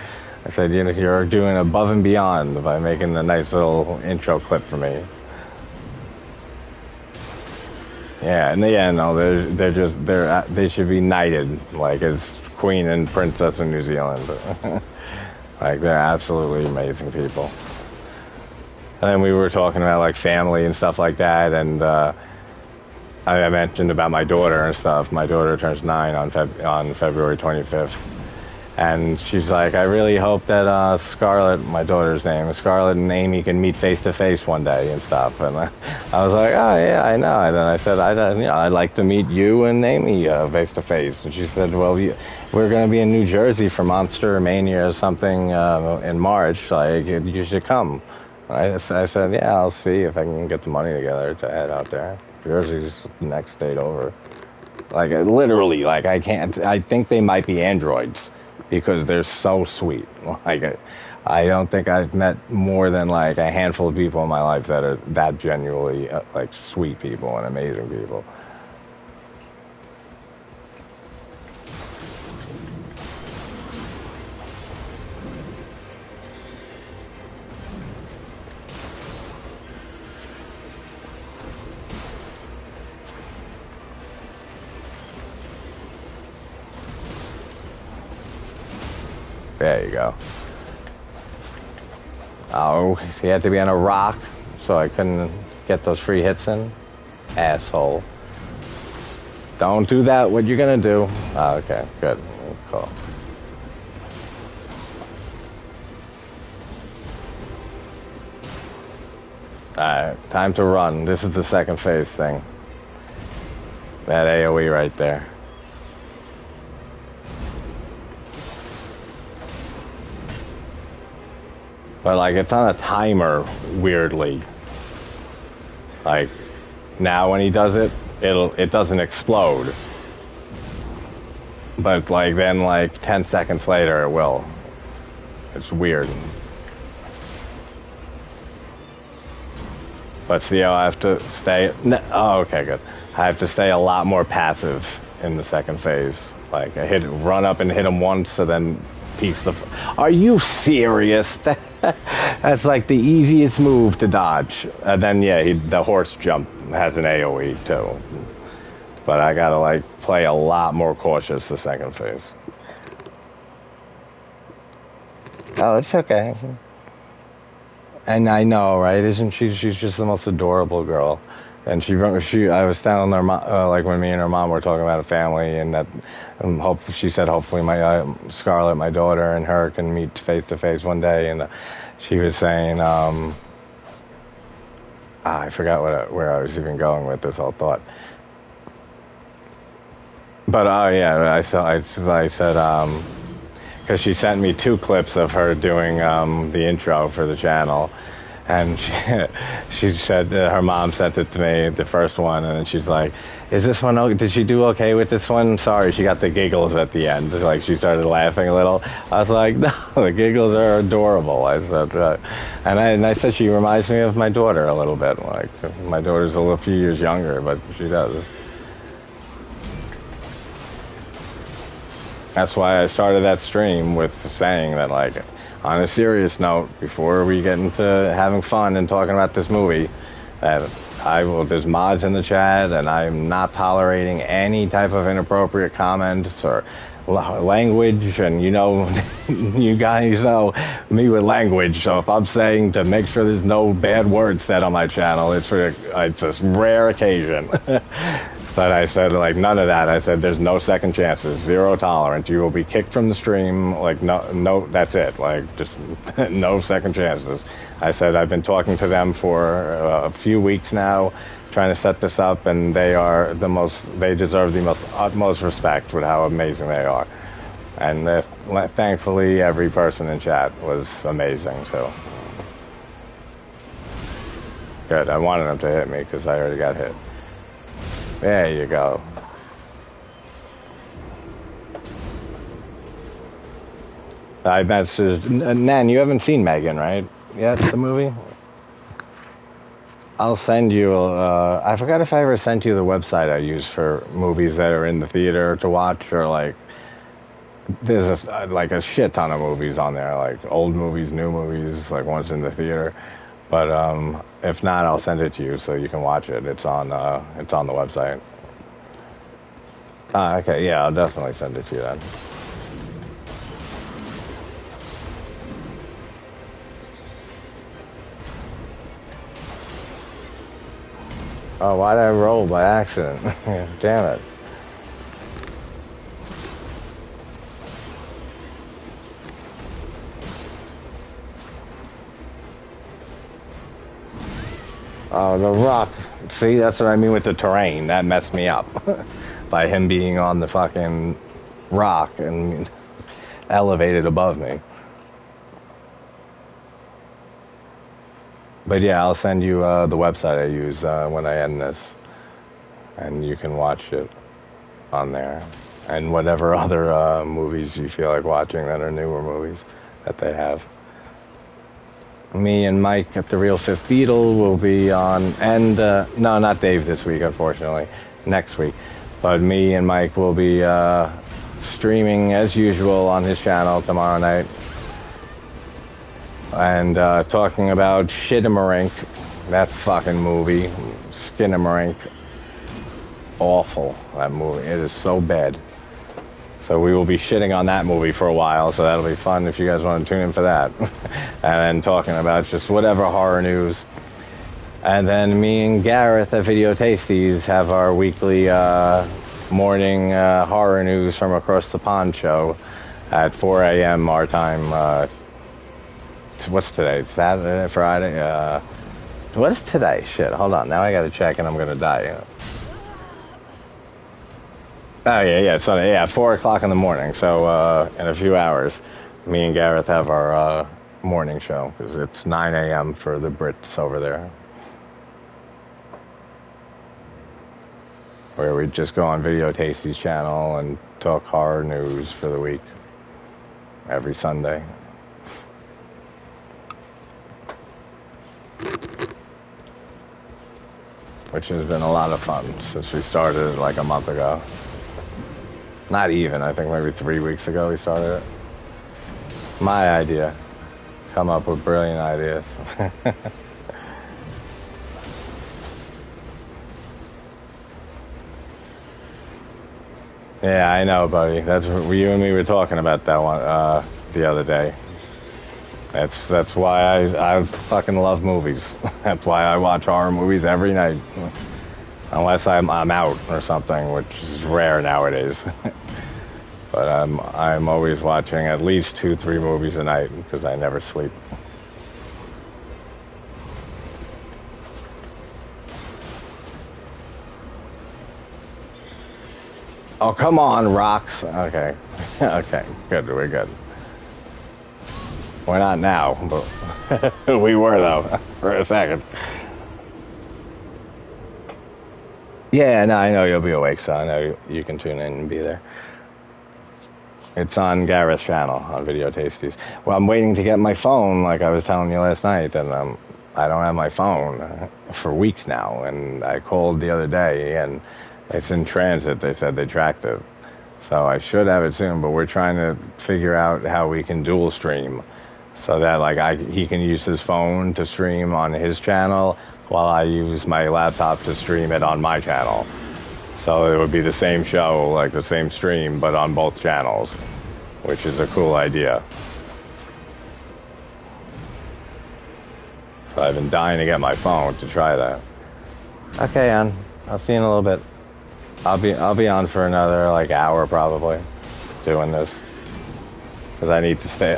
I said, you know, you're doing above and beyond by making a nice little intro clip for me. Yeah, and yeah, no, they should be knighted, like as Queen and Princess of New Zealand. Like, they're absolutely amazing people. And then we were talking about, like, family and stuff like that, and I mentioned about my daughter and stuff. My daughter turns 9 on February 25th. And she's like, I really hope that Scarlett, my daughter's name, Scarlett and Amy can meet face to face one day and stuff. And I was like, oh yeah, I know. And then I said, I'd like to meet you and Amy face to face. And she said, well, we're going to be in New Jersey for Monster Mania or something in March. Like, you should come. I said, yeah, I'll see if I can get the money together to head out there. Jersey's the next state over. Like, literally, like, I think they might be androids. Because they're so sweet. Like, I don't think I've met more than like a handful of people in my life that are that genuinely like sweet people and amazing people. There you go. Oh, he had to be on a rock, so I couldn't get those free hits in. Asshole. Don't do that. What you gonna do? Oh, okay, good. Cool. Alright, time to run. This is the second phase thing. That AoE right there. But like it's on a timer, weirdly. Like now when he does it, it doesn't explode. But like then like 10 seconds later it will. It's weird. But see how I have to stay oh okay good. I have to stay a lot more passive in the second phase. Like I run up and hit him once and then piece the are you serious? That's like the easiest move to dodge. And then yeah, the horse jump has an AoE too. But I gotta like play a lot more cautious the second phase. Oh, it's okay. And I know, right? Isn't she? She's just the most adorable girl. And I was telling her, like when me and her mom were talking about a family, and that, she said hopefully my Scarlett, my daughter, and her can meet face to face one day. And she was saying, I forgot where I was even going with this whole thought. But yeah, I said because she sent me 2 clips of her doing the intro for the channel. And she said her mom sent it to me, the first one, and she's like, "Is this one? Did she do okay with this one?" Sorry, she got the giggles at the end. Like she started laughing a little. I was like, "No, the giggles are adorable." I said, and I said she reminds me of my daughter a little bit. Like my daughter's a few years younger, but she does. That's why I started that stream with saying that, like, on a serious note, before we get into having fun and talking about this movie, that there's mods in the chat, and I'm not tolerating any type of inappropriate comments or language, and you guys know me with language, so if I'm saying to make sure there's no bad words said on my channel, it's a rare occasion. But I said, like, none of that. I said, there's no second chances, 0 tolerance. You will be kicked from the stream. Like, no, that's it. Like, just no second chances. I said, I've been talking to them for a few weeks now, trying to set this up, and they deserve the utmost respect with how amazing they are. And thankfully, every person in chat was amazing, so. Good, I wanted them to hit me because I already got hit. There you go. I messaged Nan. You haven't seen Megan, right? Yet the movie. I'll send you. I forgot if I ever sent you the website I use for movies that are in the theater to watch, or like there's like a shit ton of movies on there, like old movies, new movies, like ones in the theater. But if not, I'll send it to you so you can watch it. It's on the website. Okay, yeah, I'll definitely send it to you then. Oh, why did I roll by accident? Damn it. Oh, the rock. See, that's what I mean with the terrain. That messed me up. By him being on the fucking rock and elevated above me. But yeah, I'll send you the website I use when I end this. And you can watch it on there. And whatever other movies you feel like watching that are newer movies that they have. Me and Mike at The Real Fifth Beatle will be on, and no, not Dave this week, unfortunately, next week. But me and Mike will be streaming as usual on his channel tomorrow night. And talking about Shitamarink, that fucking movie, Skinamarink. Awful, that movie. It is so bad. So we will be shitting on that movie for a while, so that'll be fun if you guys want to tune in for that. And then talking about just whatever horror news. And then me and Gareth at Video Tasties have our weekly morning horror news from across the pond show at 4 a.m. our time. What's today? Saturday, Friday? What's today? Shit, hold on. Now I gotta check and I'm gonna die. Oh, yeah, Sunday. Yeah, 4 o'clock in the morning. So, in a few hours, me and Gareth have our morning show, because it's 9 a.m. for the Brits over there. Where we just go on Video Tasty's channel and talk horror news for the week. Every Sunday. Which has been a lot of fun since we started like a month ago. Not even, I think maybe 3 weeks ago we started it. My idea. Come up with brilliant ideas. Yeah, I know, buddy. That's what you and me were talking about that one the other day. That's why I fucking love movies. That's why I watch horror movies every night. Unless I'm out or something, which is rare nowadays. But I'm always watching at least 2-3 movies a night because I never sleep. Oh, come on, rocks. Okay. Okay, good, we're good. We're not now, but we were though, for a second. Yeah, no, I know you'll be awake, so I know you can tune in and be there. It's on Gareth's channel, on Video Tasties. Well, I'm waiting to get my phone, like I was telling you last night, and I don't have my phone for weeks now, and I called the other day, and it's in transit. They said they tracked it. So I should have it soon, but we're trying to figure out how we can dual stream so that like he can use his phone to stream on his channel while I use my laptop to stream it on my channel. So it would be the same show, like the same stream, but on both channels, which is a cool idea. So I've been dying to get my phone to try that. Okay, Ann. I'll see you in a little bit. I'll be on for another like hour probably, doing this. Because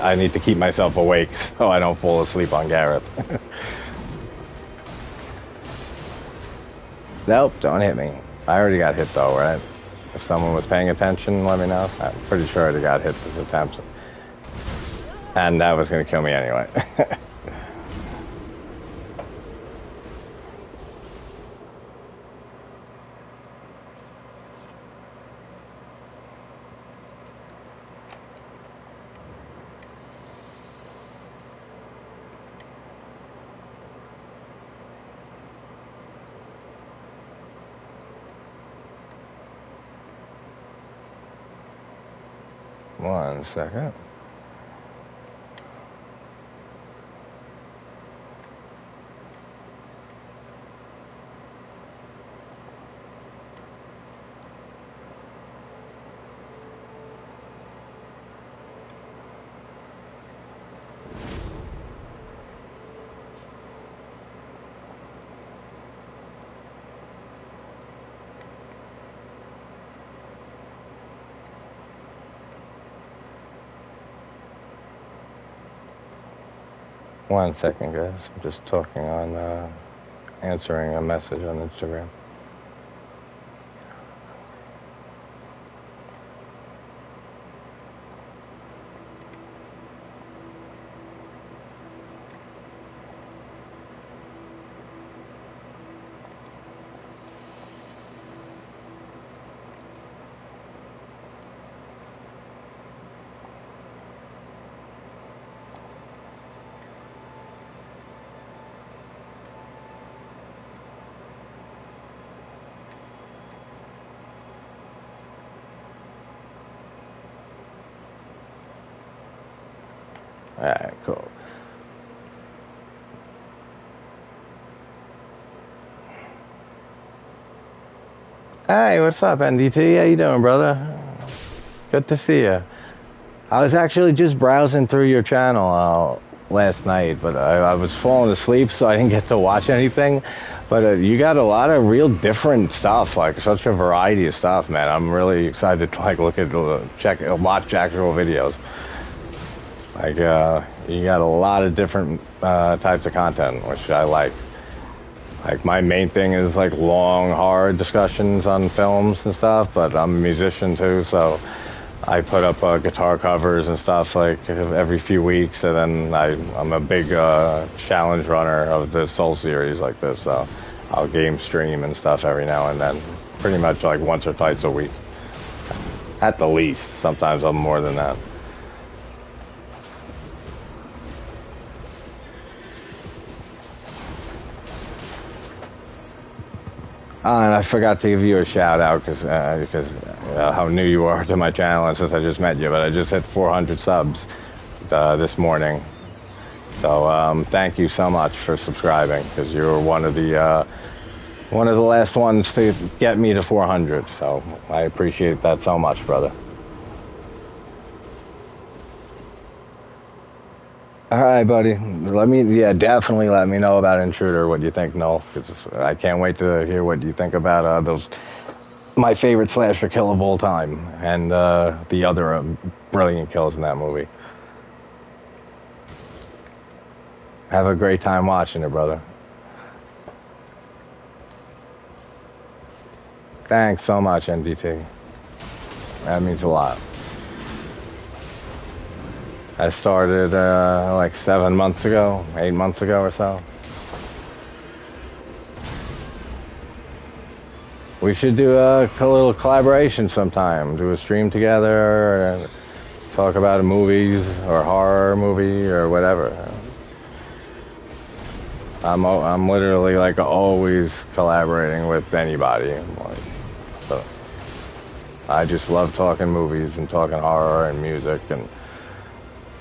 I need to keep myself awake so I don't fall asleep on Gareth. Nope, don't hit me. I already got hit though, right? If someone was paying attention, let me know. I'm pretty sure I already got hit this attempt. And that was gonna kill me anyway. One second. 1 second, guys. I'm just talking on, answering a message on Instagram. Alright, cool. Hey, what's up, NDT? How you doing, brother? Good to see you. I was actually just browsing through your channel last night, but I was falling asleep, so I didn't get to watch anything. But you got a lot of real different stuff, like such a variety of stuff, man. I'm really excited to like look at, watch actual videos. Like, you got a lot of different types of content, which I like. Like, my main thing is like long, hard discussions on films and stuff, but I'm a musician too, so I put up guitar covers and stuff like every few weeks, and then I'm a big challenge runner of the Soul series like this, so I'll game stream and stuff every now and then, pretty much like once or twice a week, at the least. Sometimes I'm more than that. And I forgot to give you a shout out because how new you are to my channel, and since I just met you, but I just hit 400 subs this morning. So thank you so much for subscribing, because you were one of the last ones to get me to 400. So I appreciate that so much, brother. All right, buddy. Definitely let me know about Intruder. What you think, Noel? Because I can't wait to hear what you think about those. My favorite slasher kill of all time, and the other brilliant kills in that movie. Have a great time watching it, brother. Thanks so much, NDT. That means a lot. I started like 7 months ago, 8 months ago or so. We should do a little collaboration sometime. Do a stream together, and talk about movies or horror movie or whatever. I'm literally like always collaborating with anybody. So I just love talking movies and talking horror and music, and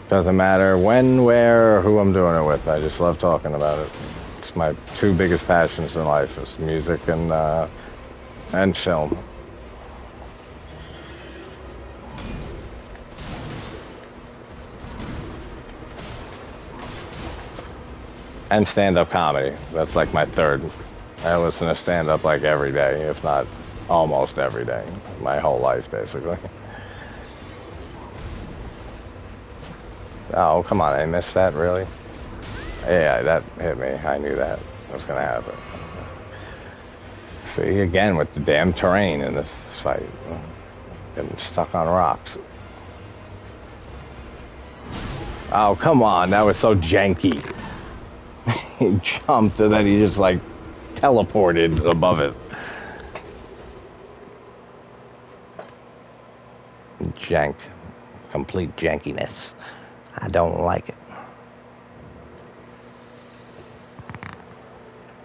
doesn't matter when, where, or who I'm doing it with. I just love talking about it. It's my two biggest passions in life: is music and film. And stand-up comedy. That's like my third. I listen to stand-up like every day, if not almost every day, my whole life basically. Oh, come on, I missed that, really? Yeah, that hit me. I knew that was going to happen. See, again, with the damn terrain in this fight. Getting stuck on rocks. Oh, come on, that was so janky. He jumped and then he just, like, teleported above it. Jank. Complete jankiness. I don't like it.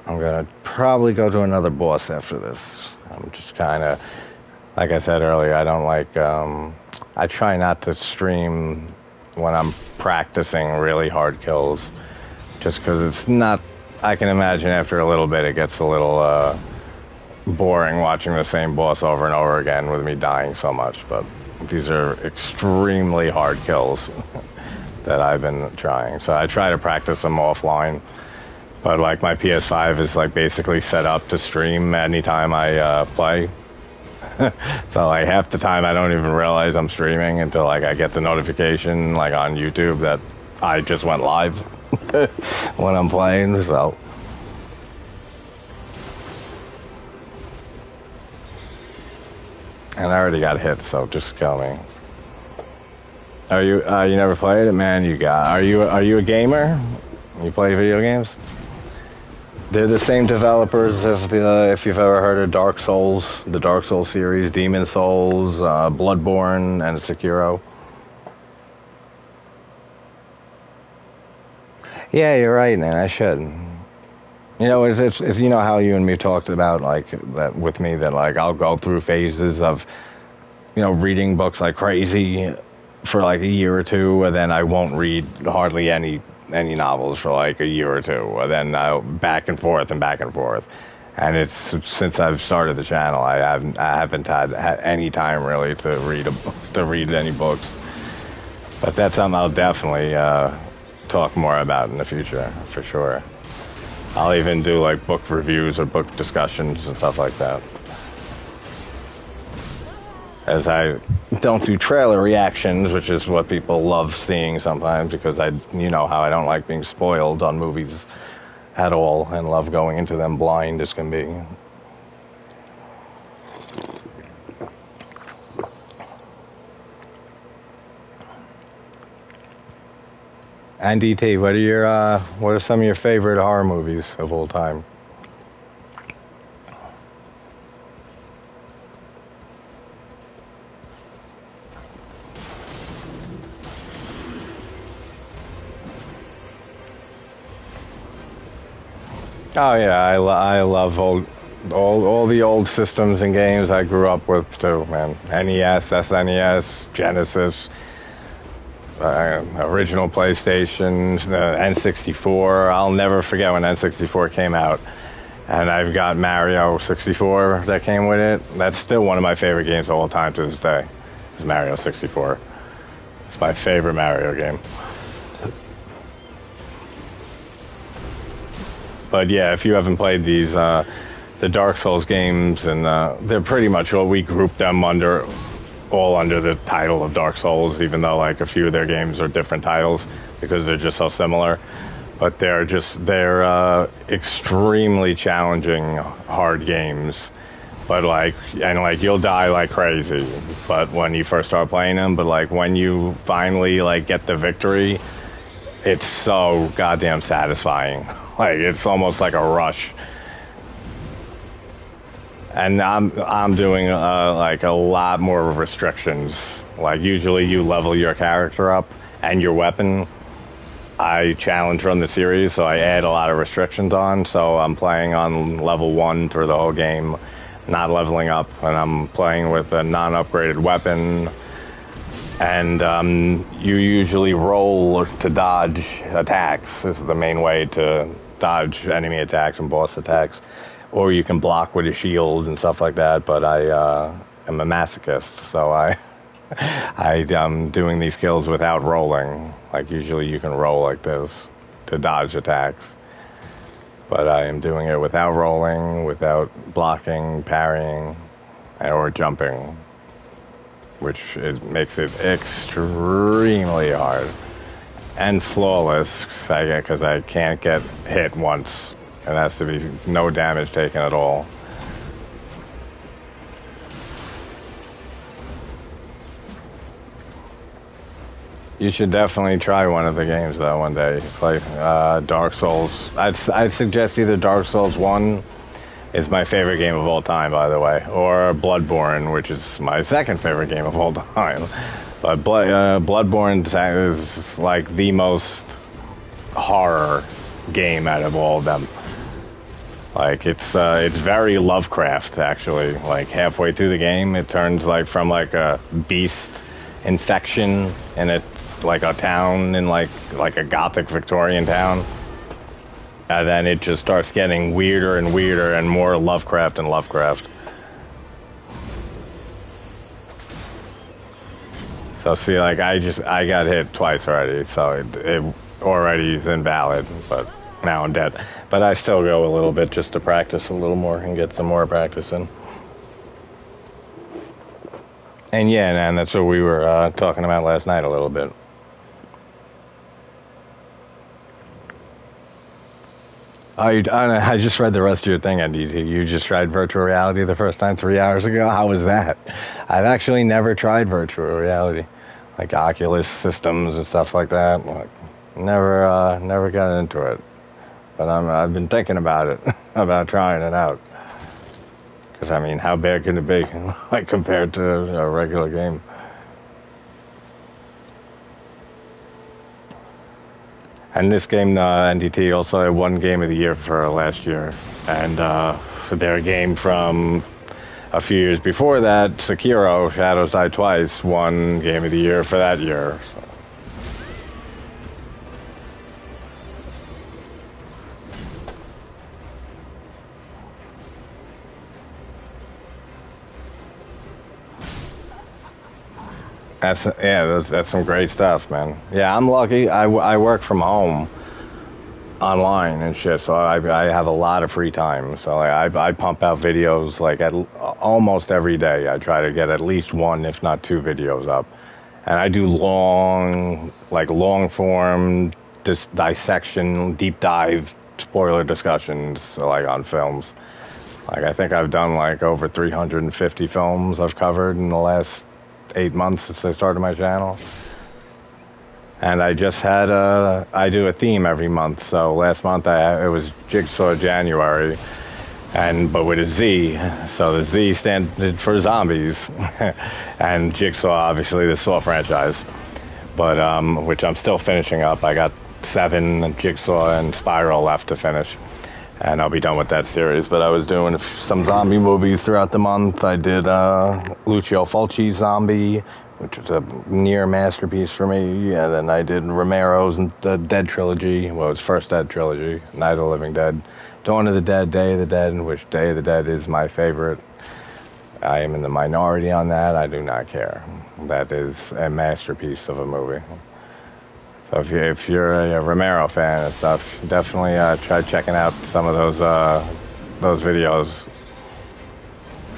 I'm gonna probably go to another boss after this. I'm just kind of, like I said earlier, I don't like, I try not to stream when I'm practicing really hard kills, just because it's not, I can imagine after a little bit it gets a little boring watching the same boss over and over again with me dying so much, but these are extremely hard kills that I've been trying. So I try to practice them offline, but like my PS5 is like basically set up to stream anytime I play. So like half the time I don't even realize I'm streaming until like I get the notification like on YouTube that I just went live. when I'm playing, so. And I already got hit, so just kill me. Are you? You never played it, man? Are you a gamer? You play video games? They're the same developers as if you've ever heard of Dark Souls, the Dark Souls series, Demon Souls, Bloodborne, and Sekiro. Yeah, you're right, man. I should. You know, it's you know how you and me talked about like that with me that like I'll go through phases of reading books like crazy for like a year or two, and then I won't read hardly any novels for like a year or two, and then back and forth and back and forth. And it's since I've started the channel, I haven't had any time really to read any books. But that's something I'll definitely talk more about in the future for sure. I'll even do like book reviews or book discussions and stuff like that. As I don't do trailer reactions, which is what people love seeing sometimes, because you know how I don't like being spoiled on movies at all, and love going into them blind as can be. And DT, what are some of your favorite horror movies of all time? Oh yeah, I love all the old systems and games I grew up with too, man. NES, SNES, Genesis, original PlayStation, the N64. I'll never forget when N64 came out, and I've got Mario 64 that came with it. That's still one of my favorite games of all time to this day. Is Mario 64. It's my favorite Mario game. But yeah, if you haven't played these, the Dark Souls games, and they're pretty much we group them all under the title of Dark Souls, even though like a few of their games are different titles because they're just so similar. But they're extremely challenging, hard games. But like you'll die like crazy. But when you first start playing them, but like when you finally like get the victory, it's so goddamn satisfying. Like it's almost like a rush. And I'm doing like a lot more restrictions. Like usually you level your character up and your weapon. I challenge run the series, so I add a lot of restrictions on. So I'm playing on level 1 through the whole game, not leveling up, and I'm playing with a non-upgraded weapon. And you usually roll to dodge attacks. This is the main way to dodge enemy attacks and boss attacks. Or you can block with a shield and stuff like that, but I am a masochist, so I'm doing these kills without rolling. Like usually you can roll like this to dodge attacks. But I am doing it without rolling, without blocking, parrying, or jumping, which makes it extremely hard and flawless because I can't get hit once. It has to be no damage taken at all. You should definitely try one of the games though one day. Play Dark Souls. I'd suggest either Dark Souls 1 is my favorite game of all time, by the way, or Bloodborne, which is my second favorite game of all time. But Bloodborne is like the most horror game out of all of them. Like it's very Lovecraft actually. Like halfway through the game, it turns like from like a beast infection in like a town in like a Gothic Victorian town, and then it just starts getting weirder and weirder and more Lovecraft and Lovecraft. So see, like I got hit twice already, so it already is invalid. But now I'm dead. But I still go a little bit just to practice a little more and get some more practice in. And yeah, man, that's what we were talking about last night a little bit. I just read the rest of your thing, Andy. You just tried virtual reality the first time 3 hours ago. How was that? I've actually never tried virtual reality, like Oculus systems and stuff like that. Like, never got into it. But I've been thinking about it, about trying it out. Because I mean, how bad can it be, like compared to a regular game? And this game, NDT, also won Game of the Year for last year. And their game from a few years before that, Sekiro, Shadows Die Twice, won Game of the Year for that year. So. That's some great stuff, man. Yeah, I'm lucky. I work from home, online and shit, so I have a lot of free time. So I pump out videos like almost every day. I try to get at least one, if not two, videos up, and I do long form dissection, deep dive, spoiler discussions, like on films. Like I think I've done like over 350 films I've covered in the last 8 months since I started my channel. And I just had I do a theme every month. So last month it was Jigsaw January, but with a Z. So the Z stands for zombies, and Jigsaw, obviously the Saw franchise. But which I'm still finishing up. I got 7 Jigsaw and Spiral left to finish, and I'll be done with that series. But I was doing some zombie movies throughout the month. I did Lucio Fulci's Zombie, which is a near masterpiece for me. And then I did Romero's Dead Trilogy, well, his first Dead Trilogy, Night of the Living Dead, Dawn of the Dead, Day of the Dead, in which Day of the Dead is my favorite. I am in the minority on that. I do not care. That is a masterpiece of a movie. So if you're a Romero fan and stuff, definitely try checking out some of those videos.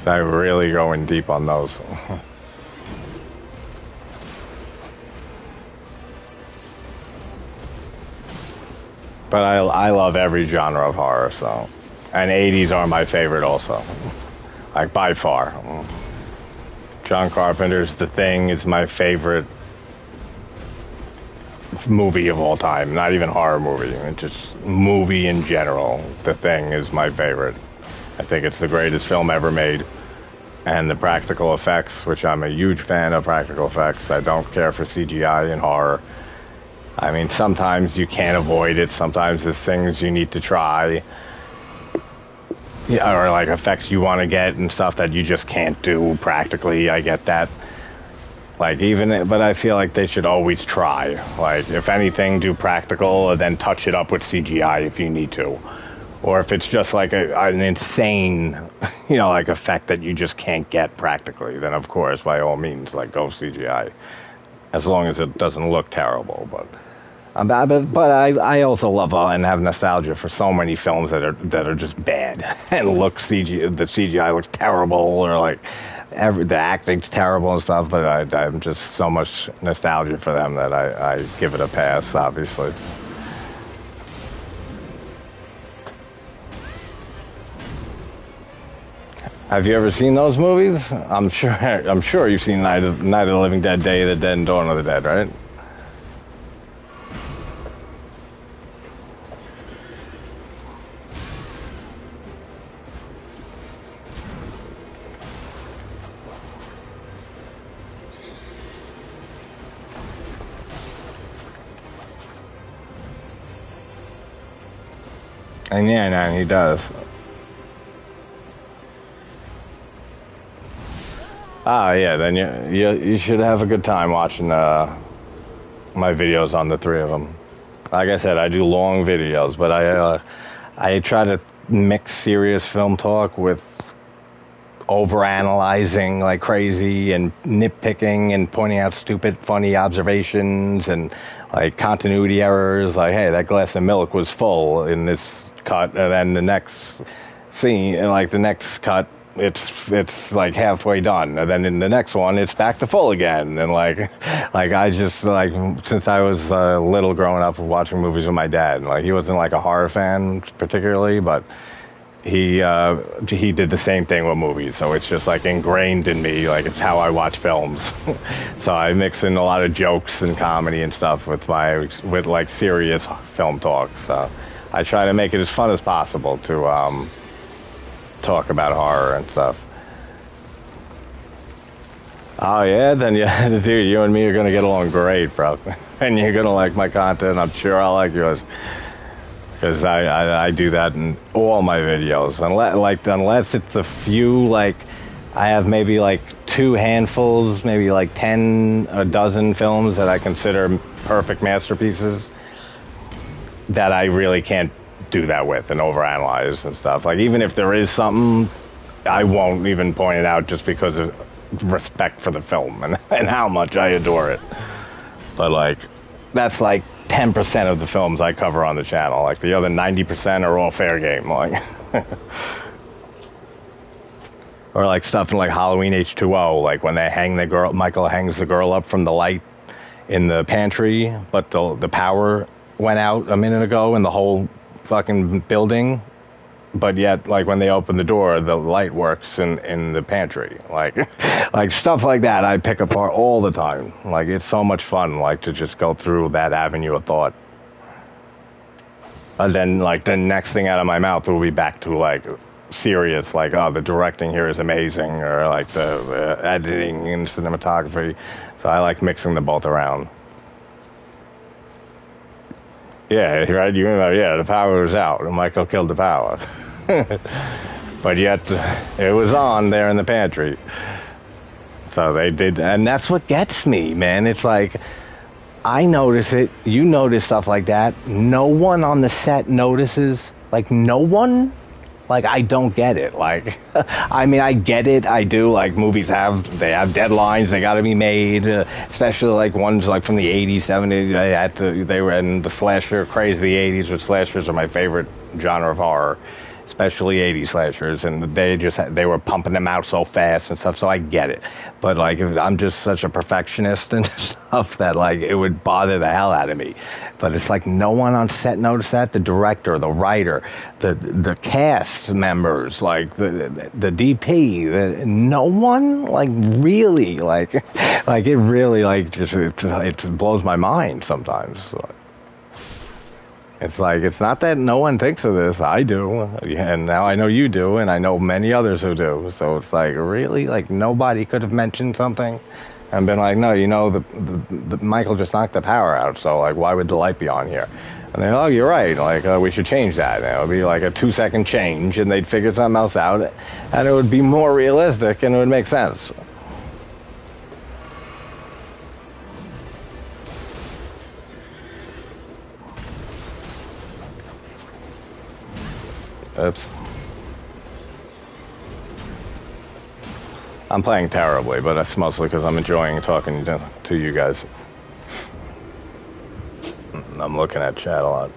I'm really going deep on those. But I love every genre of horror, so. And 80s are my favorite also. Like, by far. John Carpenter's The Thing is my favorite movie of all time. Not even horror movie. Just movie in general. The Thing is my favorite. I think it's the greatest film ever made. And the practical effects, which I'm a huge fan of practical effects. I don't care for CGI in horror. I mean, sometimes you can't avoid it. Sometimes there's things you need to try. Yeah, or like effects you want to get and stuff that you just can't do practically. I get that. Like but I feel like they should always try. Like, if anything, do practical and then touch it up with CGI if you need to. Or if it's just like an insane, like effect that you just can't get practically, then of course, by all means, like, go CGI. As long as it doesn't look terrible, but I also love and have nostalgia for so many films that are just bad and the CGI looks terrible, or like the acting's terrible and stuff. But I'm just so much nostalgia for them that I give it a pass, obviously. Have you ever seen those movies? I'm sure you've seen Night of the Living Dead, Day of the Dead, and Dawn of the Dead, right? And yeah, he does. Ah, yeah, then you should have a good time watching my videos on the 3 of them. Like I said, I do long videos, but I try to mix serious film talk with overanalyzing like crazy and nitpicking and pointing out stupid, funny observations and like continuity errors. Like, hey, that glass of milk was full in this cut, and then the next scene, and like the next cut, it's like halfway done, and then in the next one it's back to full again. And like I just like since I was little growing up watching movies with my dad, like he wasn't like a horror fan particularly, but he did the same thing with movies, so it's just like ingrained in me. Like it's how I watch films. So I mix in a lot of jokes and comedy and stuff with like serious film talk. So I try to make it as fun as possible to talk about horror and stuff. Oh yeah, then yeah, dude, you and me are gonna get along great, bro. And you're gonna like my content. I'm sure I'll like yours. Because I do that in all my videos, unless it's a few, like I have maybe like 2 handfuls, maybe like 10, a dozen films that I consider perfect masterpieces that I really can't do that with and overanalyze and stuff. Like even if there is something, I won't even point it out just because of respect for the film and how much I adore it. But like that's like 10% of the films I cover on the channel. Like the other 90% are all fair game. Like, or like stuff in like Halloween H2O. Like when they hang the girl, Michael hangs the girl up from the light in the pantry, but the power went out a minute ago in the whole fucking building. But yet, like when they open the door, the light works in the pantry. Like, like stuff like that, I pick apart all the time. Like it's so much fun, like to just go through that avenue of thought. And then, like the next thing out of my mouth will be back to like serious, like oh the directing here is amazing, or like the editing and cinematography. So I like mixing them both around. Yeah, right. You know, yeah, the power was out, and Michael killed the power. But yet, it was on there in the pantry. So they did, and that's what gets me, man. It's like I notice it, you notice stuff like that. No one on the set notices. Like no one. Like I don't get it. Like, I mean, I get it. I do. Like movies have deadlines. They got to be made. Especially like ones like from the '80s, '70s. They were in the slasher craze of the '80s, which slashers are my favorite genre of horror, especially '80s slashers. And they were pumping them out so fast and stuff. So I get it. But like, I'm just such a perfectionist and stuff that like it would bother the hell out of me. But it's like no one on set noticed that. The director, the writer, the cast members, like the DP, no one like really like it really like just it blows my mind sometimes. It's like it's not that no one thinks of this. I do, and now I know you do, and I know many others who do. So it's like really like nobody could have mentioned something and been like, no, you know, the Michael just knocked the power out, so like why would the light be on here? And they're, oh, you're right, like we should change that. And it would be like a 2-second change, and they'd figure something else out, and it would be more realistic, and it would make sense. Oops. I'm playing terribly, but that's mostly because I'm enjoying talking to you guys. I'm looking at chat a lot.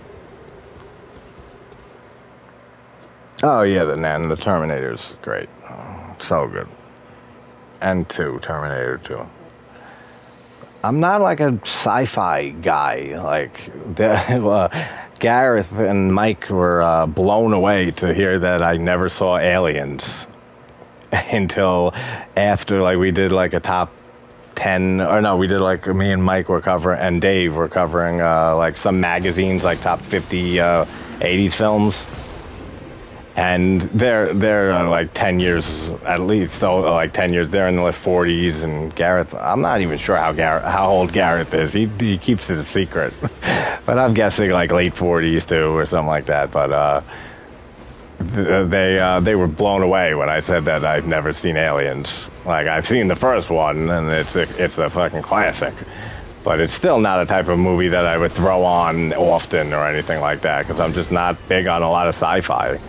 Oh yeah, the Terminator's great. Oh, so good. And Terminator 2. I'm not like a sci-fi guy. Like Gareth and Mike were blown away to hear that I never saw Aliens until after like we did like a top 10, or no, we did like me and Mike were covering, and Dave were covering like some magazines like top 50 80s films. And they're like 10 years at least, so like 10 years. They're in the 40s, and Gareth, I'm not even sure how old Gareth is. He keeps it a secret, but I'm guessing like late 40s too, or something like that. But they were blown away when I said that I've never seen Aliens. Like I've seen the first one, and it's a fucking classic. But it's still not a type of movie that I would throw on often or anything like that, because I'm just not big on a lot of sci-fi.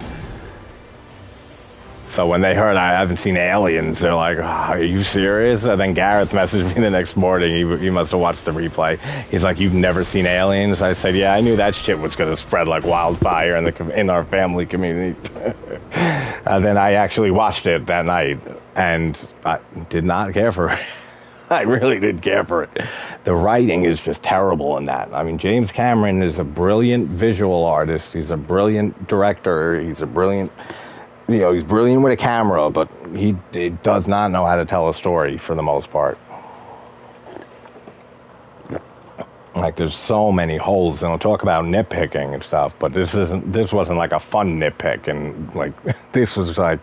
So when they heard I haven't seen Aliens, they're like, oh, are you serious? And then Gareth messaged me the next morning. He must have watched the replay. He's like, you've never seen Aliens? I said, yeah, I knew that shit was going to spread like wildfire in our family community. And then I actually watched it that night, and I did not care for it. I really didn't care for it. The writing is just terrible in that. I mean, James Cameron is a brilliant visual artist. He's a brilliant director. He's a brilliant, he's brilliant with a camera, but he does not know how to tell a story for the most part. Like, there's so many holes, and I'll talk about nitpicking and stuff, but this wasn't like a fun nitpick, and like, this was like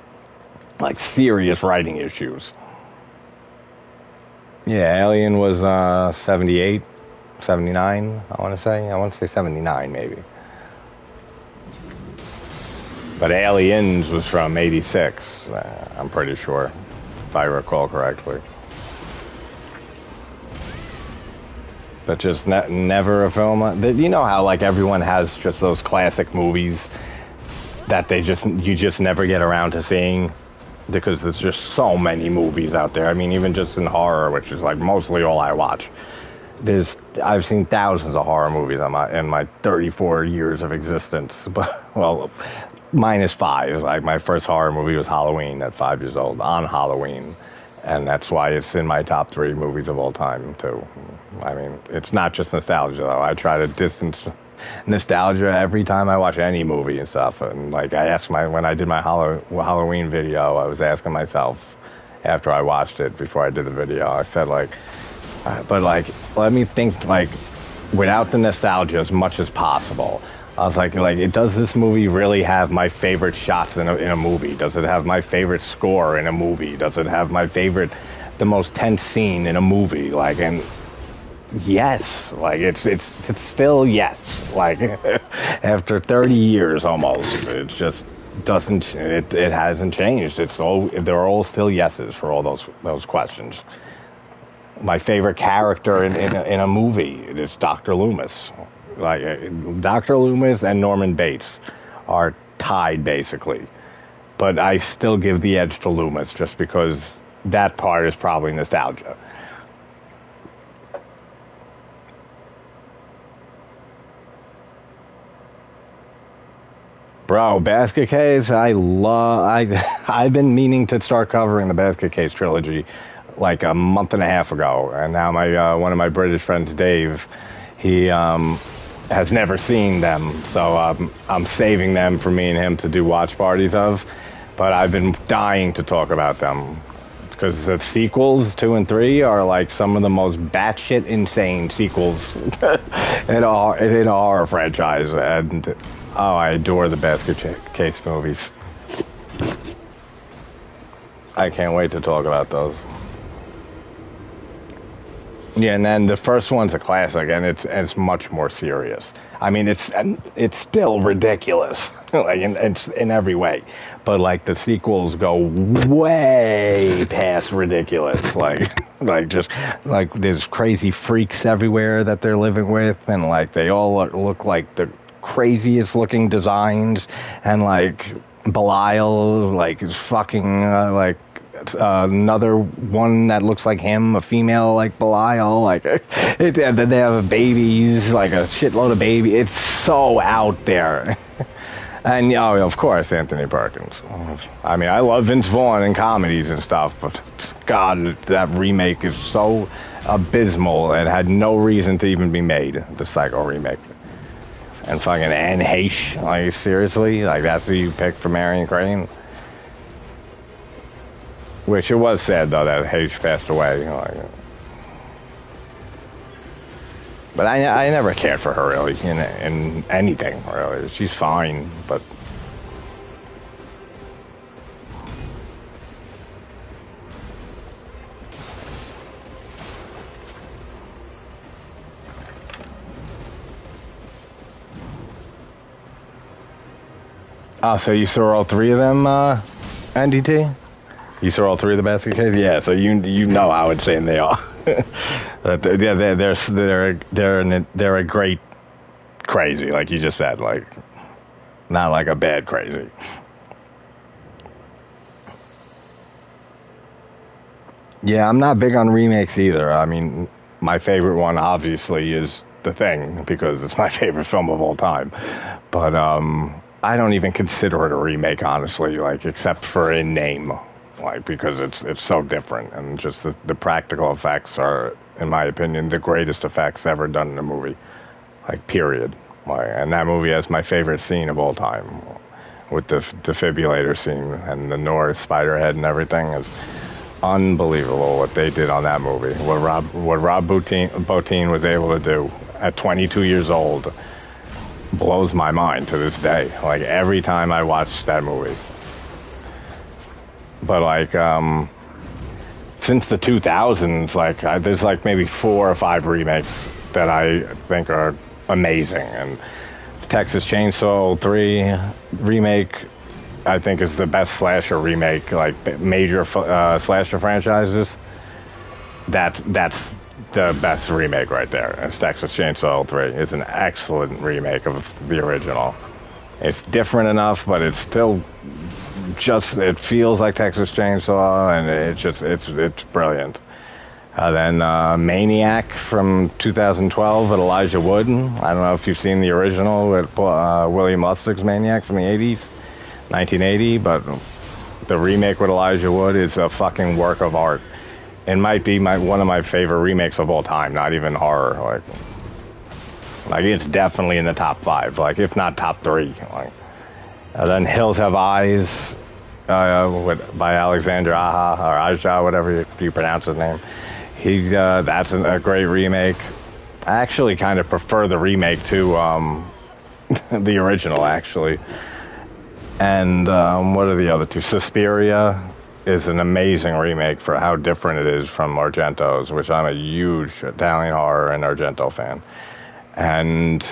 serious writing issues. Yeah, Alien was 78, 79, I want to say 79 maybe. But Aliens was from 86, I'm pretty sure, if I recall correctly. But just never a film. You know how like everyone has just those classic movies that you just never get around to seeing, because there's just so many movies out there. I mean, even just in horror, which is like mostly all I watch. I've seen thousands of horror movies in my 34 years of existence. But well, minus 5. Like my first horror movie was Halloween at 5 years old, on Halloween. And that's why it's in my top 3 movies of all time, too. I mean, it's not just nostalgia, though. I try to distance nostalgia every time I watch any movie and stuff. And, like, when I did my Halloween video, I was asking myself, after I watched it, before I did the video, I said, like, but, like, let me think, like, without the nostalgia as much as possible. I was like, does this movie really have my favorite shots in a movie? Does it have my favorite score in a movie? Does it have the most tense scene in a movie? Like, and yes, like it's still yes. Like after 30 years almost, it just doesn't. It hasn't changed. They're all still yeses for all those questions. My favorite character in a movie is Dr. Loomis. Like Dr. Loomis and Norman Bates are tied basically, but I still give the edge to Loomis just because that part is probably nostalgia. Bro, Basket Case, I've been meaning to start covering the Basket Case trilogy like a month and a half ago, and now one of my British friends, Dave, he has never seen them, so I'm saving them for me and him to do watch parties of. But I've been dying to talk about them because the sequels 2 and 3 are like some of the most batshit insane sequels in a horror franchise, and I adore the Basket Case movies. I can't wait to talk about those. Yeah, and then the first one's a classic, and it's much more serious. I mean, it's still ridiculous, like in every way, but like the sequels go way past ridiculous. Like just like there's crazy freaks everywhere that they're living with, and like they all look like the craziest looking designs, and like Belial like is fucking like. Another one that looks like him, a female like Belial, like and then they have babies, like a shitload of babies. It's so out there. And of course, Anthony Perkins. I mean, I love Vince Vaughn in comedies and stuff, but God, that remake is so abysmal and had no reason to even be made, the Psycho remake. And fucking Anne Heche, like seriously, like that's who you picked for Marion Crane. Which it was sad though that Heche passed away. But I never cared for her really in anything really. She's fine, but so you saw all 3 of them, NDT? You saw all 3 of the Basket Case? Yeah, so you know how insane they are. Yeah, they're a great crazy, like you just said, like not like a bad crazy. Yeah, I'm not big on remakes either. I mean, my favorite one obviously is The Thing because it's my favorite film of all time. But I don't even consider it a remake, honestly, like, except for in name, like, because it's so different, and just the practical effects are, in my opinion, the greatest effects ever done in a movie, like, period. Like, and that movie has my favorite scene of all time, with the defibrillator scene and the North Spiderhead and everything is unbelievable what they did on that movie. What Rob Bottin was able to do at 22 years old blows my mind to this day. Like, every time I watch that movie. But, like, since the 2000s, like, there's like maybe 4 or 5 remakes that I think are amazing. And Texas Chainsaw 3 remake, I think, is the best slasher remake, like, major slasher franchises. That's the best remake right there. It's Texas Chainsaw 3. It's an excellent remake of the original. It's different enough, but it's still just, it feels like Texas Chainsaw, and it's brilliant. Then Maniac from 2012 with Elijah Wood. I don't know if you've seen the original with William Lustig's Maniac from the 80s, 1980, but the remake with Elijah Wood is a fucking work of art. It might be one of my favorite remakes of all time, not even horror. Like it's definitely in the top 5, like, if not top 3. Like, then Hills Have Eyes by Alexander Aja, or Aja, whatever you pronounce his name. That's a great remake. I actually kind of prefer the remake to the original, actually. And what are the other two? Suspiria is an amazing remake for how different it is from Argento's, which I'm a huge Italian horror and Argento fan. And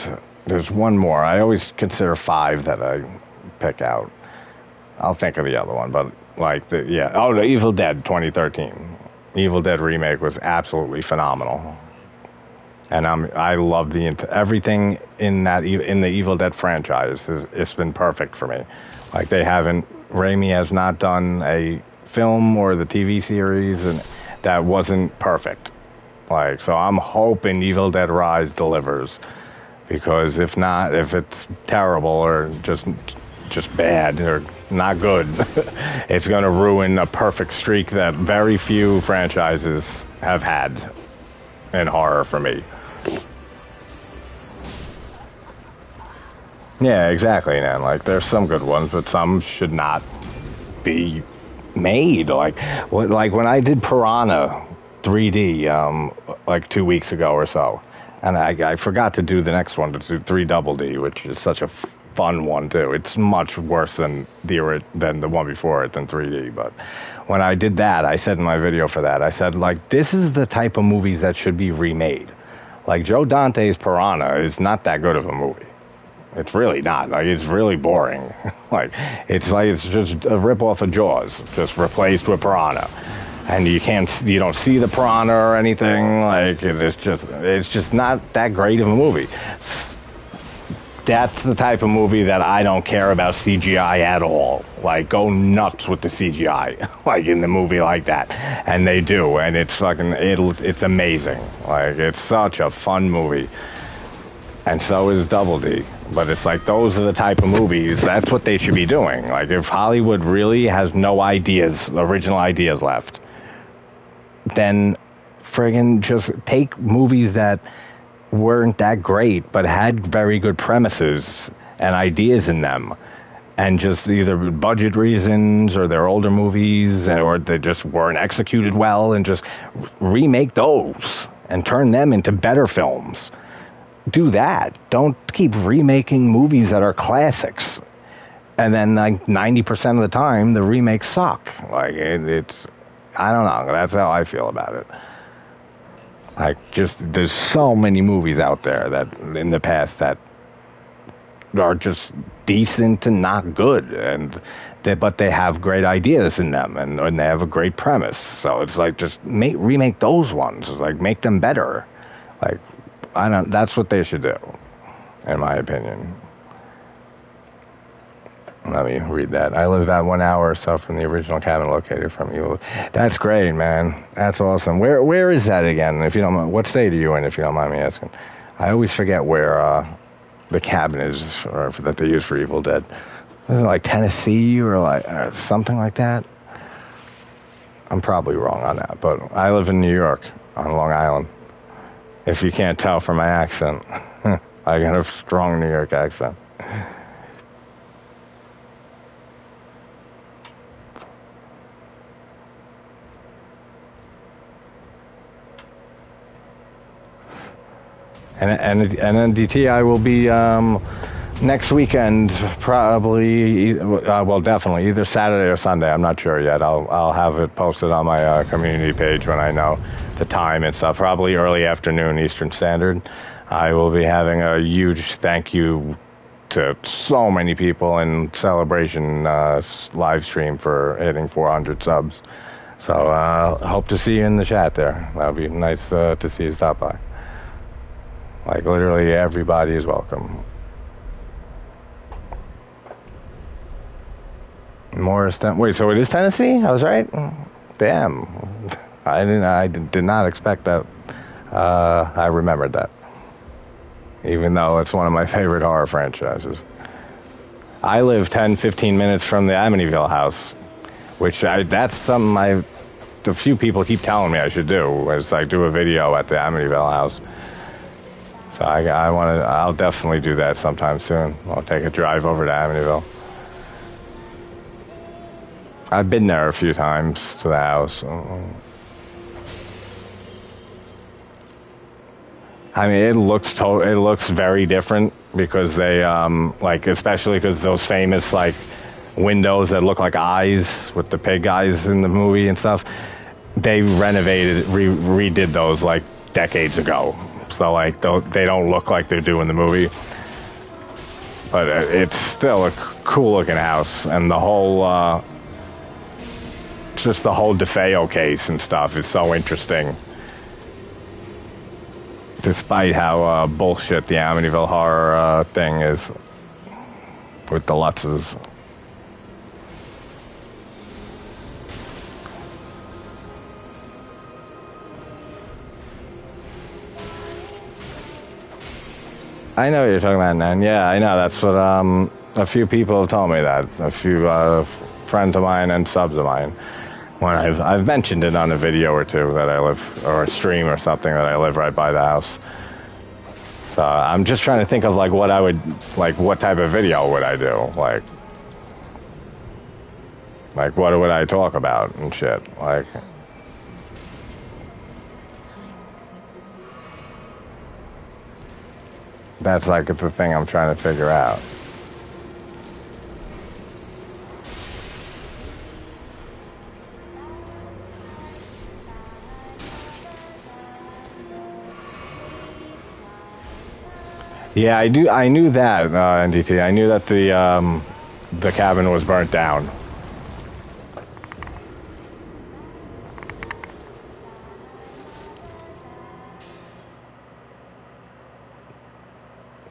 there's one more. I always consider 5 that I pick out. I'll think of the other one, but the Evil Dead 2013. Evil Dead remake was absolutely phenomenal. And I love everything in the Evil Dead franchise. It's been perfect for me. Like, Raimi has not done a film or the TV series and that wasn't perfect. Like, so I'm hoping Evil Dead Rise delivers, because if not, if it's terrible or just bad or not good, it's going to ruin a perfect streak that very few franchises have had in horror for me. Yeah, exactly, man. Like, there's some good ones, but some should not be made. Like when I did Piranha 3D, like 2 weeks ago or so, and I forgot to do the next one, to do 3 Double D, which is such a fun one too. It's much worse than the one before it, than 3D. But when I did that, I said in my video for that, I said, like, this is the type of movies that should be remade. Like, Joe Dante's Piranha is not that good of a movie. It's really not. Like, it's really boring. It's just a rip-off of Jaws, just replaced with Piranha. And you don't see the piranha or anything. Like, it's just not that great of a movie. That's the type of movie that I don't care about CGI at all. Like, go nuts with the CGI, like, in the movie like that. And they do, and it's it's amazing. Like, it's such a fun movie. And so is Double D. But it's like, those are the type of movies, that's what they should be doing. Like, if Hollywood really has no original ideas left, then friggin' just take movies that weren't that great, but had very good premises and ideas in them, and just either budget reasons or they're older movies or they just weren't executed well, and just remake those and turn them into better films. Do that. Don't keep remaking movies that are classics. And then, like, 90% of the time, the remakes suck. Like, it's, I don't know. That's how I feel about it. Like, there's so many movies out there that, in the past, that are just decent and not good. But they have great ideas in them, and they have a great premise. So it's like, just remake those ones. It's like, make them better. Like, that's what they should do, in my opinion. Let me read that. I live about 1 hour or so from the original cabin located from you. That's great, man. That's awesome. Where is that again? If you don't mind, what state are you in? If you don't mind me asking, I always forget where the cabin is, or that they use for Evil Dead. Isn't it like Tennessee or like something like that? I'm probably wrong on that, but I live in New York on Long Island. If you can't tell from my accent, I got a strong New York accent. And NDT, I will be next weekend, probably. Well, definitely either Saturday or Sunday. I'm not sure yet. I'll have it posted on my community page when I know the time and stuff. Probably early afternoon Eastern Standard. I will be having a huge thank you to so many people in celebration live stream for hitting 400 subs. So hope to see you in the chat there. That'll be nice to see you stop by. Like, literally everybody is welcome. Morristown. Wait, so it is Tennessee? I was right? Damn. I did not expect that. I remembered that. Even though it's one of my favorite horror franchises. I live 10, 15 minutes from the Amityville house, which that's something a few people keep telling me I should do, is like do a video at the Amityville house. So I'll definitely do that sometime soon. I'll take a drive over to Amityville. I've been there a few times to the house. I mean, it looks very different because they like, especially because those famous like windows that look like eyes with the pig eyes in the movie and stuff. They redid those like decades ago. So like they don't look like they do in the movie, but it's still a cool looking house, and the whole just the whole DeFeo case and stuff is so interesting. Despite how bullshit the Amityville horror thing is with the Lutzes. I know what you're talking about, Nan. Yeah, I know. That's what a few people have told me that. A few friends of mine and subs of mine. When I've mentioned it on a video or two that I live, or a stream or something, that I live right by the house. So I'm just trying to think of like what I would, like what type of video would I do? Like what would I talk about and shit? Like. That's like the thing I'm trying to figure out. Yeah, I knew that, NDT. I knew that the cabin was burnt down.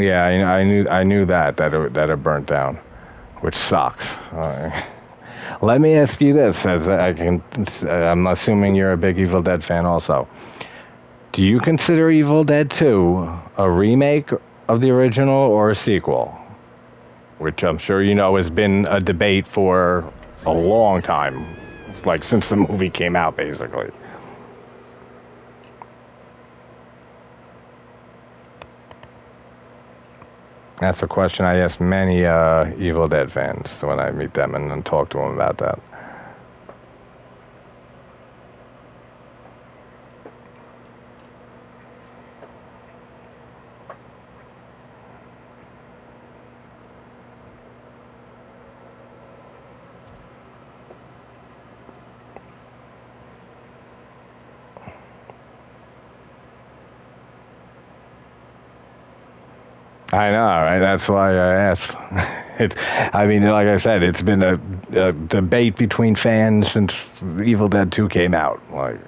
Yeah, I knew that it burnt down, which sucks. Let me ask you this, as I'm assuming you're a big Evil Dead fan also. Do you consider Evil Dead 2 a remake of the original or a sequel? Which I'm sure you know has been a debate for a long time, like since the movie came out, basically. That's a question I ask many Evil Dead fans when I meet them and talk to them about that. I know, right? That's why I asked. I mean, like I said, it's been a debate between fans since Evil Dead 2 came out. Like,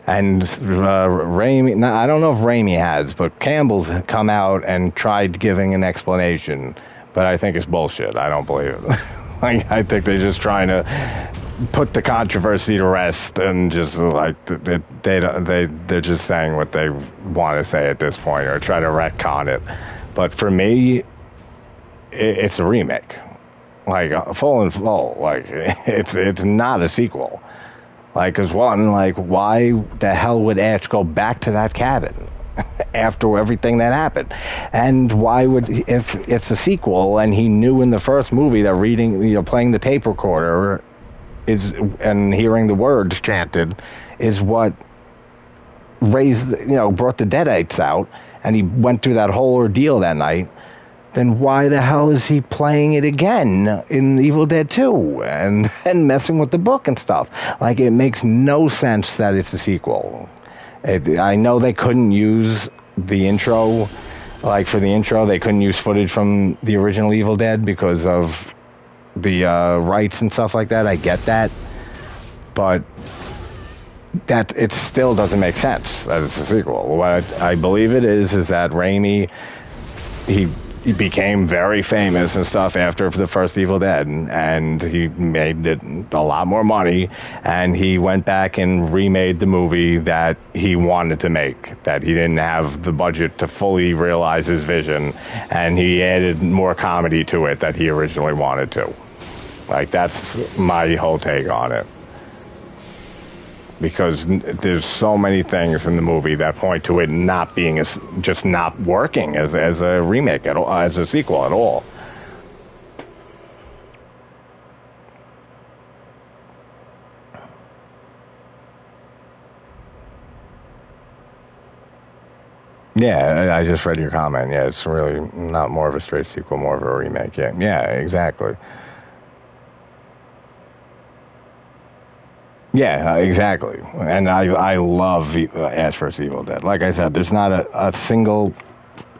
and Raimi, I don't know if Raimi has, but Campbell's come out and tried giving an explanation, but I think it's bullshit. I don't believe it. Like, I think they're just trying to put the controversy to rest, and just like they're just saying what they want to say at this point, or try to retcon it. But for me, it's a remake. Like, full and full. Like, it's not a sequel. Like, because one, like, why the hell would Ash go back to that cabin after everything that happened? And why would, if it's a sequel and he knew in the first movie that playing the tape recorder is, and hearing the words chanted is what brought the Deadites out, and he went through that whole ordeal that night, then why the hell is he playing it again in Evil Dead 2 and messing with the book and stuff? Like, it makes no sense that it's a sequel. I know they couldn't use the intro, like for the intro, they couldn't use footage from the original Evil Dead because of the rights and stuff like that. I get that. But that it still doesn't make sense that it's a sequel. What I believe it is that Raimi, he became very famous and stuff after the first Evil Dead, and he made it a lot more money, and he went back and remade the movie that he wanted to make, that he didn't have the budget to fully realize his vision, and he added more comedy to it that he originally wanted to. Like, that's my whole take on it. Because there's so many things in the movie that point to it not being just not working as a remake at all, as a sequel at all. Yeah, I just read your comment. Yeah, it's really not more of a straight sequel, more of a remake. Yeah, exactly. Yeah, exactly. And I love Ash vs. Evil Dead. Like I said, there's not a single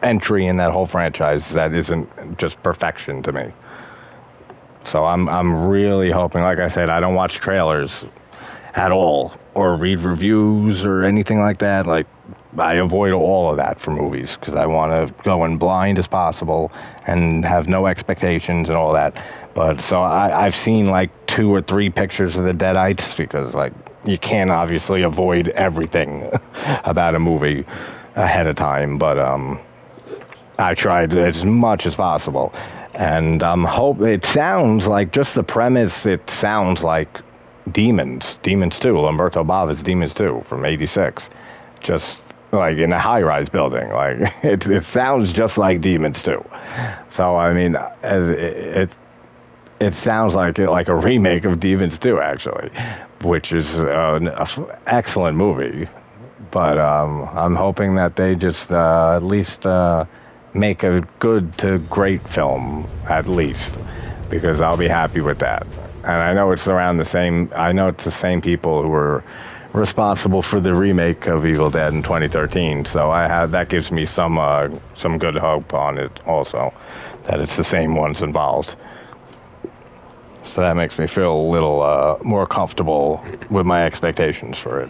entry in that whole franchise that isn't just perfection to me. So I'm really hoping, like I said, I don't watch trailers at all or read reviews or anything like that. Like, I avoid all of that for movies because I want to go in blind as possible and have no expectations and all that. But so I've seen like 2 or 3 pictures of the Deadites because, like, you can't obviously avoid everything about a movie ahead of time. But I tried as much as possible, and it sounds like, just the premise, it sounds like Demons 2, Lamberto Bava's Demons 2 from '86, just like in a high-rise building. Like, it sounds just like Demons 2. So I mean, it sounds like a remake of Demons 2, actually, which is an excellent movie. But I'm hoping that they just at least make a good to great film, at least, because I'll be happy with that. And I know it's the same people who were responsible for the remake of Evil Dead in 2013. So that gives me some good hope on it also, that it's the same ones involved. So that makes me feel a little more comfortable with my expectations for it.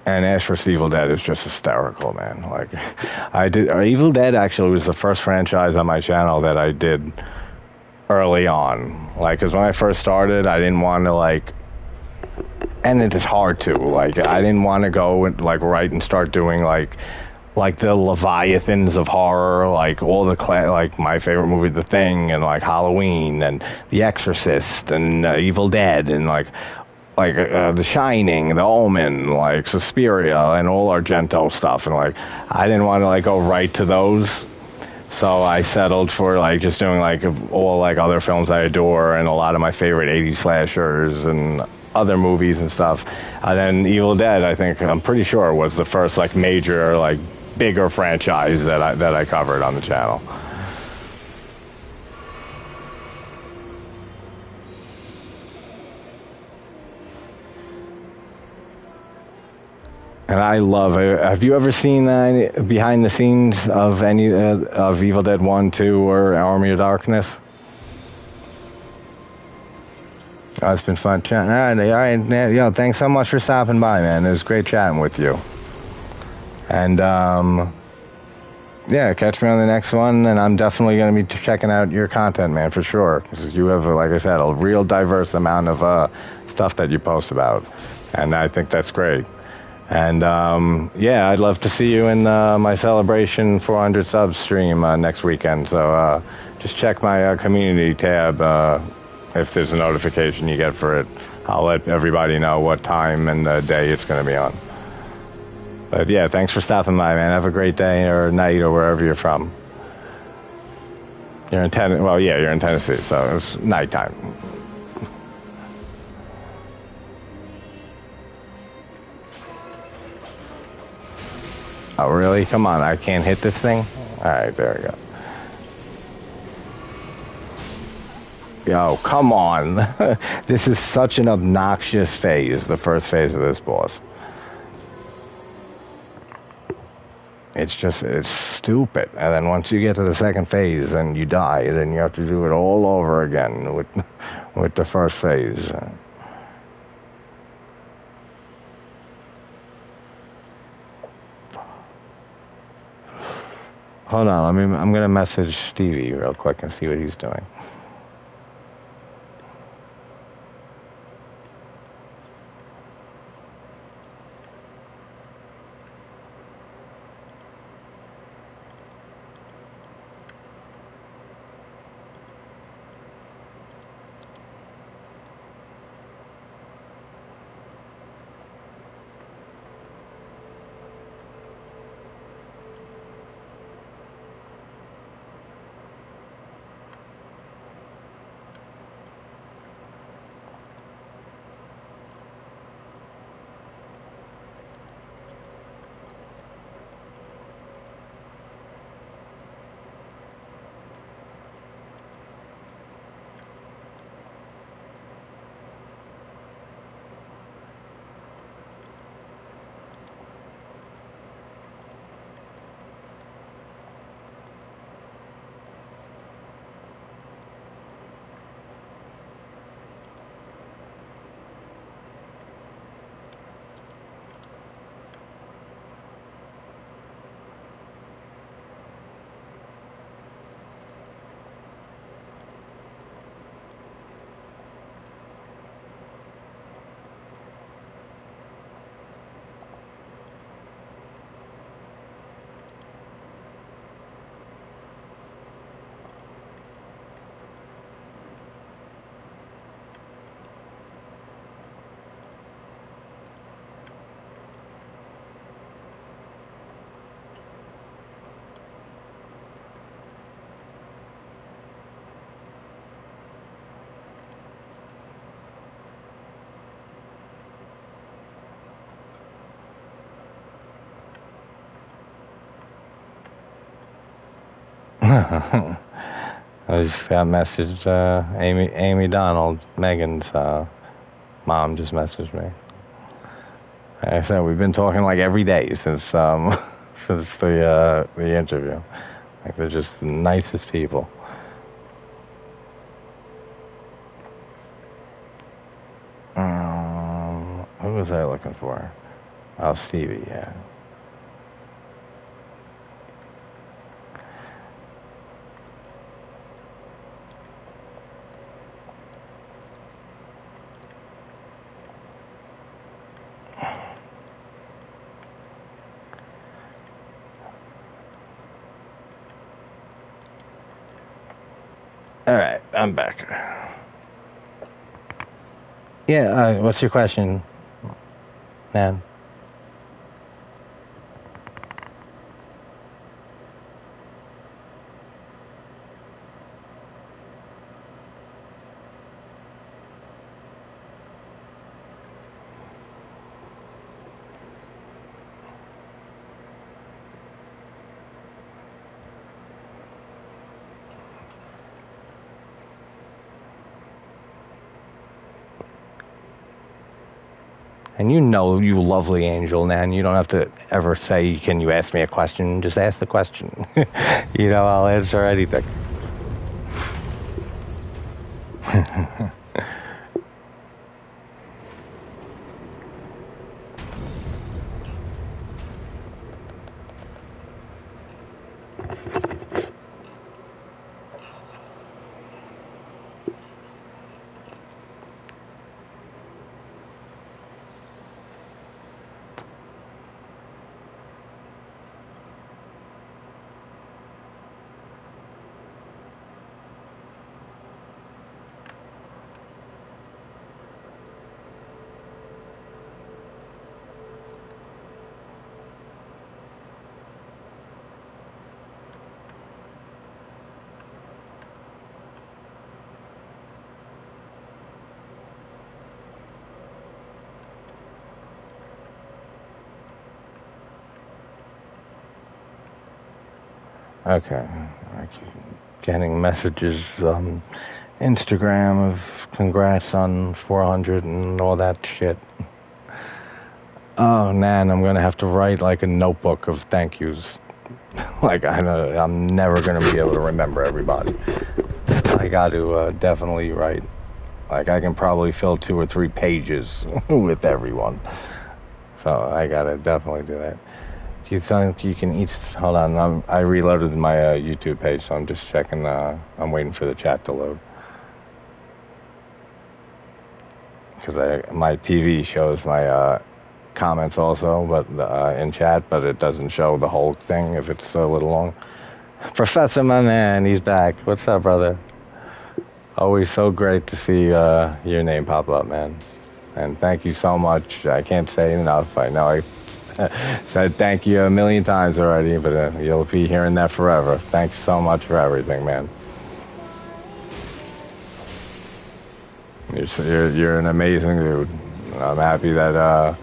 And Ash vs. Evil Dead is just hysterical, man. Like, Evil Dead actually was the first franchise on my channel that I did early on. Like, because when I first started, I didn't want to, and it is hard to, I didn't want to go and, right and start doing, like the Leviathans of horror, like all the my favorite movie, The Thing, and Halloween, and The Exorcist, and Evil Dead, and The Shining, The Omen, Suspiria, and all Argento stuff, and I didn't want to go right to those, so I settled for just doing all other films I adore, and a lot of my favorite '80s slashers and other movies and stuff. And then Evil Dead, I'm pretty sure, was the first major bigger franchise that I covered on the channel. And I love it. Have you ever seen behind the scenes of any of Evil Dead 1, 2, or Army of Darkness? Oh, it's been fun chatting. All right. Thanks so much for stopping by, man. It was great chatting with you. And Yeah, catch me on the next one, and I'm definitely going to be checking out your content, man, for sure. Because you have, like I said, a real diverse amount of stuff that you post about, and I think that's great. And yeah, I'd love to see you in my celebration 400 subs stream next weekend. So just check my community tab if there's a notification you get for it. I'll let everybody know what time and the day it's going to be on. But yeah, thanks for stopping by, man. Have a great day or night or wherever you're from. You're in Tennessee. Well, yeah, you're in Tennessee, so it's nighttime. Oh, really? Come on, I can't hit this thing? All right, there we go. Yo, come on. This is such an obnoxious phase, the first phase of this boss. It's stupid. And then once you get to the second phase and you die, then you have to do it all over again with the first phase. Hold on, I'm going to message Stevie real quick and see what he's doing. I just got messaged, Amy Donald, Megan's mom just messaged me. Like I said, we've been talking like every day since since the interview. Like they're just the nicest people. Who was I looking for? Oh, Stevie, yeah. All right, I'm back. Yeah, what's your question, man? And you know, you lovely angel, man. You don't have to ever say, can you ask me a question? Just ask the question. You know, I'll answer anything. Okay. I keep getting messages on Instagram of congrats on 400 and all that shit. Oh, man, I'm gonna have to write like a notebook of thank yous. Like, I know I'm never gonna be able to remember everybody. I got to definitely write. Like, I can probably fill 2 or 3 pages with everyone. So I gotta definitely do that. You think you can each... Hold on, I reloaded my YouTube page, so I'm just checking. I'm waiting for the chat to load. Because my TV shows my comments also, but in chat, but it doesn't show the whole thing if it's a little long. Professor, my man, he's back. What's up, brother? Always so great to see your name pop up, man. And thank you so much. I can't say enough. I know I said thank you a million times already, but you'll be hearing that forever. Thanks so much for everything, man. You're an amazing dude. I'm happy that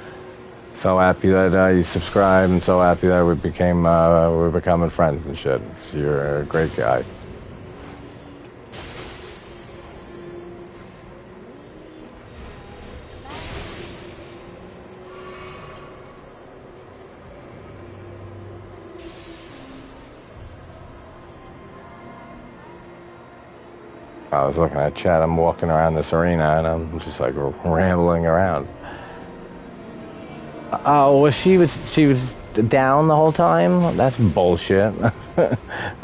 so happy that you subscribed, and so happy that we're becoming friends and shit. You're a great guy. I was looking at chat. I'm walking around this arena, and I'm just like rambling around. Oh, well, she was down the whole time? That's bullshit.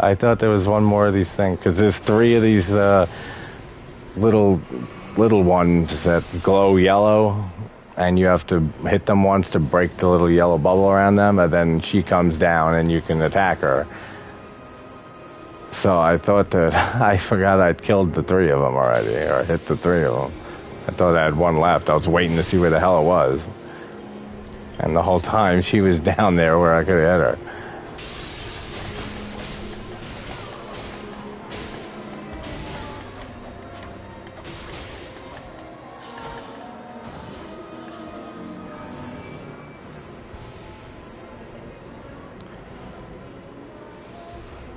I thought there was one more of these things, because there's 3 of these little ones that glow yellow, and you have to hit them once to break the little yellow bubble around them, and then she comes down and you can attack her. So I thought that I forgot I'd killed the 3 of them already, or hit the 3 of them. I thought I had 1 left. I was waiting to see where the hell it was. And the whole time she was down there where I could have hit her.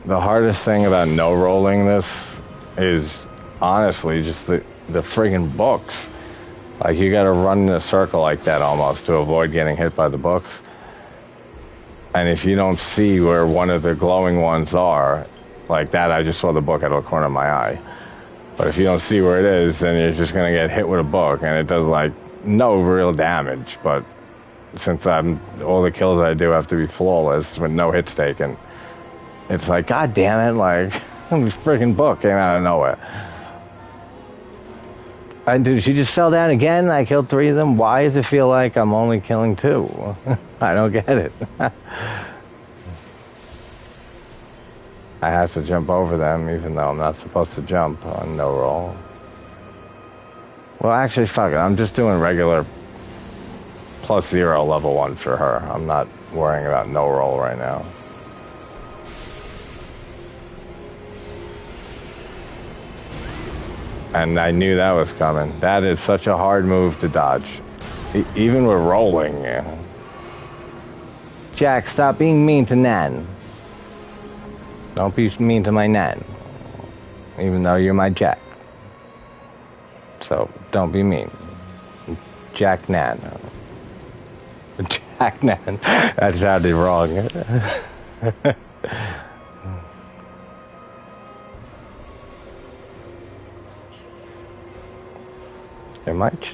The hardest thing about no rolling this is honestly just the friggin' books. Like, you gotta run in a circle like that almost to avoid getting hit by the books. And if you don't see where one of the glowing ones are, like that, I just saw the book out of the corner of my eye. But if you don't see where it is, then you're just gonna get hit with a book, and it does like no real damage. But since all the kills I do have to be flawless with no hits taken, it's like, god damn it, like this freaking book came out of nowhere. Dude, she just fell down again. I killed 3 of them. Why does it feel like I'm only killing 2? I don't get it. I have to jump over them, even though I'm not supposed to jump on no roll. Well, actually, fuck it. I'm just doing regular +0 level 1 for her. I'm not worrying about no roll right now. And I knew that was coming. That is such a hard move to dodge. Even with rolling. Yeah. Jack, stop being mean to Nan. Don't be mean to my Nan. Even though you're my Jack. So, don't be mean. Jack Nan. Jack Nan. That sounded wrong.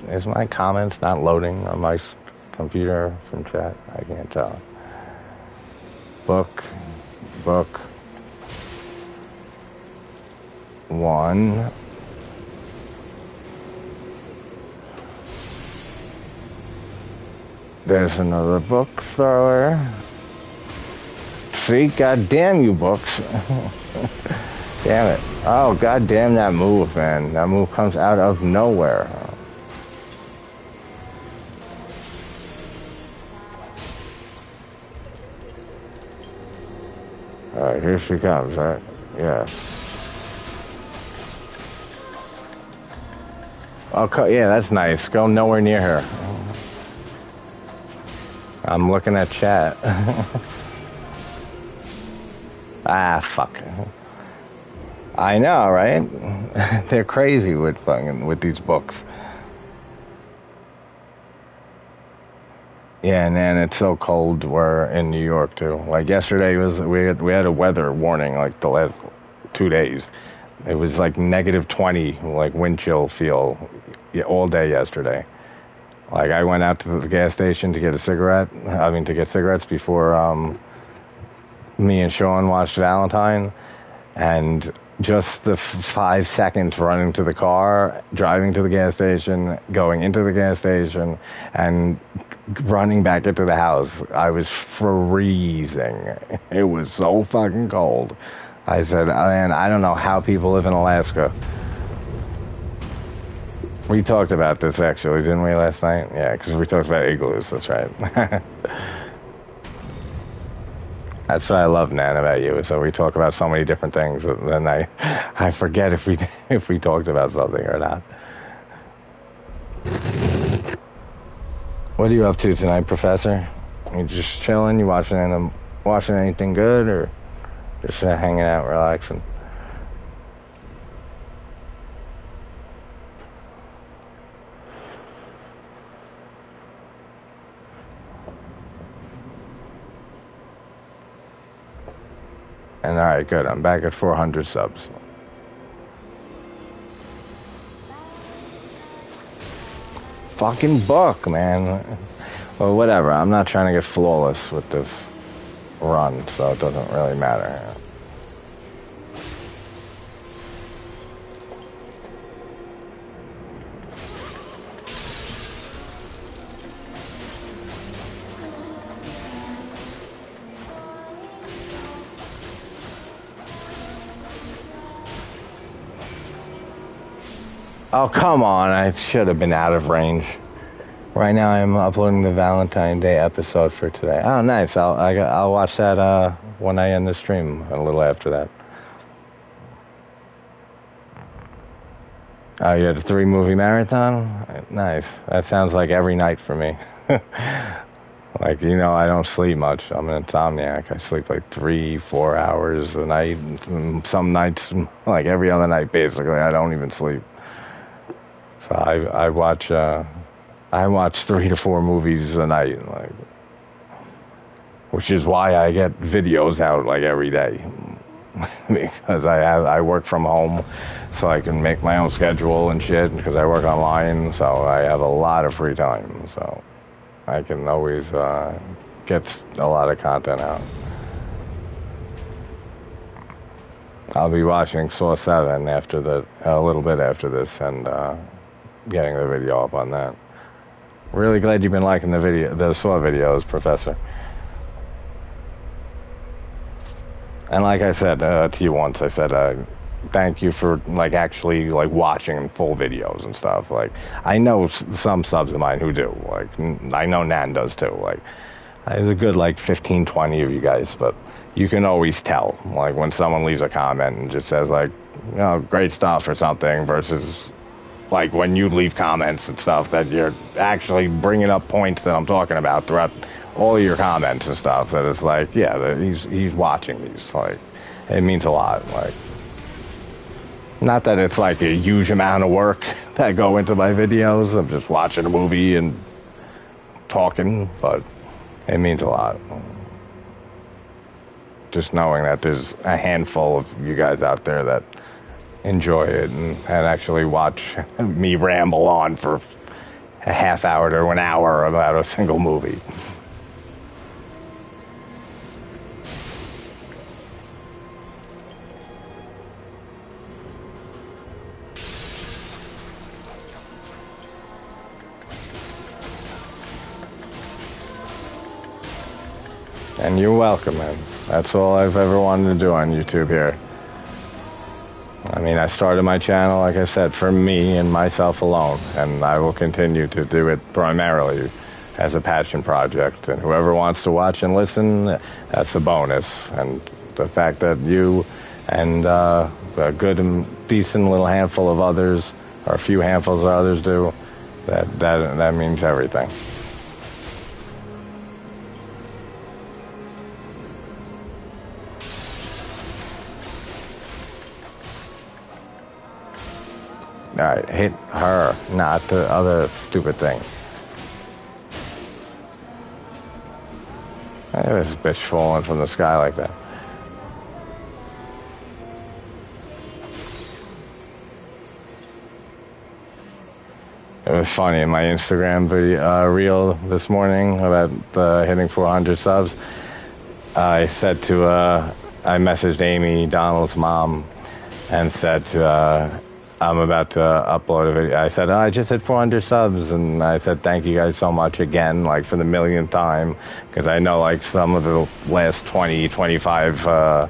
Is my comments not loading on my computer from chat? I can't tell. Book 1. There's another book thrower. See, goddamn you books. Damn it. Oh, goddamn that move, man. That move comes out of nowhere. Alright, here she comes, right? Yeah. Okay, yeah, that's nice. Go nowhere near her. I'm looking at chat. Ah, fuck. I know, right? They're crazy with these books. Yeah, and then it's so cold. We're in New York too. Like yesterday we had a weather warning like the last 2 days. It was like -20, like wind chill feel, all day yesterday. Like I went out to the gas station to get a cigarette. I mean to get cigarettes before me and Sean watched Valentine, and just the 5 seconds running to the car, driving to the gas station, going into the gas station, and running back into the house, I was freezing. It was so fucking cold. I said, man, I don't know how people live in Alaska. We talked about this actually, didn't we, last night? Yeah, because we talked about igloos, that's right. That's what I love, Nan, about you. So we talk about so many different things, and then I forget if we talked about something or not. What are you up to tonight, Professor? You just chilling? You watching anything good, or just hanging out, relaxing? And all right, good. I'm back at 400 subs. Fucking book, man. Well, whatever. I'm not trying to get flawless with this run, so it doesn't really matter. Oh, come on. I should have been out of range. Right now I'm uploading the Valentine's Day episode for today. Oh, nice. I'll watch that when I end the stream, a little after that. Oh, you had a 3-movie marathon? Nice. That sounds like every night for me. Like, I don't sleep much. I'm an insomniac. I sleep like 3-4 hours a night. And some nights, like every other night, basically, I don't even sleep. So I watch 3 to 4 movies a night, like, which is why I get videos out like every day. Because I work from home, so I can make my own schedule and shit, because I work online, so I have a lot of free time, so I can always get a lot of content out. I'll be watching Saw 7 a little bit after this, and getting the video up on that. Really glad you've been liking the Saw videos, Professor. And like I said to you once, I said thank you for actually watching full videos and stuff. Like, I know some subs of mine who do. Like, I know Nan does too. Like, there's a good 15, 20 of you guys, but you can always tell, like, when someone leaves a comment and just says great stuff or something, versus like when you leave comments and stuff that you're actually bringing up points that I'm talking about throughout all your comments and stuff, that it's like, yeah, he's watching these. Like, it means a lot. Like, not that it's like a huge amount of work that go into my videos. I'm just watching a movie and talking, but it means a lot. Just knowing that there's a handful of you guys out there that enjoy it and actually watch me ramble on for a half hour to an hour about a single movie. And you're welcome, man. That's all I've ever wanted to do on YouTube here. I mean, I started my channel, like I said, for me and myself alone, and I will continue to do it primarily as a passion project. And whoever wants to watch and listen, that's a bonus. And the fact that you and a good and decent little handful of others, or a few handfuls of others do, that means everything. Alright, hit her, not the other stupid thing. Look at this bitch falling from the sky like that. It was funny in my Instagram video, reel this morning about hitting 400 subs. I said to, I messaged Amy, Donald's mom, and said to, I'm about to upload a video. I said, I just hit 400 subs, and I said, thank you guys so much again, like for the millionth time, because I know like some of the last 20, 25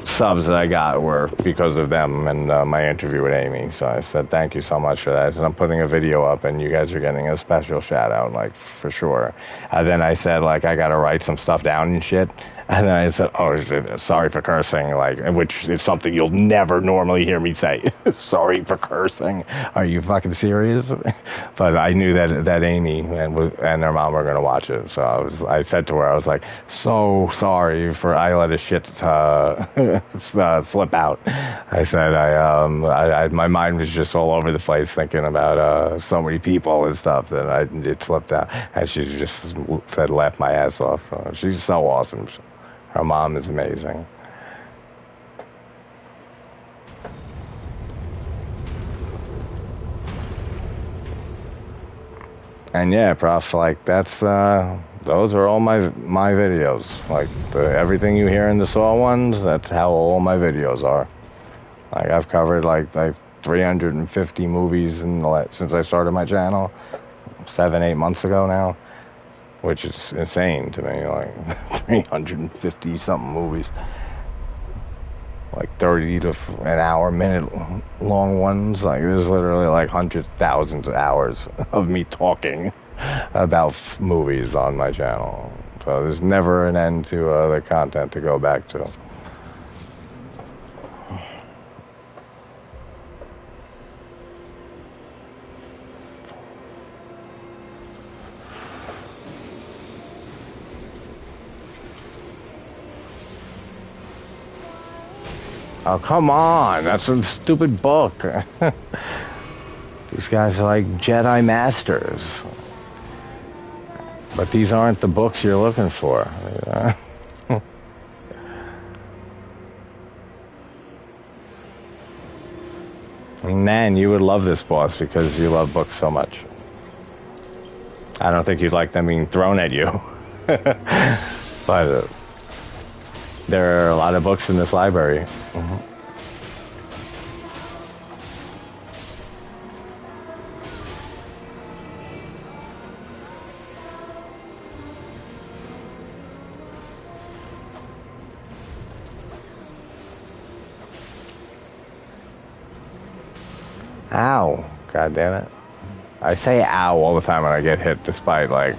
subs that I got were because of them and my interview with Amy. So I said, thank you so much for that. And I'm putting a video up, and you guys are getting a special shout out, like for sure. And then I said, like, I got to write some stuff down and shit. And then I said, oh, sorry for cursing, like, which is something you'll never normally hear me say. Sorry for cursing. Are you fucking serious? But I knew that Amy and her mom were going to watch it. So I said to her, I was like, so sorry for, I let a shit slip out. I said, my mind was just all over the place thinking about so many people and stuff that it slipped out. And she just said, laugh my ass off. She's so awesome. Her mom is amazing. And yeah, Prof, like that's those are all my videos. Like everything you hear in the Saw ones, that's how all my videos are. Like I've covered like 350 movies since I started my channel 7-8 months ago now. Which is insane to me, like 350 something movies, like 30 to an hour, minute long ones. Like there's literally like hundreds, thousands of hours of me talking about movies on my channel. So there's never an end to the content to go back to. Oh, come on. That's a stupid book. These guys are like Jedi Masters. But these aren't the books you're looking for. Man, you would love this, boss, because you love books so much. I don't think you'd like them being thrown at you. But there are a lot of books in this library. Mm-hmm. Ow. God damn it. I say ow all the time when I get hit, despite, like,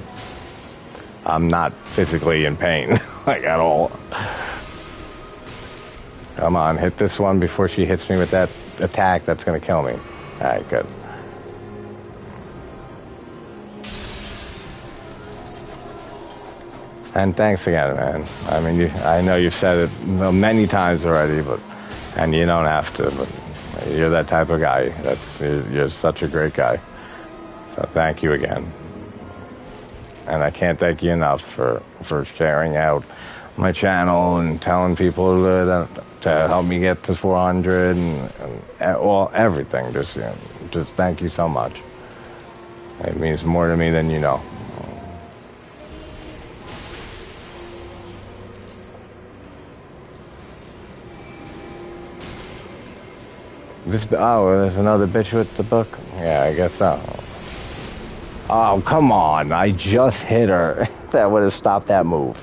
I'm not physically in pain, like, at all. Come on, hit this one before she hits me with that attack. That's going to kill me. Alright, good. And thanks again, man. I mean, I know you've said it many times already, and you don't have to, but you're that type of guy. You're such a great guy. So thank you again. And I can't thank you enough for sharing out my channel and telling people to help me get to 400 and well, everything. Just thank you so much. It means more to me than you know. There's another bitch with the book? Yeah, I guess so. Oh, come on. I just hit her. That would have stopped that move.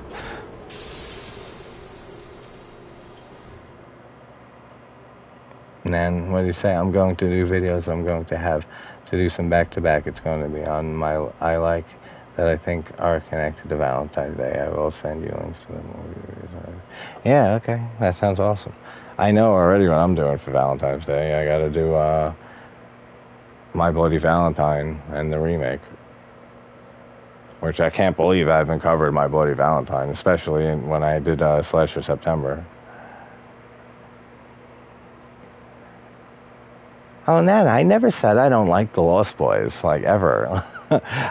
And then, what do you say? I'm going to do videos. I'm going to have to do some back-to-back. It's going to be on my I Like that I think are connected to Valentine's Day. I will send you links to the movies. Yeah, okay. That sounds awesome. I know already what I'm doing for Valentine's Day. I got to do My Bloody Valentine and the remake. Which I can't believe I haven't covered My Bloody Valentine, especially when I did Slasher September. Oh, Nat, I never said I don't like The Lost Boys, like, ever.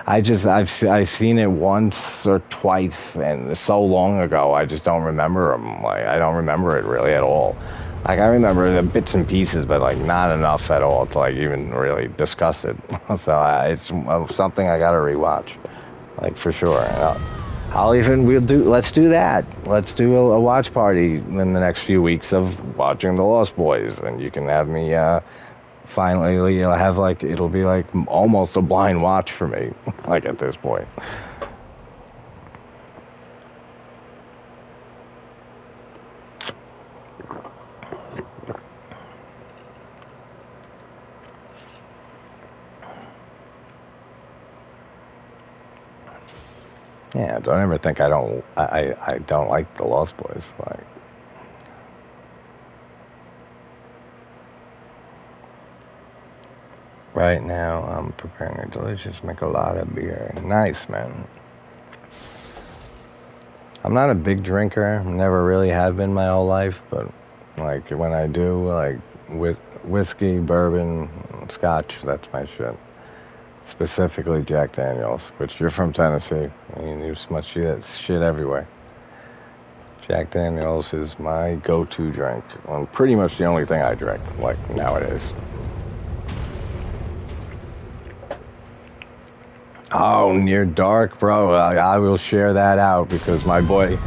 I've seen it once or twice, and so long ago, I just don't remember them. Like, I don't remember it really at all. Like, I remember the bits and pieces, but, like, not enough at all to, like, even really discuss it. So, it's something I gotta rewatch. Like, for sure. Let's do that. Let's do a watch party in the next few weeks of watching The Lost Boys, and you can have me, finally, have, like, it'll be like almost a blind watch for me, like, at this point. Yeah, don't ever think I don't like The Lost Boys. Like, right now, I'm preparing a delicious Michelada beer. Nice, man. I'm not a big drinker. Never really have been my whole life, but, like, when I do, like, whiskey, bourbon, scotch, that's my shit. Specifically Jack Daniels, which you're from Tennessee. I mean, you smudge shit everywhere. Jack Daniels is my go-to drink. Well, pretty much the only thing I drink, like, nowadays. Oh, Near Dark, bro. I will share that out because my boy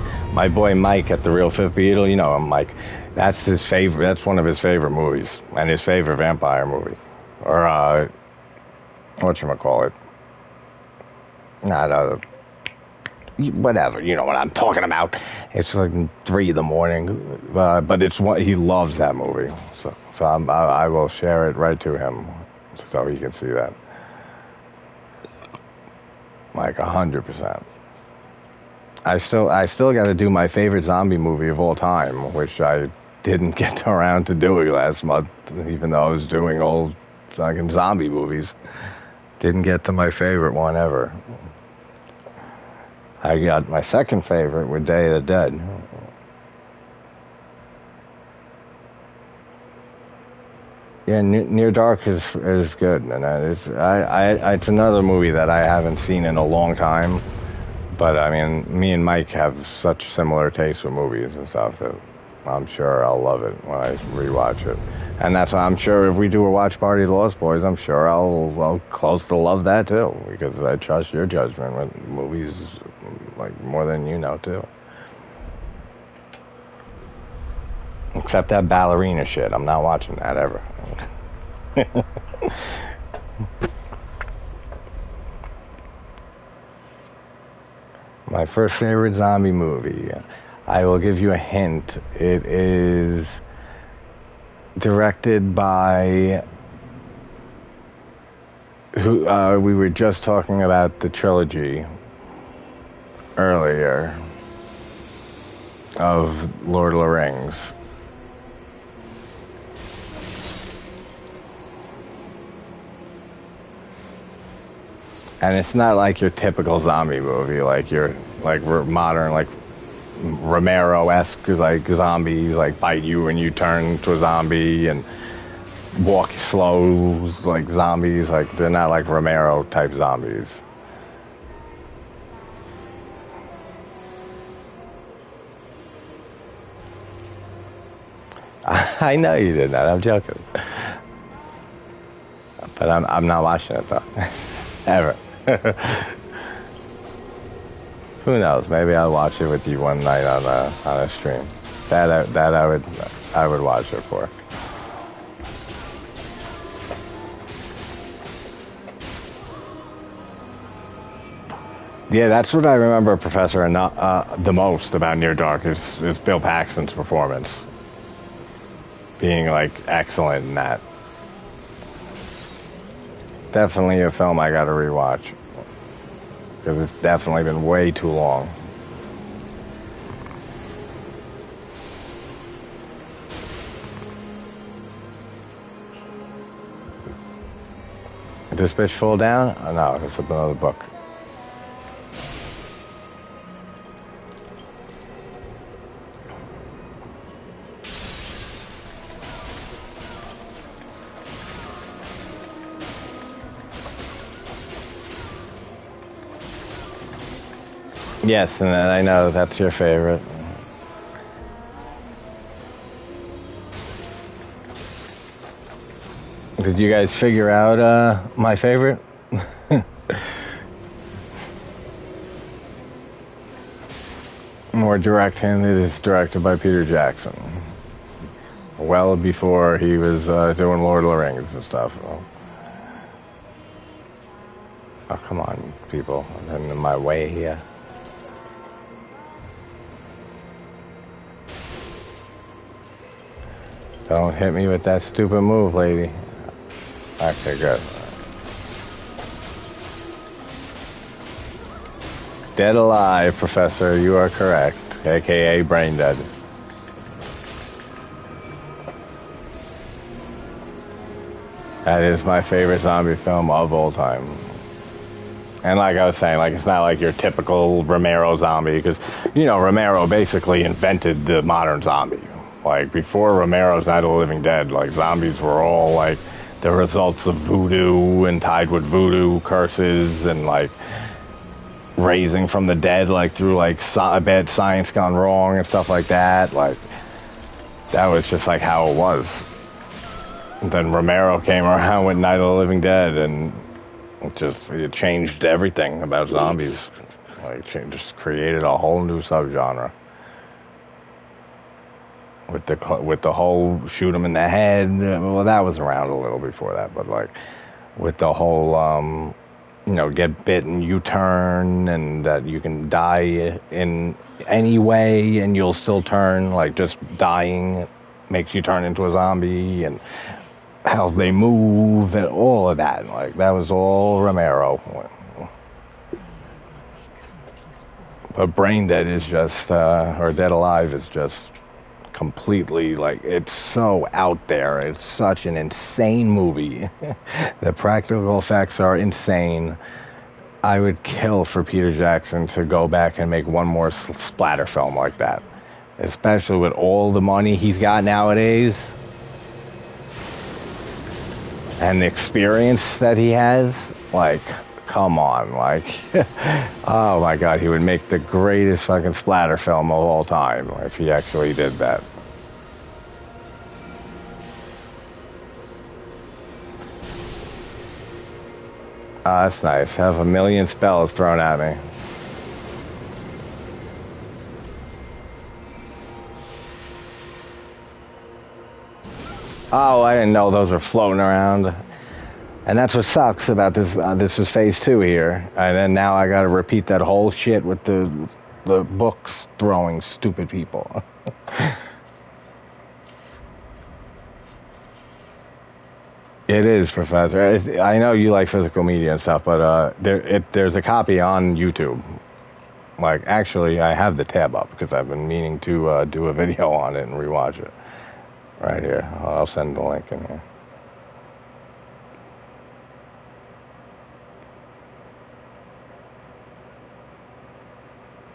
Mike at the Real Fifth Beatle, you know him, Mike. That's his favorite. That's one of his favorite movies, and his favorite vampire movie, or whatchamacallit. Not whatever. You know what I'm talking about. It's like 3 a.m, but it's what he loves that movie. So I will share it right to him, so he can see that. Like 100%. I still got to do my favorite zombie movie of all time, which I didn't get around to doing last month, even though I was doing old fucking zombie movies. Didn't get to my favorite one ever. I got my second favorite with Day of the Dead. Yeah, Near Dark is good, and it's another movie that I haven't seen in a long time. But I mean, me and Mike have such similar tastes with movies and stuff that I'm sure I'll love it when I rewatch it. And that's why I'm sure if we do a watch party of The Lost Boys, I'm sure I'll close to love that too, because I trust your judgment with movies, like, more than you know too. Except that ballerina shit. I'm not watching that ever. My first favorite zombie movie. I will give you a hint. It is directed by who we were just talking about the trilogy earlier of Lord of the Rings. And it's not like your typical zombie movie, like your modern, like Romero-esque, like zombies like bite you and you turn to a zombie and walk slow like zombies. Like, they're not like Romero type zombies. I know you did that. I'm joking, but I'm not watching it though, ever. Who knows? Maybe I'll watch it with you one night on a stream. That I would watch it for. Yeah, that's what I remember, Professor, and the most about Near Dark is Bill Paxton's performance being, like, excellent in that. Definitely a film I got to rewatch, because it's definitely been way too long. Did this bitch fall down? Oh, no, it's another book. Yes, and I know that's your favorite. Did you guys figure out my favorite? More direct-handed is directed by Peter Jackson. Well before he was doing Lord of the Rings and stuff. Oh, come on, people. I'm in my way here. Don't hit me with that stupid move, lady. Okay, good. Dead alive, Professor. You are correct. AKA brain dead. That is my favorite zombie film of all time. And like I was saying, like it's not like your typical Romero zombie, because, you know, Romero basically invented the modern zombie. Like, before Romero's Night of the Living Dead, like, zombies were all, like, the results of voodoo and tied with voodoo curses and, like, raising from the dead, like, through, like, bad science gone wrong and stuff like that. Like, that was just, like, how it was. And then Romero came around with Night of the Living Dead, and it changed everything about zombies. Like, just created a whole new subgenre. With the whole shoot him in the head. Well, that was around a little before that, but like with the whole, you know, get bit and you turn, and that you can die in any way and you'll still turn. Like, just dying makes you turn into a zombie, and how they move and all of that. Like, that was all Romero. But Brain Dead is just, or Dead Alive is just completely, like, it's so out there. It's such an insane movie. The practical effects are insane. I would kill for Peter Jackson to go back and make one more splatter film like that, especially with all the money he's got nowadays and the experience that he has. Like, come on, like, oh my God, he would make the greatest fucking splatter film of all time if he actually did that. That's nice. Have a million spells thrown at me. Oh, I didn't know those were floating around. And that's what sucks about this. This is phase 2 here, and then now I got to repeat that whole shit with the books throwing stupid people. It is, Professor. I know you like physical media and stuff, but there's a copy on YouTube. Like, actually, I have the tab up because I've been meaning to do a video on it and rewatch it. Right here. I'll send the link in here.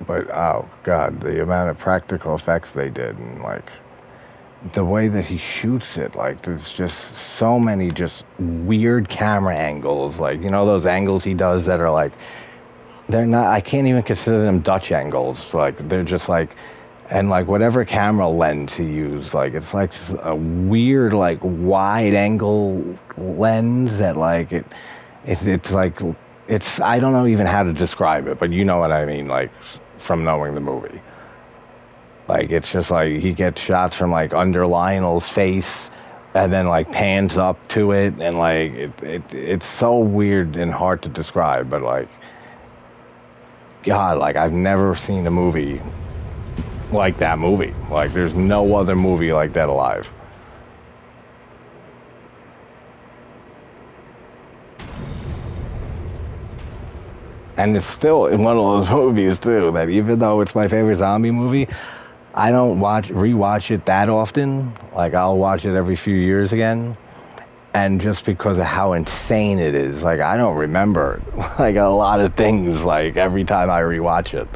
But, oh, God, the amount of practical effects they did, and, like, the way that he shoots it, like, there's just so many just weird camera angles. Like, you know those angles he does that are, like, they're not, I can't even consider them Dutch angles. Like, they're just, like, and, like, whatever camera lens he used, like, it's, like, a weird, like, wide-angle lens that, like, it's, like, it's, I don't know even how to describe it, but you know what I mean, like, from knowing the movie. Like, it's just like he gets shots from like under Lionel's face and then like pans up to it, and like it's so weird and hard to describe, but like, God, like, I've never seen a movie like that movie. Like, there's no other movie like that alive. And it's still in one of those movies, too, that even though it's my favorite zombie movie, I don't rewatch it that often. Like, I'll watch it every few years again. And just because of how insane it is, like, I don't remember, like, a lot of things, like, every time I rewatch it.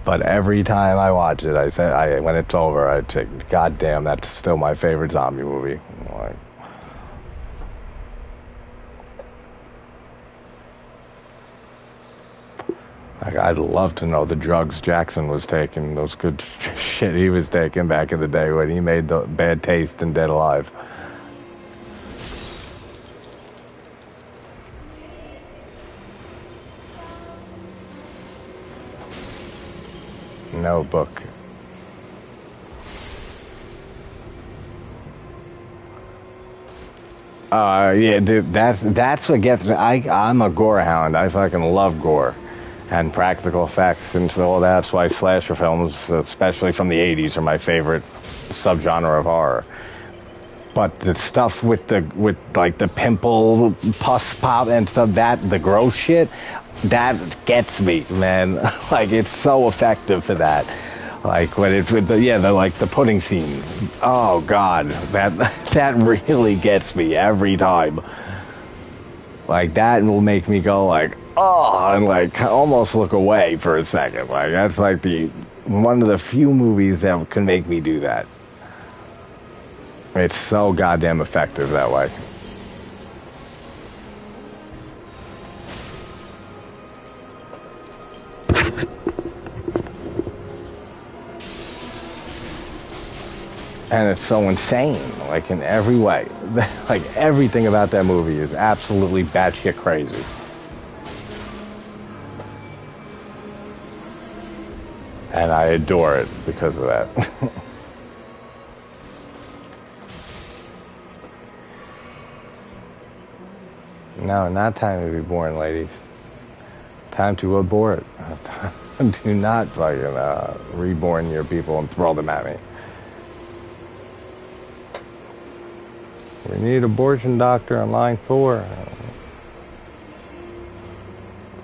But every time I watch it, when it's over, I say, God damn, that's still my favorite zombie movie. Like, Like, I'd love to know the drugs Jackson was taking, those good shit he was taking back in the day when he made the Bad Taste and Dead Alive. No book. Yeah, dude, that's what gets me. I'm a gore hound. I fucking love gore and practical effects and all that. That's why slasher films, especially from the 80s, are my favorite subgenre of horror. But the stuff with like the pimple pus pop and stuff, the gross shit, that gets me, man. Like, it's so effective for that. Like when it's with the pudding scene. Oh God, that really gets me every time. Like, that will make me go like, oh, and like almost look away for a second. Like, that's like one of the few movies that can make me do that. It's so goddamn effective that way. And it's so insane, like, in every way. Like, everything about that movie is absolutely batshit crazy. And I adore it because of that. No, not time to be born, ladies. Time to abort. Do not fucking reborn your people and throw them at me. We need abortion doctor on line 4.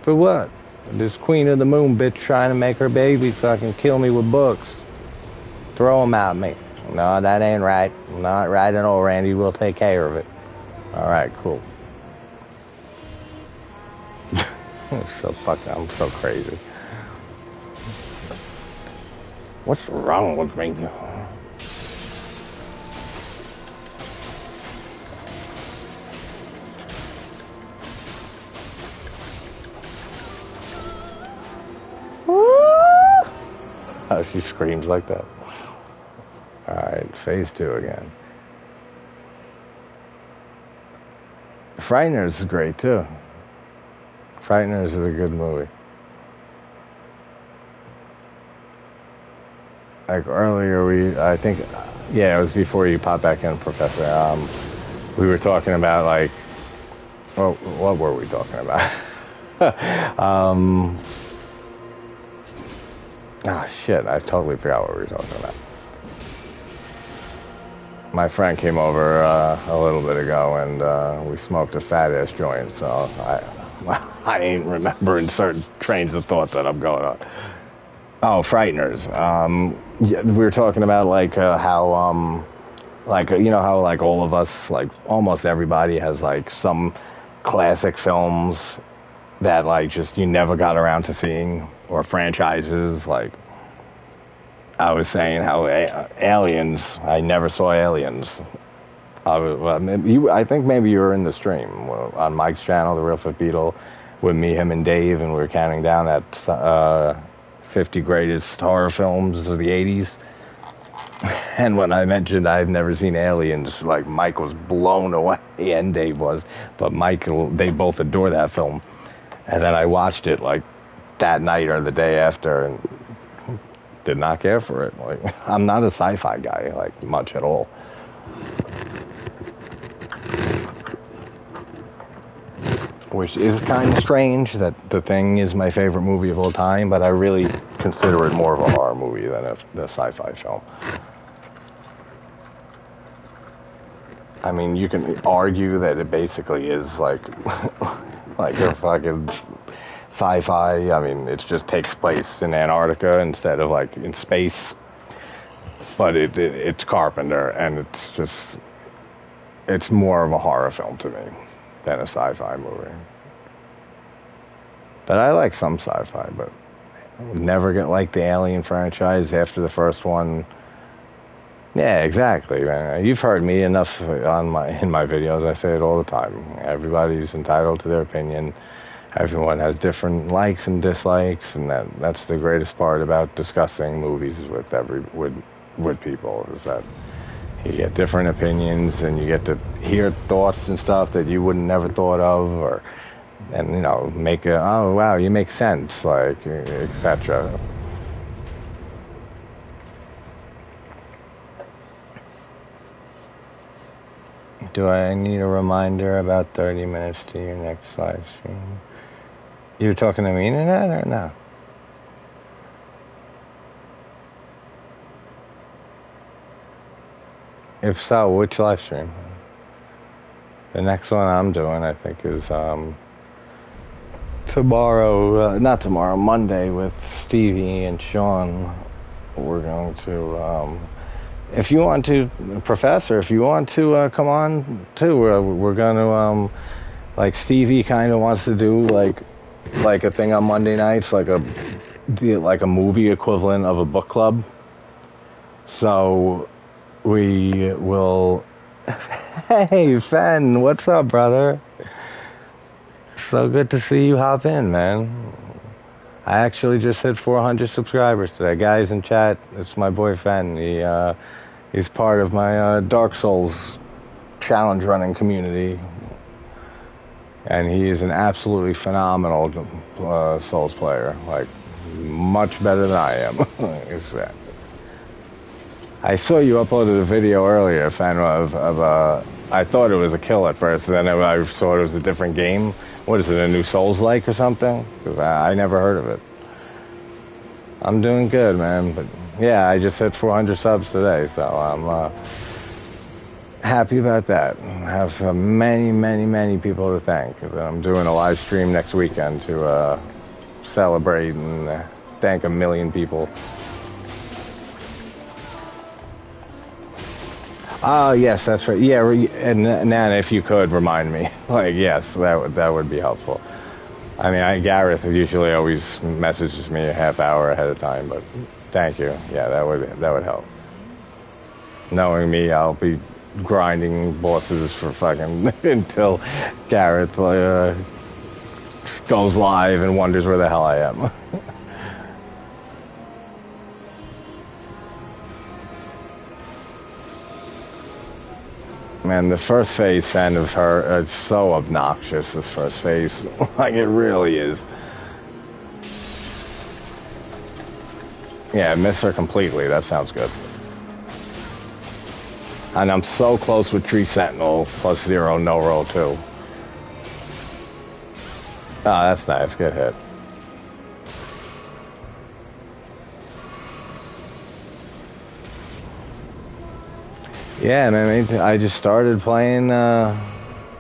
For what? This Queen of the Moon bitch trying to make her baby fucking kill me with books. Throw them at me. No, that ain't right. Not right at all, Randy. We'll take care of it. All right, cool. I'm so crazy. What's wrong with me? Oh, she screams like that. Alright, phase 2 again. Frighteners is great too. Frighteners is a good movie. Like earlier it was before you popped back in, Professor. We were talking about like, well, what were we talking about? Oh shit, I totally forgot what we were talking about. My friend came over a little bit ago and we smoked a fat ass joint, so I ain't remembering certain trains of thought that I'm going on. Oh, Frighteners. Yeah, we were talking about like how like, you know how like all of us, like almost everybody has like some classic films that like just you never got around to seeing, or franchises. Like I was saying how Aliens, I never saw Aliens. I think maybe you were in the stream on Mike's channel, The Real Fifth Beatle, with me, him, and Dave, and we were counting down that 50 greatest horror films of the 80s. And when I mentioned I've never seen Aliens, like Mike was blown away, and Dave was, but they both adore that film. And then I watched it like that night or the day after and did not care for it. Like, I'm not a sci-fi guy, like, much at all. Which is kind of strange that The Thing is my favorite movie of all time, but I really consider it more of a horror movie than a sci-fi film. I mean, you can argue that it basically is like like a fucking sci-fi. I mean, it just takes place in Antarctica instead of like in space. But it's Carpenter, and it's more of a horror film to me than a sci-fi movie. But I like some sci-fi, but I would never get like the Alien franchise after the first one. Yeah, exactly, man. You've heard me enough in my videos. I say it all the time. Everybody's entitled to their opinion, everyone has different likes and dislikes, and that's the greatest part about discussing movies with people, is that you get different opinions and you get to hear thoughts and stuff that you would never thought of, and make oh wow, you make sense, like, etc. Do I need a reminder about 30 minutes to your next live stream? You were talking to me in that, or no? If so, which live stream? The next one I'm doing, I think, is tomorrow, not tomorrow, Monday, with Stevie and Sean. We're going to, if you want to, Professor, if you want to come on too, we're going to, like, Stevie kind of wants to do like a thing on Monday nights, like a movie equivalent of a book club. So we will. Hey, Fen, what's up, brother? So good to see you hop in, man. I actually just hit 400 subscribers today. Guys in chat, it's my boy Fen. He's part of my Dark Souls challenge running community. And he is an absolutely phenomenal Souls player. Like, much better than I am. I saw you uploaded a video earlier, fan of I thought it was a kill at first, then I saw it was a different game. What is it, a new Souls-like or something? Because I never heard of it. I'm doing good, man. But yeah, I just hit 400 subs today, so I'm happy about that. I have so many people to thank. I'm doing a live stream next weekend to celebrate and thank 1 million people. Oh, yes, that's right. Yeah, and Nana, if you could remind me, like, yes, that would be helpful. I mean, Gareth usually always messages me a half hour ahead of time, but thank you. Yeah, that would help. Knowing me, I'll be grinding bosses for fucking until Gareth goes live and wonders where the hell I am. Man, the first phase fan of her, it's so obnoxious, this first phase. Like, it really is. Yeah, I miss her completely. That sounds good. And I'm so close with Tree Sentinel, +0, no roll too. Oh, that's nice. Good hit. Yeah, man, I just started playing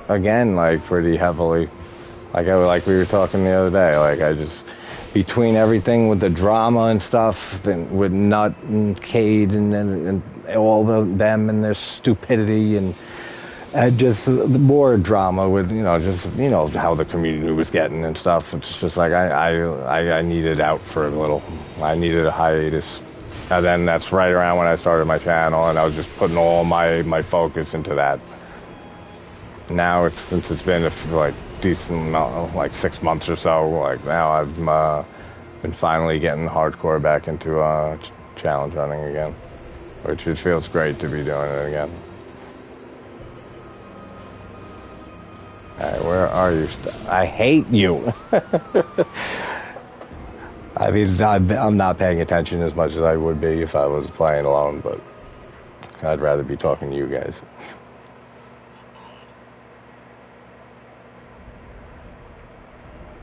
again, like, pretty heavily. Like we were talking the other day, like, I just, between everything with the drama and stuff, and with Nut and Cade and all them and their stupidity, and just more drama with, just, how the community was getting and stuff. It's just like, I needed out for a little. I needed a hiatus. And then that's right around when I started my channel, and I was just putting all my focus into that. Now, since it's been like decent, like 6 months or so, like, now I've been finally getting hardcore back into challenge running again, which it feels great to be doing it again. All right, where are you? I hate you. I mean, I'm not paying attention as much as I would be if I was playing alone, but I'd rather be talking to you guys.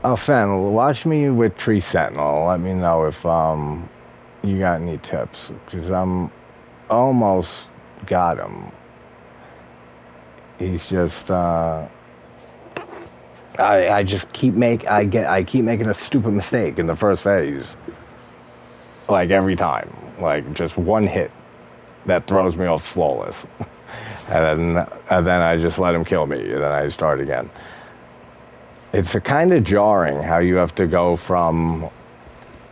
Oh, Fen, watch me with Tree Sentinel. Let me know if you got any tips, because I'm almost got him. He's just I keep making a stupid mistake in the first phase. Like, every time. Like, just one hit that throws me off flawless. and then I just let him kill me, and then I start again. It's a kind of jarring how you have to go from,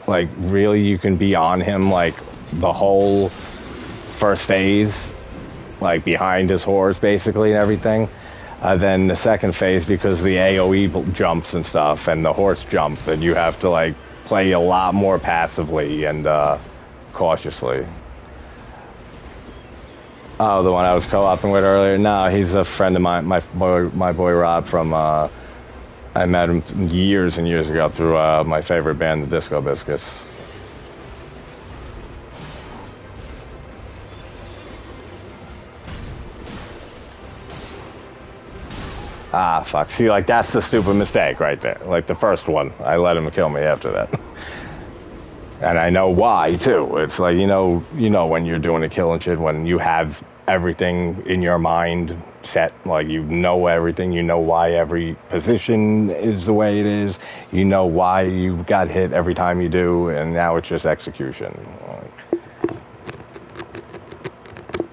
like, really you can be on him, like, the whole first phase, like, behind his horse, basically, and everything. Then the second phase, because of the AoE jumps and stuff, and the horse jump, and you have to like play a lot more passively and cautiously. Oh, the one I was co-oping with earlier? No, he's a friend of mine, my boy Rob from, I met him years and years ago through my favorite band, the Disco Biscuits. Ah, fuck. See, like, that's the stupid mistake right there. Like, the first one, I let him kill me after that. And I know why, too. It's like, you know when you're doing a kill and shit, when you have everything in your mind set, like, you know everything, you know why every position is the way it is, you know why you got hit every time you do, and now it's just execution.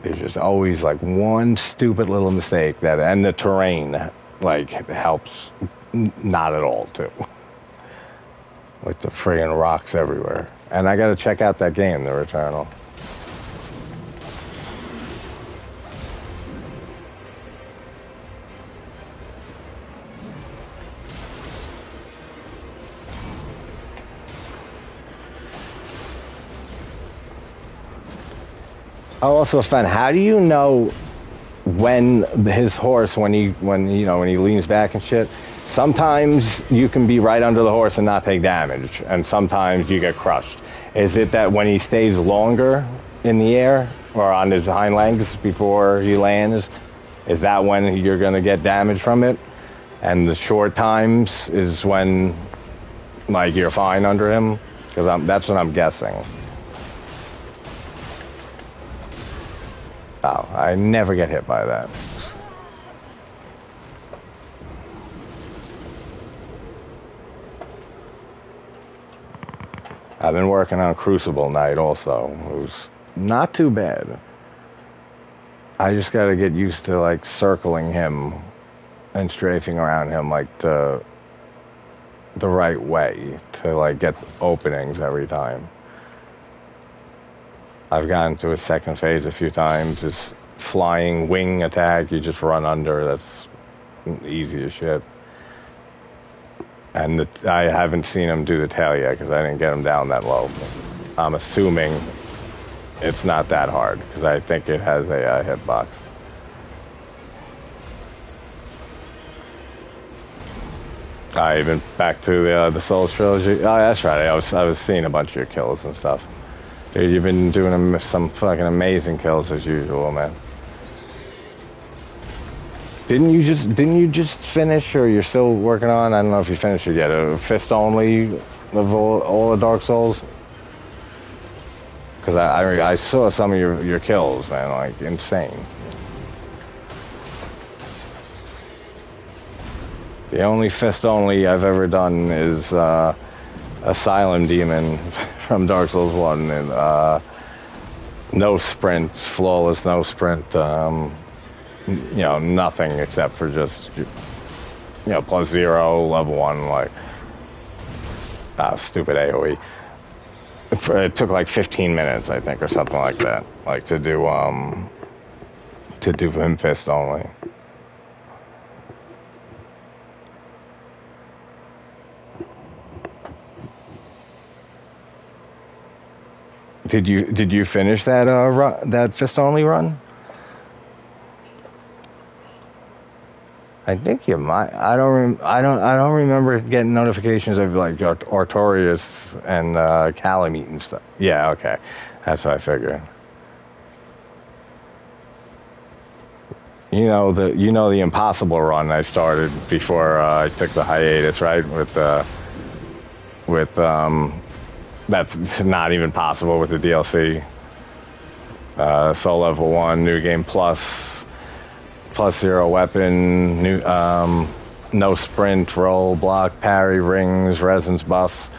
There's just always, like, one stupid little mistake that, and the terrain, like, helps not at all, too. Like the friggin' rocks everywhere. And I gotta check out that game, The Returnal. Oh, also, Fen, how do you know when his horse, when he leans back and shit? Sometimes you can be right under the horse and not take damage, and sometimes you get crushed. Is it that when he stays longer in the air or on his hind legs before he lands, is that when you're going to get damage from it? And the short times is when, like, you're fine under him? Because that's what I'm guessing. Oh, I never get hit by that. I've been working on Crucible Night also. It was not too bad. I just got to get used to, like, circling him and strafing around him, like, the right way to, like, get openings every time. I've gotten to a second phase a few times. This flying wing attack, you just run under. That's easy as shit. And I haven't seen him do the tail yet because I didn't get him down that low. I'm assuming it's not that hard because I think it has a hitbox. Even back to the Souls trilogy. Oh, that's right. I was seeing a bunch of your kills and stuff. Dude, you've been doing some fucking amazing kills as usual, man. Didn't you just finish, or you're still working on? I don't know if you finished it yet. A fist only of all the Dark Souls. Because I saw some of your kills, man, like insane. The only fist only I've ever done is Asylum Demon from Dark Souls 1, and no sprint, flawless, no sprint. Nothing except for just, +0, level 1, like, stupid AoE. It took like 15 minutes, I think, or something like that, like, to do him fist only. Did you finish that that fist only run? I think you might. I don't remember getting notifications of, like, Artorias and Calamite and stuff. Yeah, okay, that's what I figured. The impossible run I started before I took the hiatus, right? With that's not even possible with the DLC. Soul level 1, new game +0 weapon, new no sprint, roll, block, parry, rings, resins buffs.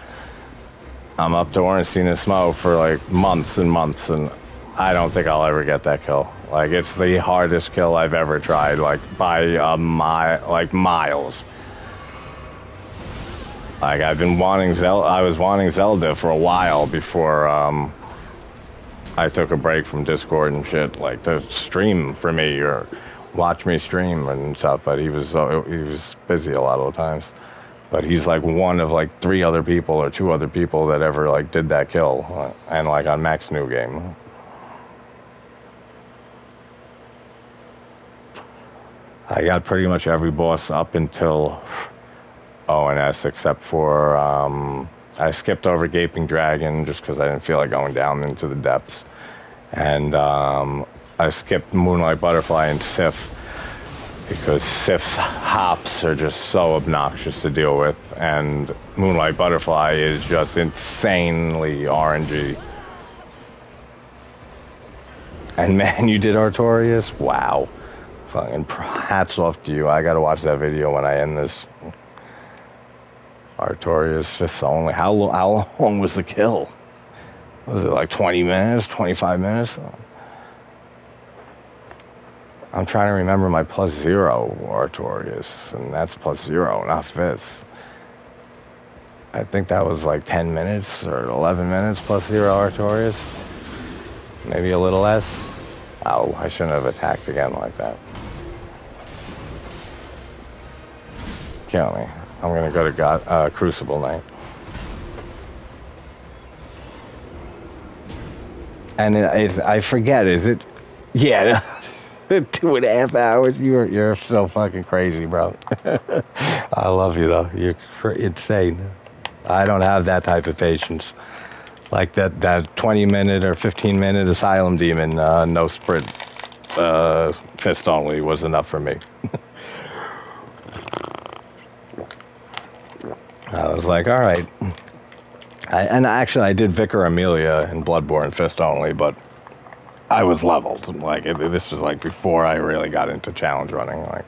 I'm up to Ornstein and Smoke for like months and months, and I don't think I'll ever get that kill. Like, it's the hardest kill I've ever tried, like, by a mile, like, miles. Like, I was wanting Zelda for a while before I took a break from Discord and shit, like, to stream for me, or watch me stream and stuff, but he was busy a lot of the times. But he's like one of like 3 other people or 2 other people that ever like did that kill, and like on Max New Game. I got pretty much every boss up until ONS except for I skipped over Gaping Dragon just because I didn't feel like going down into the depths, and I skipped Moonlight Butterfly and Sif because Sif's hops are just so obnoxious to deal with, and Moonlight Butterfly is just insanely RNG. And man, you did Artorias? Wow. Fucking hats off to you. I gotta watch that video when I end this. Artorias just only. How long was the kill? Was it like 20 minutes, 25 minutes? I'm trying to remember my +0 Artorias, and that's +0, not Fizz. I think that was like 10 minutes or 11 minutes +0 Artorias. Maybe a little less. Oh, I shouldn't have attacked again like that. Kill me. I'm gonna go to Crucible Night. And I forget, is it? Yeah, 2.5 hours. You're so fucking crazy, bro. I love you though. You're insane. I don't have that type of patience. Like that 20-minute or 15-minute Asylum Demon, no sprint, fist only was enough for me. I was like, all right. I did Vicar Amelia in Bloodborne fist only, but I was leveled. Like this was like before I really got into challenge running. Like,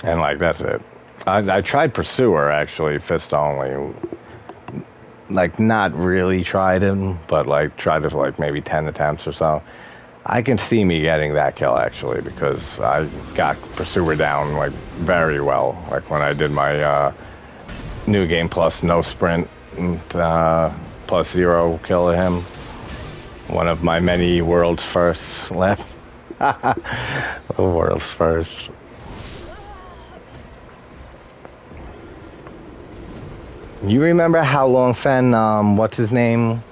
and like that's it. I tried Pursuer actually fist only. Like not really tried him, but like tried it for like maybe 10 attempts or so. I can see me getting that kill actually because I got Pursuer down like very well. Like when I did my New Game Plus no sprint and, +0 kill of him. One of my many world's firsts left. World's first. You remember how long Fen, what's his name?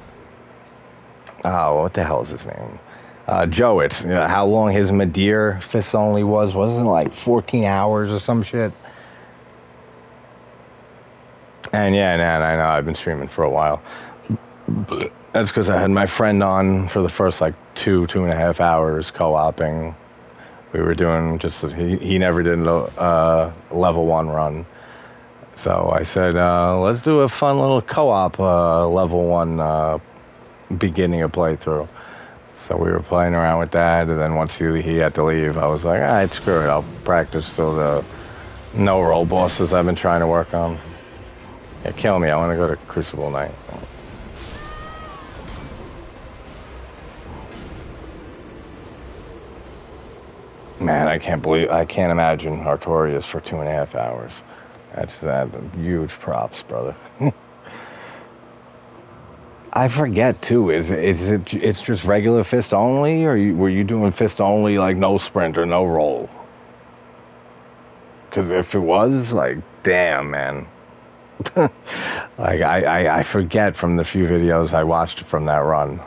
Oh, what the hell is his name? Jowitz. You know, how long his Madeir fist only was? Wasn't it like 14 hours or some shit? And yeah, man, I know I've been streaming for a while. That's because I had my friend on for the first like 2.5 hours co-oping. We were doing just, he never did a level 1 run. So I said, let's do a fun little co-op level 1 beginning of playthrough. So we were playing around with that, and then once he had to leave, I was like, all right, screw it. I'll practice still the no-roll bosses I've been trying to work on. Yeah, kill me. I want to go to Crucible Night. Man, I can't imagine Artorias for 2.5 hours. That's huge props, brother. I forget too. It's just regular fist only, or were you doing fist only like no sprint or no roll? Because if it was, like, damn, man. Like I forget from the few videos I watched from that run.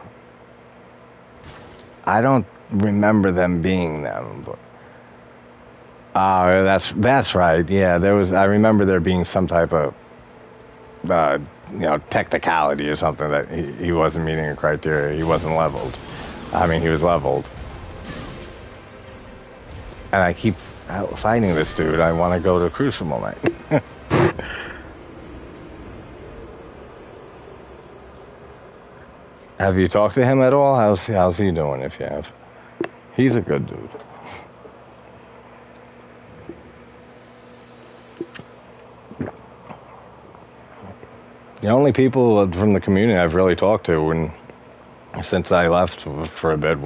I don't remember them being them, but that's right. Yeah, I remember there being some type of technicality or something that he wasn't meeting a criteria. He wasn't leveled. I mean, he was leveled. And I keep fighting this dude. I want to go to Crucible Night. Have you talked to him at all? How's he doing, if you have? He's a good dude. The only people from the community I've really talked to since I left for a bit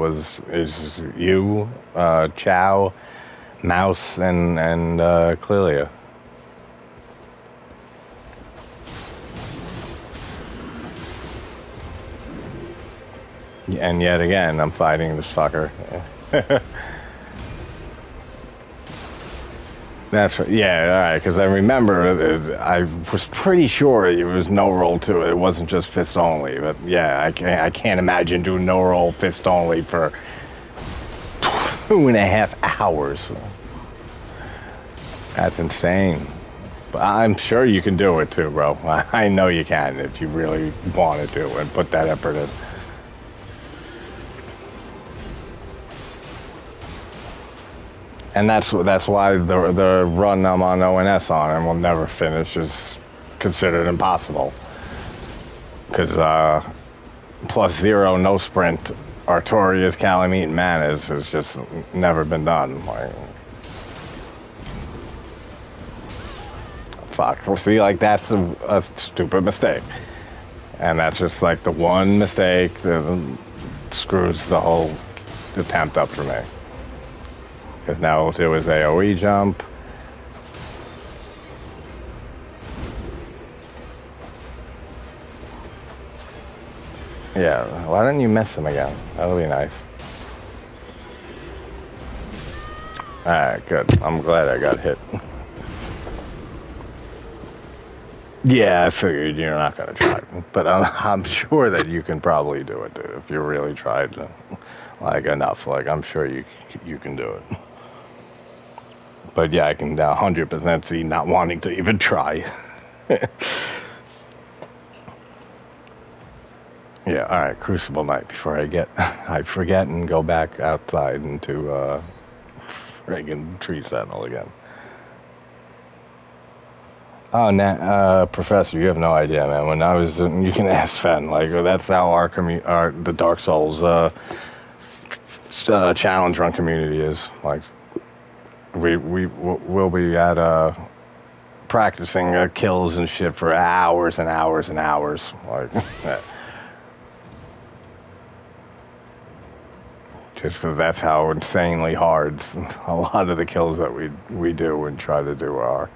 is you, Chow, Mouse, and Clelia. And yet again, I'm fighting this fucker. That's right. Yeah, all right. Because I remember, I was pretty sure there was no roll to it. It wasn't just fist only. But yeah, I can't imagine doing no roll fist only for 2.5 hours. That's insane. But I'm sure you can do it too, bro. I know you can if you really wanted to and put that effort in. And that's why the run I'm on ONS on and will never finish is considered impossible. Because plus zero, no sprint, Artorias, Calamite, and Manas has just never been done. Like, fuck. Well, see, like that's a stupid mistake, and that's just like the one mistake that screws the whole attempt up for me. Because now we'll do his AOE jump. Yeah, why don't you miss him again? That'll be nice. Alright, good. I'm glad I got hit. Yeah, I figured you're not going to try. But I'm sure that you can probably do it, dude, if you really tried. Like, enough. Like, I'm sure you can do it. But yeah, I can 100% see not wanting to even try. Yeah, alright, Crucible Night before I forget and go back outside into friggin' Tree Sentinel again. Oh, Professor, you have no idea, man. When I was, you can ask Fen. Like, that's how the Dark Souls challenge run community is. Like, we'll be at practicing kills and shit for hours and hours and hours. Like, just because that's how insanely hard a lot of the kills that we do and try to do are.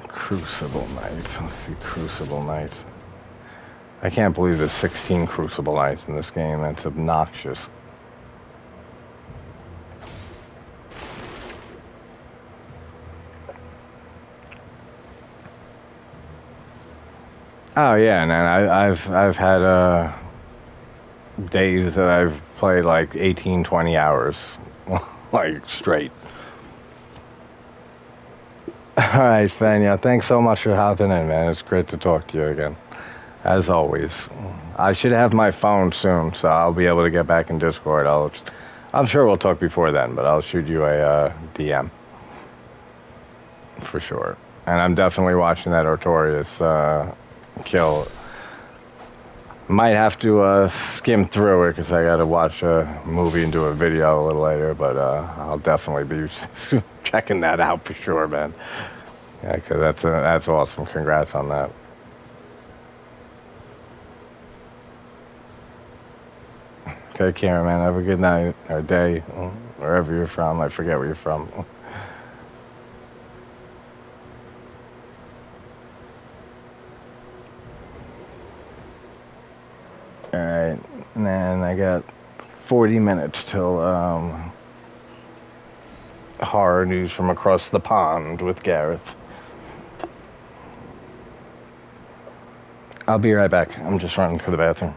Crucible Knight. Let's see, Crucible Knight. I can't believe there's 16 Crucible Knights in this game. That's obnoxious. Oh yeah, and I've had days that I've played like 18, 20 hours, like straight. All right, Fanya, thanks so much for hopping in, man. It's great to talk to you again, as always. I should have my phone soon, so I'll be able to get back in Discord. I'm sure we'll talk before then, but I'll shoot you a DM for sure. And I'm definitely watching that Artorias kill. Might have to skim through it because I got to watch a movie and do a video a little later, but I'll definitely be checking that out for sure, man. Yeah, because that's awesome. Congrats on that. Take care, man. Have a good night or day, wherever you're from. I forget where you're from. Alright, and then I got 40 minutes till horror news from across the pond with Gareth. I'll be right back. I'm just running to the bathroom.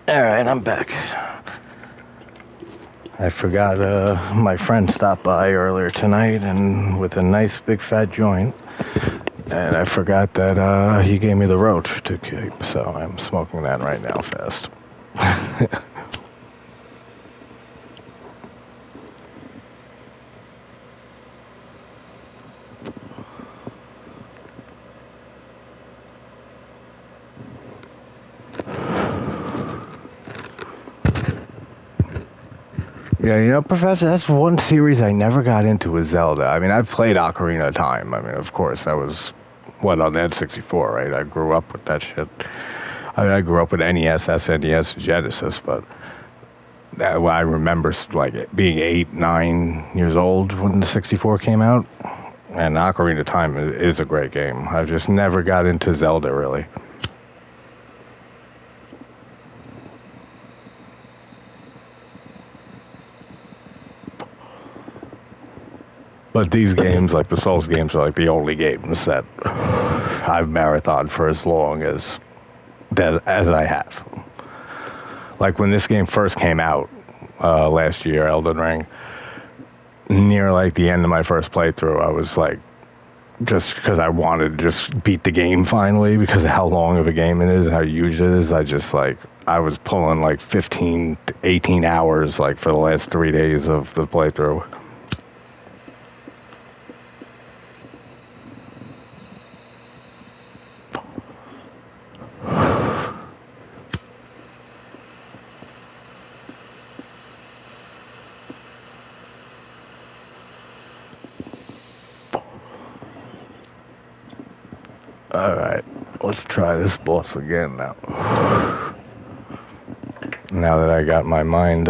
Alright, I'm back. I forgot my friend stopped by earlier tonight and with a nice big fat joint. And I forgot that he gave me the roach to keep, so I'm smoking that right now fast. Yeah, Professor, that's one series I never got into was Zelda. I mean, I've played Ocarina of Time. I mean, of course, that was, on the N64, right? I grew up with that shit. I mean, I grew up with NES, SNES, Genesis, but I remember, like, being 8, 9 years old when the 64 came out. And Ocarina of Time is a great game. I just never got into Zelda, really. But these games, like the Souls games, are like the only games that I've marathoned for as long as I have. Like when this game first came out last year, Elden Ring, near like the end of my first playthrough, I was like, just because I wanted to just beat the game finally, because of how long of a game it is and how huge it is, I was pulling like 15 to 18 hours like for the last 3 days of the playthrough. Alright, let's try this boss again now. Now that I got my mind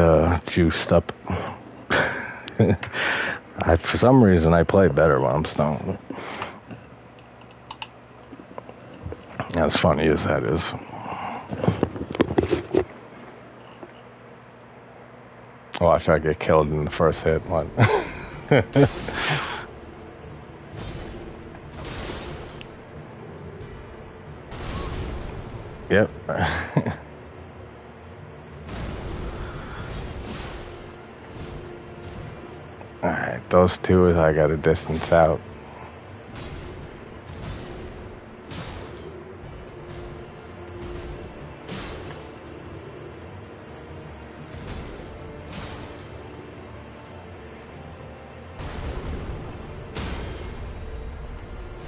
juiced up. For some reason, I play better when I'm stoned. As funny as that is. Watch, I get killed in the first hit. One. Yep. Alright, those two I gotta distance out.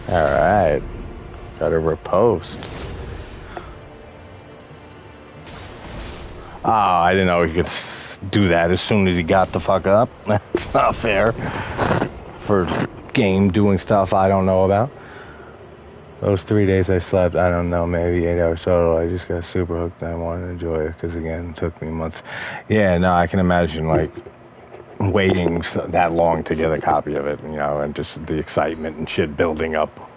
Alright. Got a riposte. Oh, I didn't know he could do that as soon as he got the fuck up. That's not fair. For game doing stuff I don't know about. Those 3 days I slept, I don't know, maybe 8 hours total. I just got super hooked and I wanted to enjoy it because, again, it took me months. Yeah, no, I can imagine, like, waiting that long to get a copy of it, and just the excitement and shit building up.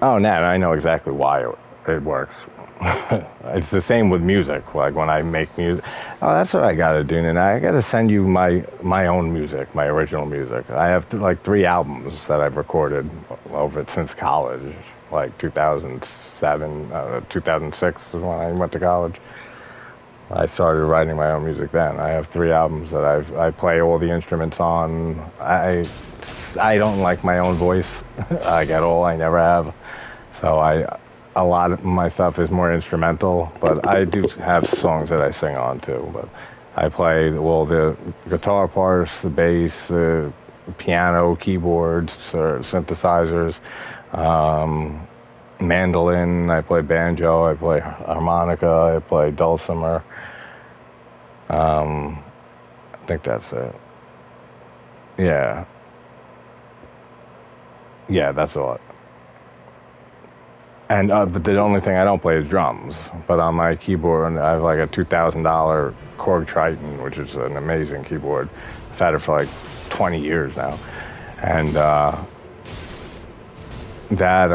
Oh, now I know exactly why it works. It's the same with music. Like when I make music, that's what I gotta do. And I gotta send you my own music, my original music. I have like 3 albums that I've recorded over it since college, like 2007, 2006 is when I went to college. I started writing my own music then. I have 3 albums that I play all the instruments on. I don't like my own voice. I get all I never have. So a lot of my stuff is more instrumental, but I do have songs that I sing on too. But I play the guitar parts, the bass, the piano, keyboards, or synthesizers, mandolin. I play banjo. I play harmonica. I play dulcimer. I think that's it. Yeah. Yeah, that's all. And but the only thing I don't play is drums. But on my keyboard, I have like a $2,000 Korg Triton, which is an amazing keyboard. I've had it for like 20 years now. And that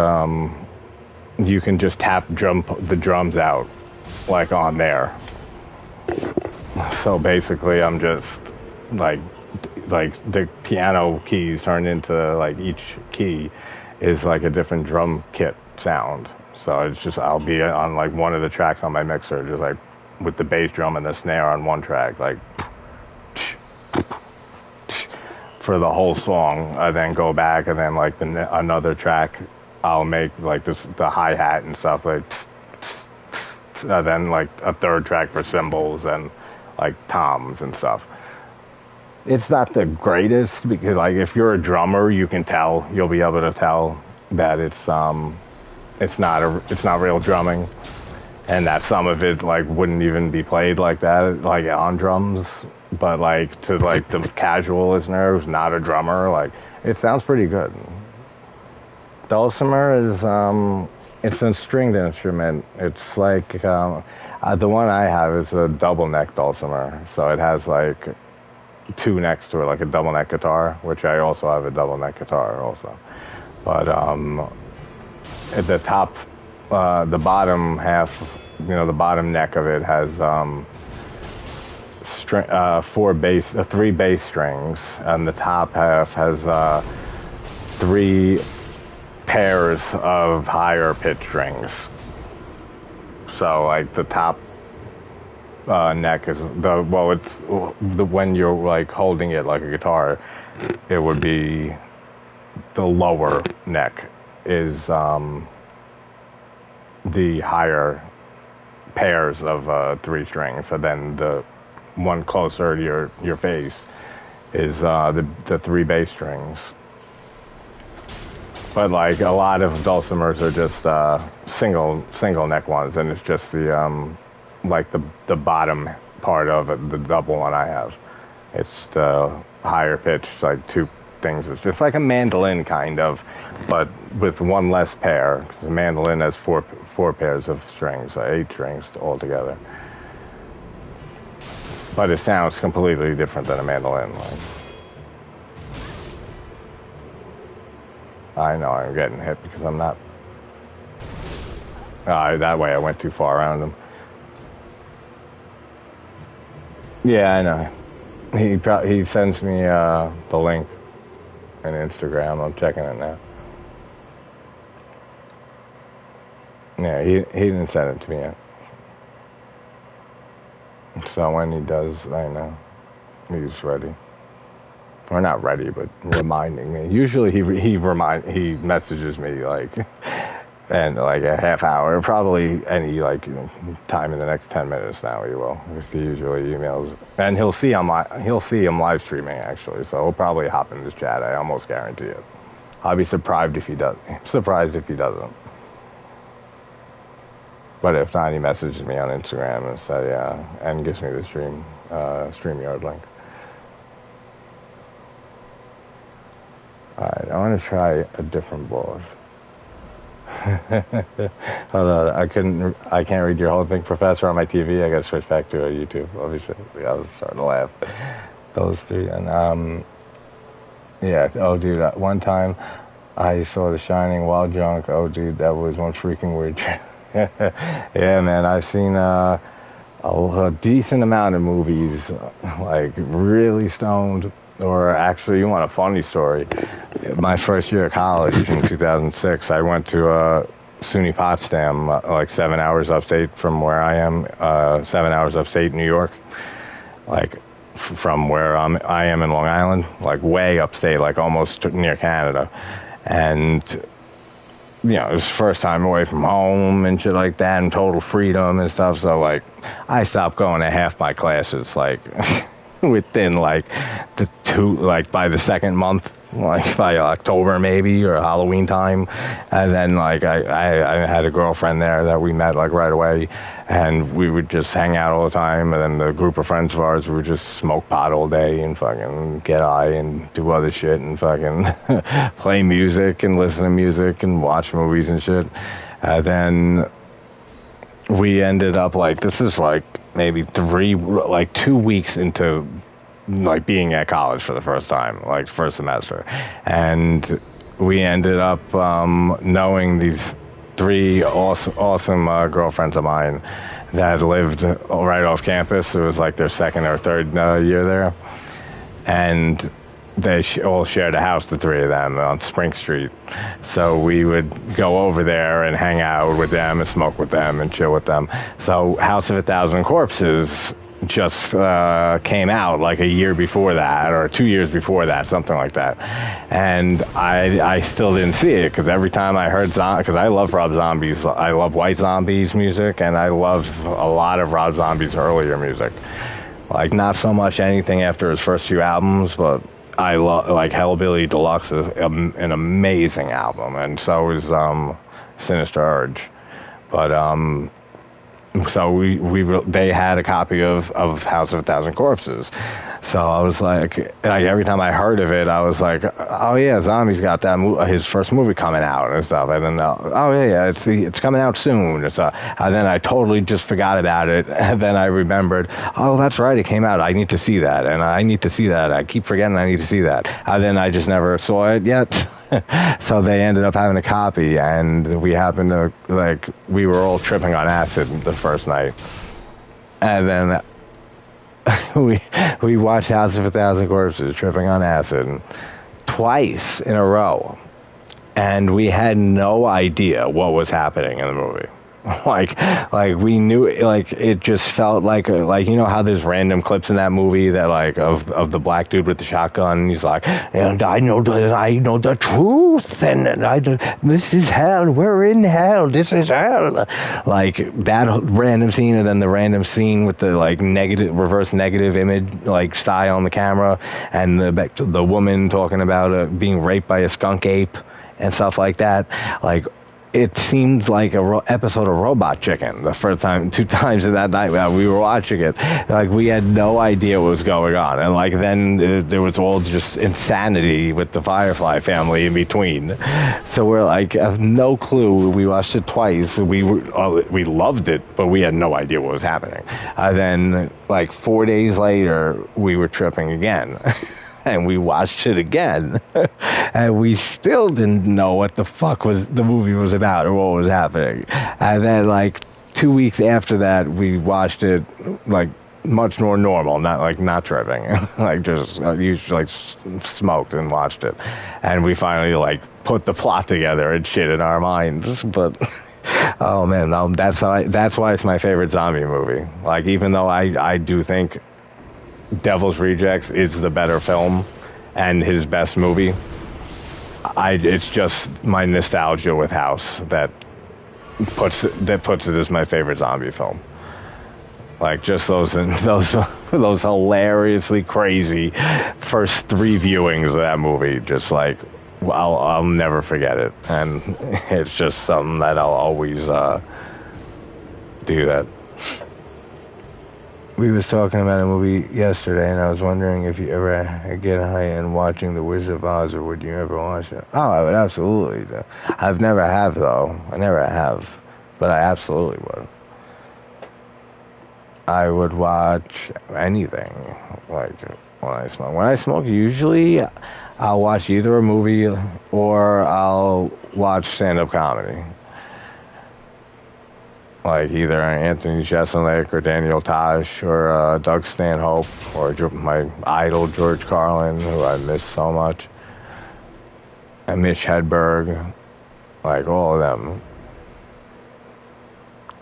you can just tap the drums out, like on there. So basically, I'm just like the piano keys turned into like each key is like a different drum kit sound. So it's just I'll be on like one of the tracks on my mixer, just like with the bass drum and the snare on one track, like for the whole song. I then go back and then like another track, I'll make like the hi hat and stuff like. Then like a third track for cymbals and like toms and stuff. It's not the greatest because like if you're a drummer, you'll be able to tell that it's not real drumming, and that some of it like wouldn't even be played like that, like on drums. But like to like the casual listener who's not a drummer, like it sounds pretty good. Dulcimer is it's a stringed instrument. It's like the one I have is a double neck dulcimer, so it has like two necks to it, like a double neck guitar, which I also have a double neck guitar also. But at the top, the bottom half, the bottom neck of it has three bass strings, and the top half has three pairs of higher pitch strings. So like the top neck is when you're like holding it like a guitar, it would be the lower neck is the higher pairs of three strings. So then the one closer to your face is the three bass strings. But like a lot of dulcimers are just single neck ones, and it's just the like the bottom part of it, the double one I have. It's the higher pitch, like two things. It's just like a mandolin kind of, but with one less pair. Because a mandolin has four pairs of strings, 8 strings altogether. But it sounds completely different than a mandolin. Like, I know I'm getting hit because I'm not. That way I went too far around him. Yeah, I know. He sends me the link on Instagram. I'm checking it now. Yeah, he didn't send it to me yet. So when he does, I know he's ready. Or not ready, but reminding me. Usually he messages me like and like a half hour, probably any like time in the next 10 minutes now he will. Because he usually emails, and he'll see him live streaming actually, so he'll probably hop in this chat. I almost guarantee it. I'll be surprised if he doesn't. But if not, he messages me on Instagram and and gives me the StreamYard link. Alright, I want to try a different board. Hold on, I can't read your whole thing, Professor, on my TV. I gotta switch back to YouTube, obviously. I was starting to laugh. Those three, and yeah, oh dude, one time I saw The Shining while drunk. Oh dude, that was one freaking weird trip. Yeah, man, I've seen a decent amount of movies, like really stoned. Or actually, you want a funny story? My first year of college in 2006, I went to SUNY Potsdam, like 7 hours upstate from where I am, 7 hours upstate New York, like from where I am in Long Island, like way upstate, like almost near Canada. And it was the first time away from home and shit like that, and total freedom and stuff. So like, I stopped going to half my classes, like. Within like by the second month, like by October maybe, or Halloween time. And then like I had a girlfriend there that we met like right away, and we would just hang out all the time. And then the group of friends of ours would just smoke pot all day and fucking get high and do other shit and fucking play music and listen to music and watch movies and shit. And then we ended up like, this is like maybe 2 weeks into like being at college for the first time, like first semester. And we ended up knowing these 3 awesome girlfriends of mine that lived right off campus. It was like their second or third year there. And they all shared a house, the three of them, on Spring Street. So we would go over there and hang out with them and smoke with them and chill with them. So House of a Thousand Corpses just came out like a year before that, or 2 years before that, something like that. And I still didn't see it, because every time I heard, because I love Rob Zombie's, I love White Zombie's music, and I love a lot of Rob Zombie's earlier music. Like, not so much anything after his first few albums, but I love, like, Hellbilly Deluxe is an amazing album, and so is Sinister Urge. But so they had a copy of House of a Thousand Corpses. So I was like every time I heard of it, I was like, oh yeah, Zombie's got that his first movie coming out and stuff. And then oh yeah, it's coming out soon. And then I totally just forgot about it. And then I remembered, oh, that's right, it came out. I need to see that, and I need to see that. I keep forgetting I need to see that. And then I just never saw it yet. So they ended up having a copy, and we happened to, like, we were all tripping on acid the first night. And then we watched House of a Thousand Corpses tripping on acid twice in a row. And we had no idea what was happening in the movie. like we knew, like, it just felt like you know how there's random clips in that movie that, like, of the black dude with the shotgun, and he's like, and I know the truth, and this is hell, we're in hell, this is hell, like that random scene, and then the random scene with the, like, reverse negative image, like, style on the camera, and the woman talking about being raped by a skunk ape and stuff like that. Like, it seemed like a episode of Robot Chicken the first time, 2 times in that night while we were watching it. Like, we had no idea what was going on. And, like, then there was all just insanity with the Firefly family in between. So we're like, have no clue. We watched it twice. We loved it, but we had no idea what was happening. And then, like, 4 days later, we were tripping again. And we watched it again, and we still didn't know what the fuck the movie was about or what was happening. And then, like, 2 weeks after that, we watched it, like, much more normal, not tripping, like, just usually, like, smoked and watched it. And we finally, like, put the plot together and shit in our minds. But oh man, that's why it's my favorite zombie movie. Like, even though I do think Devil's Rejects is the better film and his best movie, it's just my nostalgia with House that puts it as my favorite zombie film. Like, just those hilariously crazy first 3 viewings of that movie, just like, I'll never forget it, and it's just something that I'll always do that. We was talking about a movie yesterday, and I was wondering if you ever get high and watching The Wizard of Oz, or would you ever watch it? Oh, I would absolutely do. I've never have, though. I never have, but I absolutely would. I would watch anything, like, when I smoke. When I smoke, usually I'll watch either a movie or I'll watch stand-up comedy. Like, either Anthony Jeselnik or Daniel Tosh or Doug Stanhope or my idol George Carlin, who I miss so much, and Mitch Hedberg, like, all of them.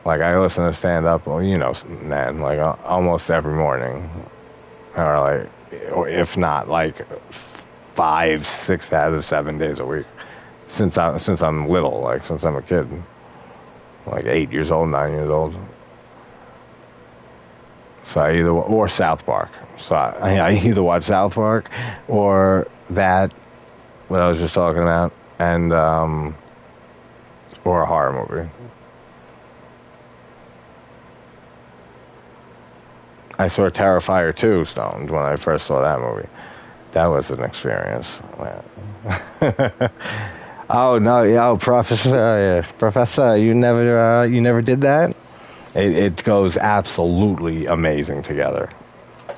Like, I listen to stand-up, well, you know, man, like, almost every morning, or if not, like, 5, 6 out of 7 days a week, since I'm little, like, since I'm a kid. Like 8 years old, 9 years old. So or South Park. So I either watch South Park or that, what I was just talking about, and or a horror movie. I saw Terrifier 2 stoned when I first saw that movie. That was an experience. Oh no, yeah, Professor, you never did that? It goes absolutely amazing together.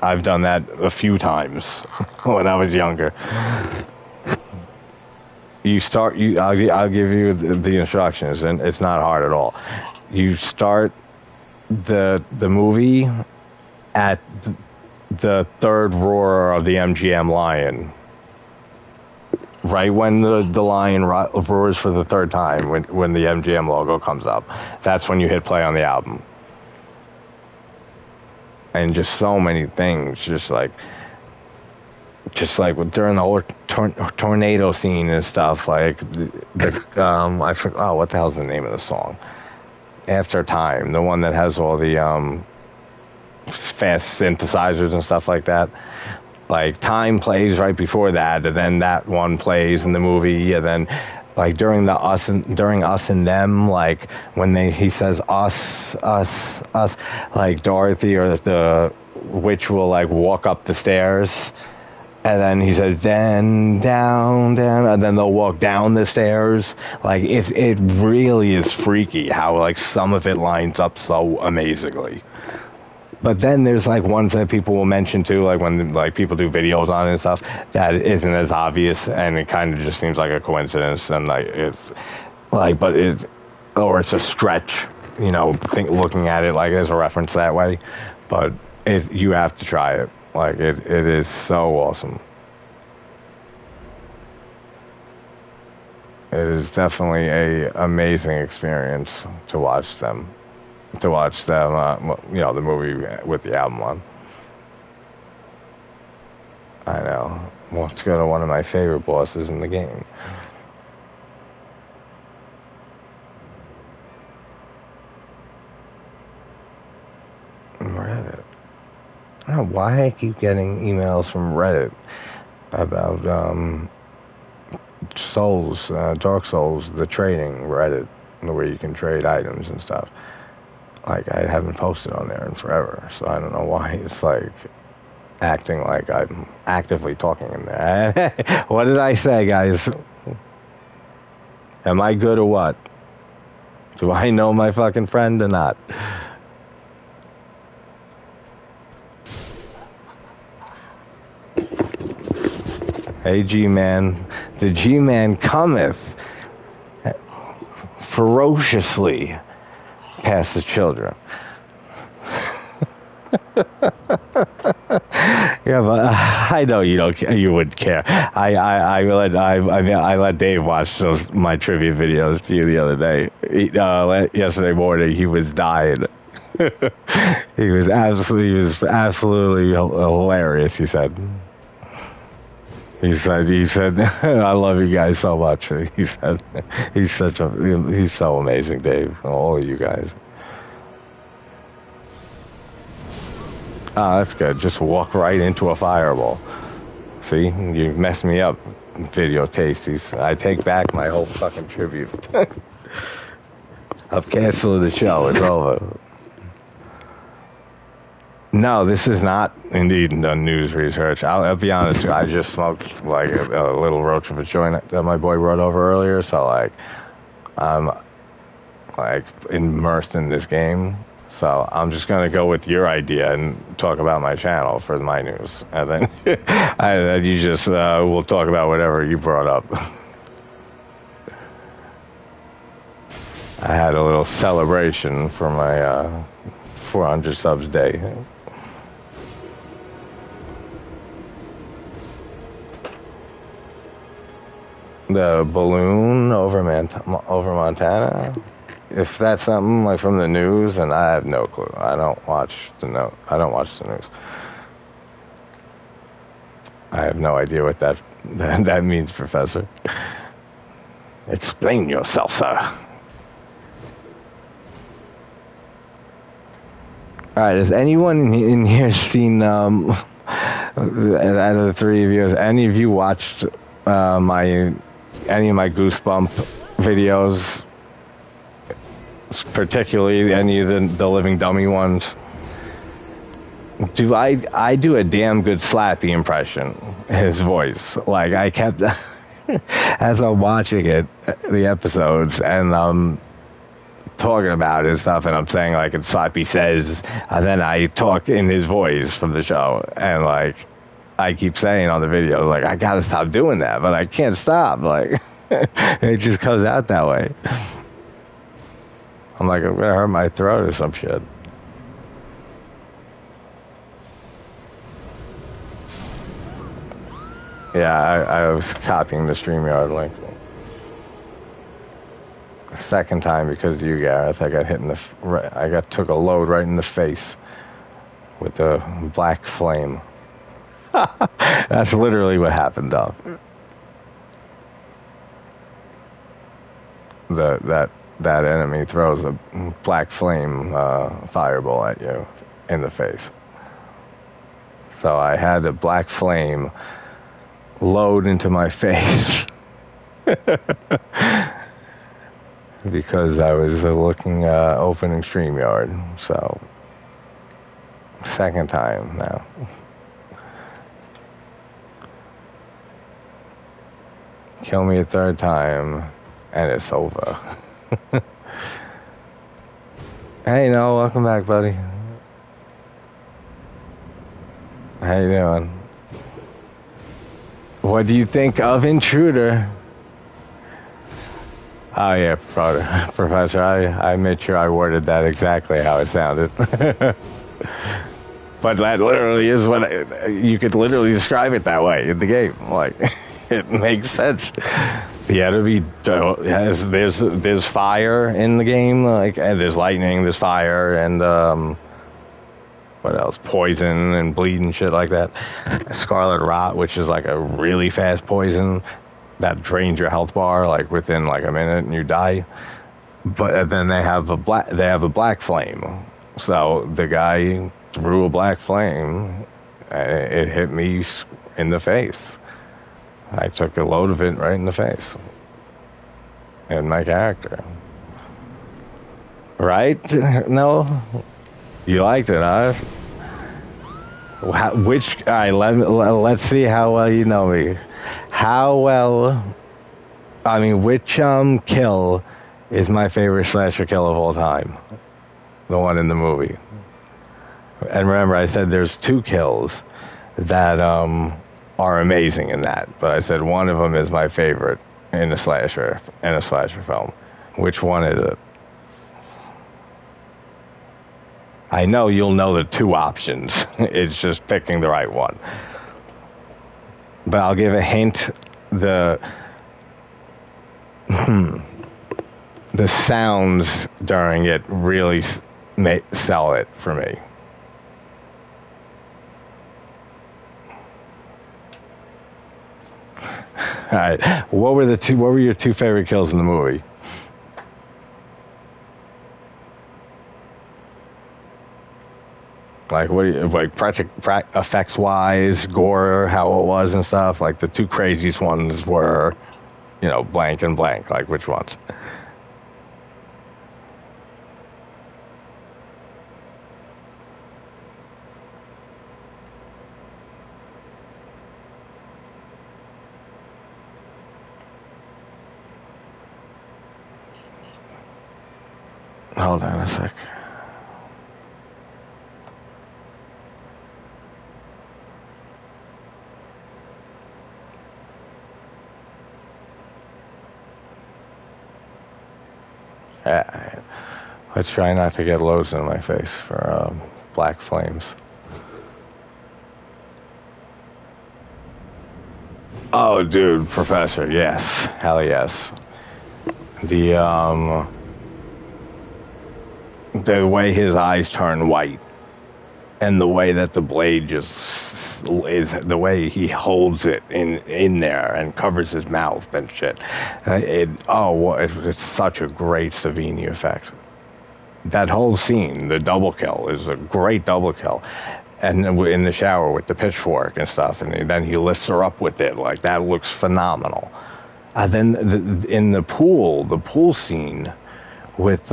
I've done that a few times when I was younger. I'll give you the instructions, and it's not hard at all. You start the movie at the third roar of the MGM lion, right when the lion roars for the third time, when the MGM logo comes up, that's when you hit play on the album. And just so many things, just like during the whole tornado scene and stuff, like I forgot what the hell's the name of the song. After Time, the one that has all the fast synthesizers and stuff like that. Like Time plays right before that, and then that one plays in the movie, and then like during Us and Them, like when he says us, like Dorothy or the witch will like walk up the stairs, and then he says then down, and then they'll walk down the stairs. Like it really is freaky how like some of it lines up so amazingly. But then there's like ones that people will mention too, like when like people do videos on it and stuff, that isn't as obvious, and it kind of just seems like a coincidence, and like it's like, but or it's a stretch, you know, looking at it like as a reference that way. But you have to try it. Like it is so awesome. It is definitely a amazing experience to watch them. You know, the movie with the album on. I know. Well, let's go to one of my favorite bosses in the game. Reddit. I don't know why I keep getting emails from Reddit about Souls, Dark Souls, the trading Reddit, where you can trade items and stuff. Like, I haven't posted on there in forever, so I don't know why it's, like, acting like I'm actively talking in there. What did I say, guys? Am I good or what? Do I know my fucking friend or not? Hey, G-Man. The G-Man cometh ferociously past the children. Yeah, but I know you wouldn't care. I let Dave watch my trivia videos to you the other day. Yesterday morning, he was dying. He was absolutely hilarious. He said, I love you guys so much. He said, he's so amazing, Dave. All of you guys. Oh, that's good. Just walk right into a fireball. See, you messed me up, video tasties. I take back my whole fucking tribute. I've canceled the show. It's over. No, this is not indeed news research. I'll be honest with you, I just smoked like a little roach of a joint that my boy brought over earlier, so like I'm like immersed in this game. So I'm just gonna go with your idea and talk about my channel for my news, and then you just we'll talk about whatever you brought up. I had a little celebration for my 400 subs day. The balloon over Montana. If that's something like from the news, and I have no clue. I don't watch the news. I have no idea what that means, Professor. Explain yourself, sir. All right, has anyone in here seen, out of the three of you, has any of you watched any of my Goosebump videos, particularly any of the Living Dummy ones? I do a damn good Slappy impression, his voice. Like, I kept, as I'm watching it, the episodes, and talking about it and stuff, and I'm saying like, and Slappy says, and then I talk in his voice from the show, and like I keep saying on the video, like, I gotta stop doing that, but I can't stop. Like, it just comes out that way. I'm like, I'm gonna hurt my throat or some shit. Yeah, I was copying the StreamYard link. Second time because of you, Gareth. I got hit in the. Took a load right in the face with a black flame. That's literally what happened, though. That enemy throws a black flame fireball at you in the face. So I had a black flame load into my face because I was opening StreamYard. So second time now. Kill me a third time, and it's over. Hey, Noah, welcome back, buddy. How you doing? What do you think of Intruder? Oh yeah, Professor. I made sure I worded that exactly how it sounded. But that literally is what you could literally describe it that way in the game. Like, it makes sense. The enemy there's fire in the game, like, and there's lightning, there's fire, and what else? Poison and bleed and shit like that. Scarlet Rot, which is like a really fast poison that drains your health bar like within like a minute and you die. But then they have a black flame. So the guy threw a black flame and it hit me in the face. I took a load of it right in the face. And my character. Right? No? You liked it, huh? Let's see how well you know me. Which kill is my favorite slasher kill of all time? The one in the movie. And remember, I said there's two kills that are amazing in that, but I said one of them is my favorite in a slasher film. Which one is it? I know you'll know the two options. It's just picking the right one. But I'll give a hint. The sounds during it really sell it for me. All right. What were your two favorite kills in the movie? Like, what do you, like, effects wise, gore, how it was and stuff? Like, the two craziest ones were, blank and blank. Like, which ones? Hold on a sec. Let's try not to get loads in my face for black flames. Oh, dude, Professor, yes, hell yes. The way his eyes turn white, and the way that the blade just is, the way he holds it in there and covers his mouth and shit. It's such a great Savini effect. That whole scene, the double kill, is a great double kill. And in the shower with the pitchfork and stuff, and then he lifts her up with it. Like, that looks phenomenal. And then in the pool scene with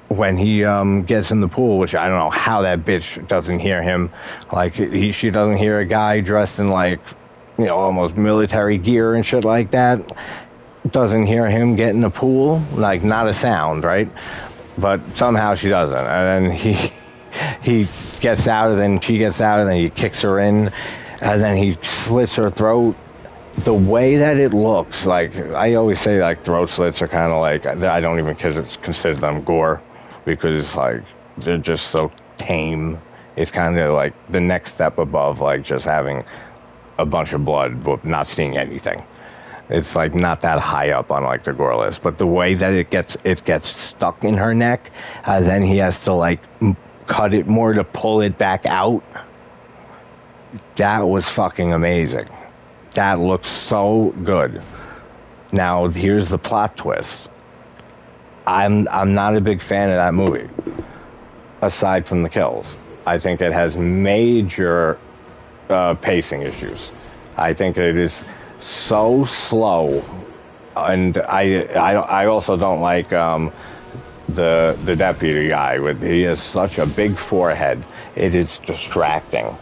when he gets in the pool, which I don't know how that bitch doesn't hear him. Like, she doesn't hear a guy dressed in, like, almost military gear and shit like that. Doesn't hear him get in the pool, like, not a sound, right? But somehow she doesn't, and then he gets out, and then she gets out, and then he kicks her in, and then he slits her throat. The way that it looks, like, I always say, like, throat slits are kind of like, I don't even consider them gore, because, like, they're just so tame. It's kind of like the next step above, like, just having a bunch of blood, but not seeing anything. It's like not that high up on like the gore list, but the way that it gets stuck in her neck, then he has to like cut it more to pull it back out. That was fucking amazing. That looks so good. Now here's the plot twist. I'm not a big fan of that movie. Aside from the kills, I think it has major pacing issues. I think it is so slow, and I also don't like the deputy guy. He has such a big forehead. It is distracting.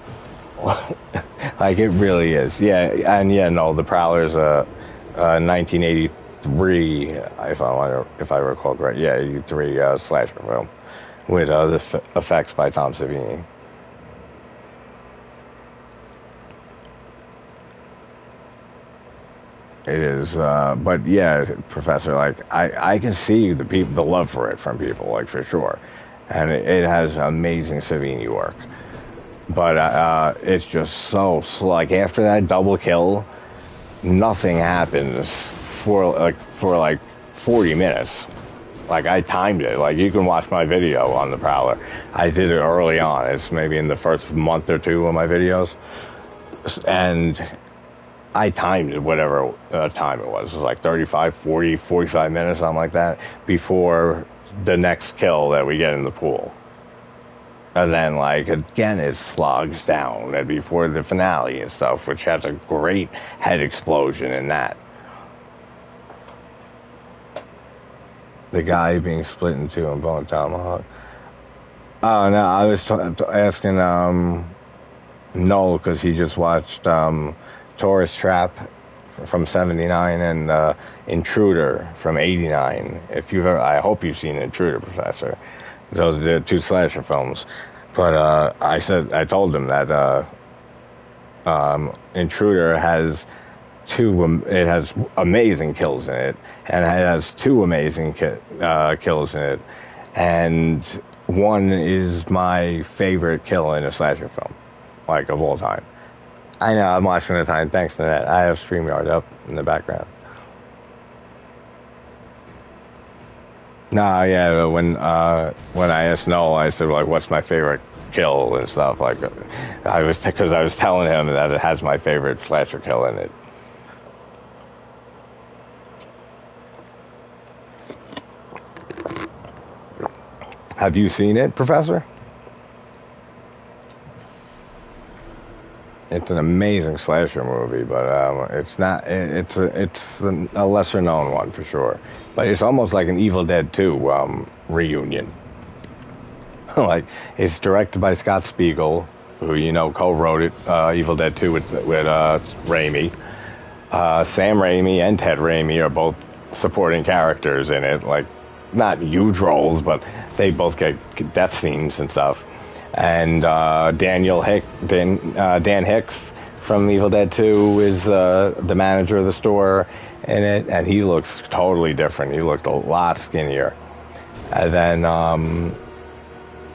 Like it really is. Yeah, and yeah, no, The Prowler's a 1983, if I recall correct. Yeah, 83 slasher film with the effects by Tom Savini. It is, but yeah, Professor, like I can see the love for it from people, like for sure, and it has amazing Savini work. But it's just so slow. Like after that double kill, nothing happens for like 40 minutes. Like I timed it. Like you can watch my video on the Prowler. I did it early on. It's maybe in the first month or two of my videos, and I timed it whatever time it was. It was like 35, 40, 45 minutes, something like that, before the next kill that we get in the pool. And then, like, again, it slogs down and before the finale and stuff, which has a great head explosion in that. The guy being split in two and bone tomahawk. Oh, no, I was asking Noel, because he just watched Tourist Trap from 79 and Intruder from 89. If you've ever, I hope you've seen Intruder, Professor. Those are the two slasher films. But I told him that Intruder has it has amazing kills in it, and it has two amazing kills in it, and one is my favorite kill in a slasher film, like of all time. I know, I'm watching the time, thanks to that. I have StreamYard up in the background. No, yeah, when I asked Noel, I said, like, what's my favorite kill and stuff, like, because I was telling him that it has my favorite slasher kill in it. Have you seen it, Professor? It's an amazing slasher movie, but it's not. It's a lesser known one for sure. But it's almost like an Evil Dead 2 reunion. Like it's directed by Scott Spiegel, who co-wrote it, Evil Dead 2 with Raimi. Sam Raimi and Ted Raimi are both supporting characters in it. Like not huge roles, but they both get death scenes and stuff. And Dan Hicks from Evil Dead 2 is the manager of the store in it, and he looks totally different. He looked a lot skinnier. And then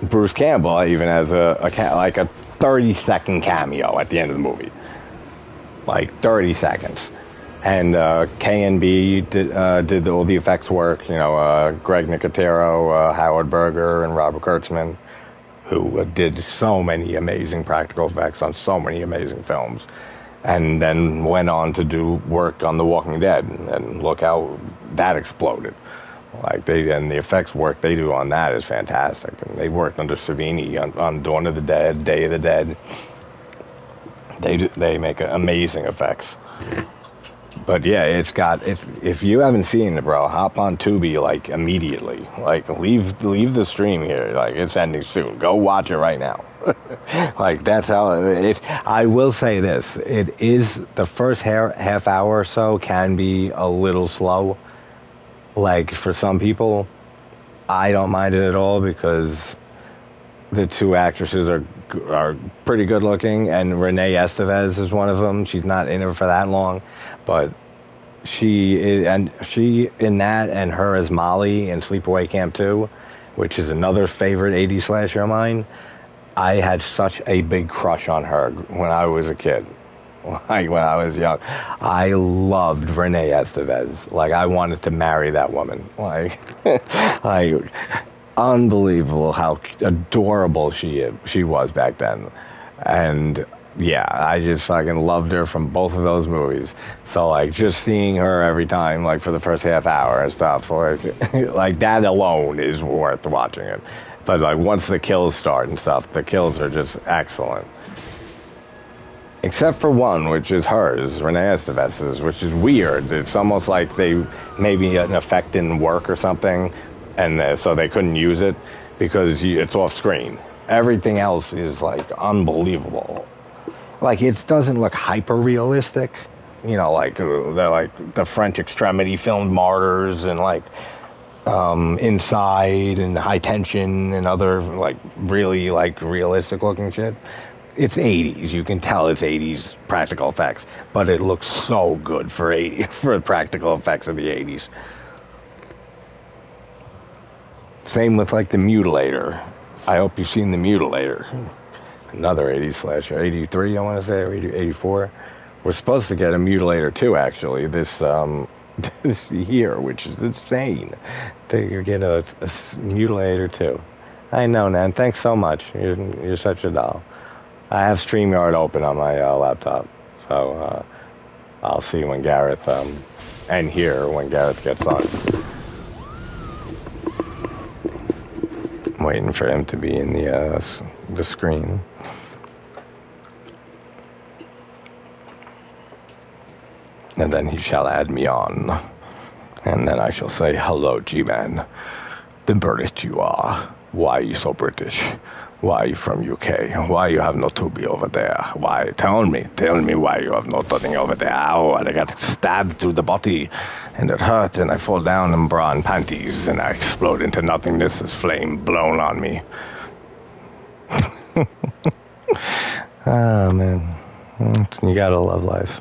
Bruce Campbell even has a 30-second cameo at the end of the movie, like 30 seconds. And K&B did all the effects work. Greg Nicotero, Howard Berger, and Robert Kurtzman, who did so many amazing practical effects on so many amazing films, and then went on to do work on The Walking Dead, and look how that exploded. Like the effects work they do on that is fantastic. And they worked under Savini on Dawn of the Dead, Day of the Dead. They make amazing effects. But yeah, if you haven't seen it, bro, hop on Tubi like immediately. Like leave the stream here. Like it's ending soon. Go watch it right now. Like that's how it. I will say this: it is the first half hour or so can be a little slow. Like for some people, I don't mind it at all because the two actresses are pretty good looking, and Renee Estevez is one of them. She's not in it for that long, but she in that, and her as Molly in Sleepaway Camp 2, which is another favorite 80s slasher of mine. I had such a big crush on her when I was a kid. Like when I was young, I loved Renee Estevez. Like I wanted to marry that woman. Like, like unbelievable how adorable she was back then, and yeah, I just fucking loved her from both of those movies. So like just seeing her every time, like for the first half hour and stuff, like that alone is worth watching it. But like once the kills start and stuff, the kills are just excellent. Except for one, which is hers, Renee Estevez's, which is weird. It's almost like they maybe an effect didn't work or something, and so they couldn't use it because it's off screen. Everything else is like unbelievable. Like it doesn't look hyper realistic, you know, like the French Extremity filmed Martyrs and like Inside and High Tension and other like really like realistic looking shit. It's 80s. You can tell it's 80s practical effects, but it looks so good for for practical effects of the 80s. Same with like the Mutilator. I hope you've seen the Mutilator. Another 80s slasher, 83 I want to say, or 84. We're supposed to get a Mutilator 2 actually this this year, which is insane. To get a Mutilator 2. I know, Nan. Thanks so much. You're such a doll. I have StreamYard open on my laptop, so I'll see when Gareth and hear when Gareth gets on. I'm waiting for him to be in the screen. And then he shall add me on, and then I shall say, "Hello, G-Man. The British you are. Why are you so British? Why are you from UK? Why you have no Tubi over there? Why? Tell me why you have no nothing over there. Oh, I got stabbed through the body, and it hurt, and I fall down in bra and panties, and I explode into nothingness as flame blown on me." Oh, man. You gotta love life.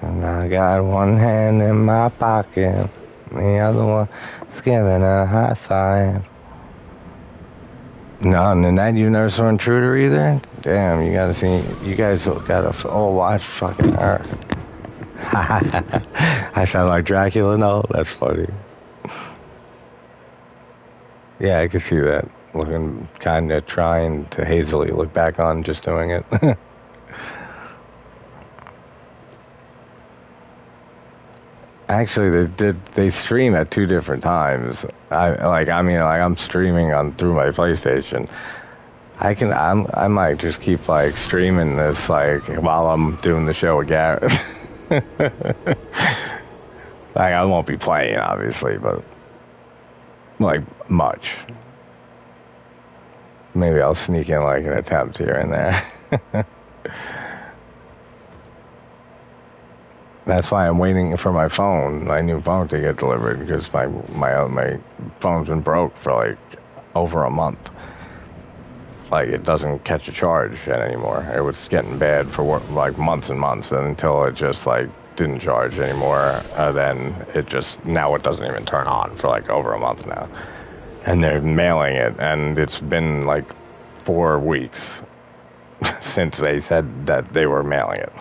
And I got one hand in my pocket, the other one is giving a high five. No, and that you never saw Intruder either? Damn, you gotta see, you guys gotta all watch fucking her. I sound like Dracula? No, that's funny. Yeah, I can see that. Looking, kind of trying to hazily look back on just doing it. Actually, they stream at 2 different times. I'm streaming through my PlayStation. I might just keep like streaming this like while I'm doing the show with Garrett. Like I won't be playing obviously, but like much. Maybe I'll sneak in like an attempt here and there. That's why I'm waiting for my phone, my new phone, to get delivered because my phone's been broke for like over a month. Like it doesn't catch a charge yet anymore. It was getting bad for like months and months, and until it just like didn't charge anymore. Then it now it doesn't even turn on for like over a month now. And they're mailing it, and it's been like 4 weeks since they said that they were mailing it.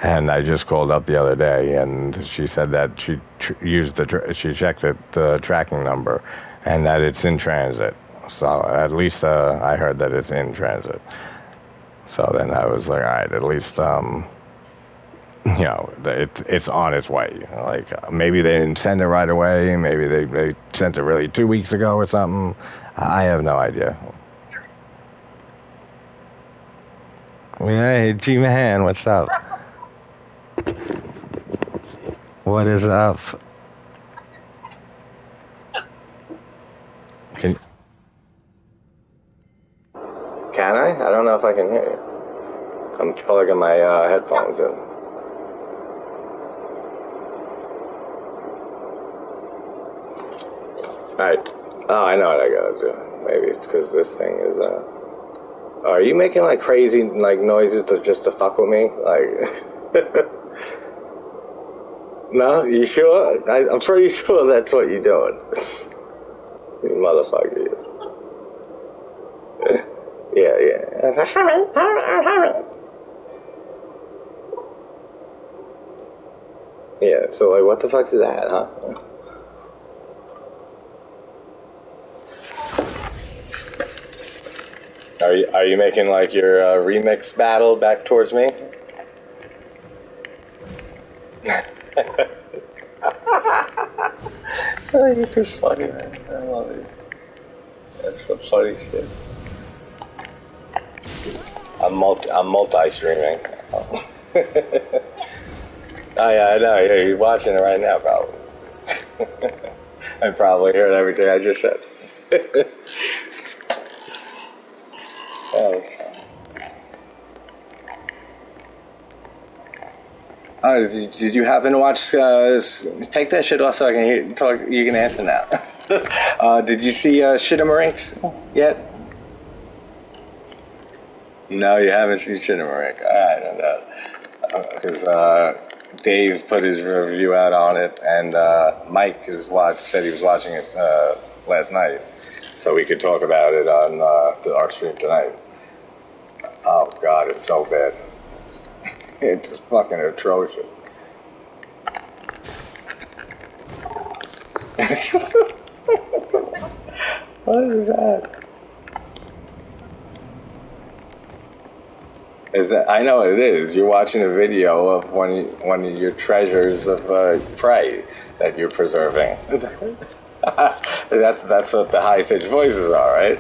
And I just called up the other day, and she said that she she checked the tracking number, and that it's in transit. So at least I heard that it's in transit. So then I was like, all right, at least you know, it's on its way. Like maybe they didn't send it right away. Maybe they sent it really 2 weeks ago or something. I have no idea. Hey, G-Man, what's up? What is up? Can I? I don't know if I can hear you. I'm plugging my headphones in. Alright. Oh, I know what I gotta do. Maybe it's because this thing is, Are you making, like, crazy, like, noises just to fuck with me? Like... No? You sure? I'm pretty sure that's what you're doing. You motherfucker. Yeah, yeah. Yeah, so like, what the fuck is that, huh? Are you making like your remix battle back towards me? Oh, you're too funny, man. I love you. That's some funny shit. I'm multi-streaming. Oh yeah, I know. Yeah, you're watching it right now, probably. I probably heard everything I just said. That was fun. Did you happen to watch? Take that shit off so I can hear, talk. You can answer now. Did you see Shitamarink yet? No, you haven't seen Shitamarink. I don't know. Because Dave put his review out on it, and Mike said he was watching it last night, so we could talk about it on our stream tonight. Oh God, it's so bad. It's just fucking atrocious. What is that? Is that? I know what it is. You're watching a video of one of your treasures of prey that you're preserving. That's what the high pitched voices are, right?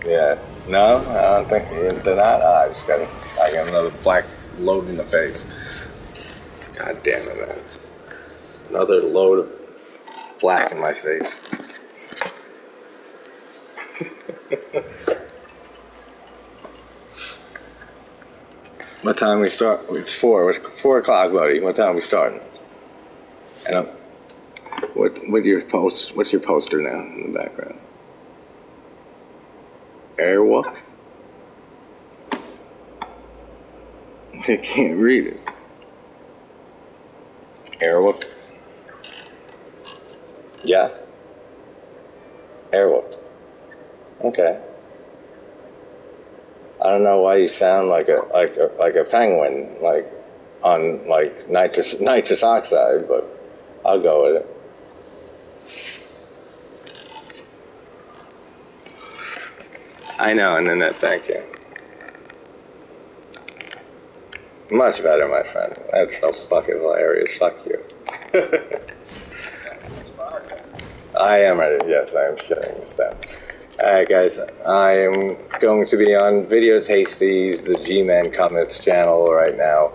Yeah. No, I don't think they're not. I got another black load in the face. God damn it, man. Another load of black in my face. What time we start? It's 4 o'clock, buddy. What time we starting? And what's your poster now in the background? Airwalk? I can't read it. Airwalk? Yeah. Airwalk. Okay. I don't know why you sound like a penguin, like on like nitrous oxide, but I'll go with it. I know, Internet. Thank you. Much better, my friend. That's so fucking hilarious. Fuck you. I am ready. Yes, I am shutting this down. Alright, guys. I am going to be on Video Tasties, the G-Man Cometh channel right now.